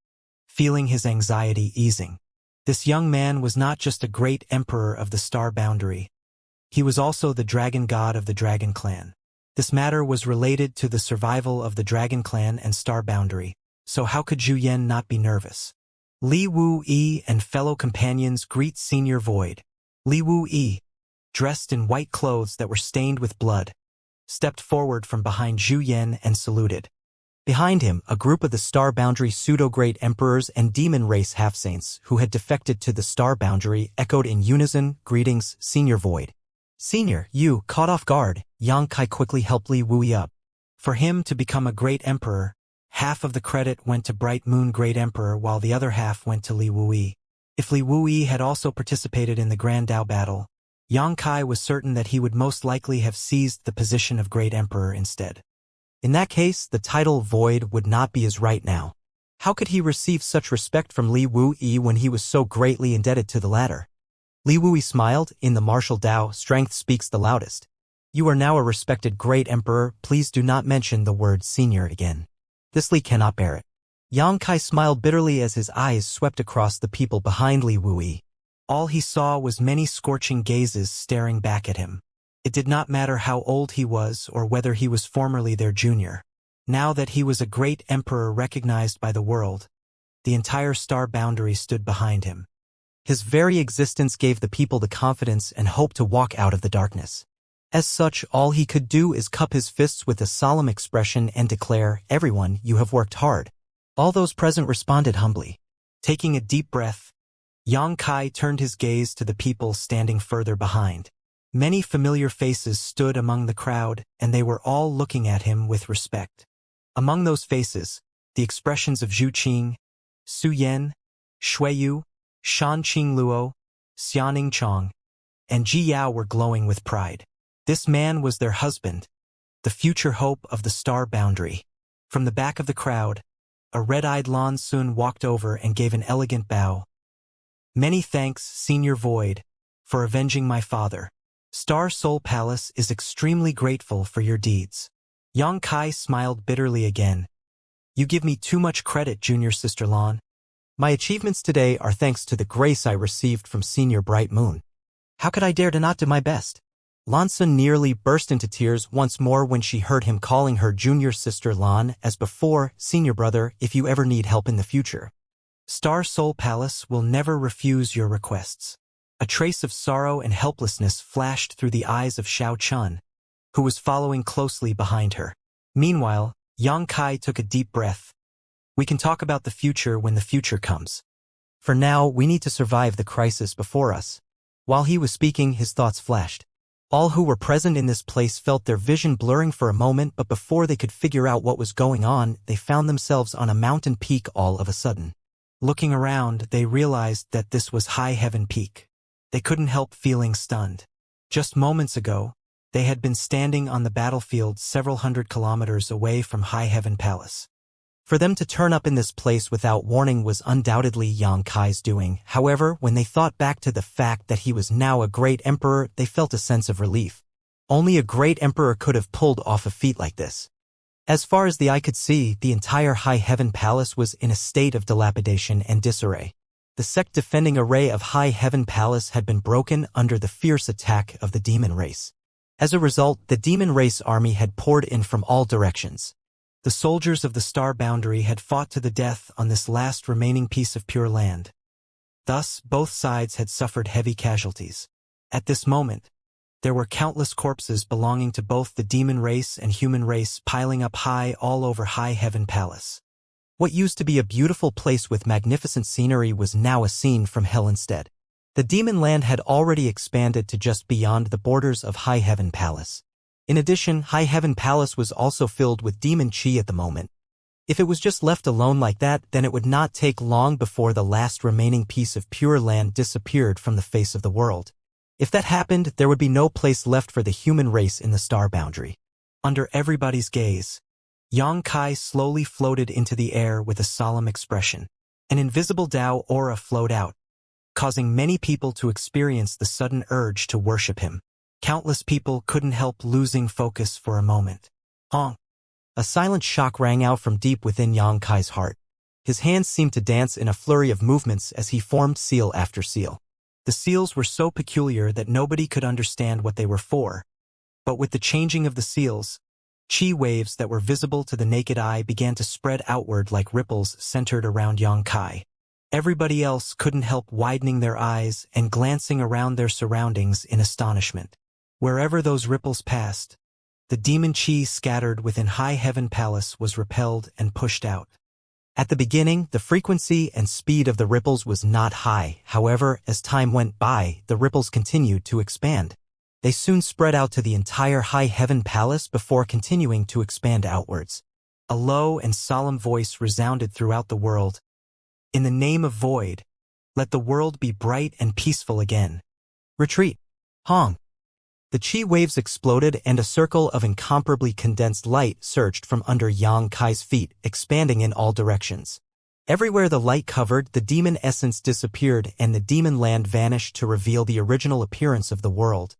feeling his anxiety easing. This young man was not just a great emperor of the star boundary. He was also the dragon god of the dragon clan. This matter was related to the survival of the dragon clan and star boundary, so how could Zhu Yan not be nervous? Li Wu Yi and fellow companions greet Senior Void. Li Wu Yi, dressed in white clothes that were stained with blood, stepped forward from behind Zhu Yan and saluted. Behind him, a group of the Star Boundary pseudo-great emperors and demon race half-saints who had defected to the Star Boundary echoed in unison, "Greetings, Senior Void." "Senior, you, caught off guard," Yang Kai quickly helped Li Wu Yi up. For him to become a great emperor, half of the credit went to Bright Moon Great Emperor while the other half went to Li Wu Yi. If Li Wu Yi had also participated in the Grand Dao battle, Yang Kai was certain that he would most likely have seized the position of Great Emperor instead. In that case, the title Void would not be his right now. How could he receive such respect from Li Wu Yi when he was so greatly indebted to the latter? Li Wui smiled. In the martial Tao, strength speaks the loudest. You are now a respected great emperor. Please do not mention the word senior again. This Li cannot bear it. Yang Kai smiled bitterly as his eyes swept across the people behind Li Wui. All he saw was many scorching gazes staring back at him. It did not matter how old he was or whether he was formerly their junior. Now that he was a great emperor recognized by the world, the entire star boundary stood behind him. His very existence gave the people the confidence and hope to walk out of the darkness. As such, all he could do is cup his fists with a solemn expression and declare, "Everyone, you have worked hard." All those present responded humbly. Taking a deep breath, Yang Kai turned his gaze to the people standing further behind. Many familiar faces stood among the crowd, and they were all looking at him with respect. Among those faces, the expressions of Zhu Qing, Su Yan, Shui Yu, Shan Qingluo, Xianing Chong, and Ji Yao were glowing with pride. This man was their husband, the future hope of the star boundary. From the back of the crowd, a red-eyed Lan Sun walked over and gave an elegant bow. "Many thanks, Senior Void, for avenging my father. Star Soul Palace is extremely grateful for your deeds." Yang Kai smiled bitterly again. "You give me too much credit, Junior Sister Lan. My achievements today are thanks to the grace I received from Senior Bright Moon. How could I dare to not do my best?" Lan Sun nearly burst into tears once more when she heard him calling her Junior Sister Lan. As before, "Senior Brother, if you ever need help in the future, Star Soul Palace will never refuse your requests." A trace of sorrow and helplessness flashed through the eyes of Xiao Chun, who was following closely behind her. Meanwhile, Yang Kai took a deep breath. "We can talk about the future when the future comes. For now, we need to survive the crisis before us." While he was speaking, his thoughts flashed. All who were present in this place felt their vision blurring for a moment, but before they could figure out what was going on, they found themselves on a mountain peak all of a sudden. Looking around, they realized that this was High Heaven Peak. They couldn't help feeling stunned. Just moments ago, they had been standing on the battlefield several hundred kilometers away from High Heaven Palace. For them to turn up in this place without warning was undoubtedly Yang Kai's doing. However, when they thought back to the fact that he was now a great emperor, they felt a sense of relief. Only a great emperor could have pulled off a feat like this. As far as the eye could see, the entire High Heaven Palace was in a state of dilapidation and disarray. The sect-defending array of High Heaven Palace had been broken under the fierce attack of the demon race. As a result, the demon race army had poured in from all directions. The soldiers of the star boundary had fought to the death on this last remaining piece of pure land. Thus, both sides had suffered heavy casualties. At this moment, there were countless corpses belonging to both the demon race and human race piling up high all over High Heaven Palace. What used to be a beautiful place with magnificent scenery was now a scene from hell instead. The demon land had already expanded to just beyond the borders of High Heaven Palace. In addition, High Heaven Palace was also filled with demon chi at the moment. If it was just left alone like that, then it would not take long before the last remaining piece of pure land disappeared from the face of the world. If that happened, there would be no place left for the human race in the star boundary. Under everybody's gaze, Yang Kai slowly floated into the air with a solemn expression. An invisible Tao aura flowed out, causing many people to experience the sudden urge to worship him. Countless people couldn't help losing focus for a moment. Honk! A silent shock rang out from deep within Yang Kai's heart. His hands seemed to dance in a flurry of movements as he formed seal after seal. The seals were so peculiar that nobody could understand what they were for. But with the changing of the seals, chi waves that were visible to the naked eye began to spread outward like ripples centered around Yang Kai. Everybody else couldn't help widening their eyes and glancing around their surroundings in astonishment. Wherever those ripples passed, the demon chi scattered within High Heaven Palace was repelled and pushed out. At the beginning, the frequency and speed of the ripples was not high. However, as time went by, the ripples continued to expand. They soon spread out to the entire High Heaven Palace before continuing to expand outwards. A low and solemn voice resounded throughout the world. "In the name of Void, let the world be bright and peaceful again. Retreat!" Hong! The chi waves exploded and a circle of incomparably condensed light surged from under Yang Kai's feet, expanding in all directions. Everywhere the light covered, the demon essence disappeared and the demon land vanished to reveal the original appearance of the world.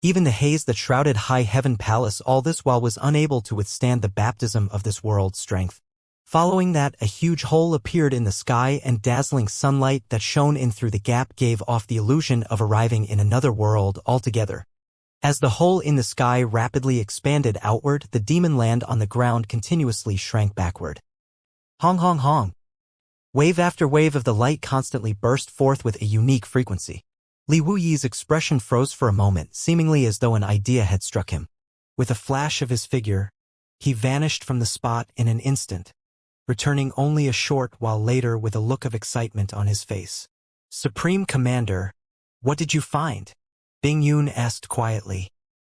Even the haze that shrouded High Heaven Palace all this while was unable to withstand the baptism of this world's strength. Following that, a huge hole appeared in the sky and dazzling sunlight that shone in through the gap gave off the illusion of arriving in another world altogether. As the hole in the sky rapidly expanded outward, the demon land on the ground continuously shrank backward. Hong hong hong. Wave after wave of the light constantly burst forth with a unique frequency. Li Wuyi's expression froze for a moment, seemingly as though an idea had struck him. With a flash of his figure, he vanished from the spot in an instant, returning only a short while later with a look of excitement on his face. "Supreme Commander, what did you find?" Bing Yun asked quietly.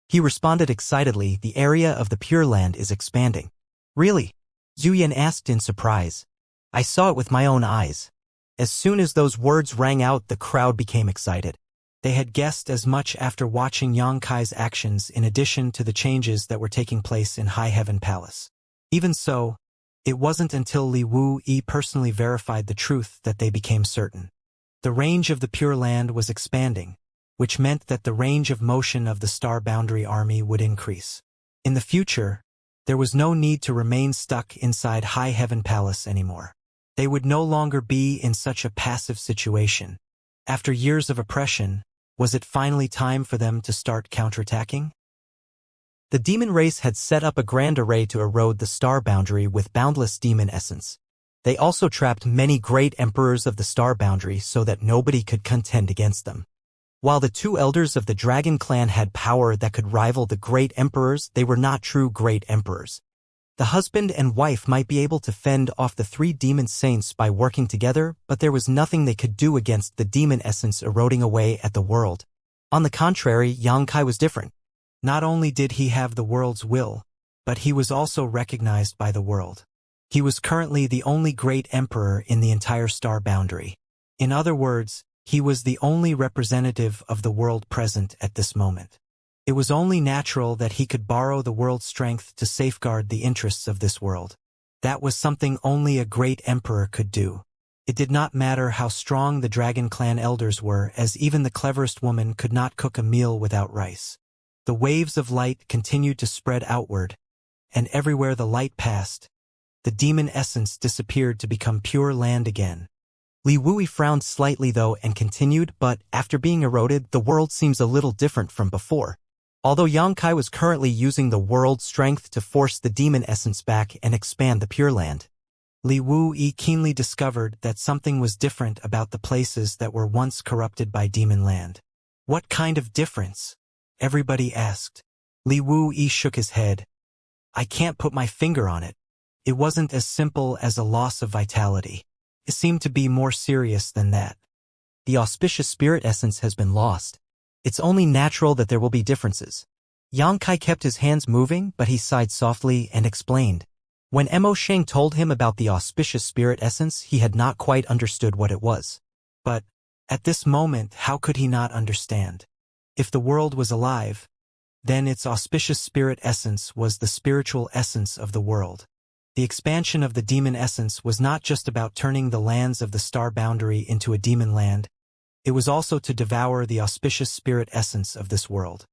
He responded excitedly, "The area of the Pure Land is expanding." "Really?" Zhu Yan asked in surprise. "I saw it with my own eyes." As soon as those words rang out, the crowd became excited. They had guessed as much after watching Yang Kai's actions in addition to the changes that were taking place in High Heaven Palace. Even so, it wasn't until Li Wuyi personally verified the truth that they became certain. The range of the Pure Land was expanding, which meant that the range of motion of the Star Boundary Army would increase. In the future, there was no need to remain stuck inside High Heaven Palace anymore. They would no longer be in such a passive situation. After years of oppression, was it finally time for them to start counterattacking? The demon race had set up a grand array to erode the star boundary with boundless demon essence. They also trapped many great emperors of the star boundary so that nobody could contend against them. While the two elders of the dragon clan had power that could rival the great emperors, they were not true great emperors. The husband and wife might be able to fend off the three demon saints by working together, but there was nothing they could do against the demon essence eroding away at the world. On the contrary, Yang Kai was different. Not only did he have the world's will, but he was also recognized by the world. He was currently the only great emperor in the entire star boundary. In other words, he was the only representative of the world present at this moment. It was only natural that he could borrow the world's strength to safeguard the interests of this world. That was something only a great emperor could do. It did not matter how strong the Dragon Clan elders were, as even the cleverest woman could not cook a meal without rice. The waves of light continued to spread outward, and everywhere the light passed, the demon essence disappeared to become pure land again. Li Wuyi frowned slightly though and continued, "But after being eroded, the world seems a little different from before." Although Yang Kai was currently using the world's strength to force the demon essence back and expand the Pure Land, Li Wuyi keenly discovered that something was different about the places that were once corrupted by Demon Land. "What kind of difference?" everybody asked. Li Wuyi shook his head. "I can't put my finger on it. It wasn't as simple as a loss of vitality. It seemed to be more serious than that. The auspicious spirit essence has been lost. It's only natural that there will be differences." Yang Kai kept his hands moving, but he sighed softly and explained. When Mo Sheng told him about the auspicious spirit essence, he had not quite understood what it was. But, at this moment, how could he not understand? If the world was alive, then its auspicious spirit essence was the spiritual essence of the world. The expansion of the demon essence was not just about turning the lands of the star boundary into a demon land. It was also to devour the auspicious spirit essence of this world.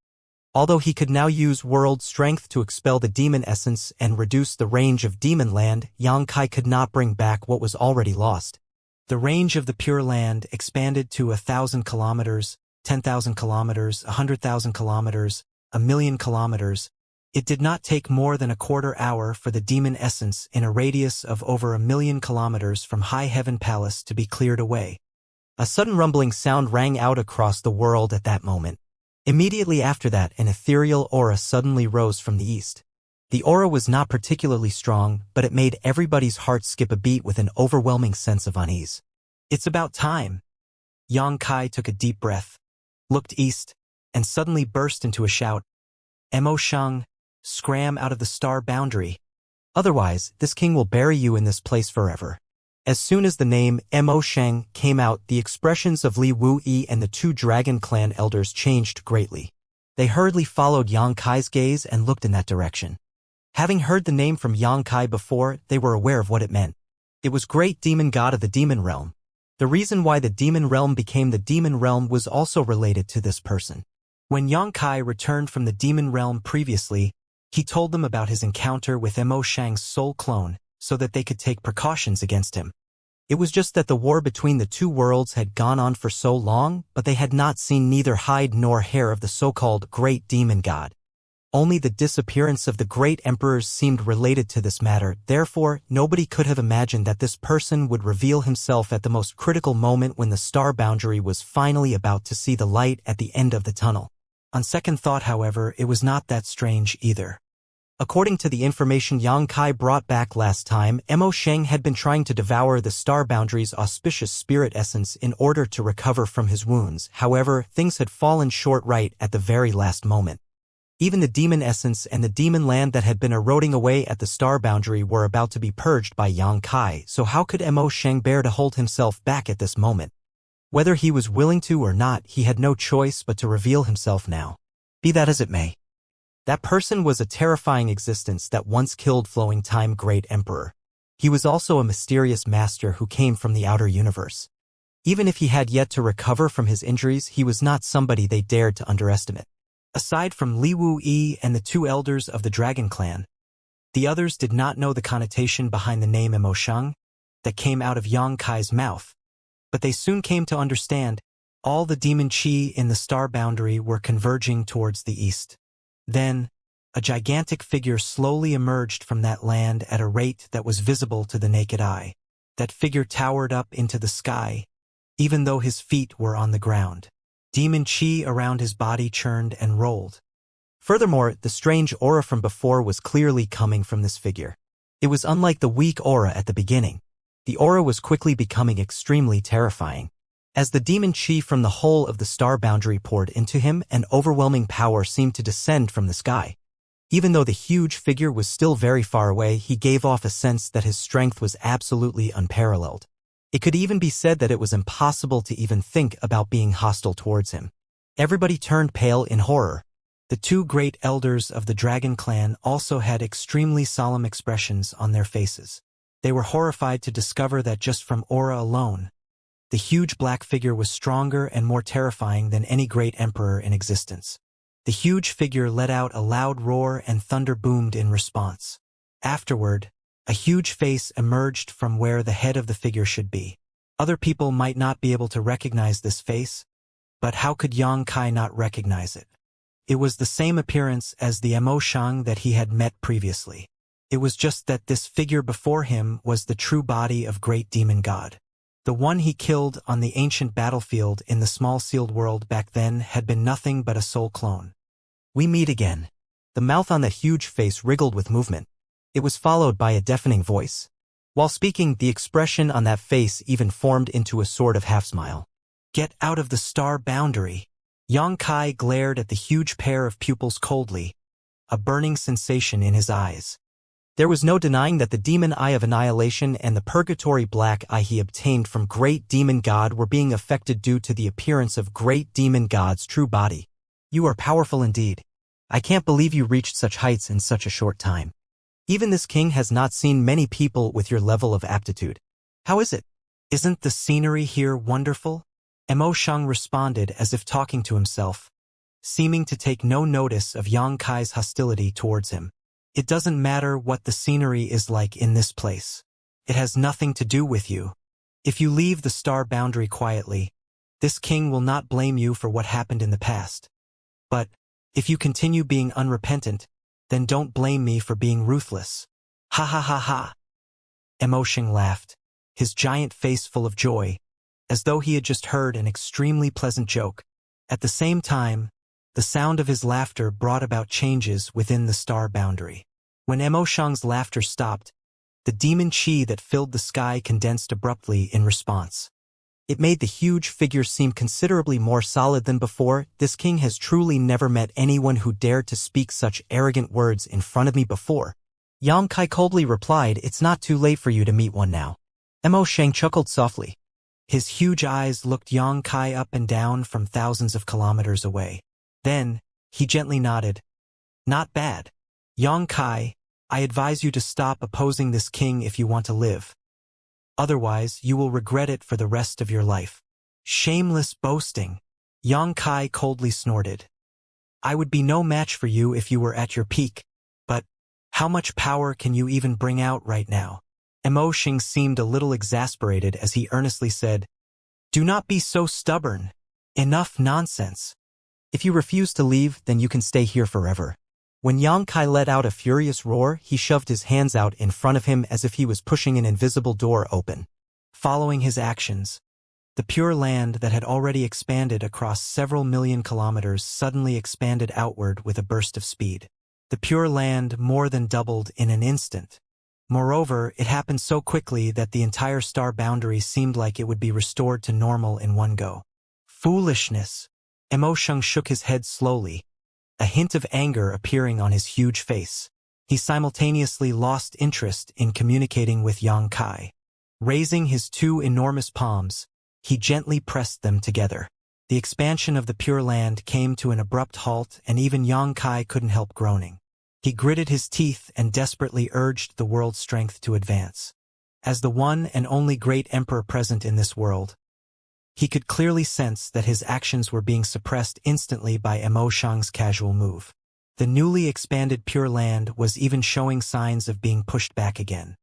Although he could now use world strength to expel the demon essence and reduce the range of demon land, Yang Kai could not bring back what was already lost. The range of the Pure Land expanded to 1,000 kilometers, 10,000 kilometers, 100,000 kilometers, 1,000,000 kilometers. It did not take more than a quarter hour for the demon essence in a radius of over 1,000,000 kilometers from High Heaven Palace to be cleared away. A sudden rumbling sound rang out across the world at that moment. Immediately after that, an ethereal aura suddenly rose from the east. The aura was not particularly strong, but it made everybody's heart skip a beat with an overwhelming sense of unease. "It's about time." Yang Kai took a deep breath, looked east, and suddenly burst into a shout. "Mo Sheng, scram out of the star boundary. Otherwise, this king will bury you in this place forever." As soon as the name Mo Sheng came out, the expressions of Li Wuyi and the two Dragon Clan elders changed greatly. They hurriedly followed Yang Kai's gaze and looked in that direction. Having heard the name from Yang Kai before, they were aware of what it meant. It was great demon god of the demon realm. The reason why the demon realm became the demon realm was also related to this person. When Xianxia returned from the demon realm previously, he told them about his encounter with Mo Shang's soul clone so that they could take precautions against him. It was just that the war between the two worlds had gone on for so long, but they had not seen neither hide nor hair of the so-called great demon god. Only the disappearance of the great emperors seemed related to this matter, therefore nobody could have imagined that this person would reveal himself at the most critical moment when the star boundary was finally about to see the light at the end of the tunnel. On second thought, however, it was not that strange either. According to the information Xianxia brought back last time, Mo Shang had been trying to devour the star boundary's auspicious spirit essence in order to recover from his wounds. However, things had fallen short right at the very last moment. Even the demon essence and the demon land that had been eroding away at the star boundary were about to be purged by Xianxia, so how could Mo Shang bear to hold himself back at this moment? Whether he was willing to or not, he had no choice but to reveal himself now. Be that as it may. That person was a terrifying existence that once killed Flowing Time Great Emperor. He was also a mysterious master who came from the outer universe. Even if he had yet to recover from his injuries, he was not somebody they dared to underestimate. Aside from Li Wu-Yi and the two elders of the Dragon Clan, the others did not know the connotation behind the name Mo Shang that came out of Xianxia's mouth. But they soon came to understand. All the demon chi in the star boundary were converging towards the east. Then, a gigantic figure slowly emerged from that land at a rate that was visible to the naked eye. That figure towered up into the sky, even though his feet were on the ground. Demon chi around his body churned and rolled. Furthermore, the strange aura from before was clearly coming from this figure. It was unlike the weak aura at the beginning. The aura was quickly becoming extremely terrifying. As the demon chi from the whole of the star boundary poured into him, an overwhelming power seemed to descend from the sky. Even though the huge figure was still very far away, he gave off a sense that his strength was absolutely unparalleled. It could even be said that it was impossible to even think about being hostile towards him. Everybody turned pale in horror. The two great elders of the Dragon Clan also had extremely solemn expressions on their faces. They were horrified to discover that just from aura alone, the huge black figure was stronger and more terrifying than any great emperor in existence. The huge figure let out a loud roar and thunder boomed in response. Afterward, a huge face emerged from where the head of the figure should be. Other people might not be able to recognize this face, but how could Xianxia not recognize it? It was the same appearance as the Mo Shang that he had met previously. It was just that this figure before him was the true body of Great Demon God. The one he killed on the ancient battlefield in the small sealed world back then had been nothing but a soul clone. We meet again. The mouth on that huge face wriggled with movement. It was followed by a deafening voice. While speaking, the expression on that face even formed into a sort of half-smile. Get out of the star boundary. Xianxia glared at the huge pair of pupils coldly, a burning sensation in his eyes. There was no denying that the demon eye of annihilation and the purgatory black eye he obtained from Great Demon God were being affected due to the appearance of Great Demon God's true body. You are powerful indeed. I can't believe you reached such heights in such a short time. Even this king has not seen many people with your level of aptitude. How is it? Isn't the scenery here wonderful? Mo Shang responded as if talking to himself, seeming to take no notice of Xianxia's hostility towards him. It doesn't matter what the scenery is like in this place. It has nothing to do with you. If you leave the star boundary quietly, this king will not blame you for what happened in the past. But, if you continue being unrepentant, then don't blame me for being ruthless. Ha ha ha ha. Mo Shang laughed, his giant face full of joy, as though he had just heard an extremely pleasant joke. At the same time, the sound of his laughter brought about changes within the star boundary. When Mo Shang's laughter stopped, the demon chi that filled the sky condensed abruptly in response. It made the huge figure seem considerably more solid than before. This king has truly never met anyone who dared to speak such arrogant words in front of me before. Xianxia coldly replied, it's not too late for you to meet one now. Mo Shang chuckled softly. His huge eyes looked Xianxia up and down from thousands of kilometers away. Then, he gently nodded. Not bad. Xianxia, I advise you to stop opposing this king if you want to live. Otherwise, you will regret it for the rest of your life. Shameless boasting. Yang Kai coldly snorted. I would be no match for you if you were at your peak, but how much power can you even bring out right now? Emotion seemed a little exasperated as he earnestly said, Do not be so stubborn. Enough nonsense. If you refuse to leave, then you can stay here forever. When Yang Kai let out a furious roar, he shoved his hands out in front of him as if he was pushing an invisible door open. Following his actions, the Pure Land that had already expanded across several million kilometers suddenly expanded outward with a burst of speed. The Pure Land more than doubled in an instant. Moreover, it happened so quickly that the entire star boundary seemed like it would be restored to normal in one go. Foolishness. Emosheng shook his head slowly, a hint of anger appearing on his huge face. He simultaneously lost interest in communicating with Yang Kai. Raising his two enormous palms, he gently pressed them together. The expansion of the Pure Land came to an abrupt halt, and even Yang Kai couldn't help groaning. He gritted his teeth and desperately urged the world's strength to advance. As the one and only great emperor present in this world, he could clearly sense that his actions were being suppressed instantly by Emosheng's casual move. The newly expanded Pure Land was even showing signs of being pushed back again.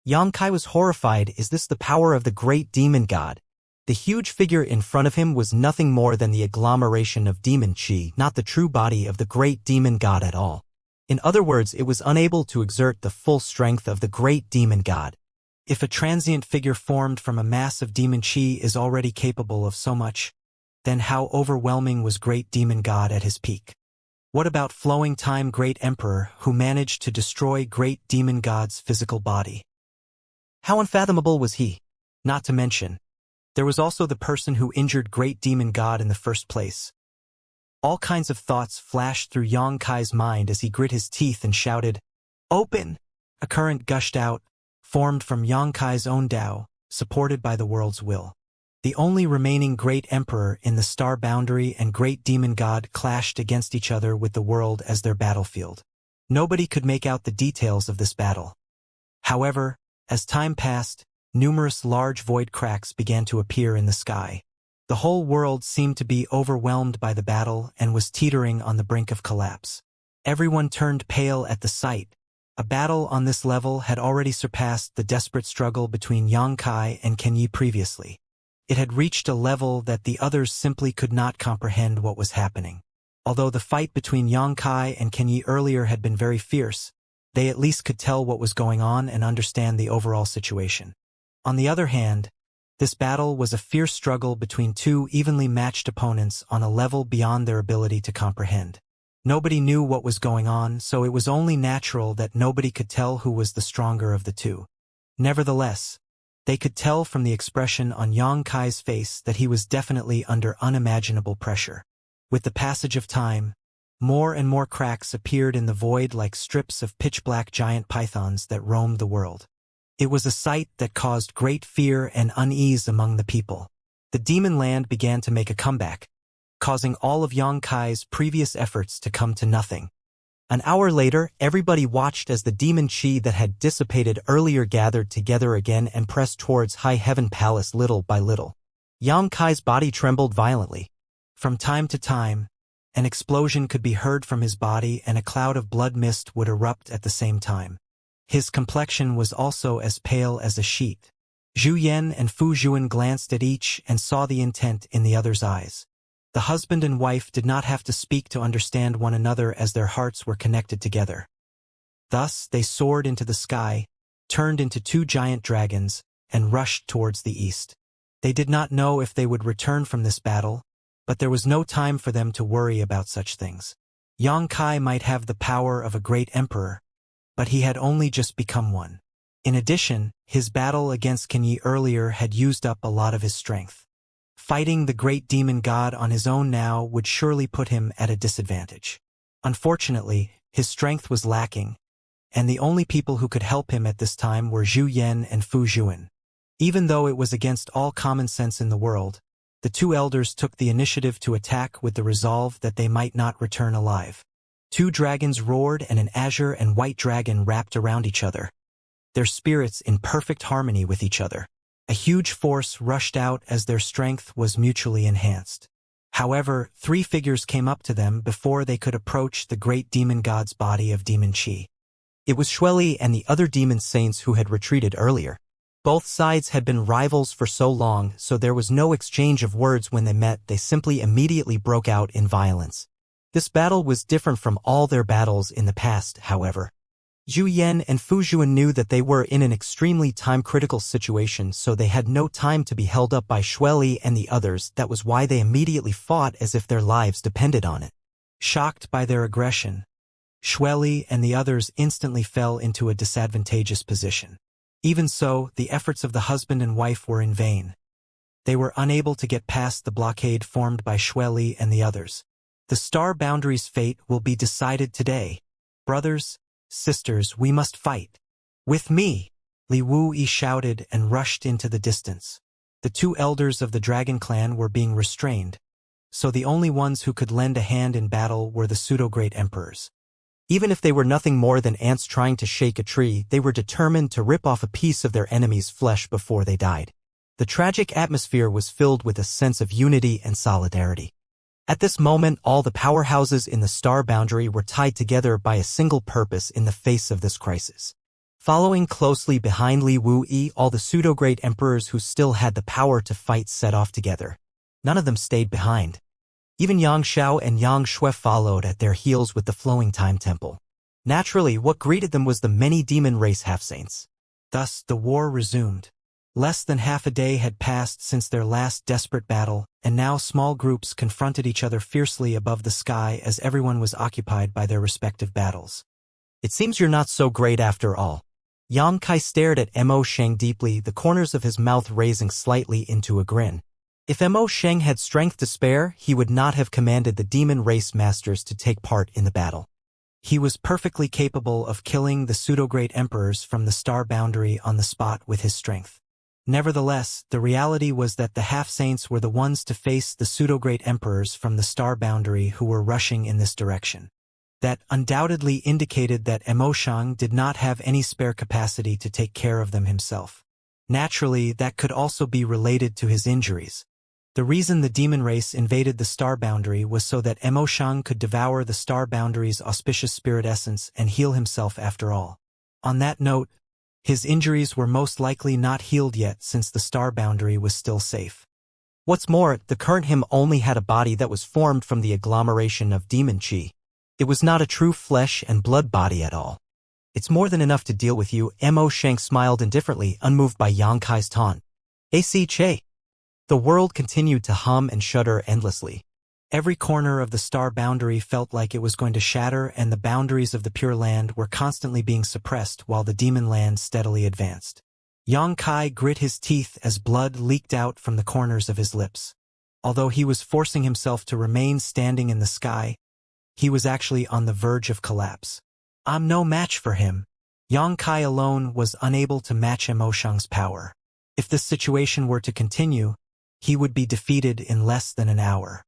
Yang Kai was horrified. Is this the power of the great demon god? The huge figure in front of him was nothing more than the agglomeration of demon chi, not the true body of the great demon god at all. In other words, it was unable to exert the full strength of the great demon god. If a transient figure formed from a mass of demon chi is already capable of so much, then how overwhelming was great demon god at his peak? What about flowing time great emperor who managed to destroy great demon god's physical body? How unfathomable was he? Not to mention, there was also the person who injured great demon god in the first place. All kinds of thoughts flashed through Yang Kai's mind as he grit his teeth and shouted, Open! A current gushed out, formed from Yang Kai's own Tao, supported by the world's will. The only remaining great emperor in the star boundary and great demon god clashed against each other with the world as their battlefield. Nobody could make out the details of this battle. However, as time passed, numerous large void cracks began to appear in the sky. The whole world seemed to be overwhelmed by the battle and was teetering on the brink of collapse. Everyone turned pale at the sight. A battle on this level had already surpassed the desperate struggle between Yang Kai and Kenyi previously. It had reached a level that the others simply could not comprehend what was happening. Although the fight between Yang Kai and Kenyi earlier had been very fierce, they at least could tell what was going on and understand the overall situation. On the other hand, this battle was a fierce struggle between two evenly matched opponents on a level beyond their ability to comprehend. Nobody knew what was going on, so it was only natural that nobody could tell who was the stronger of the two. Nevertheless, they could tell from the expression on Yang Kai's face that he was definitely under unimaginable pressure. With the passage of time, more and more cracks appeared in the void like strips of pitch-black giant pythons that roamed the world. It was a sight that caused great fear and unease among the people. The demon land began to make a comeback, causing all of Yang Kai's previous efforts to come to nothing. An hour later, everybody watched as the demon chi that had dissipated earlier gathered together again and pressed towards High Heaven Palace little by little. Yang Kai's body trembled violently. From time to time, an explosion could be heard from his body and a cloud of blood mist would erupt at the same time. His complexion was also as pale as a sheet. Zhu Yan and Fu Zhuan glanced at each and saw the intent in the other's eyes. The husband and wife did not have to speak to understand one another as their hearts were connected together. Thus, they soared into the sky, turned into two giant dragons, and rushed towards the east. They did not know if they would return from this battle, but there was no time for them to worry about such things. Yang Kai might have the power of a great emperor, but he had only just become one. In addition, his battle against Kenyi earlier had used up a lot of his strength. Fighting the great demon god on his own now would surely put him at a disadvantage. Unfortunately, his strength was lacking, and the only people who could help him at this time were Zhu Yan and Fu Zhuan. Even though it was against all common sense in the world, the two elders took the initiative to attack with the resolve that they might not return alive. Two dragons roared and an azure and white dragon wrapped around each other, their spirits in perfect harmony with each other. A huge force rushed out as their strength was mutually enhanced. However, 3 figures came up to them before they could approach the great demon god's body of demon chi. It was Xueli and the other demon saints who had retreated earlier. Both sides had been rivals for so long, so there was no exchange of words when they met. They simply immediately broke out in violence. This battle was different from all their battles in the past, however. Zhu Yan and Fu Zhuan knew that they were in an extremely time-critical situation, so they had no time to be held up by Xueli and the others. That was why they immediately fought as if their lives depended on it. Shocked by their aggression, Xueli and the others instantly fell into a disadvantageous position. Even so, the efforts of the husband and wife were in vain. They were unable to get past the blockade formed by Xueli and the others. The star boundary's fate will be decided today. Brothers, sisters, we must fight. With me! Li Wuyi shouted and rushed into the distance. The 2 elders of the dragon clan were being restrained, so the only ones who could lend a hand in battle were the pseudo-great emperors. Even if they were nothing more than ants trying to shake a tree, they were determined to rip off a piece of their enemy's flesh before they died. The tragic atmosphere was filled with a sense of unity and solidarity. At this moment, all the powerhouses in the star boundary were tied together by a single purpose in the face of this crisis. Following closely behind Li Wuyi, all the pseudo-great emperors who still had the power to fight set off together. None of them stayed behind. Even Xianxia and Yang Shui followed at their heels with the flowing time temple. Naturally, what greeted them was the many demon race half-saints. Thus, the war resumed. Less than half a day had passed since their last desperate battle, and now small groups confronted each other fiercely above the sky as everyone was occupied by their respective battles. It seems you're not so great after all. Yang Kai stared at Mo Sheng deeply, the corners of his mouth raising slightly into a grin. If Mo Sheng had strength to spare, he would not have commanded the demon race masters to take part in the battle. He was perfectly capable of killing the pseudo-great emperors from the star boundary on the spot with his strength. Nevertheless, the reality was that the half-saints were the ones to face the pseudo-great emperors from the star boundary who were rushing in this direction. That undoubtedly indicated that Mo Sheng did not have any spare capacity to take care of them himself. Naturally, that could also be related to his injuries. The reason the demon race invaded the star boundary was so that Mo Sheng could devour the star boundary's auspicious spirit essence and heal himself after all. On that note, his injuries were most likely not healed yet since the star boundary was still safe. What's more, the current him only had a body that was formed from the agglomeration of demon chi. It was not a true flesh and blood body at all. It's more than enough to deal with you. Mo Sheng smiled indifferently, unmoved by Yang Kai's taunt. AC Che. The world continued to hum and shudder endlessly. Every corner of the star boundary felt like it was going to shatter, and the boundaries of the Pure Land were constantly being suppressed while the demon land steadily advanced. Yang Kai grit his teeth as blood leaked out from the corners of his lips. Although he was forcing himself to remain standing in the sky, he was actually on the verge of collapse. I'm no match for him. Yang Kai alone was unable to match Mo Sheng's power. If this situation were to continue, he would be defeated in less than an hour.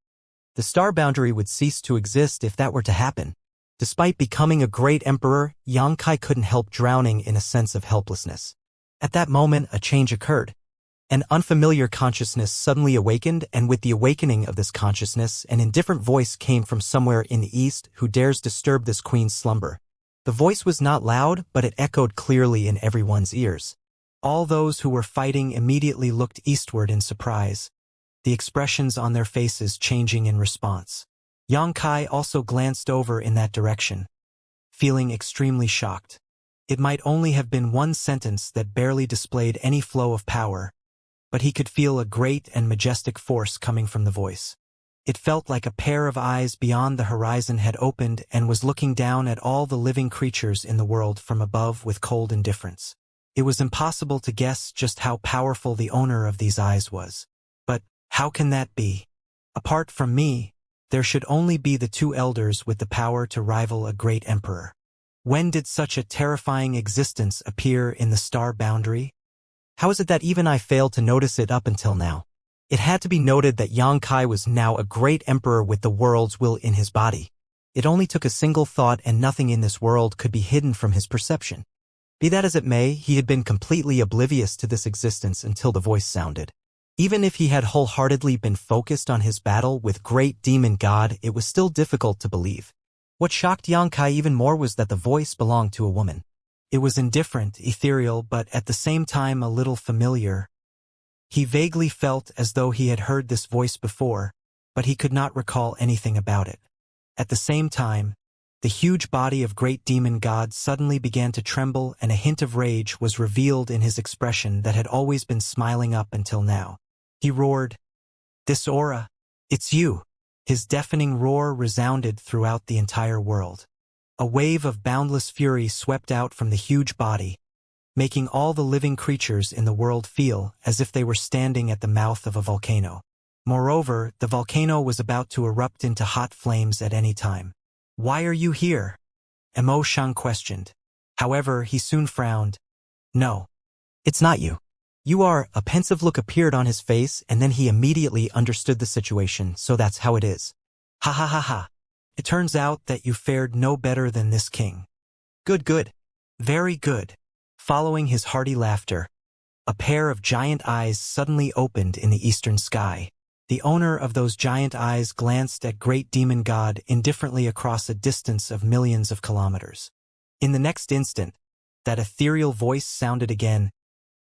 The star boundary would cease to exist if that were to happen. Despite becoming a great emperor, Yang Kai couldn't help drowning in a sense of helplessness. At that moment, a change occurred. An unfamiliar consciousness suddenly awakened, and with the awakening of this consciousness, an indifferent voice came from somewhere in the east. Who dares disturb this queen's slumber? The voice was not loud, but it echoed clearly in everyone's ears. All those who were fighting immediately looked eastward in surprise, the expressions on their faces changing in response. Yang Kai also glanced over in that direction, feeling extremely shocked. It might only have been one sentence that barely displayed any flow of power, but he could feel a great and majestic force coming from the voice. It felt like a pair of eyes beyond the horizon had opened and was looking down at all the living creatures in the world from above with cold indifference. It was impossible to guess just how powerful the owner of these eyes was. But how can that be? Apart from me, there should only be the 2 elders with the power to rival a great emperor. When did such a terrifying existence appear in the star boundary? How is it that even I failed to notice it up until now? It had to be noted that Yang Kai was now a great emperor with the world's will in his body. It only took a single thought, and nothing in this world could be hidden from his perception. Be that as it may, he had been completely oblivious to this existence until the voice sounded. Even if he had wholeheartedly been focused on his battle with great demon god, it was still difficult to believe. What shocked Xianxia even more was that the voice belonged to a woman. It was indifferent, ethereal, but at the same time a little familiar. He vaguely felt as though he had heard this voice before, but he could not recall anything about it. At the same time, the huge body of great demon god suddenly began to tremble, and a hint of rage was revealed in his expression that had always been smiling up until now. He roared, "This aura, it's you!" His deafening roar resounded throughout the entire world. A wave of boundless fury swept out from the huge body, making all the living creatures in the world feel as if they were standing at the mouth of a volcano. Moreover, the volcano was about to erupt into hot flames at any time. "Why are you here?" Xianxia questioned. However, he soon frowned. "No, it's not you. You are." A pensive look appeared on his face, and then he immediately understood the situation, so that's how it is. "Ha ha ha ha. It turns out that you fared no better than this king." "Good, good. Very good." Following his hearty laughter, a pair of giant eyes suddenly opened in the eastern sky. The owner of those giant eyes glanced at great demon god indifferently across a distance of millions of kilometers. In the next instant, that ethereal voice sounded again,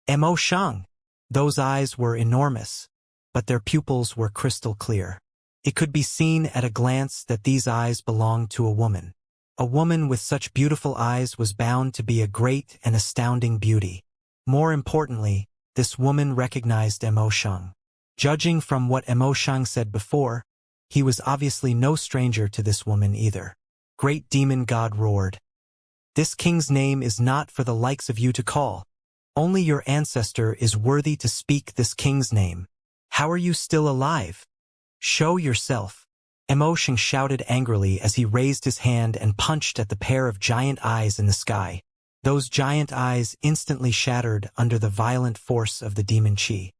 "Xianxia." Those eyes were enormous, but their pupils were crystal clear. It could be seen at a glance that these eyes belonged to a woman. A woman with such beautiful eyes was bound to be a great and astounding beauty. More importantly, this woman recognized Xianxia. Judging from what Xianxia said before, he was obviously no stranger to this woman either. Great demon god roared, "This king's name is not for the likes of you to call. Only your ancestor is worthy to speak this king's name. How are you still alive? Show yourself." Xianxia shouted angrily as he raised his hand and punched at the pair of giant eyes in the sky. Those giant eyes instantly shattered under the violent force of the demon chi.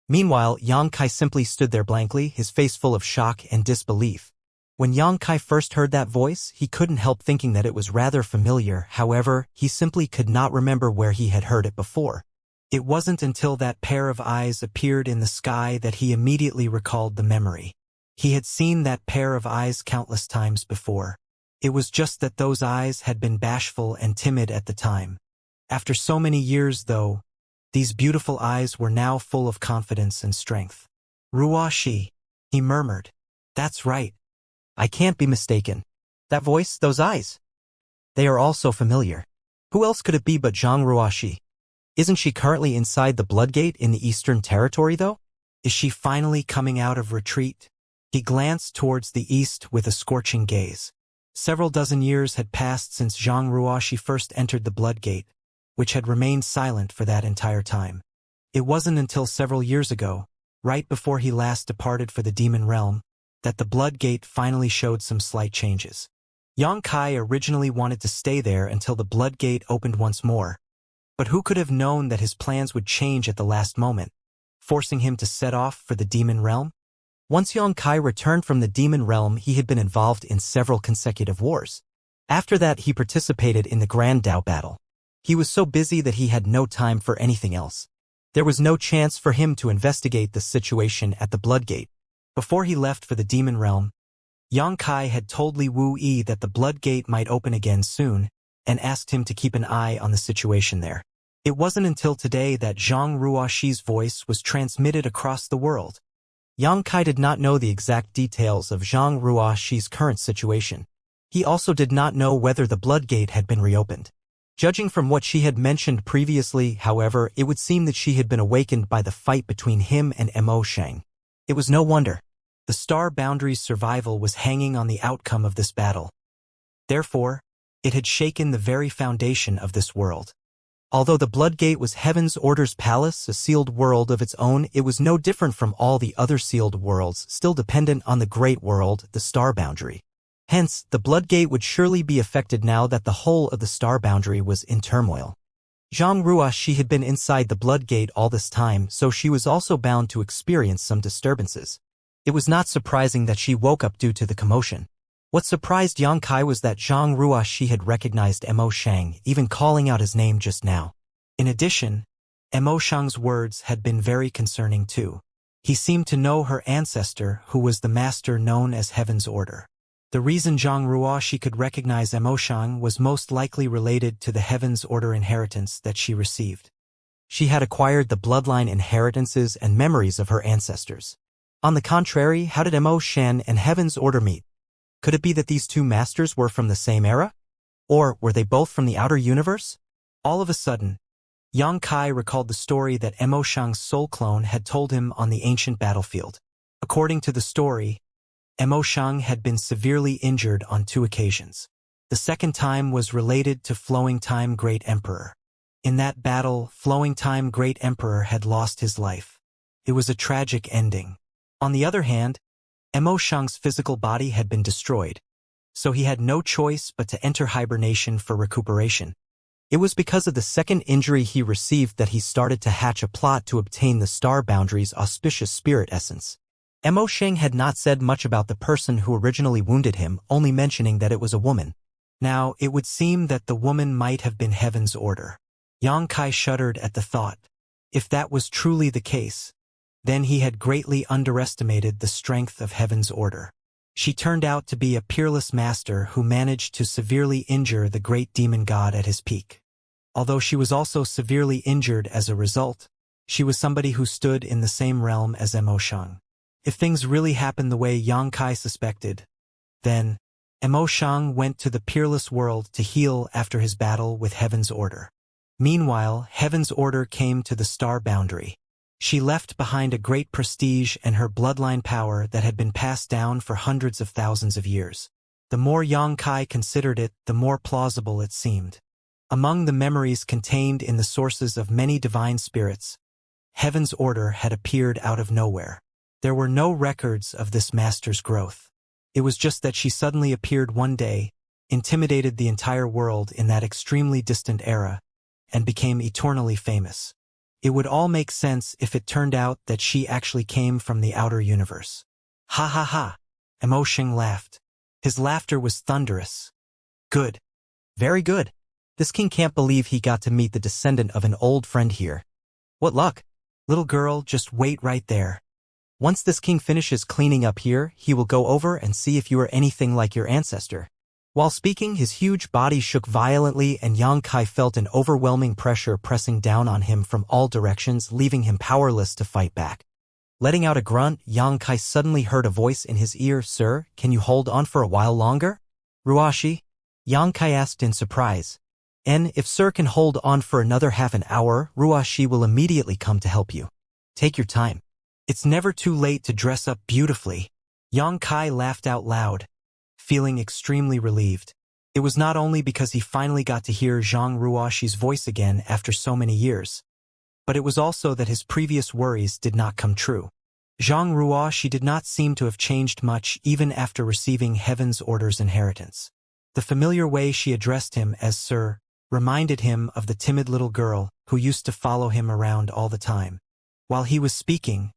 Meanwhile, Xianxia simply stood there blankly, his face full of shock and disbelief. When Xianxia first heard that voice, he couldn't help thinking that it was rather familiar. However, he simply could not remember where he had heard it before. It wasn't until that pair of eyes appeared in the sky that he immediately recalled the memory. He had seen that pair of eyes countless times before. It was just that those eyes had been bashful and timid at the time. After so many years, though, these beautiful eyes were now full of confidence and strength. "Ruoxi," he murmured. "That's right. I can't be mistaken. That voice, those eyes. They are all so familiar. Who else could it be but Zhang Ruoxi? Isn't she currently inside the Bloodgate in the Eastern Territory, though? Is she finally coming out of retreat?" He glanced towards the east with a scorching gaze. Several dozen years had passed since Zhang Ruoxi first entered the Bloodgate, which had remained silent for that entire time. It wasn't until several years ago, right before he last departed for the demon realm, that the Bloodgate finally showed some slight changes. Xianxia originally wanted to stay there until the Bloodgate opened once more, but who could have known that his plans would change at the last moment, forcing him to set off for the demon realm? Once Xianxia returned from the demon realm, he had been involved in several consecutive wars. After that, he participated in the Grand Dao battle. He was so busy that he had no time for anything else. There was no chance for him to investigate the situation at the Bloodgate. Before he left for the demon realm, Xianxia had told Li Wu-Yi that the Bloodgate might open again soon, and asked him to keep an eye on the situation there. It wasn't until today that Zhang Ruoxi's voice was transmitted across the world. Xianxia did not know the exact details of Zhang Ruoxi's current situation. He also did not know whether the Bloodgate had been reopened. Judging from what she had mentioned previously, however, it would seem that she had been awakened by the fight between him and Xianxia. It was no wonder. The Star Boundary's survival was hanging on the outcome of this battle. Therefore, it had shaken the very foundation of this world. Although the Bloodgate was Heaven's Order's palace, a sealed world of its own, it was no different from all the other sealed worlds, still dependent on the Great World, the Star Boundary. Hence, the Bloodgate would surely be affected now that the whole of the Star Boundary was in turmoil. Zhang Ruoxi had been inside the Bloodgate all this time, so she was also bound to experience some disturbances. It was not surprising that she woke up due to the commotion. What surprised Yang Kai was that Zhang Ruoxi had recognized Mo Shang, even calling out his name just now. In addition, Mo Shang's words had been very concerning too. He seemed to know her ancestor, who was the master known as Heaven's Order. The reason Zhang Ruoxi could recognize Mo Shang was most likely related to the Heaven's Order inheritance that she received. She had acquired the bloodline inheritances and memories of her ancestors. On the contrary, how did Mo Shang and Heaven's Order meet? Could it be that these two masters were from the same era? Or were they both from the outer universe? All of a sudden, Yang Kai recalled the story that Mo Shang's soul clone had told him on the ancient battlefield. According to the story, Mo Shang had been severely injured on 2 occasions. The second time was related to Flowing Time Great Emperor. In that battle, Flowing Time Great Emperor had lost his life. It was a tragic ending. On the other hand, Mo Shang's physical body had been destroyed, so he had no choice but to enter hibernation for recuperation. It was because of the second injury he received that he started to hatch a plot to obtain the Star Boundary's auspicious spirit essence. Mo Shang had not said much about the person who originally wounded him, only mentioning that it was a woman. Now, it would seem that the woman might have been Heaven's Order. Yang Kai shuddered at the thought. If that was truly the case, then he had greatly underestimated the strength of Heaven's Order. She turned out to be a peerless master who managed to severely injure the great demon god at his peak. Although she was also severely injured as a result, she was somebody who stood in the same realm as Mo Shang. If things really happened the way Yang Kai suspected, then Mo Shang went to the peerless world to heal after his battle with Heaven's Order. Meanwhile, Heaven's Order came to the Star Boundary. She left behind a great prestige and her bloodline power that had been passed down for hundreds of thousands of years. The more Yang Kai considered it, the more plausible it seemed. Among the memories contained in the sources of many divine spirits, Heaven's Order had appeared out of nowhere. There were no records of this master's growth. It was just that she suddenly appeared one day, intimidated the entire world in that extremely distant era, and became eternally famous. It would all make sense if it turned out that she actually came from the outer universe. Ha ha ha! Mo Shang laughed. His laughter was thunderous. Good. Very good. This king can't believe he got to meet the descendant of an old friend here. What luck! Little girl, just wait right there. Once this king finishes cleaning up here, he will go over and see if you are anything like your ancestor. While speaking, his huge body shook violently and Yang Kai felt an overwhelming pressure pressing down on him from all directions, leaving him powerless to fight back. Letting out a grunt, Yang Kai suddenly heard a voice in his ear. Sir, can you hold on for a while longer? Ruoxi? Yang Kai asked in surprise. And if Sir can hold on for another half an hour, Ruoxi will immediately come to help you. Take your time. It's never too late to dress up beautifully. Yang Kai laughed out loud, feeling extremely relieved. It was not only because he finally got to hear Zhang Ruoxi's voice again after so many years, but it was also that his previous worries did not come true. Zhang Ruoxi did not seem to have changed much even after receiving Heaven's Order's inheritance. The familiar way she addressed him as Sir reminded him of the timid little girl who used to follow him around all the time. While he was speaking,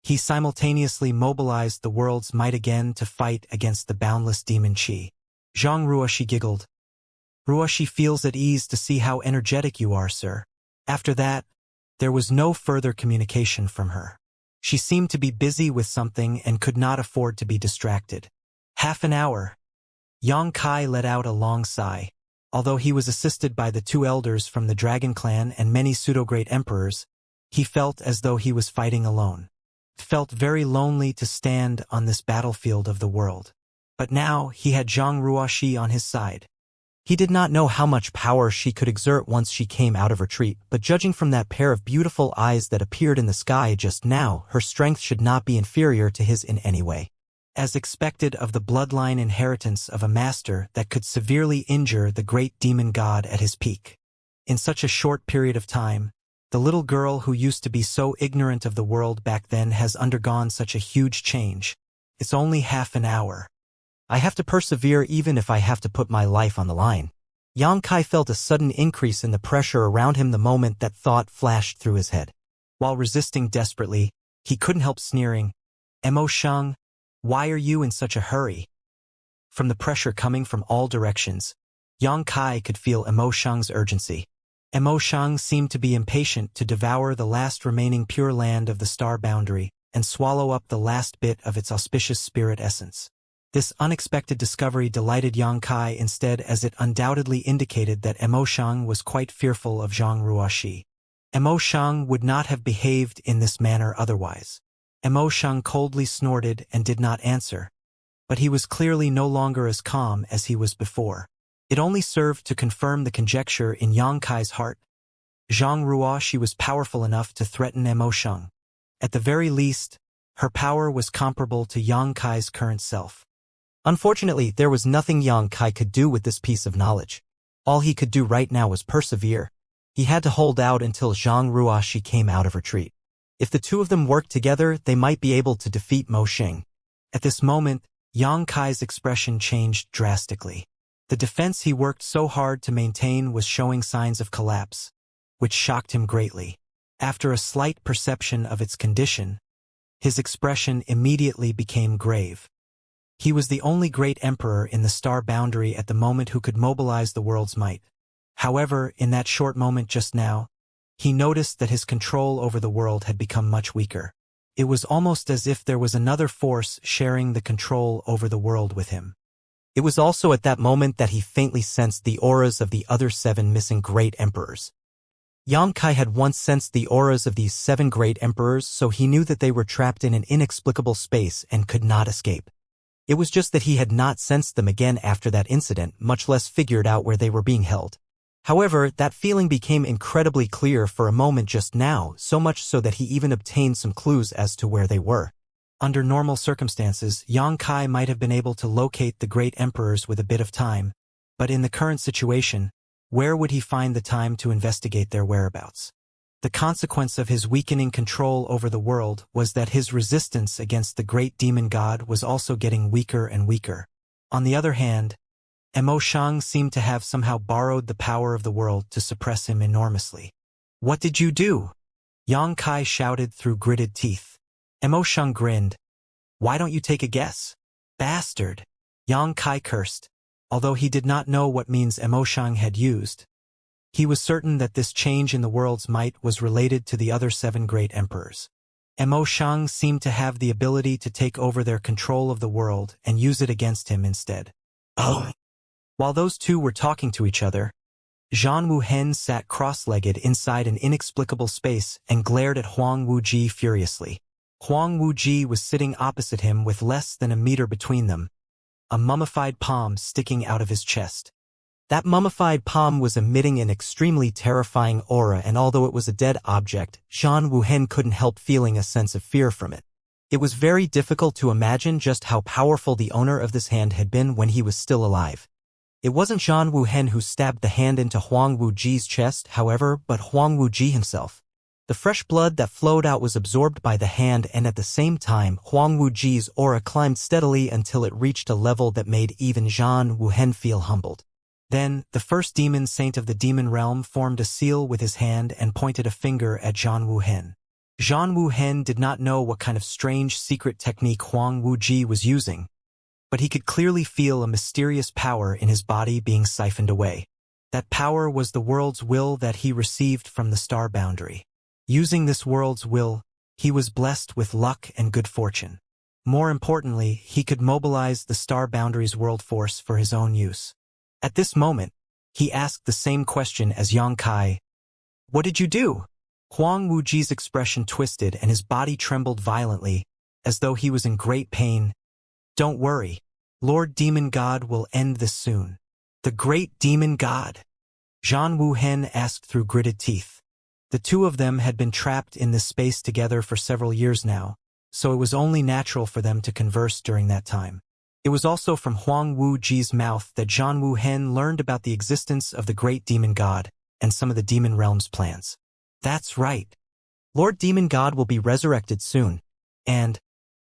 he simultaneously mobilized the world's might again to fight against the boundless demon Qi. Zhang Ruoxi giggled. Ruoxi feels at ease to see how energetic you are, sir. After that, there was no further communication from her. She seemed to be busy with something and could not afford to be distracted. Half an hour. Yang Kai let out a long sigh. Although he was assisted by the 2 elders from the Dragon Clan and many pseudo-great emperors, he felt as though he was fighting alone. It felt very lonely to stand on this battlefield of the world. But now he had Zhang Ruoxi on his side. He did not know how much power she could exert once she came out of retreat, but judging from that pair of beautiful eyes that appeared in the sky just now, her strength should not be inferior to his in any way. As expected of the bloodline inheritance of a master that could severely injure the great demon god at his peak. In such a short period of time, the little girl who used to be so ignorant of the world back then has undergone such a huge change. It's only half an hour. I have to persevere even if I have to put my life on the line. Yang Kai felt a sudden increase in the pressure around him the moment that thought flashed through his head. While resisting desperately, he couldn't help sneering. Mo Shang, why are you in such a hurry? From the pressure coming from all directions, Yang Kai could feel Xiang's urgency. Xiang seemed to be impatient to devour the last remaining pure land of the star boundary and swallow up the last bit of its auspicious spirit essence. This unexpected discovery delighted Yang Kai instead, as it undoubtedly indicated that Xiang was quite fearful of Zhang Ruoxi. Xiang would not have behaved in this manner otherwise. Xiang coldly snorted and did not answer, but he was clearly no longer as calm as he was before. It only served to confirm the conjecture in Yang Kai's heart. Zhang Ruoxi was powerful enough to threaten Xiang. At the very least, her power was comparable to Yang Kai's current self. Unfortunately, there was nothing Yang Kai could do with this piece of knowledge. All he could do right now was persevere. He had to hold out until Zhang Ruoxi came out of retreat. If the two of them worked together, they might be able to defeat Mo Xing. At this moment, Yang Kai's expression changed drastically. The defense he worked so hard to maintain was showing signs of collapse, which shocked him greatly. After a slight perception of its condition, his expression immediately became grave. He was the only great emperor in the star boundary at the moment who could mobilize the world's might. However, in that short moment just now, he noticed that his control over the world had become much weaker. It was almost as if there was another force sharing the control over the world with him. It was also at that moment that he faintly sensed the auras of the other 7 missing great emperors. Yang Kai had once sensed the auras of these 7 great emperors, so he knew that they were trapped in an inexplicable space and could not escape. It was just that he had not sensed them again after that incident, much less figured out where they were being held. However, that feeling became incredibly clear for a moment just now, so much so that he even obtained some clues as to where they were. Under normal circumstances, Yang Kai might have been able to locate the great emperors with a bit of time, but in the current situation, where would he find the time to investigate their whereabouts? The consequence of his weakening control over the world was that his resistance against the great demon god was also getting weaker and weaker. On the other hand, Xiang seemed to have somehow borrowed the power of the world to suppress him enormously. "What did you do?" Yang Kai shouted through gritted teeth. Xiang grinned. "Why don't you take a guess?" "Bastard!" Yang Kai cursed. Although he did not know what means Xiang had used, he was certain that this change in the world's might was related to the other 7 great emperors. Xiang seemed to have the ability to take over their control of the world and use it against him instead. "Oh!" While those two were talking to each other, Zhan Wuhen sat cross-legged inside an inexplicable space and glared at Huang Wuji furiously. Huang Wuji was sitting opposite him with less than a meter between them, a mummified palm sticking out of his chest. That mummified palm was emitting an extremely terrifying aura, and although it was a dead object, Zhan Wuhen couldn't help feeling a sense of fear from it. It was very difficult to imagine just how powerful the owner of this hand had been when he was still alive. It wasn't Zhan Wuhen who stabbed the hand into Huang Wuji's chest, however, but Huang Wuji himself. The fresh blood that flowed out was absorbed by the hand, and at the same time, Huang Wuji's aura climbed steadily until it reached a level that made even Zhan Wuhen feel humbled. Then, the first demon saint of the demon realm formed a seal with his hand and pointed a finger at Zhan Wuhen. Zhan Wuhen did not know what kind of strange secret technique Huang Wuji was using, but he could clearly feel a mysterious power in his body being siphoned away. That power was the world's will that he received from the star boundary. Using this world's will, he was blessed with luck and good fortune. More importantly, he could mobilize the star boundary's world force for his own use. At this moment, he asked the same question as Yang Kai. "What did you do?" Huang Wuji's expression twisted and his body trembled violently, as though he was in great pain. "Don't worry. Lord Demon God will end this soon." "The great demon god?" Zhan Wuhen asked through gritted teeth. The two of them had been trapped in this space together for several years now, so it was only natural for them to converse during that time. It was also from Huang Wuji's mouth that Zhan Wuhen learned about the existence of the great demon god and some of the demon realm's plans. "That's right. Lord Demon God will be resurrected soon, and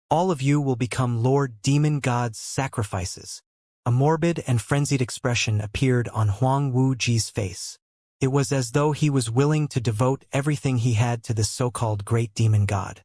all of you will become Lord Demon God's sacrifices." A morbid and frenzied expression appeared on Huang Wuji's face. It was as though he was willing to devote everything he had to this so-called great demon god.